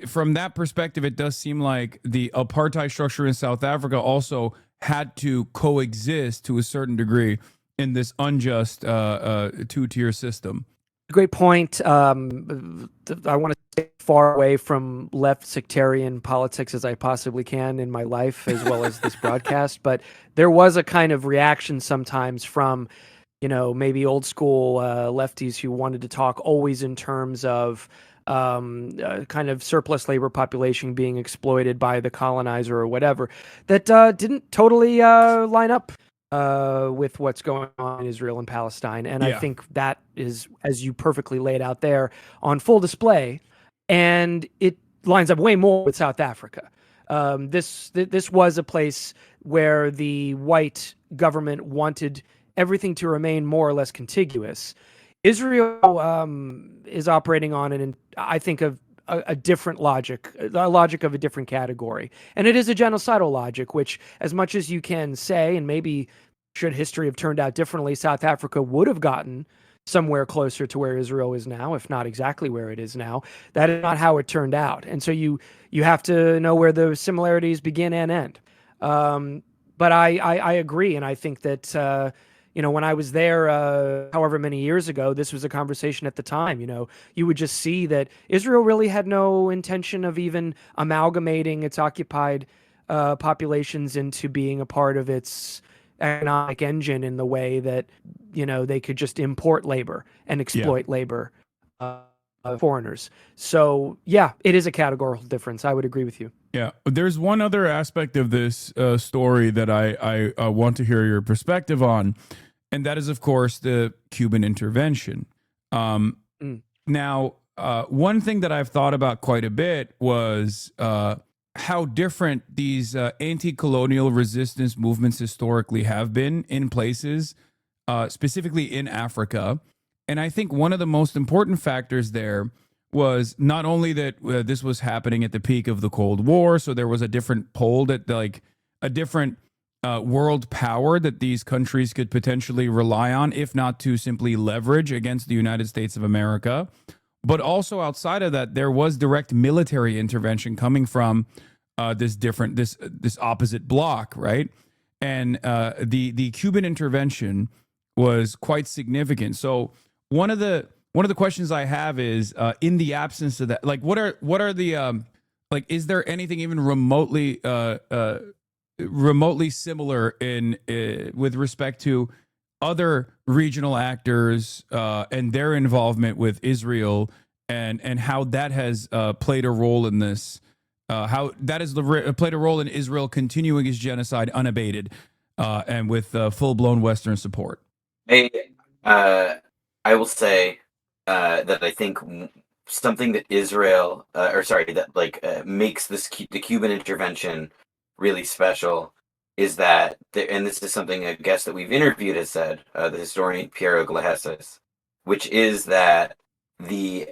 from that perspective, it does seem like the apartheid structure in South Africa also had to coexist to a certain degree in this unjust two-tier system. Great point. I want to stay far away from left sectarian politics as I possibly can in my life, as well as this broadcast. But there was a kind of reaction sometimes from, maybe old school lefties who wanted to talk always in terms of kind of surplus labor population being exploited by the colonizer or whatever, that didn't totally line up with what's going on in Israel and Palestine. And I think that is, as you perfectly laid out there, on full display. And it lines up way more with South Africa. This was a place where the white government wanted everything to remain more or less contiguous. Israel is operating on I think of a different logic, a logic of a different category. And it is a genocidal logic, which, as much as you can say, and maybe should history have turned out differently, South Africa would have gotten somewhere closer to where Israel is now, if not exactly where it is now. That is not how it turned out. And so you have to know where the similarities begin and end. But I agree. And I think that, when I was there, however many years ago, this was a conversation at the time. You would just see that Israel really had no intention of even amalgamating its occupied populations into being a part of its economic engine in the way that, they could just import labor and exploit labor, foreigners. So, yeah, it is a categorical difference. I would agree with you. Yeah, there's one other aspect of this story that I want to hear your perspective on, and that is, of course, the Cuban intervention. Now, one thing that I've thought about quite a bit was how different these anti-colonial resistance movements historically have been in places, specifically in Africa. And I think one of the most important factors there was not only that this was happening at the peak of the Cold War, so there was a different pole, that like a different world power that these countries could potentially rely on, if not to simply leverage against the United States of America. But also outside of that, there was direct military intervention coming from this opposite bloc, right? And the Cuban intervention was quite significant. So one of the questions I have is, in the absence of that, like what are the like, is there anything even remotely similar in with respect to other regional actors and their involvement with Israel, and how that has played a role in this, how that has played a role in Israel continuing its genocide unabated and with full-blown Western support? I will say that I think something that Israel, makes the Cuban intervention really special is that, and this is something a guest that we've interviewed has said, the historian Piero Glahesis, which is that the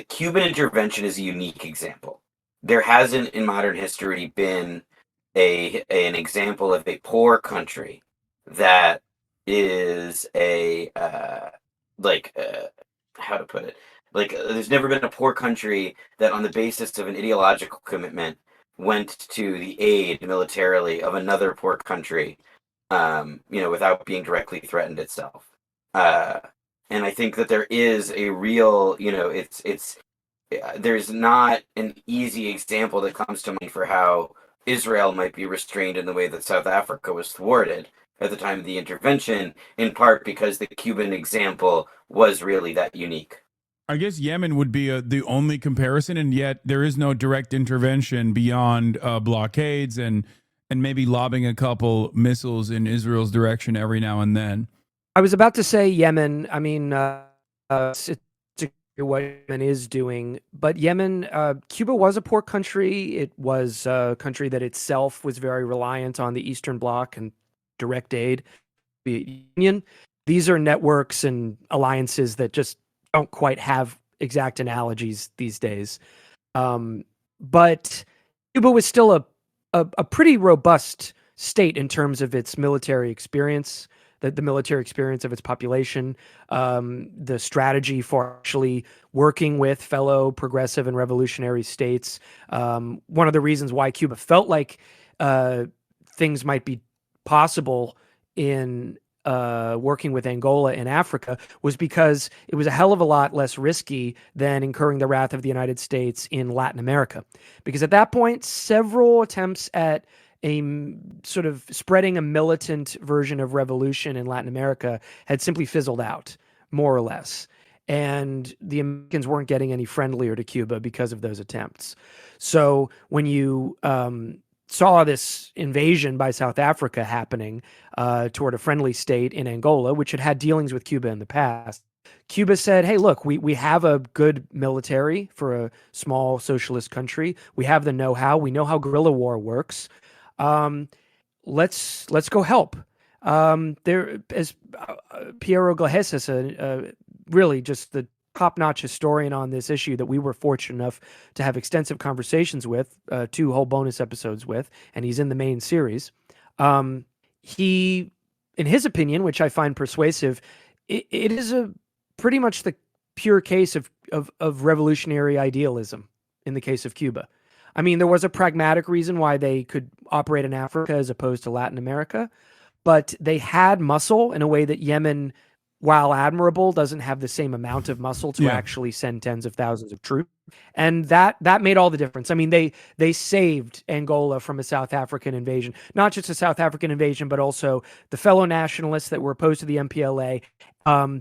Cuban intervention is a unique example. There hasn't in modern history been an example of a poor country that is how to put it? There's never been a poor country that, on the basis of an ideological commitment, went to the aid militarily of another poor country, without being directly threatened itself. And I think that there is a real, there's not an easy example that comes to mind for how Israel might be restrained in the way that South Africa was thwarted at the time of the intervention, in part because the Cuban example was really that unique. I guess Yemen would be the only comparison, and yet there is no direct intervention beyond blockades and and maybe lobbing a couple missiles in Israel's direction every now and then. I was about to say Yemen. I mean, it's what Yemen is doing, but Yemen, Cuba was a poor country. It was a country that itself was very reliant on the Eastern Bloc and direct aid, the Union. These are networks and alliances that just don't quite have exact analogies these days. But Cuba was still a pretty robust state in terms of its military experience, the military experience of its population, the strategy for actually working with fellow progressive and revolutionary states. One of the reasons why Cuba felt like things might be possible in working with Angola in Africa was because it was a hell of a lot less risky than incurring the wrath of the United States in Latin America. Because at that point, several attempts at a sort of spreading a militant version of revolution in Latin America had simply fizzled out, more or less. And the Americans weren't getting any friendlier to Cuba because of those attempts. So when you saw this invasion by South Africa happening toward a friendly state in Angola, which had had dealings with Cuba in the past, Cuba said, hey, look, we have a good military for a small socialist country. We have the know-how. We know how guerrilla war works. Let's go help. There, as Piero Glahesis, really just the top-notch historian on this issue that we were fortunate enough to have extensive conversations with, 2 whole bonus episodes with, and he's in the main series. He, in his opinion, which I find persuasive, it is pretty much the pure case of revolutionary idealism in the case of Cuba. I mean, there was a pragmatic reason why they could operate in Africa as opposed to Latin America, but they had muscle in a way that Yemen, while admirable, doesn't have the same amount of muscle to actually send tens of thousands of troops. And that made all the difference. I mean, they saved Angola from a South African invasion, not just a South African invasion, but also the fellow nationalists that were opposed to the MPLA,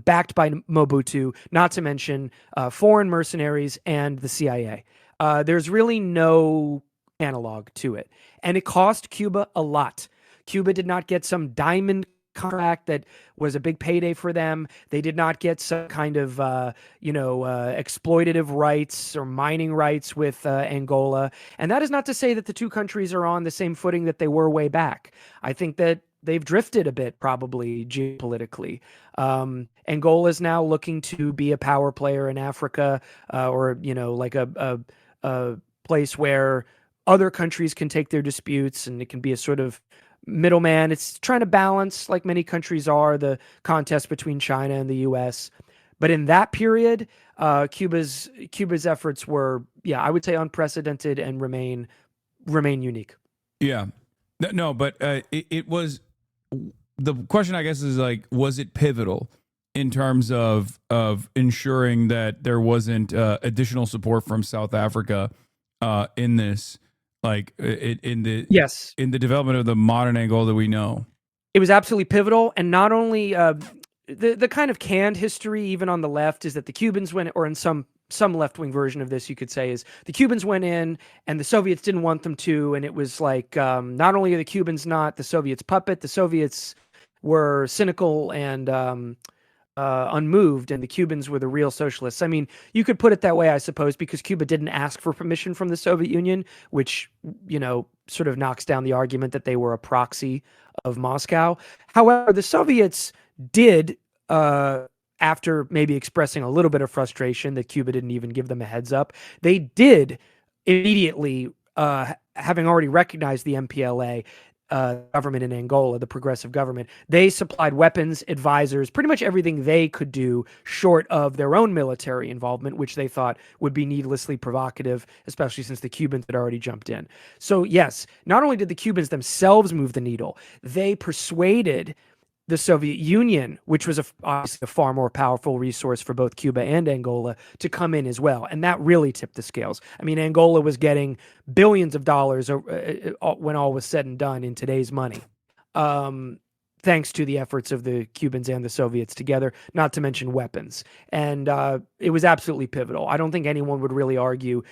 backed by Mobutu, not to mention foreign mercenaries and the CIA. There's really no analog to it. And it cost Cuba a lot. Cuba did not get some diamond contract that was a big payday for them. They did not get some kind of, exploitative rights or mining rights with Angola. And that is not to say that the two countries are on the same footing that they were way back. I think that they've drifted a bit, probably geopolitically. Angola is now looking to be a power player in Africa, or like a place where other countries can take their disputes, and it can be a sort of middleman. It's trying to balance, like many countries are, the contest between China and the U.S. But in that period, Cuba's efforts were, I would say, unprecedented and remain unique. Yeah, no, but it was. The question, I guess, is like, was it pivotal in terms of ensuring that there wasn't additional support from South Africa in this, like in the development of the modern Angola that we know? It was absolutely pivotal, and not only the kind of canned history, even on the left, is that the Cubans went, or in some left-wing version of this, you could say, is the Cubans went in and the Soviets didn't want them to, and it was like, not only are the Cubans not the Soviets' puppet, the Soviets were cynical and unmoved, and the Cubans were the real socialists. I mean, you could put it that way, I suppose, because Cuba didn't ask for permission from the Soviet Union, which, sort of knocks down the argument that they were a proxy of Moscow. However, the Soviets did, after maybe expressing a little bit of frustration that Cuba didn't even give them a heads up, they did immediately, having already recognized the MPLA, government in Angola, the progressive government, they supplied weapons, advisors, pretty much everything they could do short of their own military involvement, which they thought would be needlessly provocative, especially since the Cubans had already jumped in. So yes, not only did the Cubans themselves move the needle, they persuaded the Soviet Union, which was obviously a far more powerful resource for both Cuba and Angola, to come in as well. And that really tipped the scales. I mean, Angola was getting billions of dollars when all was said and done in today's money, thanks to the efforts of the Cubans and the Soviets together, not to mention weapons. And it was absolutely pivotal. I don't think anyone would really argue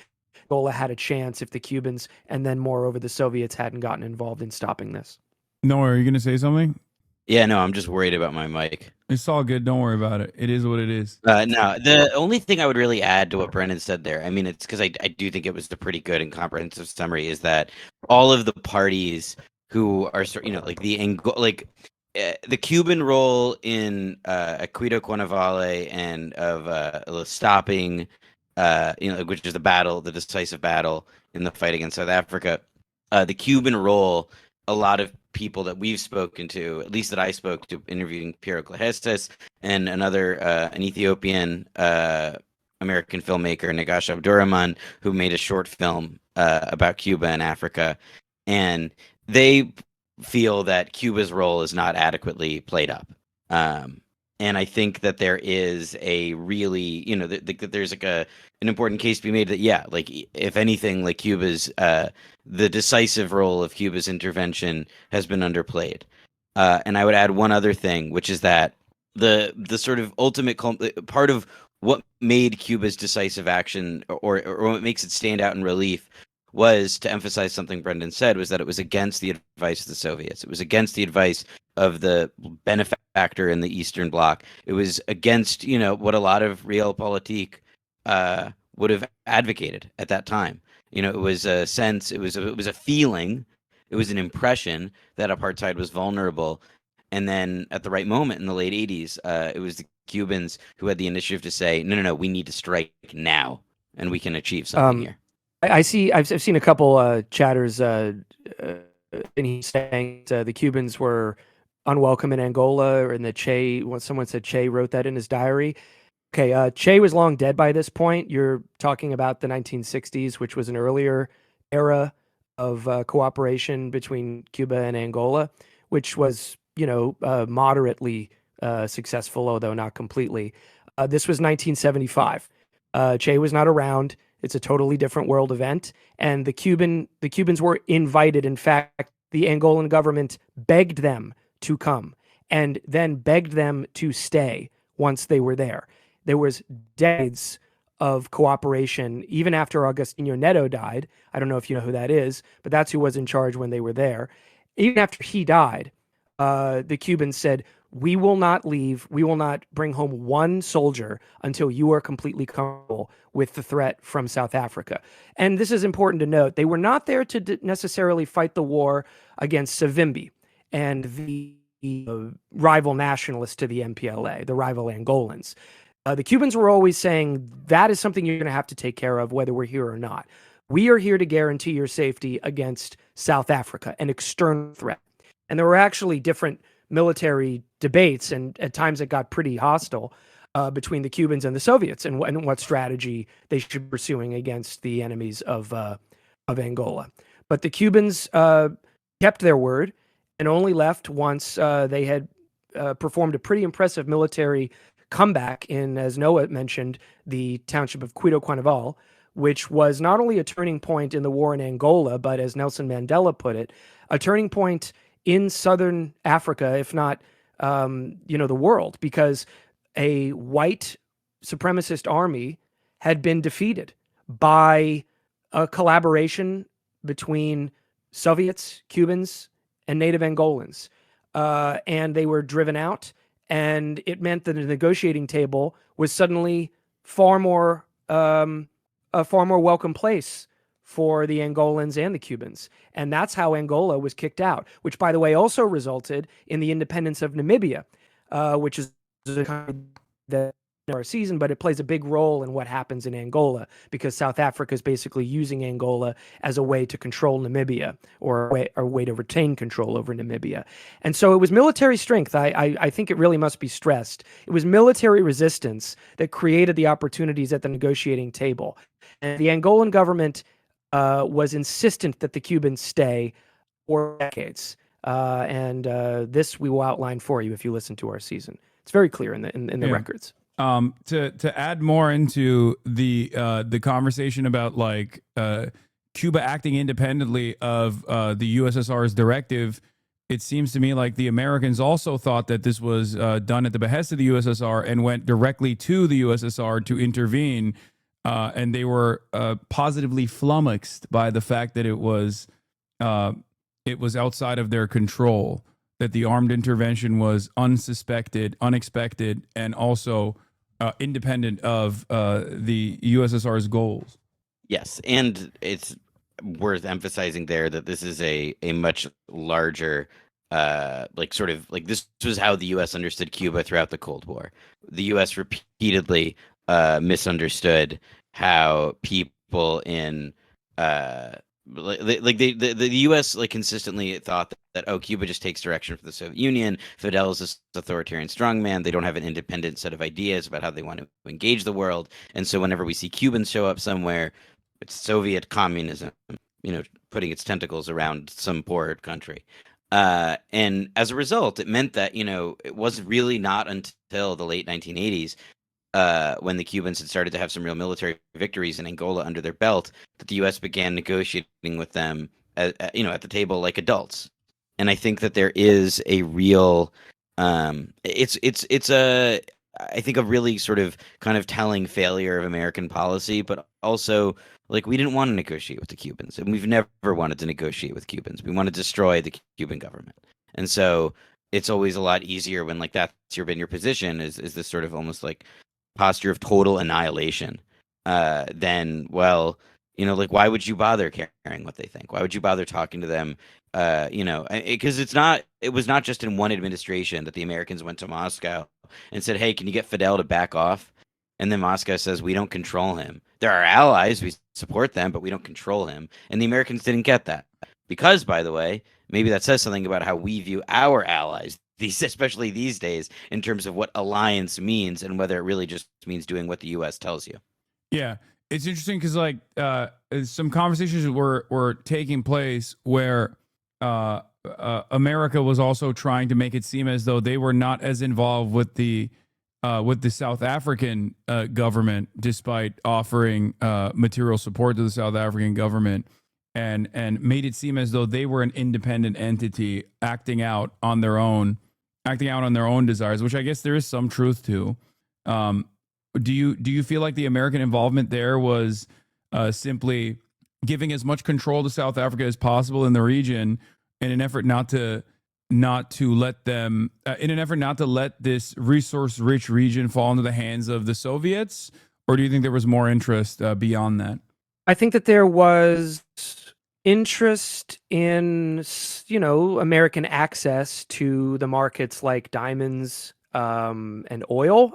Angola had a chance if the Cubans and then moreover the Soviets hadn't gotten involved in stopping this. Noah, are you going to say something? Yeah, no, I'm just worried about my mic. It's all good. Don't worry about it. It is what it is. No, the only thing I would really add to what Brendan said there, I mean, it's because I do think it was a pretty good and comprehensive summary, is that all of the parties who are, like the Cuban role in Aquito Cuanavale and of stopping, which is the decisive battle in the fight against South Africa, the Cuban role, a lot of people that we've spoken to, at least that I spoke to, interviewing Piero Clajestas and an Ethiopian American filmmaker, Nagash Abdurrahman, who made a short film about Cuba and Africa. And they feel that Cuba's role is not adequately played up. And I think that there is a really, that there's like an important case to be made that, yeah, like if anything, like Cuba's, the decisive role of Cuba's intervention has been underplayed. And I would add one other thing, which is that the sort of ultimate part of what made Cuba's decisive action or what makes it stand out in relief was, to emphasize something Brendan said, was that it was against the advice of the Soviets. It was against the advice of the benefactor in the Eastern Bloc. It was against, what a lot of realpolitik would have advocated at that time. It was a sense, it was a feeling, it was an impression that apartheid was vulnerable. And then at the right moment in the late 80s, it was the Cubans who had the initiative to say, no, we need to strike now, and we can achieve something here. I've seen a couple chatters and he's saying the Cubans were unwelcome in Angola, and that someone said Che wrote that in his diary. Okay, Che was long dead by this point. You're talking about the 1960s, which was an earlier era of cooperation between Cuba and Angola, which was, moderately successful, although not completely. This was 1975. Che was not around. It's a totally different world event. And the Cubans were invited. In fact, the Angolan government begged them to come and then begged them to stay once they were there. There was decades of cooperation, even after Agostinho Neto died. I don't know if you know who that is, but that's who was in charge when they were there. Even after he died, the Cubans said, we will not leave. We will not bring home one soldier until you are completely comfortable with the threat from South Africa. And this is important to note. They were not there to necessarily fight the war against Savimbi and the rival nationalists to the MPLA, the rival Angolans. The Cubans were always saying that is something you're going to have to take care of whether we're here or not. We are here to guarantee your safety against South Africa, an external threat. And there were actually different military debates, and at times it got pretty hostile between the Cubans and the Soviets and what strategy they should be pursuing against the enemies of Angola. But the Cubans kept their word and only left once they had performed a pretty impressive military comeback in, as Noah mentioned, the township of Quito Cuanavale, which was not only a turning point in the war in Angola, but as Nelson Mandela put it, a turning point in southern Africa, if not, the world, because a white supremacist army had been defeated by a collaboration between Soviets, Cubans, and native Angolans. And they were driven out, and it meant that the negotiating table was suddenly a far more welcome place for the Angolans and the Cubans. And that's how Angola was kicked out, which, by the way, also resulted in the independence of Namibia, which is a country that in our season, but it plays a big role in what happens in Angola, because South Africa is basically using Angola as a way to control Namibia, or a way to retain control over Namibia. And so it was military strength. I think it really must be stressed. It was military resistance that created the opportunities at the negotiating table. And the Angolan government was insistent that the Cubans stay for decades. This we will outline for you if you listen to our season. It's very clear in the records. To add more into the conversation about Cuba acting independently of the USSR's directive, it seems to me like the Americans also thought that this was done at the behest of the USSR and went directly to the USSR to intervene. and they were positively flummoxed by the fact that it was outside of their control, that the armed intervention was unsuspected, unexpected, and also independent of the USSR's goals. Yes, and it's worth emphasizing there that this is a much larger this was how the US understood Cuba throughout the Cold War. The US repeatedly misunderstood how people in the US consistently thought that oh, Cuba just takes direction from the Soviet Union. Fidel is this authoritarian strongman. They don't have an independent set of ideas about how they want to engage the world. And so whenever we see Cubans show up somewhere, it's Soviet communism, putting its tentacles around some poor country. And as a result, it meant that, it was really not until the late 1980s, when the Cubans had started to have some real military victories in Angola under their belt, that the U.S. began negotiating with them, at the table like adults. And I think that there is a real, it's I think a really sort of kind of telling failure of American policy, but also we didn't want to negotiate with the Cubans, and we've never wanted to negotiate with Cubans. We want to destroy the Cuban government. And so it's always a lot easier when that's been your position is this sort of almost posture of total annihilation, then why would you bother caring what they think? Why would you bother talking to them? Because it was not just in one administration that the Americans went to Moscow and said, hey, can you get Fidel to back off? And then Moscow says, we don't control him. They're our allies. We support them, but we don't control him. And the Americans didn't get that. Because, by the way, maybe that says something about how we view our allies, especially these days, in terms of what alliance means and whether it really just means doing what the U.S. tells you. Yeah. It's interesting because some conversations were taking place where America was also trying to make it seem as though they were not as involved with the South African government, despite offering material support to the South African government, and made it seem as though they were an independent entity acting out on their own desires, which I guess there is some truth to. Do you feel like the American involvement there was simply giving as much control to South Africa as possible in the region in an effort not to let this resource-rich region fall into the hands of the Soviets? Or do you think there was more interest beyond that? I think that there was interest in, American access to the markets like diamonds and oil.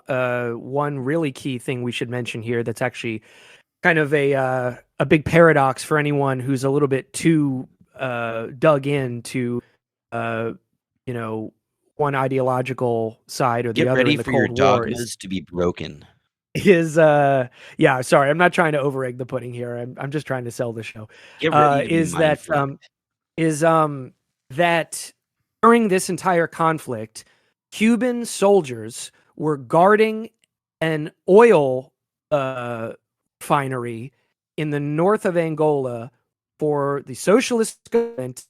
One really key thing we should mention here that's actually kind of a big paradox for anyone who's a little bit too dug into one ideological side or the other in the Cold War. Get ready for your dogmas to be broken. Is sorry, I'm not trying to over-egg the pudding here. I'm just trying to sell the show. Get ready to is that that during this entire conflict, Cuban soldiers were guarding an oil refinery in the north of Angola for the socialist government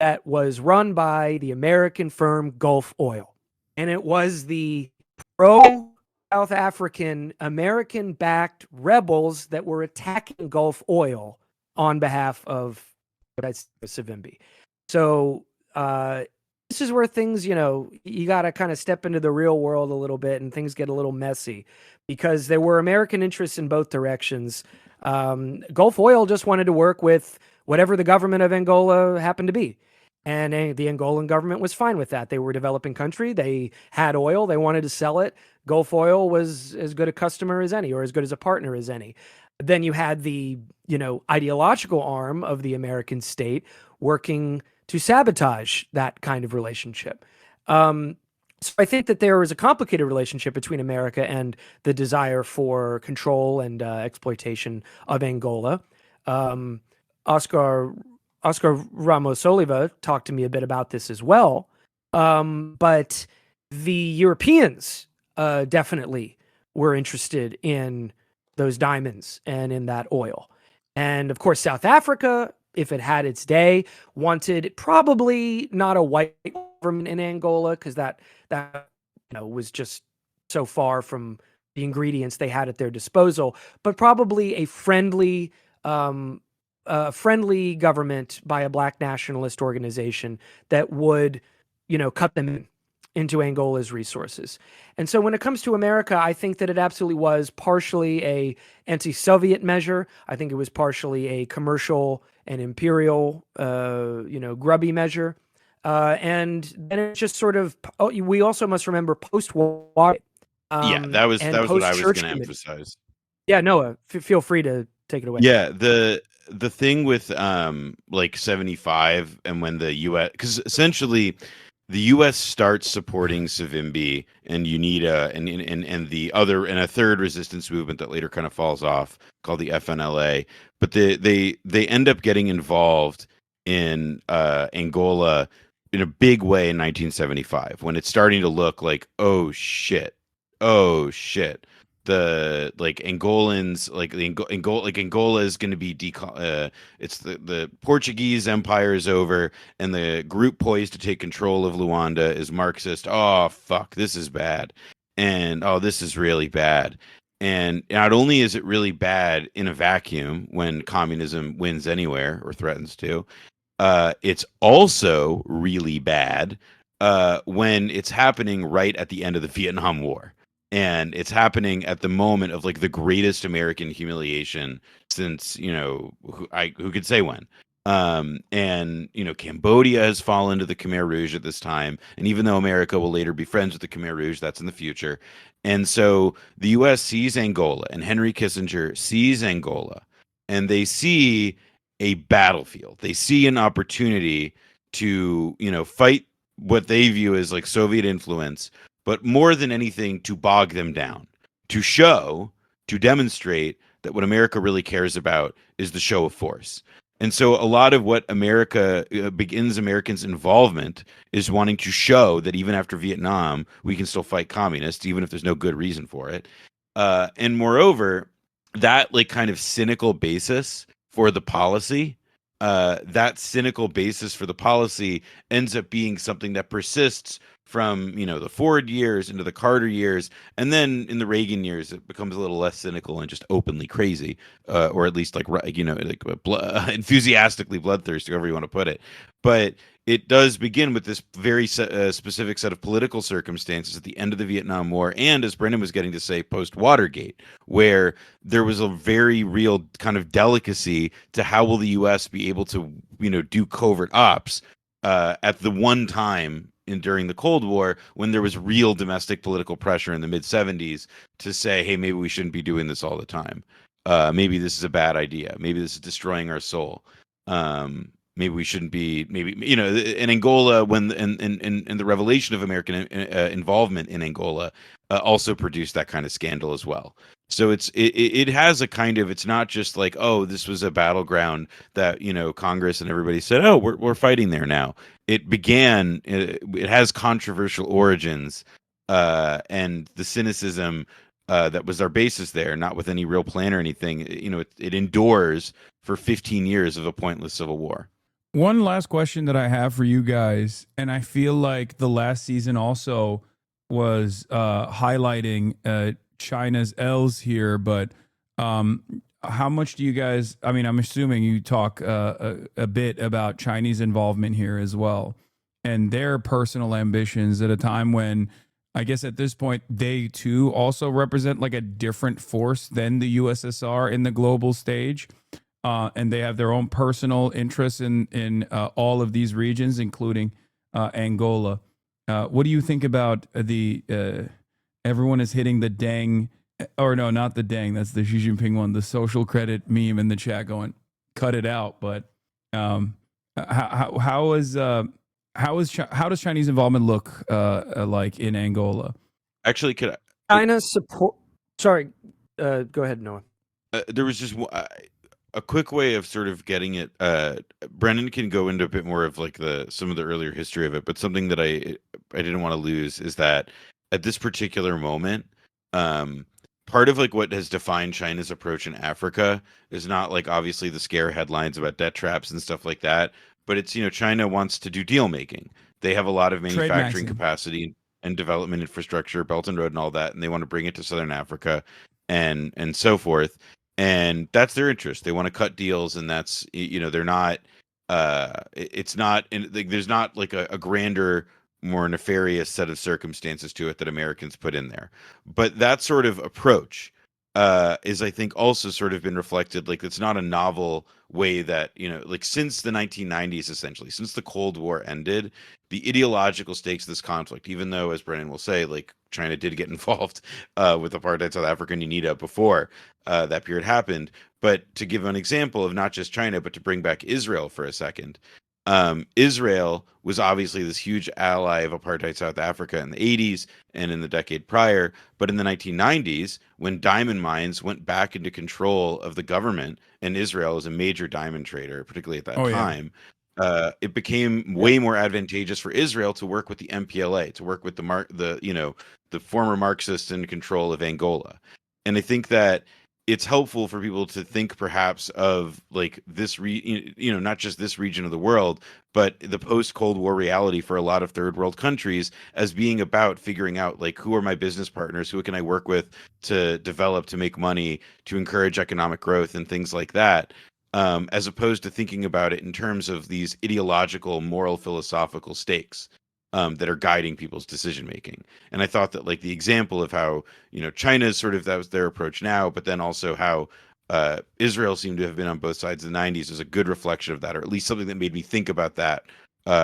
that was run by the American firm Gulf Oil. And it was the pro-South African, American-backed rebels that were attacking Gulf Oil on behalf of Savimbi. So this is where things, you got to kind of step into the real world a little bit and things get a little messy because there were American interests in both directions. Gulf Oil just wanted to work with whatever the government of Angola happened to be. And the Angolan government was fine with that. They were a developing country. They had oil. They wanted to sell it. Gulf Oil was as good a customer as any, or as good as a partner as any. Then you had the, ideological arm of the American state working to sabotage that kind of relationship. So I think that there was a complicated relationship between America and the desire for control and exploitation of Angola. Oscar Ramos Oliva talked to me a bit about this as well. But the Europeans definitely were interested in those diamonds and in that oil. And of course, South Africa, if it had its day, wanted probably not a white government in Angola because that was just so far from ingredients they had at their disposal, but probably a friendly government by a black nationalist organization that would, cut them into Angola's resources. And so when it comes to America, I think that it absolutely was partially a anti-Soviet measure. I think it was partially a commercial and imperial, grubby measure. And then it just sort of, we also must remember post-war. That was what I was going to emphasize. Yeah, Noah, feel free to take it away. Yeah, the thing with like 75 and when the US, because essentially the US starts supporting Savimbi and UNITA and the other and a third resistance movement that later kind of falls off called the FNLA, but they end up getting involved in Angola in a big way in 1975 when it's starting to look like oh shit the like Angolans Angola is going to be it's the Portuguese Empire is over and the group poised to take control of Luanda is Marxist. Oh fuck, this is bad, and oh this is really bad. And not only is it really bad in a vacuum when communism wins anywhere or threatens to, it's also really bad when it's happening right at the end of the Vietnam War. And it's happening at the moment of like the greatest American humiliation since, who could say when? And, Cambodia has fallen to the Khmer Rouge at this time. And even though America will later be friends with the Khmer Rouge, that's in the future. And so the U.S. sees Angola and Henry Kissinger sees Angola and they see a battlefield. They see an opportunity to, fight what they view as like Soviet influence, but more than anything, to bog them down, to demonstrate that what America really cares about is the show of force. And so a lot of what America begins Americans' involvement is wanting to show that even after Vietnam, we can still fight communists, even if there's no good reason for it. And moreover, that like kind of cynical basis for the policy, ends up being something that persists from the Ford years into the Carter years, and then in the Reagan years it becomes a little less cynical and just openly crazy, or at least enthusiastically bloodthirsty, however you want to put it. But it does begin with this very specific set of political circumstances at the end of the Vietnam War, and as Brendan was getting to say, post Watergate, where there was a very real kind of delicacy to how will the U.S. be able to do covert ops at the one time during the Cold War when there was real domestic political pressure in the mid-70s to say, hey, maybe we shouldn't be doing this all the time. Maybe this is a bad idea. Maybe this is destroying our soul. Maybe we shouldn't be, in Angola, when and the revelation of American involvement in Angola also produced that kind of scandal as well. So it has a kind of, it's not just like, oh, this was a battleground that, Congress and everybody said, oh, we're fighting there now. It began, it has controversial origins, and the cynicism that was our basis there, not with any real plan or anything. It endures for 15 years of a pointless civil war. One last question that I have for you guys, and I feel like the last season also was highlighting China's L's here, but how much do you guys, I'm assuming you talk a bit about Chinese involvement here as well and their personal ambitions at a time when I guess at this point they too also represent like a different force than the USSR in the global stage. And they have their own personal interests in all of these regions, including Angola. What do you think about the everyone is hitting the dang, or no, not the dang, that's the Xi Jinping one, the social credit meme in the chat going, cut it out. But how does Chinese involvement look like in Angola? Actually, could China's support? Sorry, go ahead, Noah. There was just a quick way of sort of getting it. Brendan can go into a bit more of like some of the earlier history of it, but something that I didn't want to lose is that at this particular moment, part of like what has defined China's approach in Africa is not like obviously the scare headlines about debt traps and stuff like that, but it's China wants to do deal making. They have a lot of manufacturing capacity and development infrastructure, Belt and Road and all that, and they want to bring it to Southern Africa and so forth. And that's their interest. They want to cut deals, and that's, they're not it's not there's not like a grander, more nefarious set of circumstances to it that Americans put in there. But that sort of approach is, I think, also sort of been reflected. Like, it's not a novel way that, like, since the 1990s, essentially, since the Cold War ended, the ideological stakes of this conflict, even though, as Brennan will say, like, China did get involved with apartheid South Africa and UNITA before that period happened. But to give an example of not just China, but to bring back Israel for a second, Israel was obviously this huge ally of apartheid South Africa in the 80s and in the decade prior. But in the 1990s, when diamond mines went back into control of the government, and Israel is a major diamond trader, particularly at that time, it became way more advantageous for Israel to work with the MPLA, to work with the former Marxists in control of Angola. And I think that it's helpful for people to think perhaps of like this, not just this region of the world, but the post-Cold War reality for a lot of third world countries as being about figuring out, like, who are my business partners? Who can I work with to develop, to make money, to encourage economic growth and things like that, as opposed to thinking about it in terms of these ideological, moral, philosophical stakes that are guiding people's decision making. And I thought that, like, the example of how, China is sort of, that was their approach now, but then also how Israel seemed to have been on both sides of the 90s is a good reflection of that, or at least something that made me think about that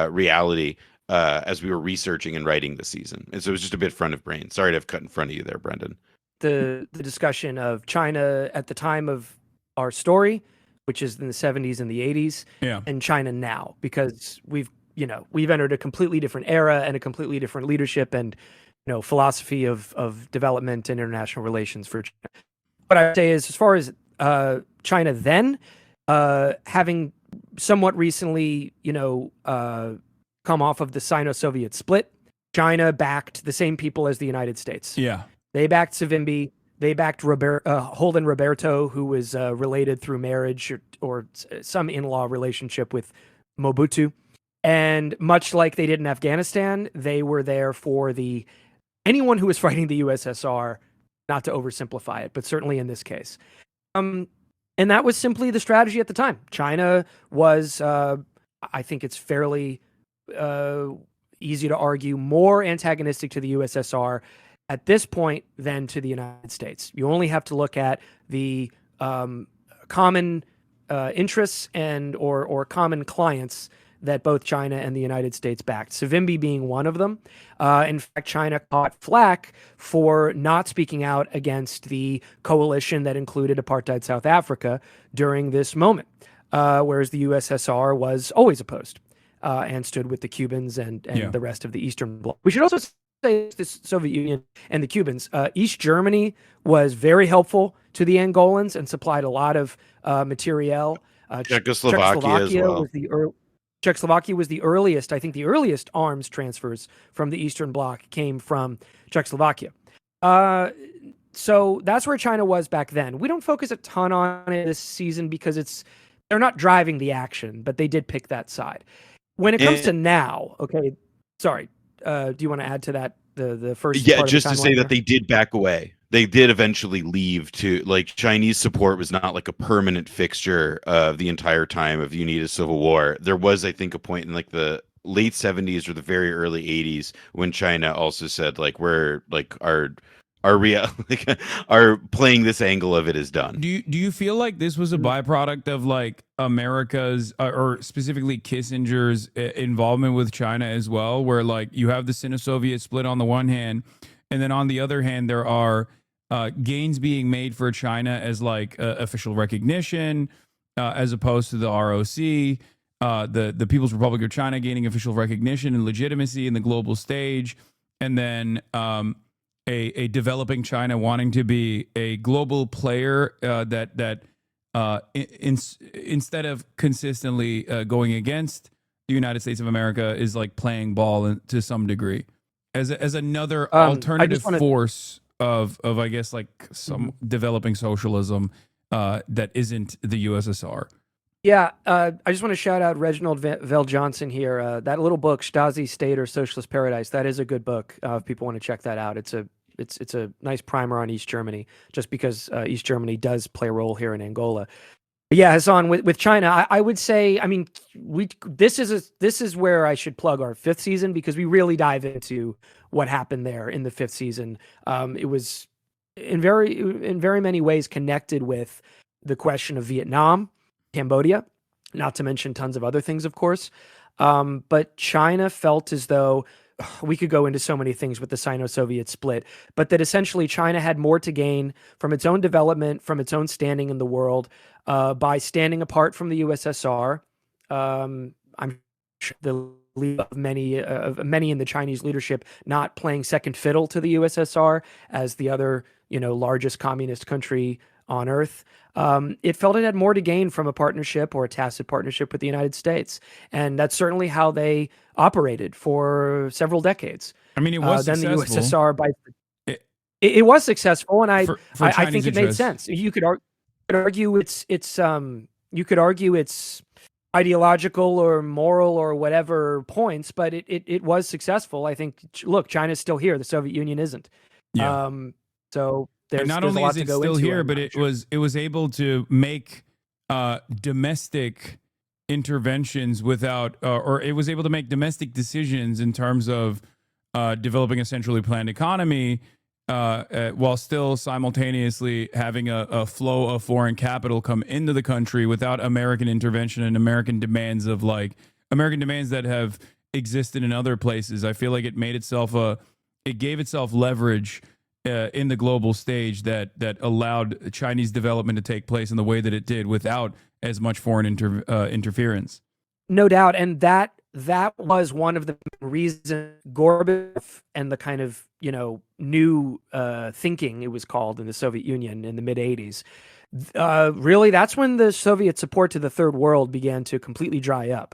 reality as we were researching and writing this season. And so it was just a bit front of brain. Sorry to have cut in front of you there, Brendan. The discussion of China at the time of our story, which is in the 70s and the 80s, and China now, because we've entered a completely different era and a completely different leadership and, philosophy of development and international relations for China. What I would say is, as far as China then, having somewhat recently, come off of the Sino-Soviet split, China backed the same people as the United States. Yeah. They backed Savimbi. They backed Holden Roberto, who was related through marriage or some in-law relationship with Mobutu. And much like they did in Afghanistan, they were there for anyone who was fighting the USSR, not to oversimplify it, but certainly in this case. And that was simply the strategy at the time. China was, I think it's fairly easy to argue, more antagonistic to the USSR at this point than to the United States. You only have to look at the common interests and or common clients that both China and the United States backed, Savimbi being one of them. In fact, China caught flack for not speaking out against the coalition that included apartheid South Africa during this moment, whereas the USSR was always opposed and stood with the Cubans and the rest of the Eastern Bloc. We should also say the Soviet Union and the Cubans. East Germany was very helpful to the Angolans and supplied a lot of materiel. Czechoslovakia as well. Czechoslovakia was the earliest, I think the earliest arms transfers from the Eastern Bloc came from Czechoslovakia. So that's where China was back then. We don't focus a ton on it this season because they're not driving the action, but they did pick that side. When it comes to now, okay, sorry, do you want to add to that the first? Yeah, part just of the to say timeline that they did back away. They did eventually leave to, like, Chinese support was not like a permanent fixture of the entire time of UNITA's civil war. There was, I think, a point in like the late 70s or the very early 80s when China also said, like, we're like our playing this angle of it is done. Do you feel like this was a byproduct of like America's or specifically Kissinger's involvement with China as well, where like you have the Sino-Soviet split on the one hand, and then on the other hand there are gains being made for China as like official recognition, as opposed to the ROC, the People's Republic of China gaining official recognition and legitimacy in the global stage, and then a developing China wanting to be a global player instead of consistently going against the United States of America is like playing ball to some degree as another alternative force of I guess like some developing socialism that isn't the USSR. Yeah, I just want to shout out Reginald Vell Johnson here. That little book, Stasi State or Socialist Paradise, that is a good book. If people want to check that out, it's a nice primer on East Germany, just because East Germany does play a role here in Angola. But yeah, Hassan, with China, I would say, I mean, this is where I should plug our 5th season, because we really dive into what happened there in the 5th season. It was in very many ways connected with the question of Vietnam, Cambodia, not to mention tons of other things, of course. But China felt as though we could go into so many things with the Sino-Soviet split, but that essentially China had more to gain from its own development, from its own standing in the world, by standing apart from the USSR. I'm sure the lead of many in the Chinese leadership not playing second fiddle to the USSR as the other, largest communist country on earth. It felt it had more to gain from a partnership or a tacit partnership with the United States. And that's certainly how they operated for several decades. I mean, it was then successful. The USSR, it was successful, and I think it made interests. sense. You could argue you could argue it's ideological or moral or whatever points, but it was successful. I think, look, China's still here. The Soviet Union isn't. Yeah. So and not there's only a lot is to it go still into here, but it was able to make domestic interventions without, or it was able to make domestic decisions in terms of developing a centrally planned economy, while still simultaneously having a flow of foreign capital come into the country without American intervention and American demands that have existed in other places. I feel like it made itself it gave itself leverage in the global stage that allowed Chinese development to take place in the way that it did without as much foreign interference. No doubt, and that was one of the reasons Gorbachev and the kind of new thinking, it was called, in the Soviet Union in the mid-'80s. Really, that's when the Soviet support to the Third World began to completely dry up.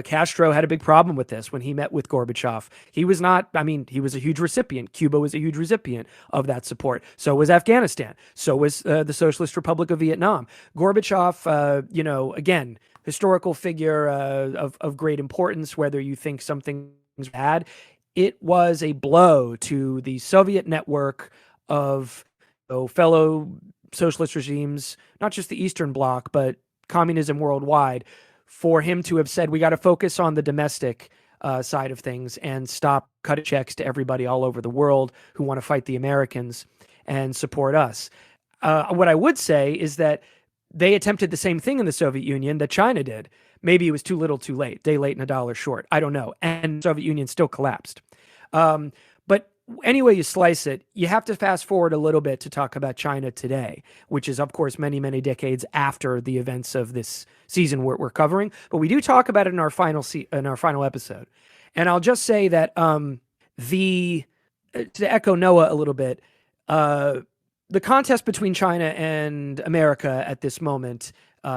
Castro had a big problem with this when he met with Gorbachev. He was a huge recipient. Cuba was a huge recipient of that support. So was Afghanistan. So was the Socialist Republic of Vietnam. Gorbachev, again, historical figure of great importance, whether you think something's bad. It was a blow to the Soviet network of fellow socialist regimes, not just the Eastern Bloc, but communism worldwide, for him to have said, we got to focus on the domestic side of things and stop cutting checks to everybody all over the world who want to fight the Americans and support us. What I would say is that they attempted the same thing in the Soviet Union that China did. Maybe it was too little too late, day late and a dollar short. I don't know. And the Soviet Union still collapsed. But any way you slice it, you have to fast forward a little bit to talk about China today, which is, of course, many, many decades after the events of this season we're covering. But we do talk about it in our final episode. And I'll just say that to echo Noah a little bit, the contest between China and America at this moment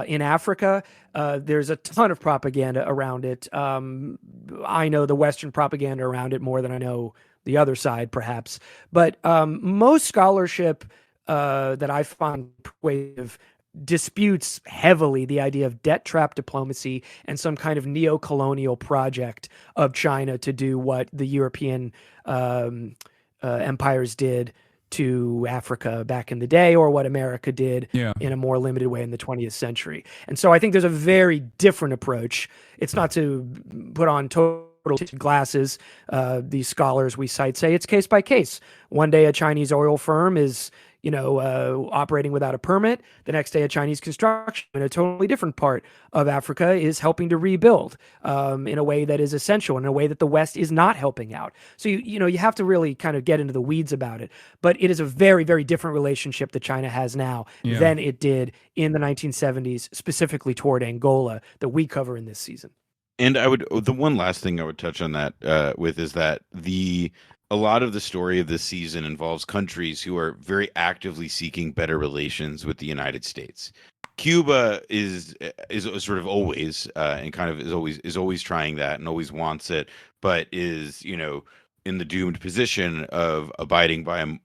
in Africa, there's a ton of propaganda around it. I know the Western propaganda around it more than I know the other side, perhaps. But most scholarship that I find persuasive disputes heavily the idea of debt trap diplomacy and some kind of neo-colonial project of China to do what the European empires did to Africa back in the day, or what America did in a more limited way in the 20th century. And so I think there's a very different approach. It's not to put on total glasses. These scholars we cite say it's case by case. One day a Chinese oil firm is operating without a permit. The next day, a Chinese construction in a totally different part of Africa is helping to rebuild in a way that is essential, in a way that the West is not helping out. So, you have to really kind of get into the weeds about it. But it is a very, very different relationship that China has now than it did in the 1970s, specifically toward Angola, that we cover in this season. And the one last thing I would touch on that with is that a lot of the story of this season involves countries who are very actively seeking better relations with the United States. Cuba is sort of always and kind of is always trying that and always wants it, but is in the doomed position of abiding by in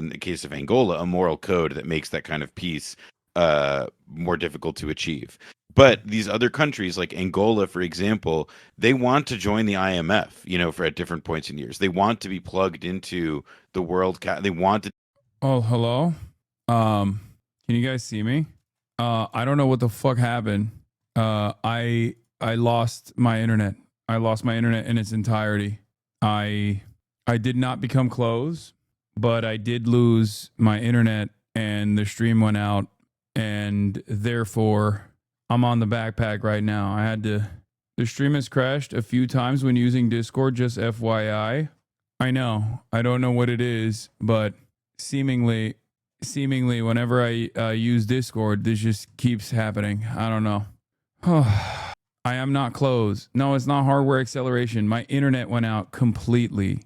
the case of Angola, a moral code that makes that kind of peace more difficult to achieve. But these other countries, like Angola, for example, they want to join the IMF, for at different points in years. They want to be plugged into the they want to. Oh, hello. Can you guys see me? I don't know what the fuck happened. I lost my internet. I lost my internet in its entirety. I did not become closed, but I did lose my internet, and the stream went out, and therefore I'm on the backpack right now. The stream has crashed a few times when using Discord, just FYI. I know. I don't know what it is, but seemingly whenever I use Discord, this just keeps happening. I don't know. I am not closed. No, it's not hardware acceleration. My internet went out completely.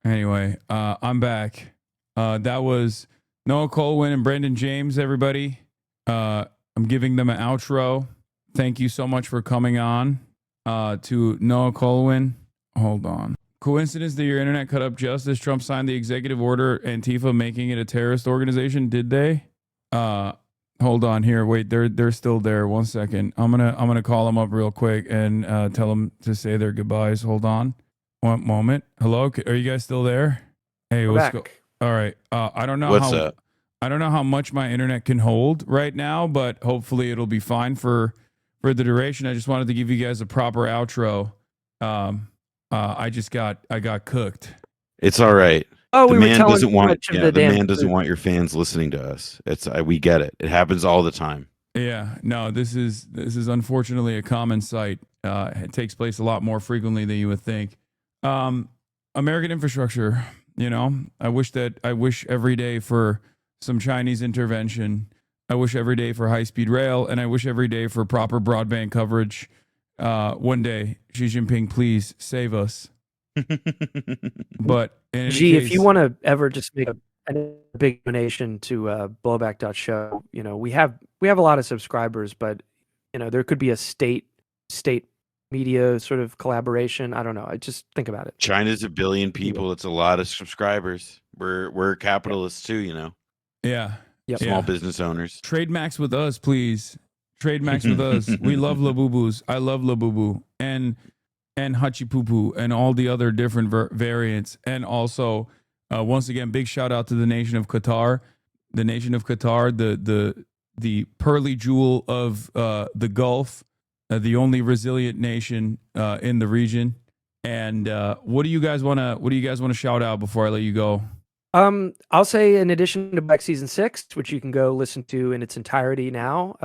Anyway, I'm back. That was Noah Colwyn and Brendan James, everybody. I'm giving them an outro. Thank you so much for coming on. To Noah Colwyn. Hold on. Coincidence that your internet cut up just as Trump signed the executive order Antifa making it a terrorist organization? Did they? Hold on here. Wait, they're still there. 1 second. I'm gonna call them up real quick and tell them to say their goodbyes. Hold on. 1 moment. Hello, are you guys still there? Hey, what's go? All right. I don't know What's up? I don't know how much my internet can hold right now, but hopefully it'll be fine for the duration. I just wanted to give you guys a proper outro. I got cooked. It's all right. Oh, the we man were telling doesn't want. much of Yeah, the the damn man doesn't truth. want your fans listening to us. We get it. It happens all the time. Yeah, no, this is unfortunately a common sight. It takes place a lot more frequently than you would think. American infrastructure, I wish every day for some Chinese intervention. I wish every day for high-speed rail, and I wish every day for proper broadband coverage. One day, Xi Jinping, please save us. But in any If you case- want to ever just make a big donation to blowback.show, we have a lot of subscribers, but there could be a state media sort of collaboration. I don't know. I just think about it. China's 1 billion people. It's a lot of subscribers. We're capitalists too, Yeah. Small business owners. Trade Max with us, please. Trade Max with us. We love Labubus. I love Labubu and Hachi Poo and all the other different variants. And also, once again, big shout out to the nation of Qatar. The nation of Qatar, the pearly jewel of the Gulf, the only resilient nation in the region. And what do you guys want to shout out before I let you go? I'll say in addition to Black Season 6, which you can go listen to in its entirety now,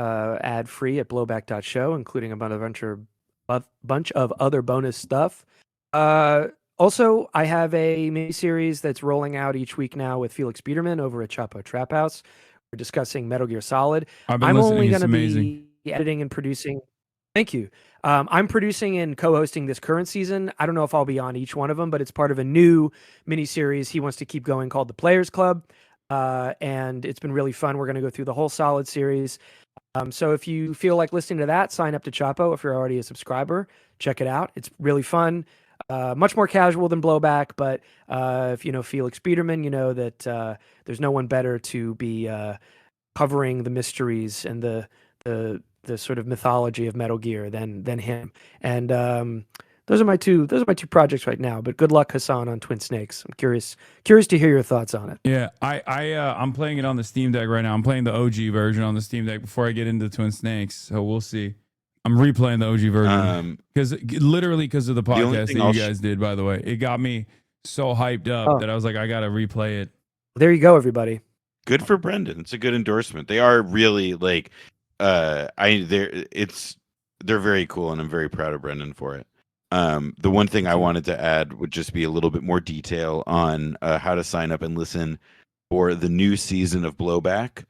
ad-free at blowback.show, including a bunch of other bonus stuff. Also, I have a mini-series that's rolling out each week now with Felix Biederman over at Chapo Trap House. We're discussing Metal Gear Solid. I've been I'm listening. only It's going to amazing. be editing and producing. Thank you. I'm producing and co-hosting this current season. I don't know if I'll be on each one of them, but it's part of a new mini-series he wants to keep going called The Players Club. And it's been really fun. We're going to go through the whole Solid series. So if you feel like listening to that, sign up to Chapo. If you're already a subscriber, check it out. It's really fun. Much more casual than Blowback, but if you know Felix Biederman, you know that there's no one better to be covering the mysteries and the sort of mythology of Metal Gear than him. And those are my two projects right now. But good luck, Hasan, on Twin Snakes. I'm curious to hear your thoughts on it. Yeah, I'm playing it on the Steam Deck right now. I'm playing the OG version on the Steam Deck before I get into Twin Snakes. So we'll see. I'm replaying the OG version because of the podcast that you guys did. By the way, it got me so hyped up that I was like, I gotta replay it. There you go, everybody. Good for Brendan. It's a good endorsement. They are really like, they're very cool, and I'm very proud of Brendan for it. The one thing I wanted to add would just be a little bit more detail on how to sign up and listen for the new season of Blowback,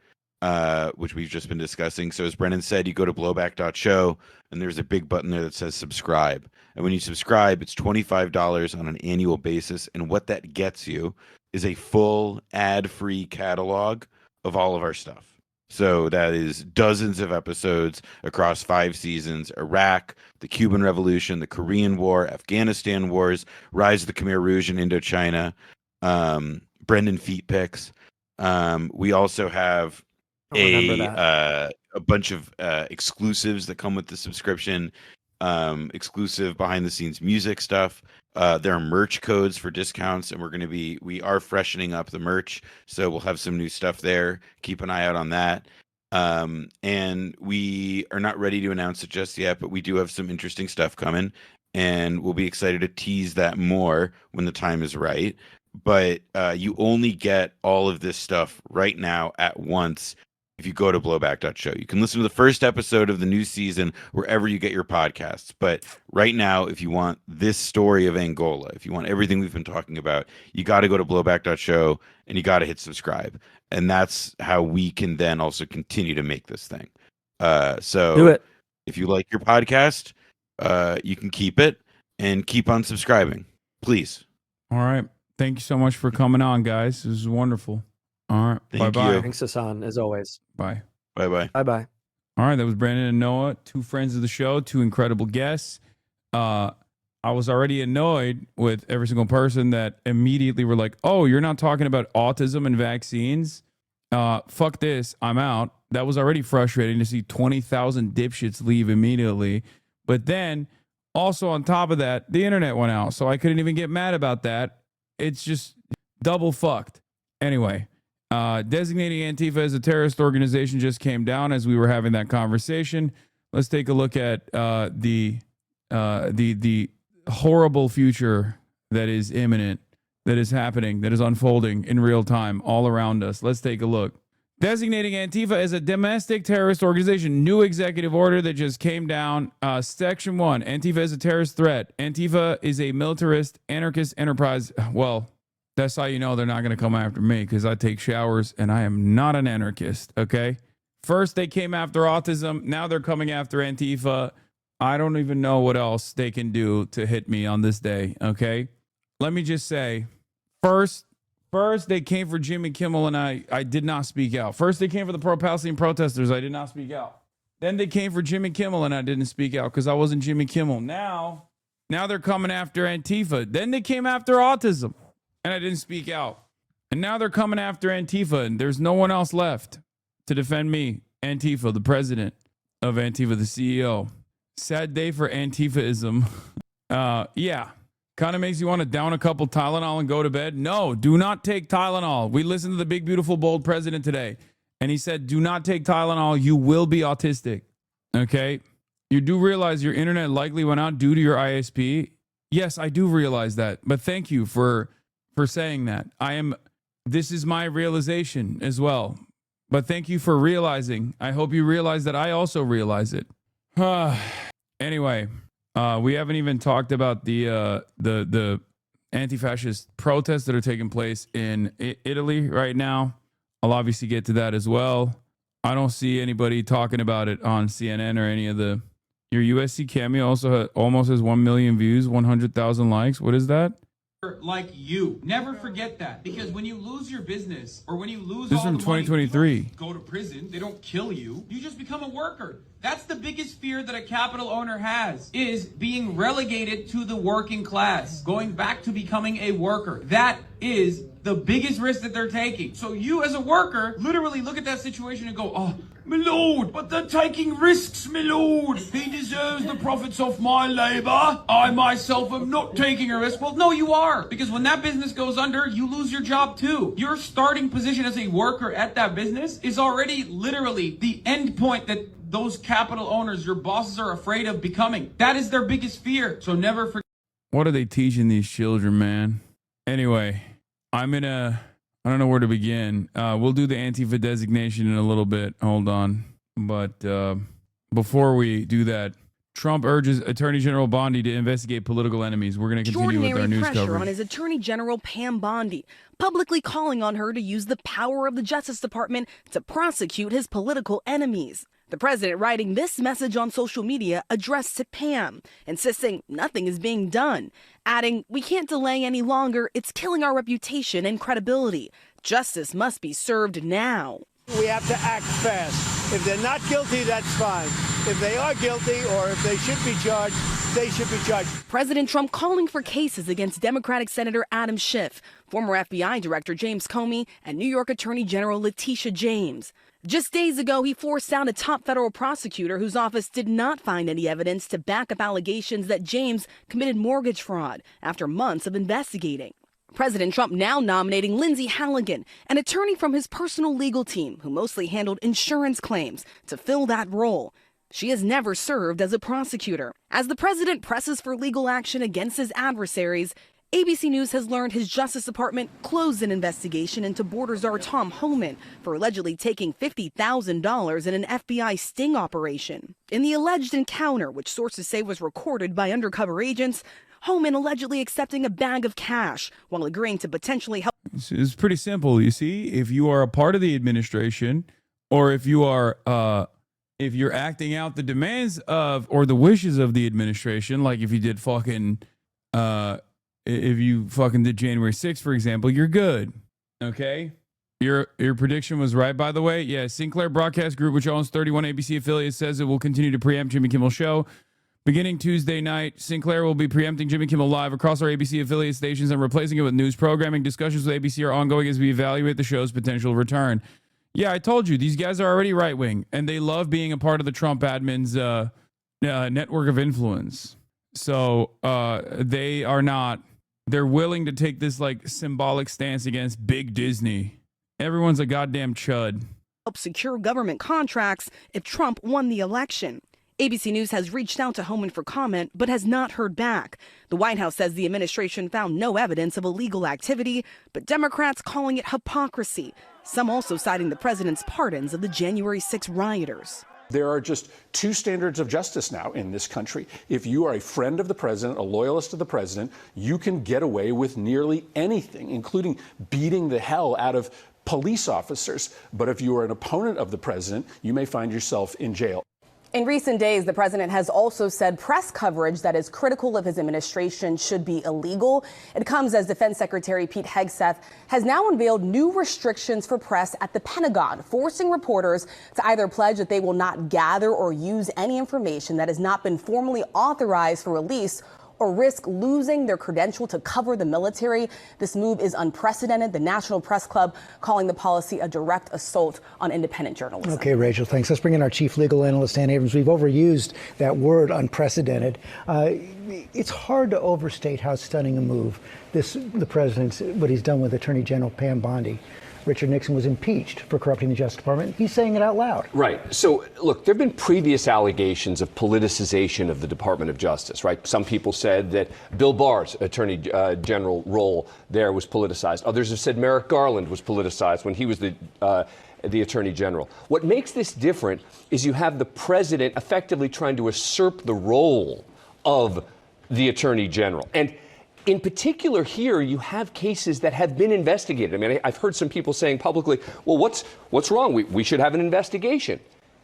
which we've just been discussing. So as Brendan said, you go to blowback.show, and there's a big button there that says subscribe. And when you subscribe, it's $25 on an annual basis. And what that gets you is a full ad-free catalog of all of our stuff. So that is dozens of episodes across 5 seasons: Iraq, the Cuban Revolution, the Korean War, Afghanistan wars, Rise of the Khmer Rouge in Indochina, Brendan Feet Picks. We also have a bunch of exclusives that come with the subscription, exclusive behind the scenes music stuff. There are merch codes for discounts, and we are freshening up the merch, so we'll have some new stuff there. Keep an eye out on that. And we are not ready to announce it just yet, but we do have some interesting stuff coming, and we'll be excited to tease that more when the time is right. But you only get all of this stuff right now at once if you go to blowback.show. You can listen to the first episode of the new season wherever you get your podcasts. But right now, if you want this story of Angola, if you want everything we've been talking about, you got to go to blowback.show and you got to hit subscribe. And that's how we can then also continue to make this thing. So do it. If you like your podcast, you can keep it and keep on subscribing, please. All right. Thank you so much for coming on, guys. This is wonderful. All right. Bye-bye. Thanks, Hasan, as always. Bye. Bye-bye. Bye-bye. All right. That was Brandon and Noah, two friends of the show, two incredible guests. I was already annoyed with every single person that immediately were like, oh, you're not talking about autism and vaccines? Fuck this. I'm out. That was already frustrating to see 20,000 dipshits leave immediately. But then, also on top of that, the internet went out, so I couldn't even get mad about that. It's just double fucked. Anyway, designating Antifa as a terrorist organization just came down as we were having that conversation. Let's take a look at the horrible future that is imminent, that is happening, that is unfolding in real time all around us. Let's take a look. Designating Antifa as a domestic terrorist organization. New executive order that just came down. Section 1, Antifa is a terrorist threat. Antifa is a militarist, anarchist enterprise. Well, that's how you know they're not going to come after me, because I take showers and I am not an anarchist, okay? First, they came after autism. Now they're coming after Antifa. I don't even know what else they can do to hit me on this day, okay? Let me just say, First, they came for Jimmy Kimmel, and I did not speak out. First, they came for the pro-Palestine protesters. I did not speak out. Then they came for Jimmy Kimmel, and I didn't speak out because I wasn't Jimmy Kimmel. Now they're coming after Antifa. Then they came after autism, and I didn't speak out. And now they're coming after Antifa, and there's no one else left to defend me, Antifa, the president of Antifa, the CEO. Sad day for Antifaism. Yeah. Kind of makes you want to down a couple Tylenol and go to bed. No, do not take Tylenol. We listened to the big, beautiful, bold president today, and he said, do not take Tylenol. You will be autistic. Okay? You do realize your internet likely went out due to your ISP? Yes, I do realize that. But thank you for saying that. This is my realization as well. But thank you for realizing. I hope you realize that I also realize it. Anyway. We haven't even talked about the anti-fascist protests that are taking place in Italy right now. I'll obviously get to that as well. I don't see anybody talking about it on CNN or any of the... Your USC cameo also almost has 1 million views, 100,000 likes. What is that? Like you. Never forget that, because when you lose your business or when you lose This is all from the money, 2023. you don't go to prison. They don't kill you. You just become a worker. That's the biggest fear that a capital owner has, is being relegated to the working class, going back to becoming a worker. That is the biggest risk that they're taking. So you as a worker literally look at that situation and go, oh, my lord, but they're taking risks, my lord. He deserves the profits of my labor. I myself am not taking a risk. Well, no, you are. Because when that business goes under, you lose your job too. Your starting position as a worker at that business is already literally the end point that those capital owners, your bosses, are afraid of becoming. That is their biggest fear. So never forget. What are they teaching these children, man? Anyway, I don't know where to begin. We'll do the Antifa designation in a little bit. Hold on. But before we do that, Trump urges Attorney General Bondi to investigate political enemies. We're going to continue with our news pressure coverage. on his Attorney General Pam Bondi, publicly calling on her to use the power of the Justice Department to prosecute his political enemies. The president writing this message on social media addressed to Pam, insisting nothing is being done, adding, "We can't delay any longer. It's killing our reputation and credibility. Justice must be served now." We have to act fast. If they're not guilty, that's fine. If they are guilty or if they should be charged, they should be judged. President Trump calling for cases against Democratic Senator Adam Schiff, former FBI Director James Comey, and New York Attorney General Letitia James. Just days ago, he forced out a top federal prosecutor whose office did not find any evidence to back up allegations that James committed mortgage fraud after months of investigating. President Trump now nominating Lindsay Halligan, an attorney from his personal legal team who mostly handled insurance claims, to fill that role. She has never served as a prosecutor. As the president presses for legal action against his adversaries, ABC News has learned his Justice Department closed an investigation into border czar TOMHOMAN for allegedly taking $50,000 in an FBI sting operation. In the alleged encounter, which sources say was recorded by undercover agents, Homan allegedly accepting a bag of cash while agreeing to potentially help. It's pretty simple. You see, if you are a part of the administration, or if you are, if you're acting out the demands of or the wishes of the administration, like if you did fucking, if you fucking did January 6th, for example, you're good. Okay. Your prediction was right, by the way. Yeah, Sinclair Broadcast Group, which owns 31 ABC affiliates, says it will continue to preempt Jimmy Kimmel's show. Beginning Tuesday night, Sinclair will be preempting Jimmy Kimmel Live across our ABC affiliate stations and replacing it with news programming. Discussions with ABC are ongoing as we evaluate the show's potential return. Yeah, I told you, these guys are already right-wing, and they love being a part of the Trump admin's network of influence. So they are not, they're willing to take this like symbolic stance against big Disney. Everyone's a goddamn chud. Help secure government contracts if Trump won the election. ABC News has reached out to Homan for comment, but has not heard back. The White House says the administration found no evidence of illegal activity, but Democrats calling it hypocrisy. Some also citing the president's pardons of the January 6 rioters. There are just two standards of justice now in this country. If you are a friend of the president, a loyalist of the president, you can get away with nearly anything, including beating the hell out of police officers. But if you are an opponent of the president, you may find yourself in jail. In recent days, the president has also said press coverage that is critical of his administration should be illegal. It comes as Defense Secretary Pete Hegseth has now unveiled new restrictions for press at the Pentagon, forcing reporters to either pledge that they will not gather or use any information that has not been formally authorized for release or risk losing their credential to cover the military. This move is unprecedented. The National Press Club calling the policy a direct assault on independent journalism. Okay, Rachel, thanks. Let's bring in our chief legal analyst, Dan Abrams. We've overused that word, unprecedented. It's hard to overstate how stunning a move the president's, what he's done with Attorney General Pam Bondi. Richard Nixon was impeached for corrupting the Justice Department. He's saying it out loud. Right. So, look, there have been previous allegations of politicization of the Department of Justice, right? Some people said that Bill Barr's Attorney General role there was politicized. Others have said Merrick Garland was politicized when he was the Attorney General. What makes this different is you have the president effectively trying to usurp the role of the Attorney General. And in particular here, you have cases that have been investigated. I mean, I've heard some people saying publicly, well, what's wrong? We should have an investigation.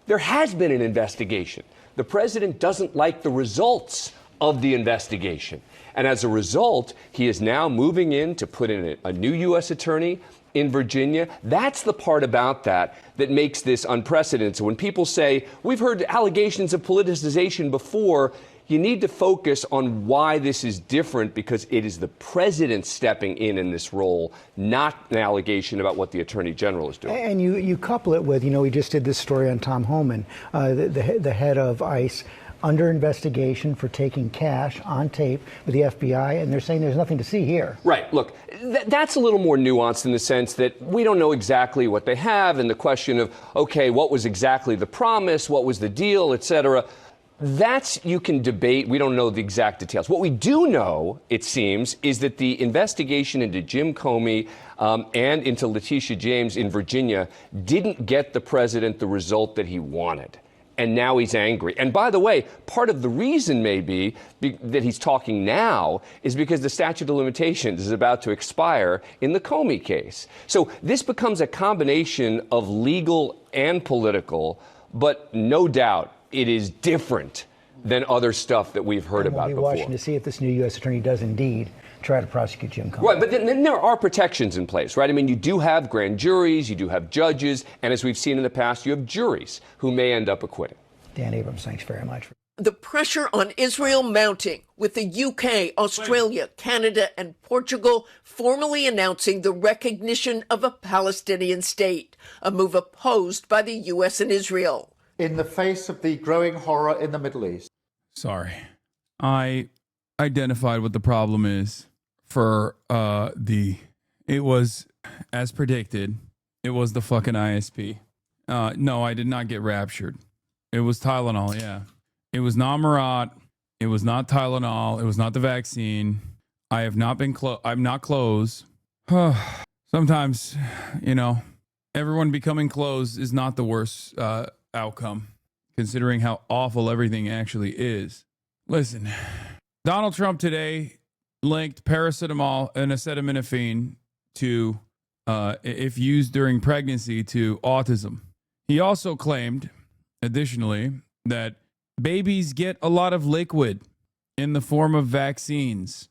There has been an investigation. The president doesn't like the results of the investigation. And as a result, he is now moving in to put in a new U.S. attorney in Virginia. That's the part about that makes this unprecedented. So when people say, we've heard allegations of politicization before, you need to focus on why this is different, because it is the president stepping in this role, not an allegation about what the attorney general is doing. And you couple it with, we just did this story on TOMHOMAN, the head of ICE, under investigation for taking cash on tape with the FBI, and they're saying there's nothing to see here. Right. Look, that's a little more nuanced in the sense that we don't know exactly what they have, and the question of, okay, what was exactly the promise, what was the deal, et cetera. You can debate. We don't know the exact details. What we do know, it seems, is that the investigation into Jim Comey and into Letitia James in Virginia didn't get the president the result that he wanted. And now he's angry. And by the way, part of the reason may be that he's talking now is because the statute of limitations is about to expire in the Comey case. So this becomes a combination of legal and political, but no doubt it is different than other stuff that we've heard about before. We'll be watching to see if this new U.S. attorney does indeed try to prosecute Jim Comey. Right, but then there are protections in place, right? I mean, you do have grand juries, you do have judges, and as we've seen in the past, you have juries who may end up acquitting. Dan Abrams, thanks very much. The pressure on Israel mounting, with the UK, Australia, Canada, and Portugal formally announcing the recognition of a Palestinian state, a move opposed by the US and Israel. In the face of the growing horror in the Middle East. Sorry. I identified what the problem is for it was, as predicted, it was the fucking ISP. No, I did not get raptured. It was Tylenol, yeah. It was not Marat. It was not Tylenol. It was not the vaccine. I have not been I'm not closed. Sometimes, everyone becoming closed is not the worst outcome, considering how awful everything actually is. Listen, Donald Trump today linked paracetamol and acetaminophen to, if used during pregnancy, to autism. He also claimed, additionally, that babies get a lot of liquid in the form of vaccines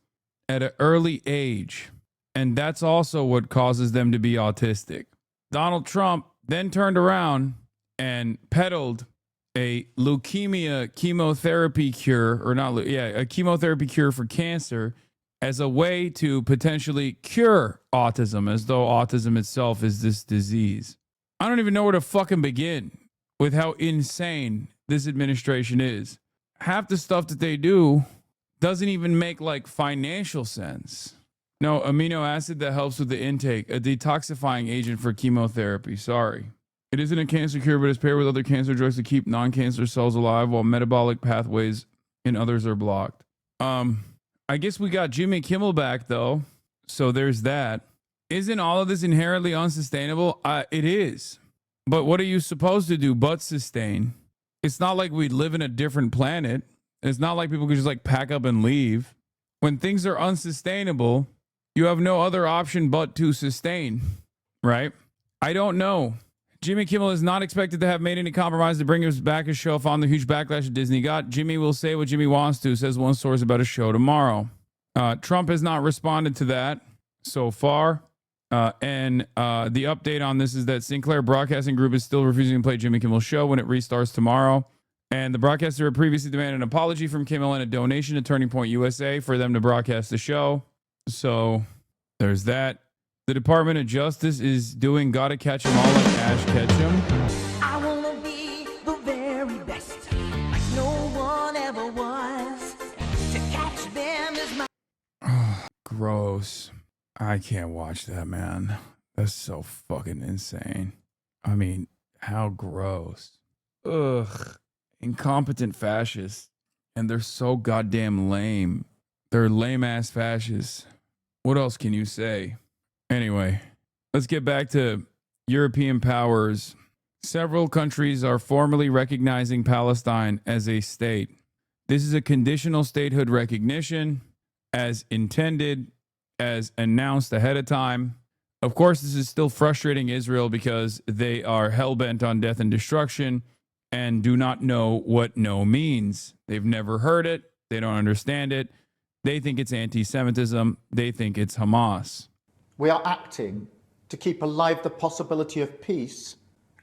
at an early age, and that's also what causes them to be autistic. Donald Trump then turned around and peddled a leukemia chemotherapy cure, a chemotherapy cure for cancer as a way to potentially cure autism, as though autism itself is this disease. I don't even know where to fucking begin with how insane this administration is. Half the stuff that they do doesn't even make financial sense. No, amino acid that helps with the intake, a detoxifying agent for chemotherapy. Sorry. It isn't a cancer cure, but it's paired with other cancer drugs to keep non-cancer cells alive while metabolic pathways in others are blocked. I guess we got Jimmy Kimmel back though. So there's that. Isn't all of this inherently unsustainable? It is. But what are you supposed to do but sustain? It's not like we live in a different planet. It's not like people could just pack up and leave. When things are unsustainable, you have no other option but to sustain, right? I don't know. Jimmy Kimmel is not expected to have made any compromise to bring us back a show following the huge backlash that Disney got. Jimmy will say what Jimmy wants to, says one source about a show tomorrow. Trump has not responded to that so far. And the update on this is that Sinclair Broadcasting Group is still refusing to play Jimmy Kimmel's show when it restarts tomorrow. And the broadcaster had previously demanded an apology from Kimmel and a donation to Turning Point USA for them to broadcast the show. So there's that. The Department of Justice is doing Gotta Catch 'Em All like Ash Ketchum. I wanna be the very best, like no one ever was. To catch them is my... Gross. I can't watch that, man. That's so fucking insane. I mean, how gross. Ugh. Incompetent fascists. And they're so goddamn lame. They're lame-ass fascists. What else can you say? Anyway, let's get back to European powers. Several countries are formally recognizing Palestine as a state. This is a conditional statehood recognition, as intended, as announced ahead of time. Of course, this is still frustrating Israel because they are hell-bent on death and destruction and do not know what no means. They've never heard it. They don't understand it. They think it's anti-Semitism. They think it's Hamas. We are acting to keep alive the possibility of peace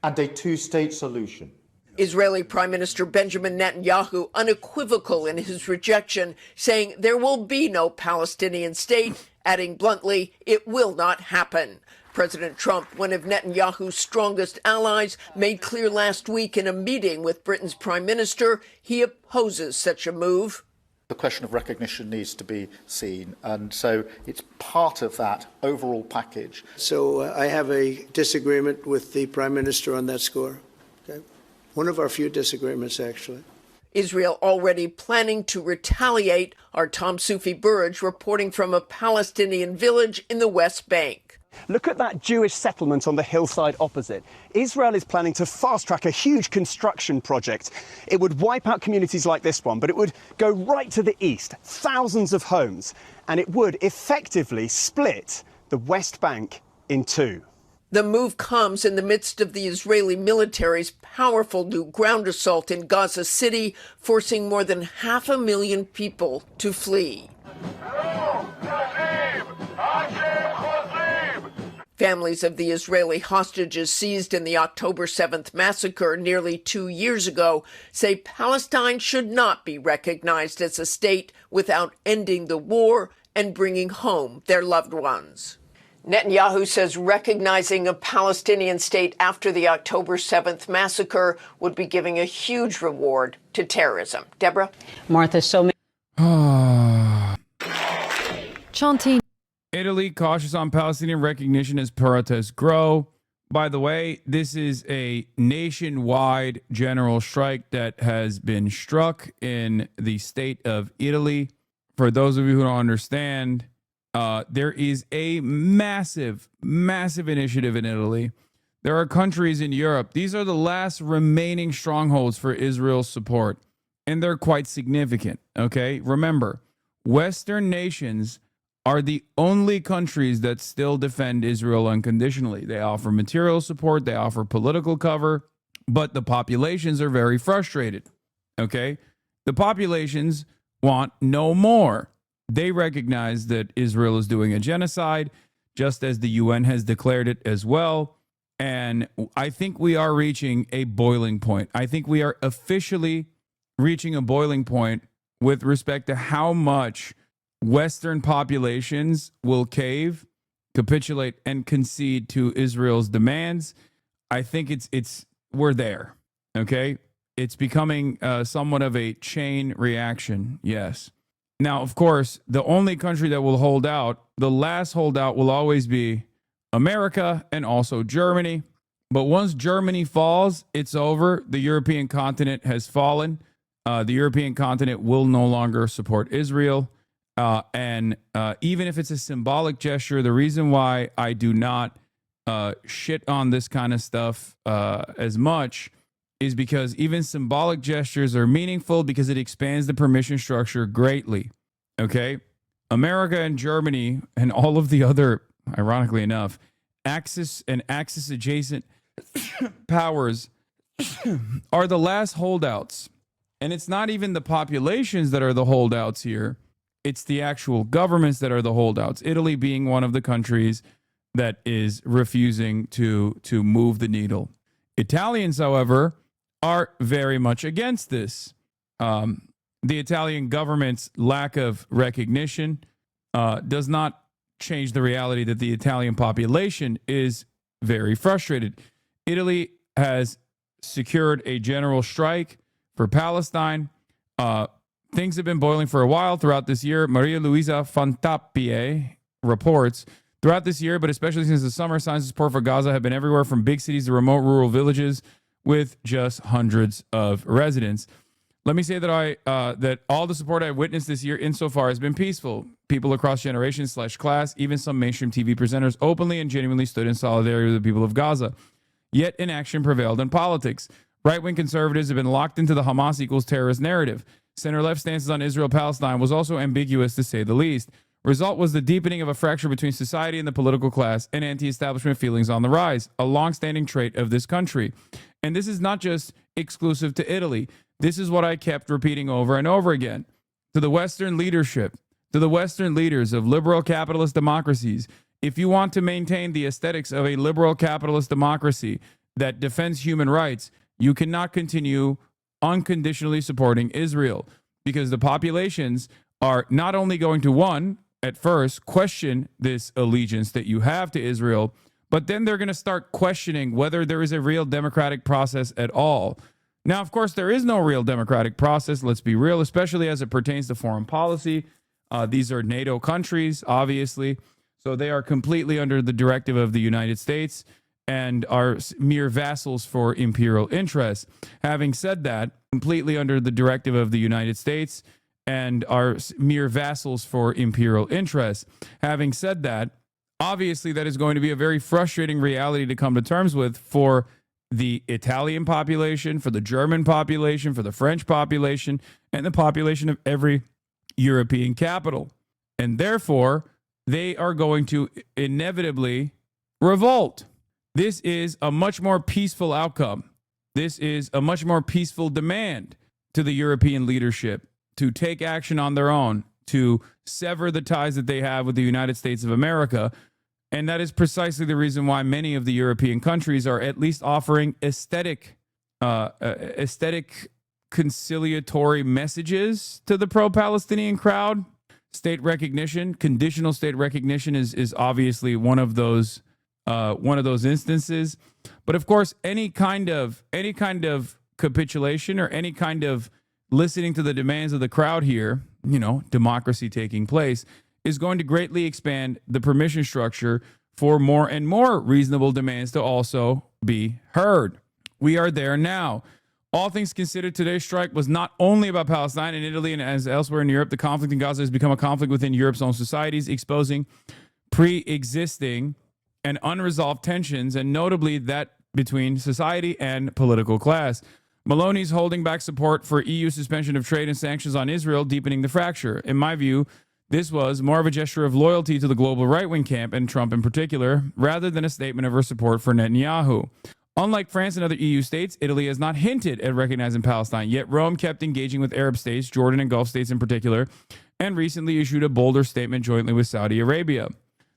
and a two-state solution. Israeli Prime Minister Benjamin Netanyahu unequivocal in his rejection, saying there will be no Palestinian state, adding bluntly, it will not happen. President Trump, one of Netanyahu's strongest allies, made clear last week in a meeting with Britain's Prime Minister he opposes such a move. The question of recognition needs to be seen, and so it's part of that overall package. So I have a disagreement with the Prime Minister on that score. Okay? One of our few disagreements, actually. Israel already planning to retaliate. Our Tom Sufi Burridge reporting from a Palestinian village in the West Bank. Look at that Jewish settlement on the hillside opposite. Israel is planning to fast-track a huge construction project. It would wipe out communities like this one, but it would go right to the east, thousands of homes, and it would effectively split the West Bank in two. The move comes in the midst of the Israeli military's powerful new ground assault in Gaza City, forcing more than 500,000 people to flee. Families of the Israeli hostages seized in the October 7th massacre nearly 2 years ago say Palestine should not be recognized as a state without ending the war and bringing home their loved ones. Netanyahu says recognizing a Palestinian state after the October 7th massacre would be giving a huge reward to terrorism. Deborah? Martha, so many. Chanting. Italy cautious on Palestinian recognition as protests grow. By the way, this is a nationwide general strike that has been struck in the state of Italy. For those of you who don't understand, there is a massive initiative in Italy. There are countries in Europe. These are the last remaining strongholds for Israel's support, and they're quite significant. Okay, remember, Western nations are the only countries that still defend Israel unconditionally. They offer material support, they offer political cover, but the populations are very frustrated. Okay? The populations want no more. They recognize that Israel is doing a genocide, just as the UN has declared it as well. And I think we are reaching a boiling point. I think we are officially reaching a boiling point with respect to how much Western populations will cave, capitulate, and concede to Israel's demands. I think we're there. Okay, it's becoming somewhat of a chain reaction. Yes. Now, of course, the only country that will hold out, the last holdout, will always be America and also Germany. But once Germany falls, it's over. The European continent has fallen. The European continent will no longer support Israel. And even if it's a symbolic gesture, the reason why I do not shit on this kind of stuff as much is because even symbolic gestures are meaningful because it expands the permission structure greatly. Okay? America and Germany and all of the other, ironically enough, Axis and Axis adjacent powers are the last holdouts. And it's not even the populations that are the holdouts here. It's the actual governments that are the holdouts. Italy being one of the countries that is refusing to move the needle. Italians, however, are very much against this. The Italian government's lack of recognition does not change the reality that the Italian population is very frustrated. Italy has secured a general strike for Palestine. Things have been boiling for a while throughout this year. Maria Luisa Fontapie reports, throughout this year, but especially since the summer, signs of support for Gaza have been everywhere from big cities to remote rural villages with just hundreds of residents. Let me say that that all the support I've witnessed this year insofar has been peaceful. People across generations / class, even some mainstream TV presenters openly and genuinely stood in solidarity with the people of Gaza. Yet inaction prevailed in politics. Right-wing conservatives have been locked into the Hamas equals terrorist narrative. Center-left stances on Israel-Palestine was also ambiguous, to say the least. Result was the deepening of a fracture between society and the political class, and anti-establishment feelings on the rise, a long-standing trait of this country. And this is not just exclusive to Italy. This is what I kept repeating over and over again. To the Western leadership, to the Western leaders of liberal capitalist democracies, if you want to maintain the aesthetics of a liberal capitalist democracy that defends human rights, you cannot continue unconditionally supporting Israel, because the populations are not only going to, one, at first, question this allegiance that you have to Israel, but then they're going to start questioning whether there is a real democratic process at all. Now, of course, there is no real democratic process, let's be real, especially as it pertains to foreign policy. These are NATO countries, obviously, so they are completely under the directive of the United States and are mere vassals for imperial interests. Having said that, completely under the directive of the United States and are mere vassals for imperial interests. Having said that, obviously that is going to be a very frustrating reality to come to terms with for the Italian population, for the German population, for the French population, and the population of every European capital. And therefore, they are going to inevitably revolt. This is a much more peaceful outcome. This is a much more peaceful demand to the European leadership to take action on their own, to sever the ties that they have with the United States of America, And that is precisely the reason why many of the European countries are at least offering aesthetic conciliatory messages to the pro-Palestinian crowd. State recognition, conditional state recognition is obviously one of those instances. But of course, any kind of capitulation or any kind of listening to the demands of the crowd here, democracy taking place, is going to greatly expand the permission structure for more and more reasonable demands to also be heard. We are there now. All things considered, today's strike was not only about Palestine. In Italy and as elsewhere in Europe, the conflict in Gaza has become a conflict within Europe's own societies, exposing pre-existing and unresolved tensions, and notably that between society and political class. Meloni's holding back support for EU suspension of trade and sanctions on Israel, deepening the fracture. In my view, this was more of a gesture of loyalty to the global right-wing camp, and Trump in particular, rather than a statement of her support for Netanyahu. Unlike France and other EU states, Italy has not hinted at recognizing Palestine, yet Rome kept engaging with Arab states, Jordan and Gulf states in particular, and recently issued a bolder statement jointly with Saudi Arabia.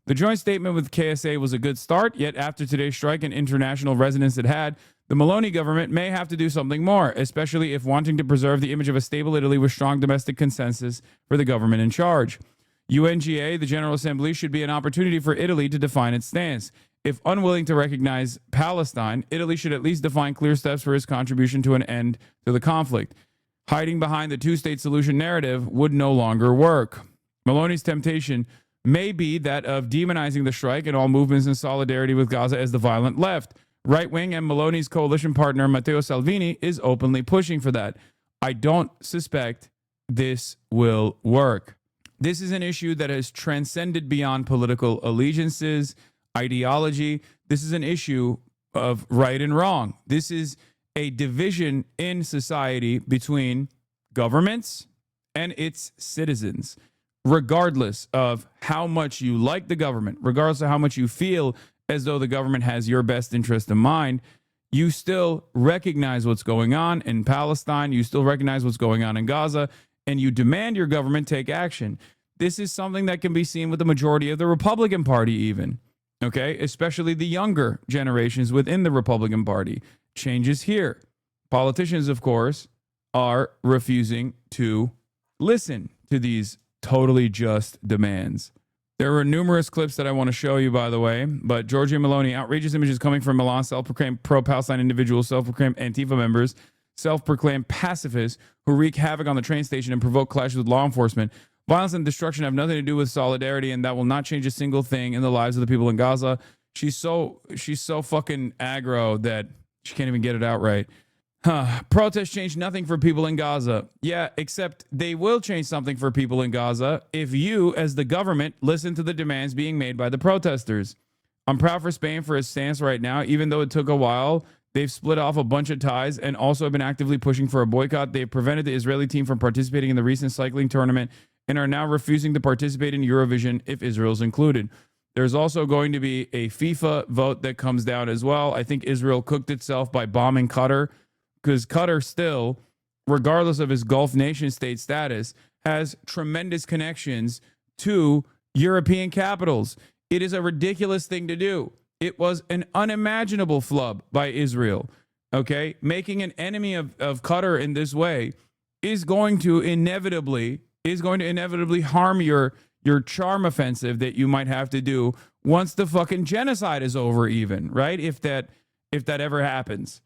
The joint statement with KSA was a good start, yet after today's strike and international resonance it had, the Meloni government may have to do something more, especially if wanting to preserve the image of a stable Italy with strong domestic consensus for the government in charge. UNGA, the General Assembly, should be an opportunity for Italy to define its stance. If unwilling to recognize Palestine, Italy should at least define clear steps for its contribution to an end to the conflict. Hiding behind the two-state solution narrative would no longer work. Meloni's temptation may be that of demonizing the strike and all movements in solidarity with Gaza as the violent left. Right-wing and Meloni's coalition partner, Matteo Salvini, is openly pushing for that. I don't suspect this will work. This is an issue that has transcended beyond political allegiances, ideology. This is an issue of right and wrong. This is a division in society between governments and its citizens. Regardless of how much you like the government, regardless of how much you feel as though the government has your best interest in mind, you still recognize what's going on in Palestine. You still recognize what's going on in Gaza, and you demand your government take action. This is something that can be seen with the majority of the Republican Party even. Okay, especially the younger generations within the Republican Party. Changes here. Politicians, of course, are refusing to listen to these totally just demands. There are numerous clips that I want to show you, by the way, but Giorgia Meloni, outrageous images coming from Milan, self-proclaimed pro-Palestine individuals, self-proclaimed Antifa members, self-proclaimed pacifists who wreak havoc on the train station and provoke clashes with law enforcement. Violence and destruction have nothing to do with solidarity, and that will not change a single thing in the lives of the people in Gaza. She's so fucking aggro that she can't even get it out right. Protests change nothing for people in Gaza. Yeah, except they will change something for people in Gaza if you, as the government, listen to the demands being made by the protesters. I'm proud for Spain for its stance right now, even though it took a while. They've split off a bunch of ties and also have been actively pushing for a boycott. They've prevented the Israeli team from participating in the recent cycling tournament and are now refusing to participate in Eurovision if Israel's included. There's also going to be a FIFA vote that comes down as well. I think Israel cooked itself by bombing Qatar, because Qatar still, regardless of his Gulf nation state status, has tremendous connections to European capitals. It is a ridiculous thing to do. It was an unimaginable flub by Israel. Okay? Making an enemy of Qatar in this way is going to inevitably harm your charm offensive that you might have to do once the fucking genocide is over, even, right? If that ever happens.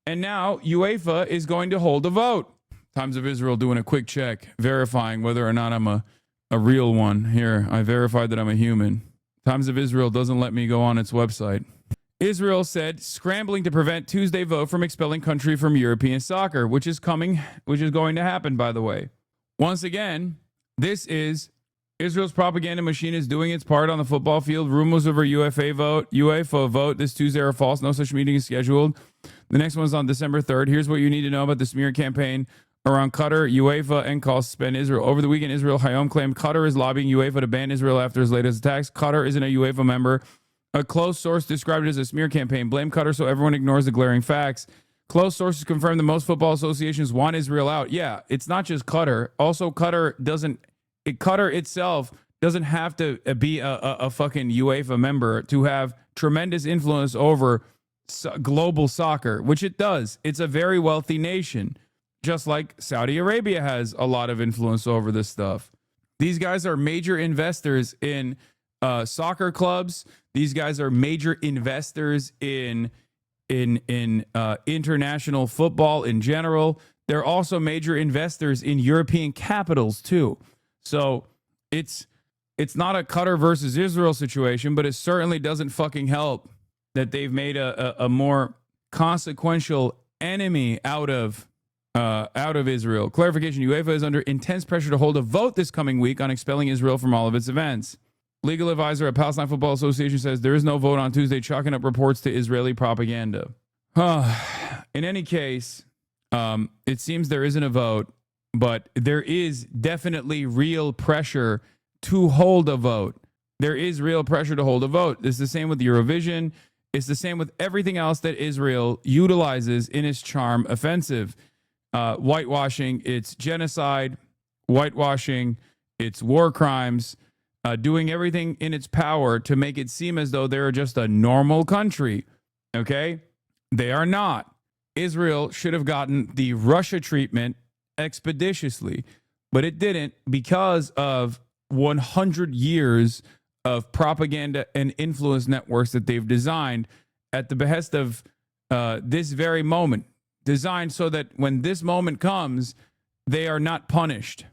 And now UEFA is going to hold a vote. Times of Israel doing a quick check, verifying whether or not I'm a real one. Here, I verified that I'm a human. Times of Israel doesn't let me go on its website. Israel said scrambling to prevent Tuesday vote from expelling country from European soccer, which is going to happen, by the way. Once again, this is Israel's propaganda machine is doing its part on the football field. Rumors over UEFA vote this Tuesday are false. No such meeting is scheduled. The next one's on December 3rd. Here's what you need to know about the smear campaign around Qatar, UEFA, and calls to suspend Israel. Over the weekend, Israel Hayom claimed Qatar is lobbying UEFA to ban Israel after his latest attacks. Qatar isn't a UEFA member. A close source described it as a smear campaign. Blame Qatar so everyone ignores the glaring facts. Close sources confirm that most football associations want Israel out. Yeah, it's not just Qatar. Also, Qatar itself doesn't have to be a fucking UEFA member to have tremendous influence over global soccer, which it does. It's a very wealthy nation, just like Saudi Arabia has a lot of influence over this stuff. These guys are major investors in soccer clubs. These guys are major investors in international football in general. They're also major investors in European capitals too. So it's not a Qatar versus Israel situation, but it certainly doesn't fucking help that they've made a more consequential enemy out of Israel. Clarification: UEFA is under intense pressure to hold a vote this coming week on expelling Israel from all of its events. Legal advisor at Palestine Football Association says there is no vote on Tuesday, chalking up reports to Israeli propaganda. In any case, it seems there isn't a vote, but there is definitely real pressure to hold a vote. There is real pressure to hold a vote. It's the same with Eurovision. It's the same with everything else that Israel utilizes in its charm offensive. Whitewashing its genocide, whitewashing its war crimes, doing everything in its power to make it seem as though they're just a normal country. Okay? They are not. Israel should have gotten the Russia treatment expeditiously, but it didn't because of 100 years of propaganda and influence networks that they've designed at the behest of this very moment, designed so that when this moment comes, they are not punished.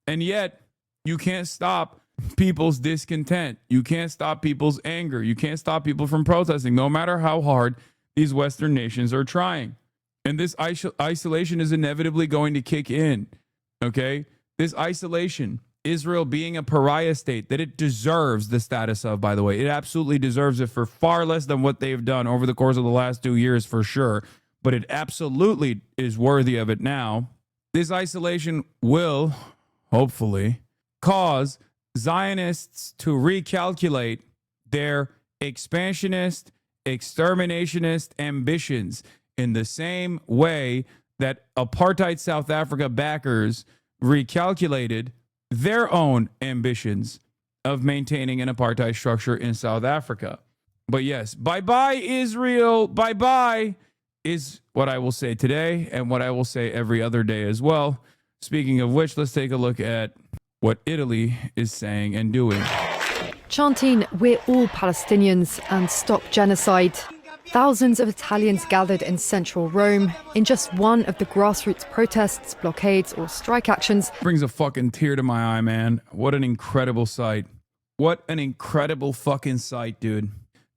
And yet, you can't stop people's discontent. You can't stop people's anger. You can't stop people from protesting, no matter how hard these Western nations are trying. And this isolation is inevitably going to kick in, okay? This isolation, Israel being a pariah state that it deserves the status of, by the way. It absolutely deserves it for far less than what they've done over the course of the last 2 years, for sure. But it absolutely is worthy of it now. This isolation will, hopefully, cause Zionists to recalculate their expansionist, exterminationist ambitions in the same way that apartheid South Africa backers recalculated their own ambitions of maintaining an apartheid structure in South Africa. But yes, bye-bye, Israel, bye-bye, is what I will say today and what I will say every other day as well. Speaking of which, let's take a look at what Italy is saying and doing. Chanting, "We're all Palestinians and stop genocide." Thousands of Italians gathered in central Rome in just one of the grassroots protests, blockades, or strike actions. Brings a fucking tear to my eye, man. What an incredible sight. What an incredible fucking sight, dude.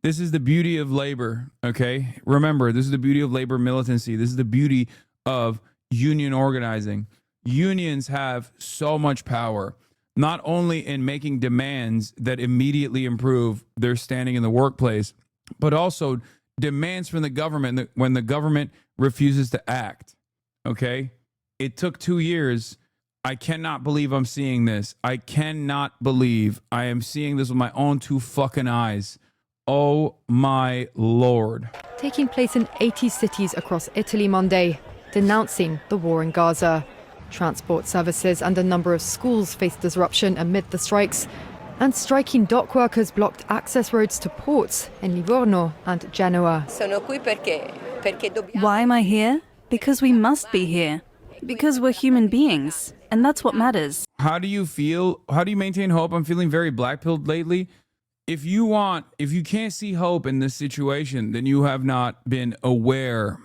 This is the beauty of labor, okay? Remember, this is the beauty of labor militancy. This is the beauty of union organizing. Unions have so much power, not only in making demands that immediately improve their standing in the workplace, but also demands from the government when the government refuses to act. Okay? It took 2 years. I cannot believe I'm seeing this. I cannot believe I am seeing this with my own 2 fucking eyes. Oh my Lord. Taking place in 80 cities across Italy Monday, denouncing the war in Gaza. Transport services and a number of schools faced disruption amid the strikes. And striking dock workers blocked access roads to ports in Livorno and Genoa. Why am I here? Because we must be here. Because we're human beings. And that's what matters. How do you feel? How do you maintain hope? I'm feeling very black-pilled lately. If you can't see hope in this situation, then you have not been aware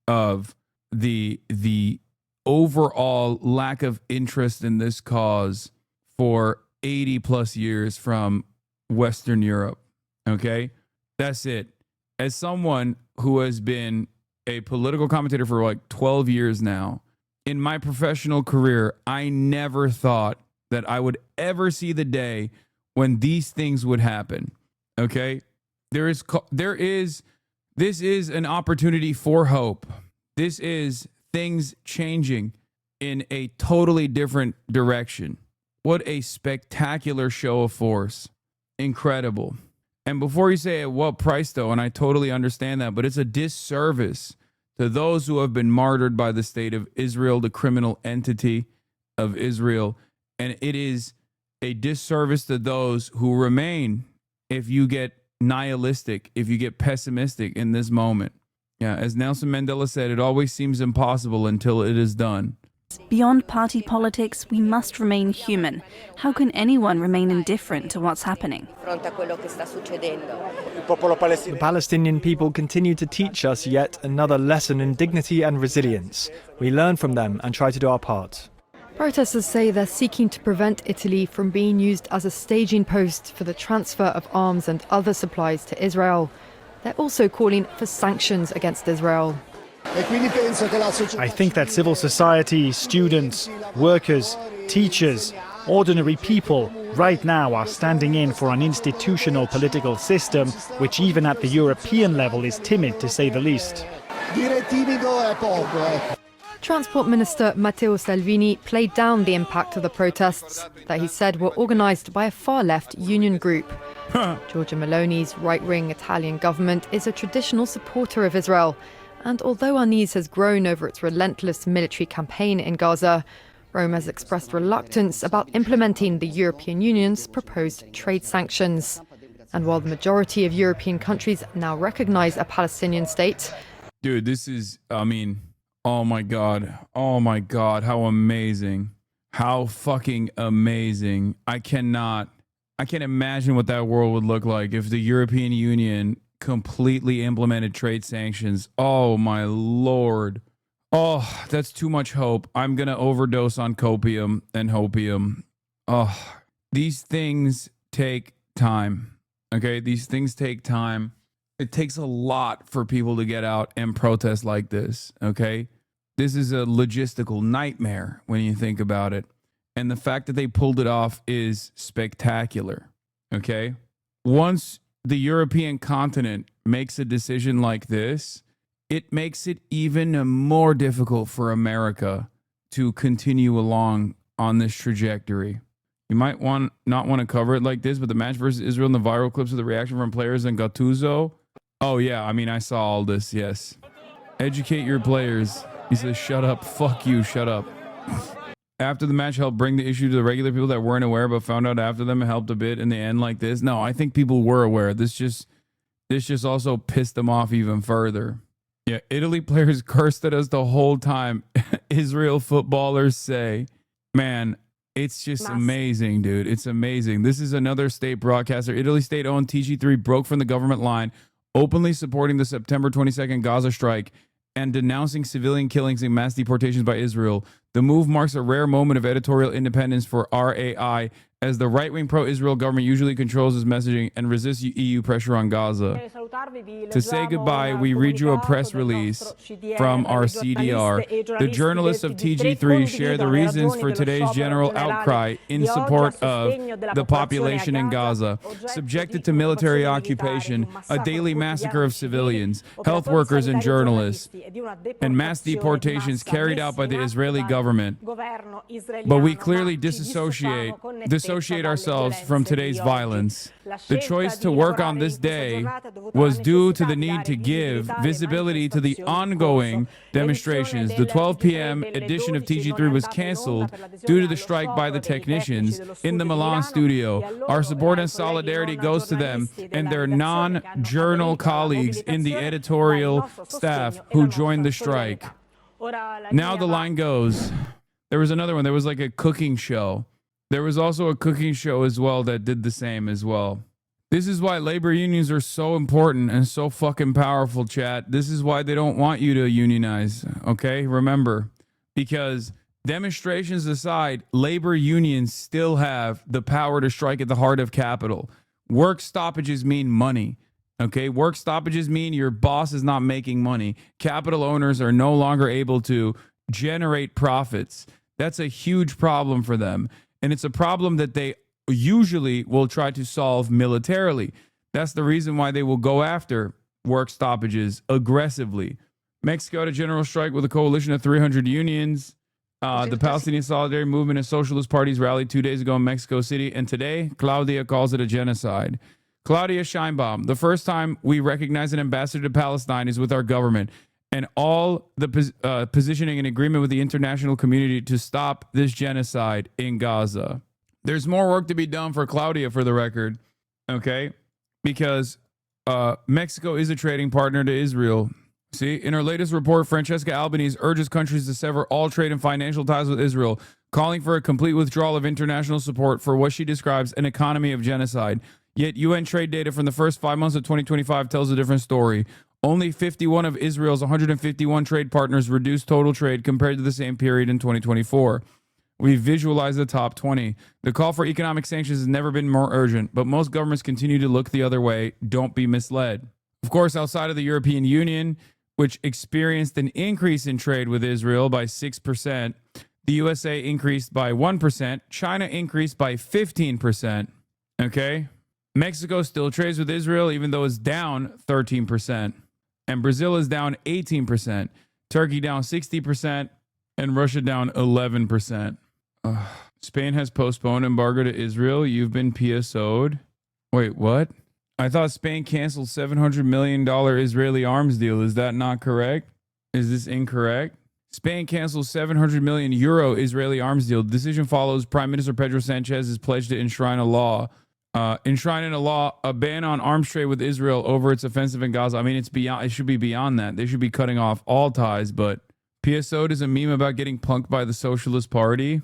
of the overall lack of interest in this cause for 80 plus years from Western Europe. Okay? That's it. As someone who has been a political commentator for like 12 years now, in my professional career, I never thought that I would ever see the day when these things would happen. Okay? This is an opportunity for hope. This is things changing in a totally different direction. What a spectacular show of force. Incredible. And before you say at what price though, and I totally understand that, but it's a disservice to those who have been martyred by the state of Israel, the criminal entity of Israel. And it is a disservice to those who remain if you get nihilistic, if you get pessimistic in this moment. Yeah, as Nelson Mandela said, it always seems impossible until it is done. Beyond party politics, we must remain human. How can anyone remain indifferent to what's happening? The Palestinian people continue to teach us yet another lesson in dignity and resilience. We learn from them and try to do our part. Protesters say they're seeking to prevent Italy from being used as a staging post for the transfer of arms and other supplies to Israel. They're also calling for sanctions against Israel. I think that civil society, students, workers, teachers, ordinary people right now are standing in for an institutional political system which even at the European level is timid, to say the least. Transport Minister Matteo Salvini played down the impact of the protests that he said were organised by a far-left union group. Giorgia Meloni's right-wing Italian government is a traditional supporter of Israel, and although unease has grown over its relentless military campaign in Gaza, Rome has expressed reluctance about implementing the European Union's proposed trade sanctions. And while the majority of European countries now recognise a Palestinian state... Dude, this is, I mean, oh my God, how amazing. How fucking amazing. I can't imagine what that world would look like if the European Union completely implemented trade sanctions. Oh my Lord. Oh, that's too much hope. I'm gonna overdose on copium and hopium. Oh, these things take time. Okay, these things take time. It takes a lot for people to get out and protest like this. Okay, this is a logistical nightmare when you think about it. And the fact that they pulled it off is spectacular. Okay, once the European continent makes a decision like this, it makes it even more difficult for America to continue along on this trajectory. You might not want to cover it like this, but the match versus Israel and the viral clips of the reaction from players and Gattuso. Oh yeah, I mean, I saw all this, yes. Educate your players. He says, shut up, fuck you, shut up. After the match helped bring the issue to the regular people that weren't aware but found out after them, it helped a bit in the end like this. No, I think people were aware. This just also pissed them off even further. Yeah, Italy players cursed at us the whole time. Israel footballers say, man, it's just amazing, dude. It's amazing. This is another state broadcaster. Italy state-owned TG3 broke from the government line, openly supporting the September 22nd Gaza strike and denouncing civilian killings and mass deportations by Israel. The move marks a rare moment of editorial independence for RAI, as the right-wing pro-Israel government usually controls its messaging and resists EU pressure on Gaza. To say goodbye, we read you a press release from our CDR. The journalists of TG3 share the reasons for today's general outcry in support of the population in Gaza, subjected to military occupation, a daily massacre of civilians, health workers and journalists, and mass deportations carried out by the Israeli government. But we clearly dissociate ourselves from today's violence. The choice to work on this day was due to the need to give visibility to the ongoing demonstrations. The 12 p.m. edition of TG3 was canceled due to the strike by the technicians in the Milan studio. Our support and solidarity goes to them and their non-journal colleagues in the editorial staff who joined the strike. Now the line goes. There was another one. There was like a cooking show. There was also a cooking show as well that did the same as well. This is why labor unions are so important and so fucking powerful, chat. This is why they don't want you to unionize, okay? Remember, because demonstrations aside, labor unions still have the power to strike at the heart of capital. Work stoppages mean money, okay? Work stoppages mean your boss is not making money. Capital owners are no longer able to generate profits. That's a huge problem for them. And it's a problem that they usually will try to solve militarily. That's the reason why they will go after work stoppages aggressively. Mexico had a general strike with a coalition of 300 unions. The Palestinian Solidarity Movement and socialist parties rallied 2 days ago in Mexico City. And today, Claudia calls it a genocide. Claudia Sheinbaum, the first time we recognize an ambassador to Palestine is with our government. And all the positioning and agreement with the international community to stop this genocide in Gaza. There's more work to be done for Claudia, for the record, okay? Because Mexico is a trading partner to Israel. See, in her latest report, Francesca Albanese urges countries to sever all trade and financial ties with Israel, calling for a complete withdrawal of international support for what she describes an economy of genocide. Yet UN trade data from the first 5 months of 2025 tells a different story. Only 51 of Israel's 151 trade partners reduced total trade compared to the same period in 2024. We visualize the top 20. The call for economic sanctions has never been more urgent, but most governments continue to look the other way. Don't be misled. Of course, outside of the European Union, which experienced an increase in trade with Israel by 6%, the USA increased by 1%, China increased by 15%, okay? Mexico still trades with Israel, even though it's down 13%, and Brazil is down 18%, Turkey down 60%, and Russia down 11%. Spain has postponed embargo to Israel. You've been PSO'd. Wait, what? I thought Spain canceled $700 million Israeli arms deal. Is that not correct? Is this incorrect? Spain cancels 700 million euro Israeli arms deal. The decision follows Prime Minister Pedro Sanchez's pledge to enshrine in a law a ban on arms trade with Israel over its offensive in Gaza. I mean, it's beyond. It should be beyond that. They should be cutting off all ties. But PSO'd is a meme about getting punked by the Socialist Party.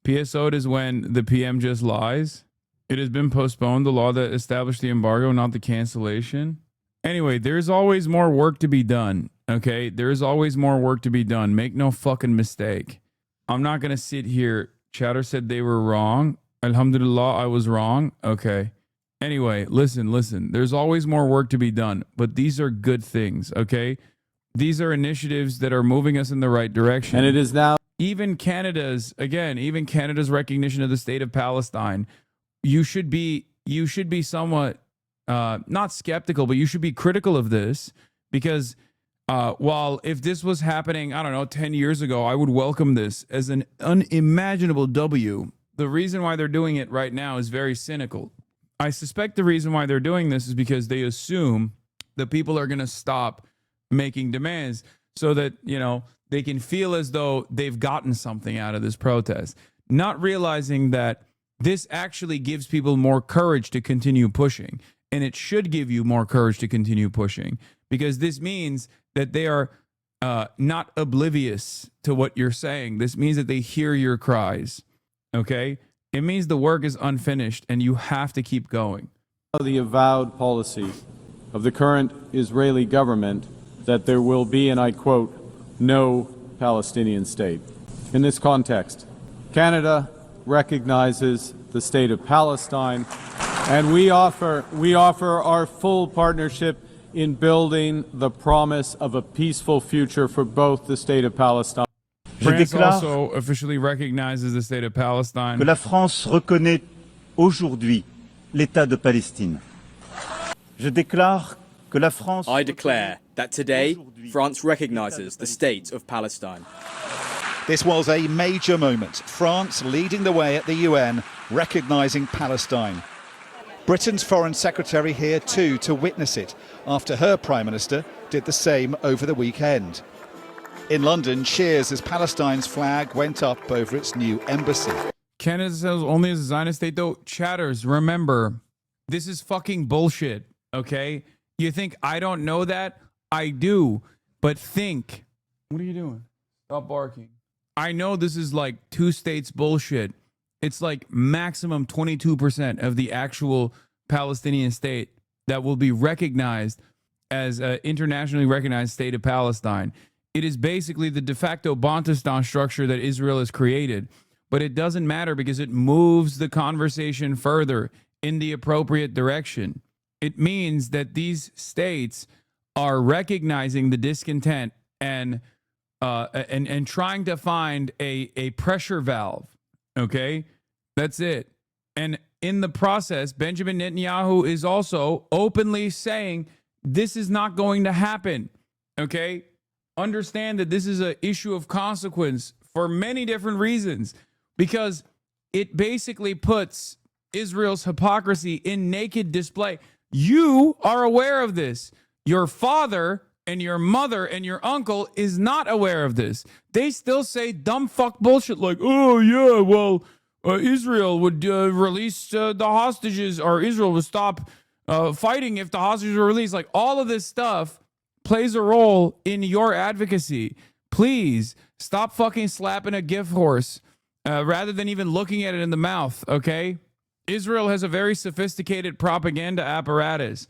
PSO'd is when the PM just lies. It has been postponed, the law that established the embargo, not the cancellation. Anyway, there's always more work to be done, okay? There's always more work to be done. Make no fucking mistake. I'm not going to sit here. Chatter said they were wrong. Alhamdulillah, I was wrong. Okay. Anyway, listen. There's always more work to be done, but these are good things, okay? These are initiatives that are moving us in the right direction. And it is now... Even Canada's recognition of the state of Palestine, you should be somewhat not skeptical, but you should be critical of this, because while if this was happening, I don't know, 10 years ago, I would welcome this as an unimaginable W. The reason why they're doing it right now is very cynical. I suspect the reason why they're doing this is because they assume that people are going to stop making demands so that, you know, they can feel as though they've gotten something out of this protest, not realizing that this actually gives people more courage to continue pushing. And it should give you more courage to continue pushing, because this means that they are not oblivious to what you're saying. This means that they hear your cries. Okay? It means the work is unfinished and you have to keep going. The avowed policy of the current Israeli government that there will be, and I quote, no Palestinian state. In this context, Canada recognizes the state of Palestine, and we offer our full partnership in building the promise of a peaceful future for both the state of Palestine. France also officially recognizes the state of Palestine. Que la France reconnaît aujourd'hui l'État de Palestine. Je déclare que la France... I declare that today France recognizes the state of Palestine. This was a major moment. France leading the way at the UN, recognizing Palestine. Britain's Foreign Secretary here too to witness it, after her Prime Minister did the same over the weekend. In London, cheers as Palestine's flag went up over its new embassy. Canada says only as a Zionist state, though. Chatters, remember, this is fucking bullshit, okay? You think I don't know that? I do, but think. What are you doing? Stop barking. I know this is like two states bullshit. It's like maximum 22% of the actual Palestinian state that will be recognized as an internationally recognized state of Palestine. It is basically the de facto Bantustan structure that Israel has created. But it doesn't matter because it moves the conversation further in the appropriate direction. It means that these states are recognizing the discontent and trying to find a pressure valve. Okay? That's it. And in the process, Benjamin Netanyahu is also openly saying this is not going to happen. Okay? Understand that this is an issue of consequence for many different reasons, because it basically puts Israel's hypocrisy in naked display. You are aware of this. Your father and your mother and your uncle is not aware of this. They still say dumb fuck bullshit like, oh yeah, well, Israel would release the hostages, or Israel would stop fighting if the hostages were released. Like, all of this stuff plays a role in your advocacy. Please stop fucking slapping a gift horse rather than even looking at it in the mouth, okay? Israel has a very sophisticated propaganda apparatus.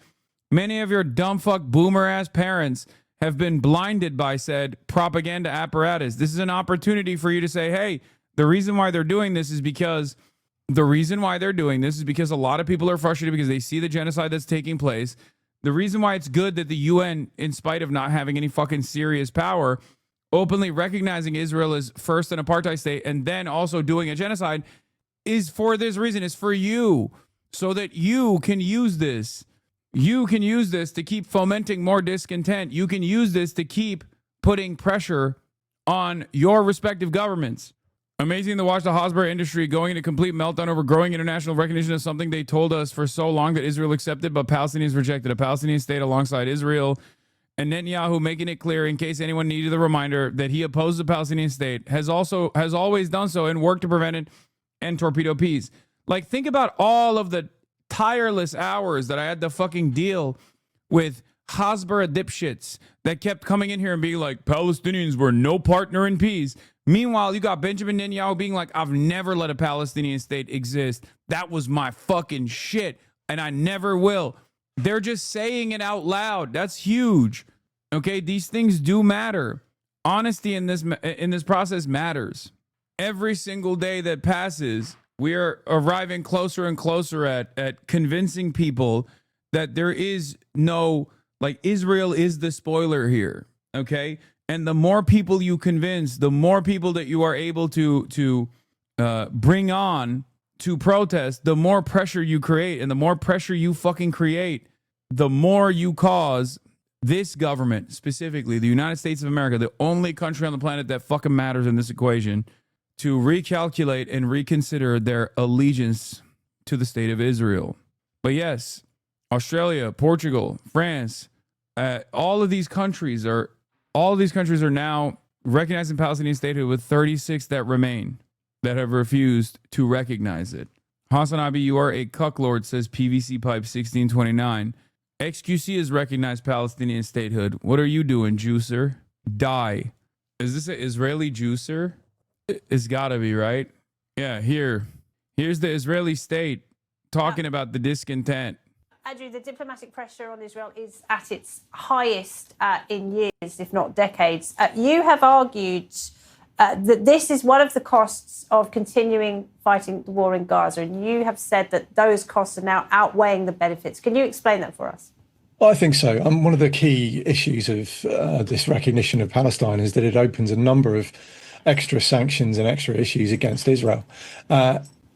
Many of your dumb fuck boomer ass parents have been blinded by said propaganda apparatus. This is an opportunity for you to say, hey, the reason why they're doing this is because a lot of people are frustrated because they see the genocide that's taking place. The reason why it's good that the UN, in spite of not having any fucking serious power, openly recognizing Israel as first an apartheid state and then also doing a genocide is for this reason. It's for you, so that you can use this. You can use this to keep fomenting more discontent. You can use this to keep putting pressure on your respective governments. Amazing to watch the Hasbara industry going into complete meltdown over growing international recognition of something they told us for so long that Israel accepted, but Palestinians rejected. A Palestinian state alongside Israel, and Netanyahu making it clear, in case anyone needed the reminder, that he opposed the Palestinian state, has always done so and worked to prevent it and torpedo peace. Like, think about all of the tireless hours that I had to fucking deal with Hasbara dipshits that kept coming in here and being like, Palestinians were no partner in peace. Meanwhile, you got Benjamin Netanyahu being like, I've never let a Palestinian state exist. That was my fucking shit, and I never will. They're just saying it out loud. That's huge. Okay, these things do matter. Honesty in this process matters. Every single day that passes, we are arriving closer and closer at convincing people that there is no, like, Israel is the spoiler here, okay? And the more people you convince, the more people that you are able to bring on to protest, the more pressure you create. And the more pressure you fucking create, the more you cause this government, specifically the United States of America, the only country on the planet that fucking matters in this equation, to recalculate and reconsider their allegiance to the state of Israel. But yes, Australia, Portugal, France, all of these countries are now recognizing Palestinian statehood, with 36 that remain that have refused to recognize it. HasanAbi, you are a cucklord, says PVC Pipe 1629. XQC has recognized Palestinian statehood. What are you doing, juicer? Die. Is this an Israeli juicer? It's gotta be, right? Yeah, here's the Israeli state talking about the discontent. Andrew, the diplomatic pressure on Israel is at its highest in years, if not decades. You have argued that this is one of the costs of continuing fighting the war in Gaza, and you have said that those costs are now outweighing the benefits. Can you explain that for us? Well, I think so. One of the key issues of this recognition of Palestine is that it opens a number of extra sanctions and extra issues against Israel.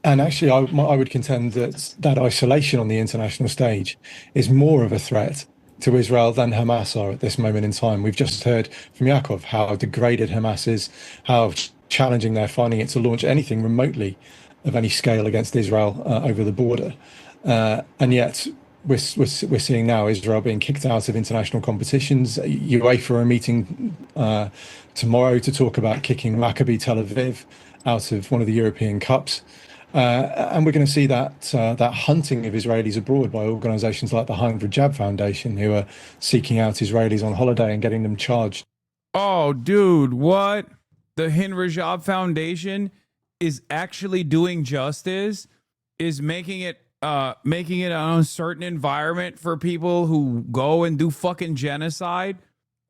And actually, I would contend that isolation on the international stage is more of a threat to Israel than Hamas are at this moment in time. We've just heard from Yaakov how degraded Hamas is, how challenging they're finding it to launch anything remotely of any scale against Israel over the border. And yet, we're seeing now Israel being kicked out of international competitions. UEFA are meeting tomorrow to talk about kicking Maccabi Tel Aviv out of one of the European Cups. And we're going to see that hunting of Israelis abroad by organisations like the Hein Rajab Foundation, who are seeking out Israelis on holiday and getting them charged. Oh, dude, what? The Hein Rajab Foundation is actually doing justice, is making it an uncertain environment for people who go and do fucking genocide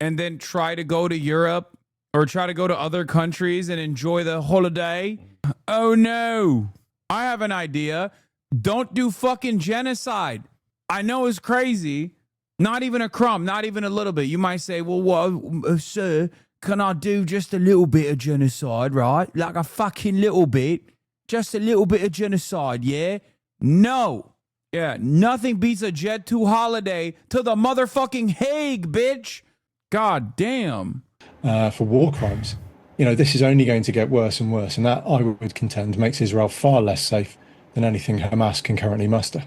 and then try to go to Europe or try to go to other countries and enjoy the holiday. Oh, no. I have an idea. Don't do fucking genocide. I know it's crazy. Not even a crumb, not even a little bit. You might say, well, sir, can I do just a little bit of genocide, right? Like a fucking little bit. Just a little bit of genocide, yeah? No. Yeah, nothing beats a Jet 2 holiday to the motherfucking Hague, bitch. God damn. For war crimes. You know, this is only going to get worse and worse, and that, I would contend, makes Israel far less safe than anything Hamas can currently muster.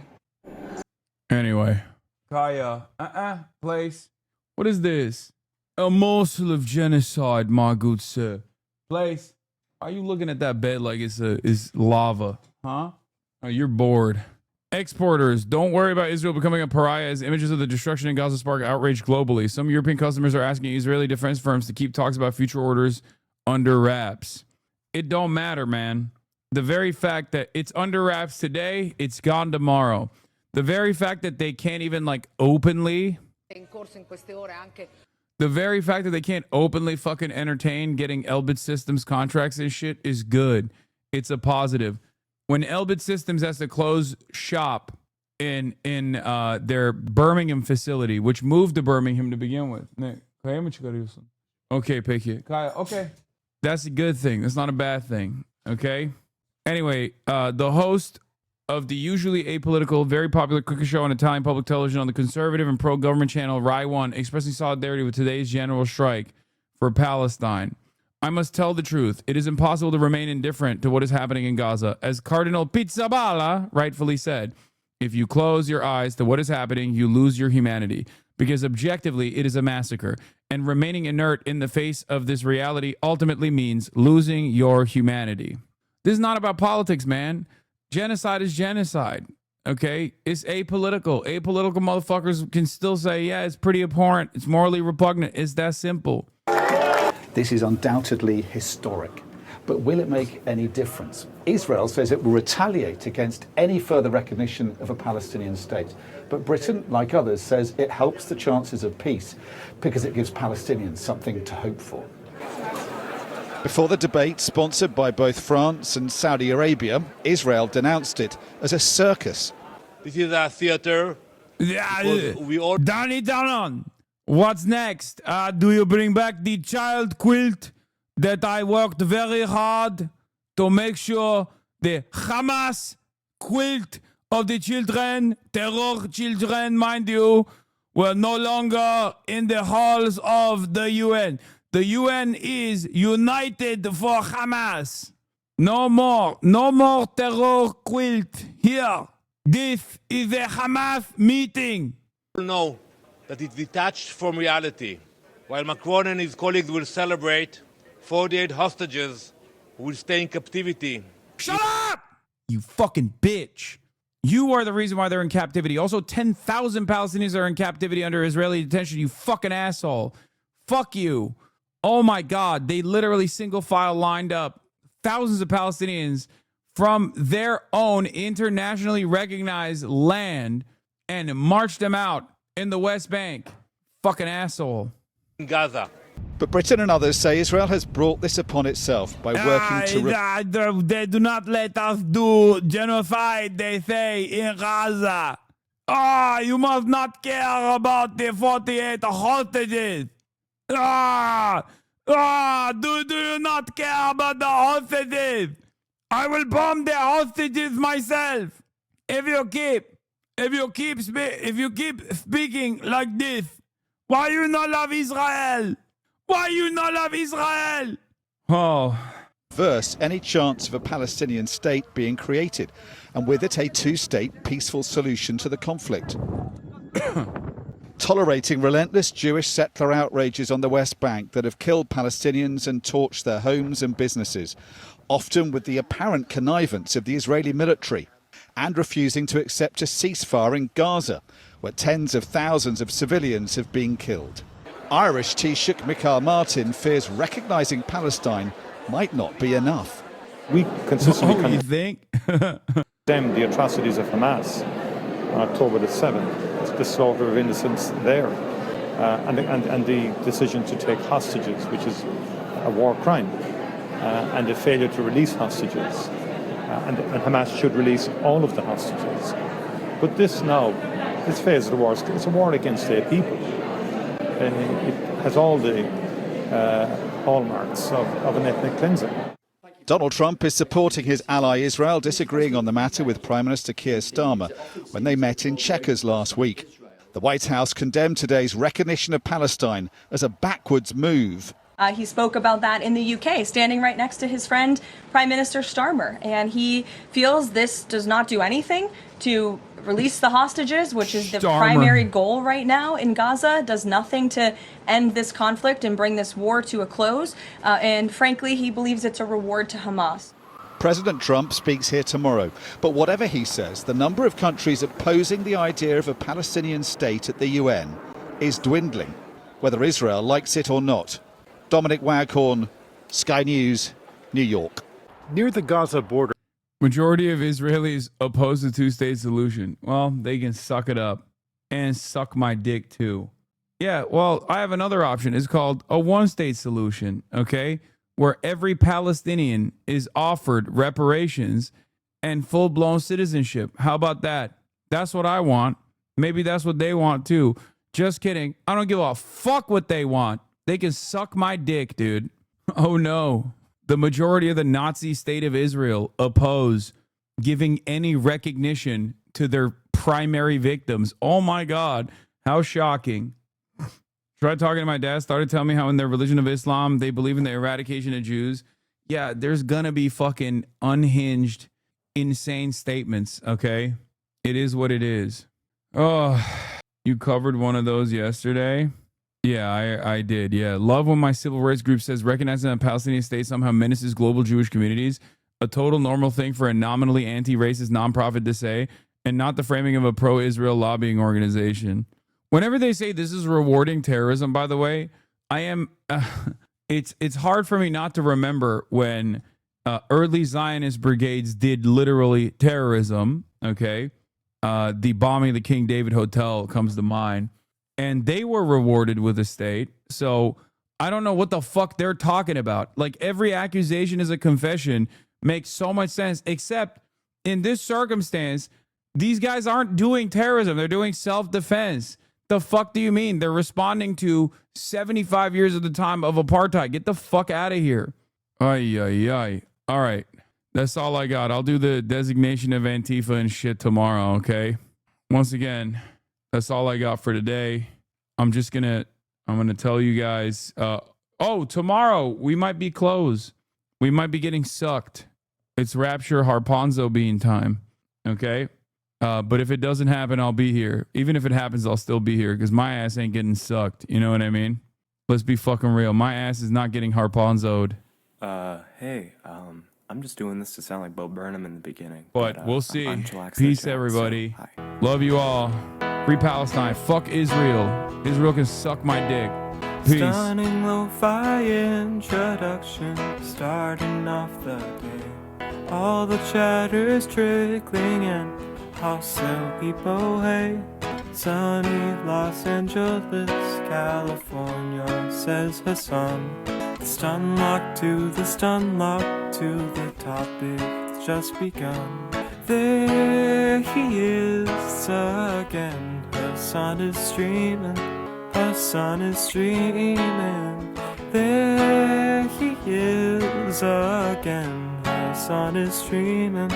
Anyway. Kaya, place. What is this? A morsel of genocide, my good sir. Place. Why are you looking at that bed like it's lava? Huh? Oh, you're bored. Exporters, don't worry about Israel becoming a pariah as images of the destruction in Gaza spark outrage globally. Some European customers are asking Israeli defense firms to keep talks about future orders under wraps. It don't matter, man. The very fact that it's under wraps today, it's gone tomorrow. The very fact that they can't even like openly... The very fact that they can't openly fucking entertain getting Elbit Systems contracts and shit is good. It's a positive. When Elbit Systems has to close shop in their Birmingham facility, which moved to Birmingham to begin with. Okay, Peki. Okay. That's a good thing. That's not a bad thing. Okay? Anyway, the host of the usually apolitical, very popular cooking show on Italian public television on the conservative and pro-government channel Rai 1 expressing solidarity with today's general strike for Palestine. I must tell the truth. It is impossible to remain indifferent to what is happening in Gaza. As Cardinal Pizzaballa rightfully said, if you close your eyes to what is happening, you lose your humanity. Because objectively, it is a massacre. And remaining inert in the face of this reality ultimately means losing your humanity. This is not about politics, man. Genocide is genocide, okay? It's apolitical. Apolitical motherfuckers can still say, yeah, it's pretty abhorrent. It's morally repugnant. It's that simple. This is undoubtedly historic. But will it make any difference? Israel says it will retaliate against any further recognition of a Palestinian state. But Britain, like others, says it helps the chances of peace because it gives Palestinians something to hope for. Before the debate, sponsored by both France and Saudi Arabia, Israel denounced it as a circus. This is a theater. We all Down. What's next? Do you bring back the child quilt that I worked very hard to make sure the Hamas quilt of the children, terror children, mind you, were no longer in the halls of the UN? The UN is united for Hamas. No more terror quilt here. This is a Hamas meeting. know that it's detached from reality. While Macron and his colleagues will celebrate 48 hostages who will stay in captivity. Shut up! You fucking bitch. You are the reason why they're in captivity. Also, 10,000 Palestinians are in captivity under Israeli detention, you fucking asshole. Fuck you. Oh my God, they literally single file lined up thousands of Palestinians from their own internationally recognized land and marched them out in the West Bank. Fucking asshole. In Gaza. But Britain and others say Israel has brought this upon itself by working to... They do not let us do genocide, they say, in Gaza. You must not care about the 48 hostages. Do you not care about the hostages? I will bomb the hostages myself. If you keep speaking like this, why you not love Israel? Why you not love Israel? Oh. Verse any chance of a Palestinian state being created, and with it a two-state peaceful solution to the conflict. Tolerating relentless Jewish settler outrages on the West Bank that have killed Palestinians and torched their homes and businesses, often with the apparent connivance of the Israeli military, and refusing to accept a ceasefire in Gaza, where tens of thousands of civilians have been killed. Irish Taoiseach Michael Martin fears recognising Palestine might not be enough. We consistently condemn the atrocities of Hamas on October the 7th. The slaughter of innocents there, and the decision to take hostages, which is a war crime, and the failure to release hostages, and Hamas should release all of the hostages. But this phase of the war, it's a war against a people. It has all the hallmarks of an ethnic cleansing. Donald Trump is supporting his ally Israel, disagreeing on the matter with Prime Minister Keir Starmer when they met in Chequers last week. The White House condemned today's recognition of Palestine as a backwards move. He spoke about that in the UK, standing right next to his friend, Prime Minister Starmer. And he feels this does not do anything to release the hostages, which is the primary goal right now in Gaza, does nothing to end this conflict and bring this war to a close. And frankly, he believes it's a reward to Hamas. President Trump speaks here tomorrow, but whatever he says, the number of countries opposing the idea of a Palestinian state at the UN is dwindling, whether Israel likes it or not. Dominic Waghorn, Sky News, New York. Near the Gaza border. Majority of Israelis oppose the two-state solution. Well, they can suck it up and suck my dick too. Yeah, well, I have another option. It's called a one-state solution, okay? Where every Palestinian is offered reparations and full-blown citizenship. How about that? That's what I want. Maybe that's what they want too. Just kidding. I don't give a fuck what they want. They can suck my dick, dude. Oh no. The majority of the Nazi state of Israel oppose giving any recognition to their primary victims. Oh my God. How shocking. Tried talking to my dad, started telling me how in their religion of Islam, they believe in the eradication of Jews. Yeah, there's gonna be fucking unhinged, insane statements, okay? It is what it is. Oh, you covered one of those yesterday? Yeah, I did. Yeah. Love when my civil rights group says recognizing that Palestinian state somehow menaces global Jewish communities. A total normal thing for a nominally anti-racist nonprofit to say, and not the framing of a pro-Israel lobbying organization. Whenever they say this is rewarding terrorism, by the way, I am, it's hard for me not to remember when early Zionist brigades did literally terrorism, okay? The bombing of the King David Hotel comes to mind. And they were rewarded with a state. So I don't know what the fuck they're talking about. Like every accusation is a confession makes so much sense, except in this circumstance, these guys aren't doing terrorism. They're doing self-defense. The fuck do you mean? They're responding to 75 years of the time of apartheid. Get the fuck out of here. Ay, ay, ay. All right. That's all I got. I'll do the designation of Antifa and shit tomorrow, okay? Once again, that's all I got for today. I'm gonna tell you guys, tomorrow we might be closed. We might be getting sucked. It's Rapture Harponzo bean time. Okay? But if it doesn't happen, I'll be here. Even if it happens, I'll still be here because my ass ain't getting sucked. You know what I mean? Let's be fucking real. My ass is not getting Harponzoed. Hey, I'm just doing this to sound like Bo Burnham in the beginning. But we'll see. I'm chillaxing Peace, the chat, everybody. so hi. Love you all. Free Palestine. Fuck Israel. Israel can suck my dick. Peace. Stunning lo-fi introduction, starting off the day. All the chatter's trickling in. How so people hate. Sunny Los Angeles, California, says Hasan. The stun lock to the stun lock to the topic that's just begun. There he is again. Hasan is streaming. Hasan is streaming. There he is again. Hasan is streaming.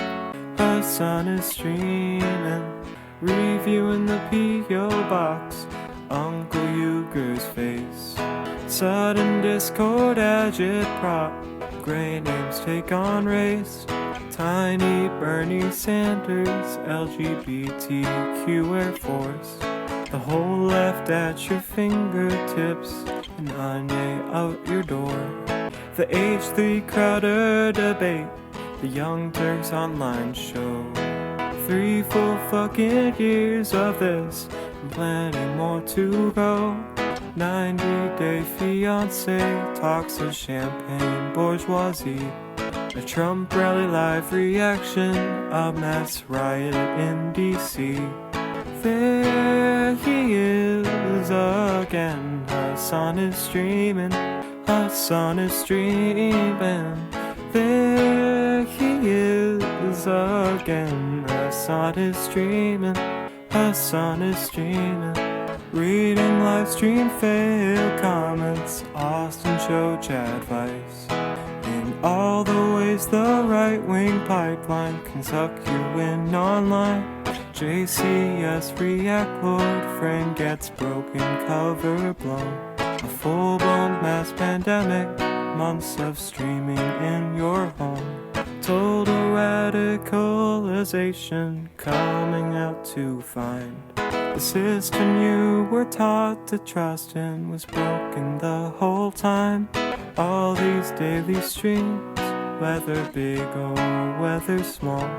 Hasan is streaming. Reviewing the P.O. box. Uncle Uyghur's face. Sudden discord agitprop. Gray names take on race. Tiny Bernie Sanders, LGBTQ Air Force. The whole left at your fingertips, and Anye out your door. The H3 Crowder debate, the Young Turks online show. 3 full fucking years of this, and plenty more to go. 90-day fiance talks of champagne bourgeoisie. A Trump rally live reaction, a mass riot in D.C. There he is again. Hasan is streaming. Hasan is streaming. There he is again. Hasan is streaming. Hasan is streaming. Reading live stream fail comments. Austin show chat advice. In all the ways the right-wing pipeline can suck you in online. JCS React Lord frame gets broken, cover blown. A full-blown mass pandemic, months of streaming in your home. Total radicalization coming out to find the system you were taught to trust in was broken the whole time. All these daily streams, whether big or whether small,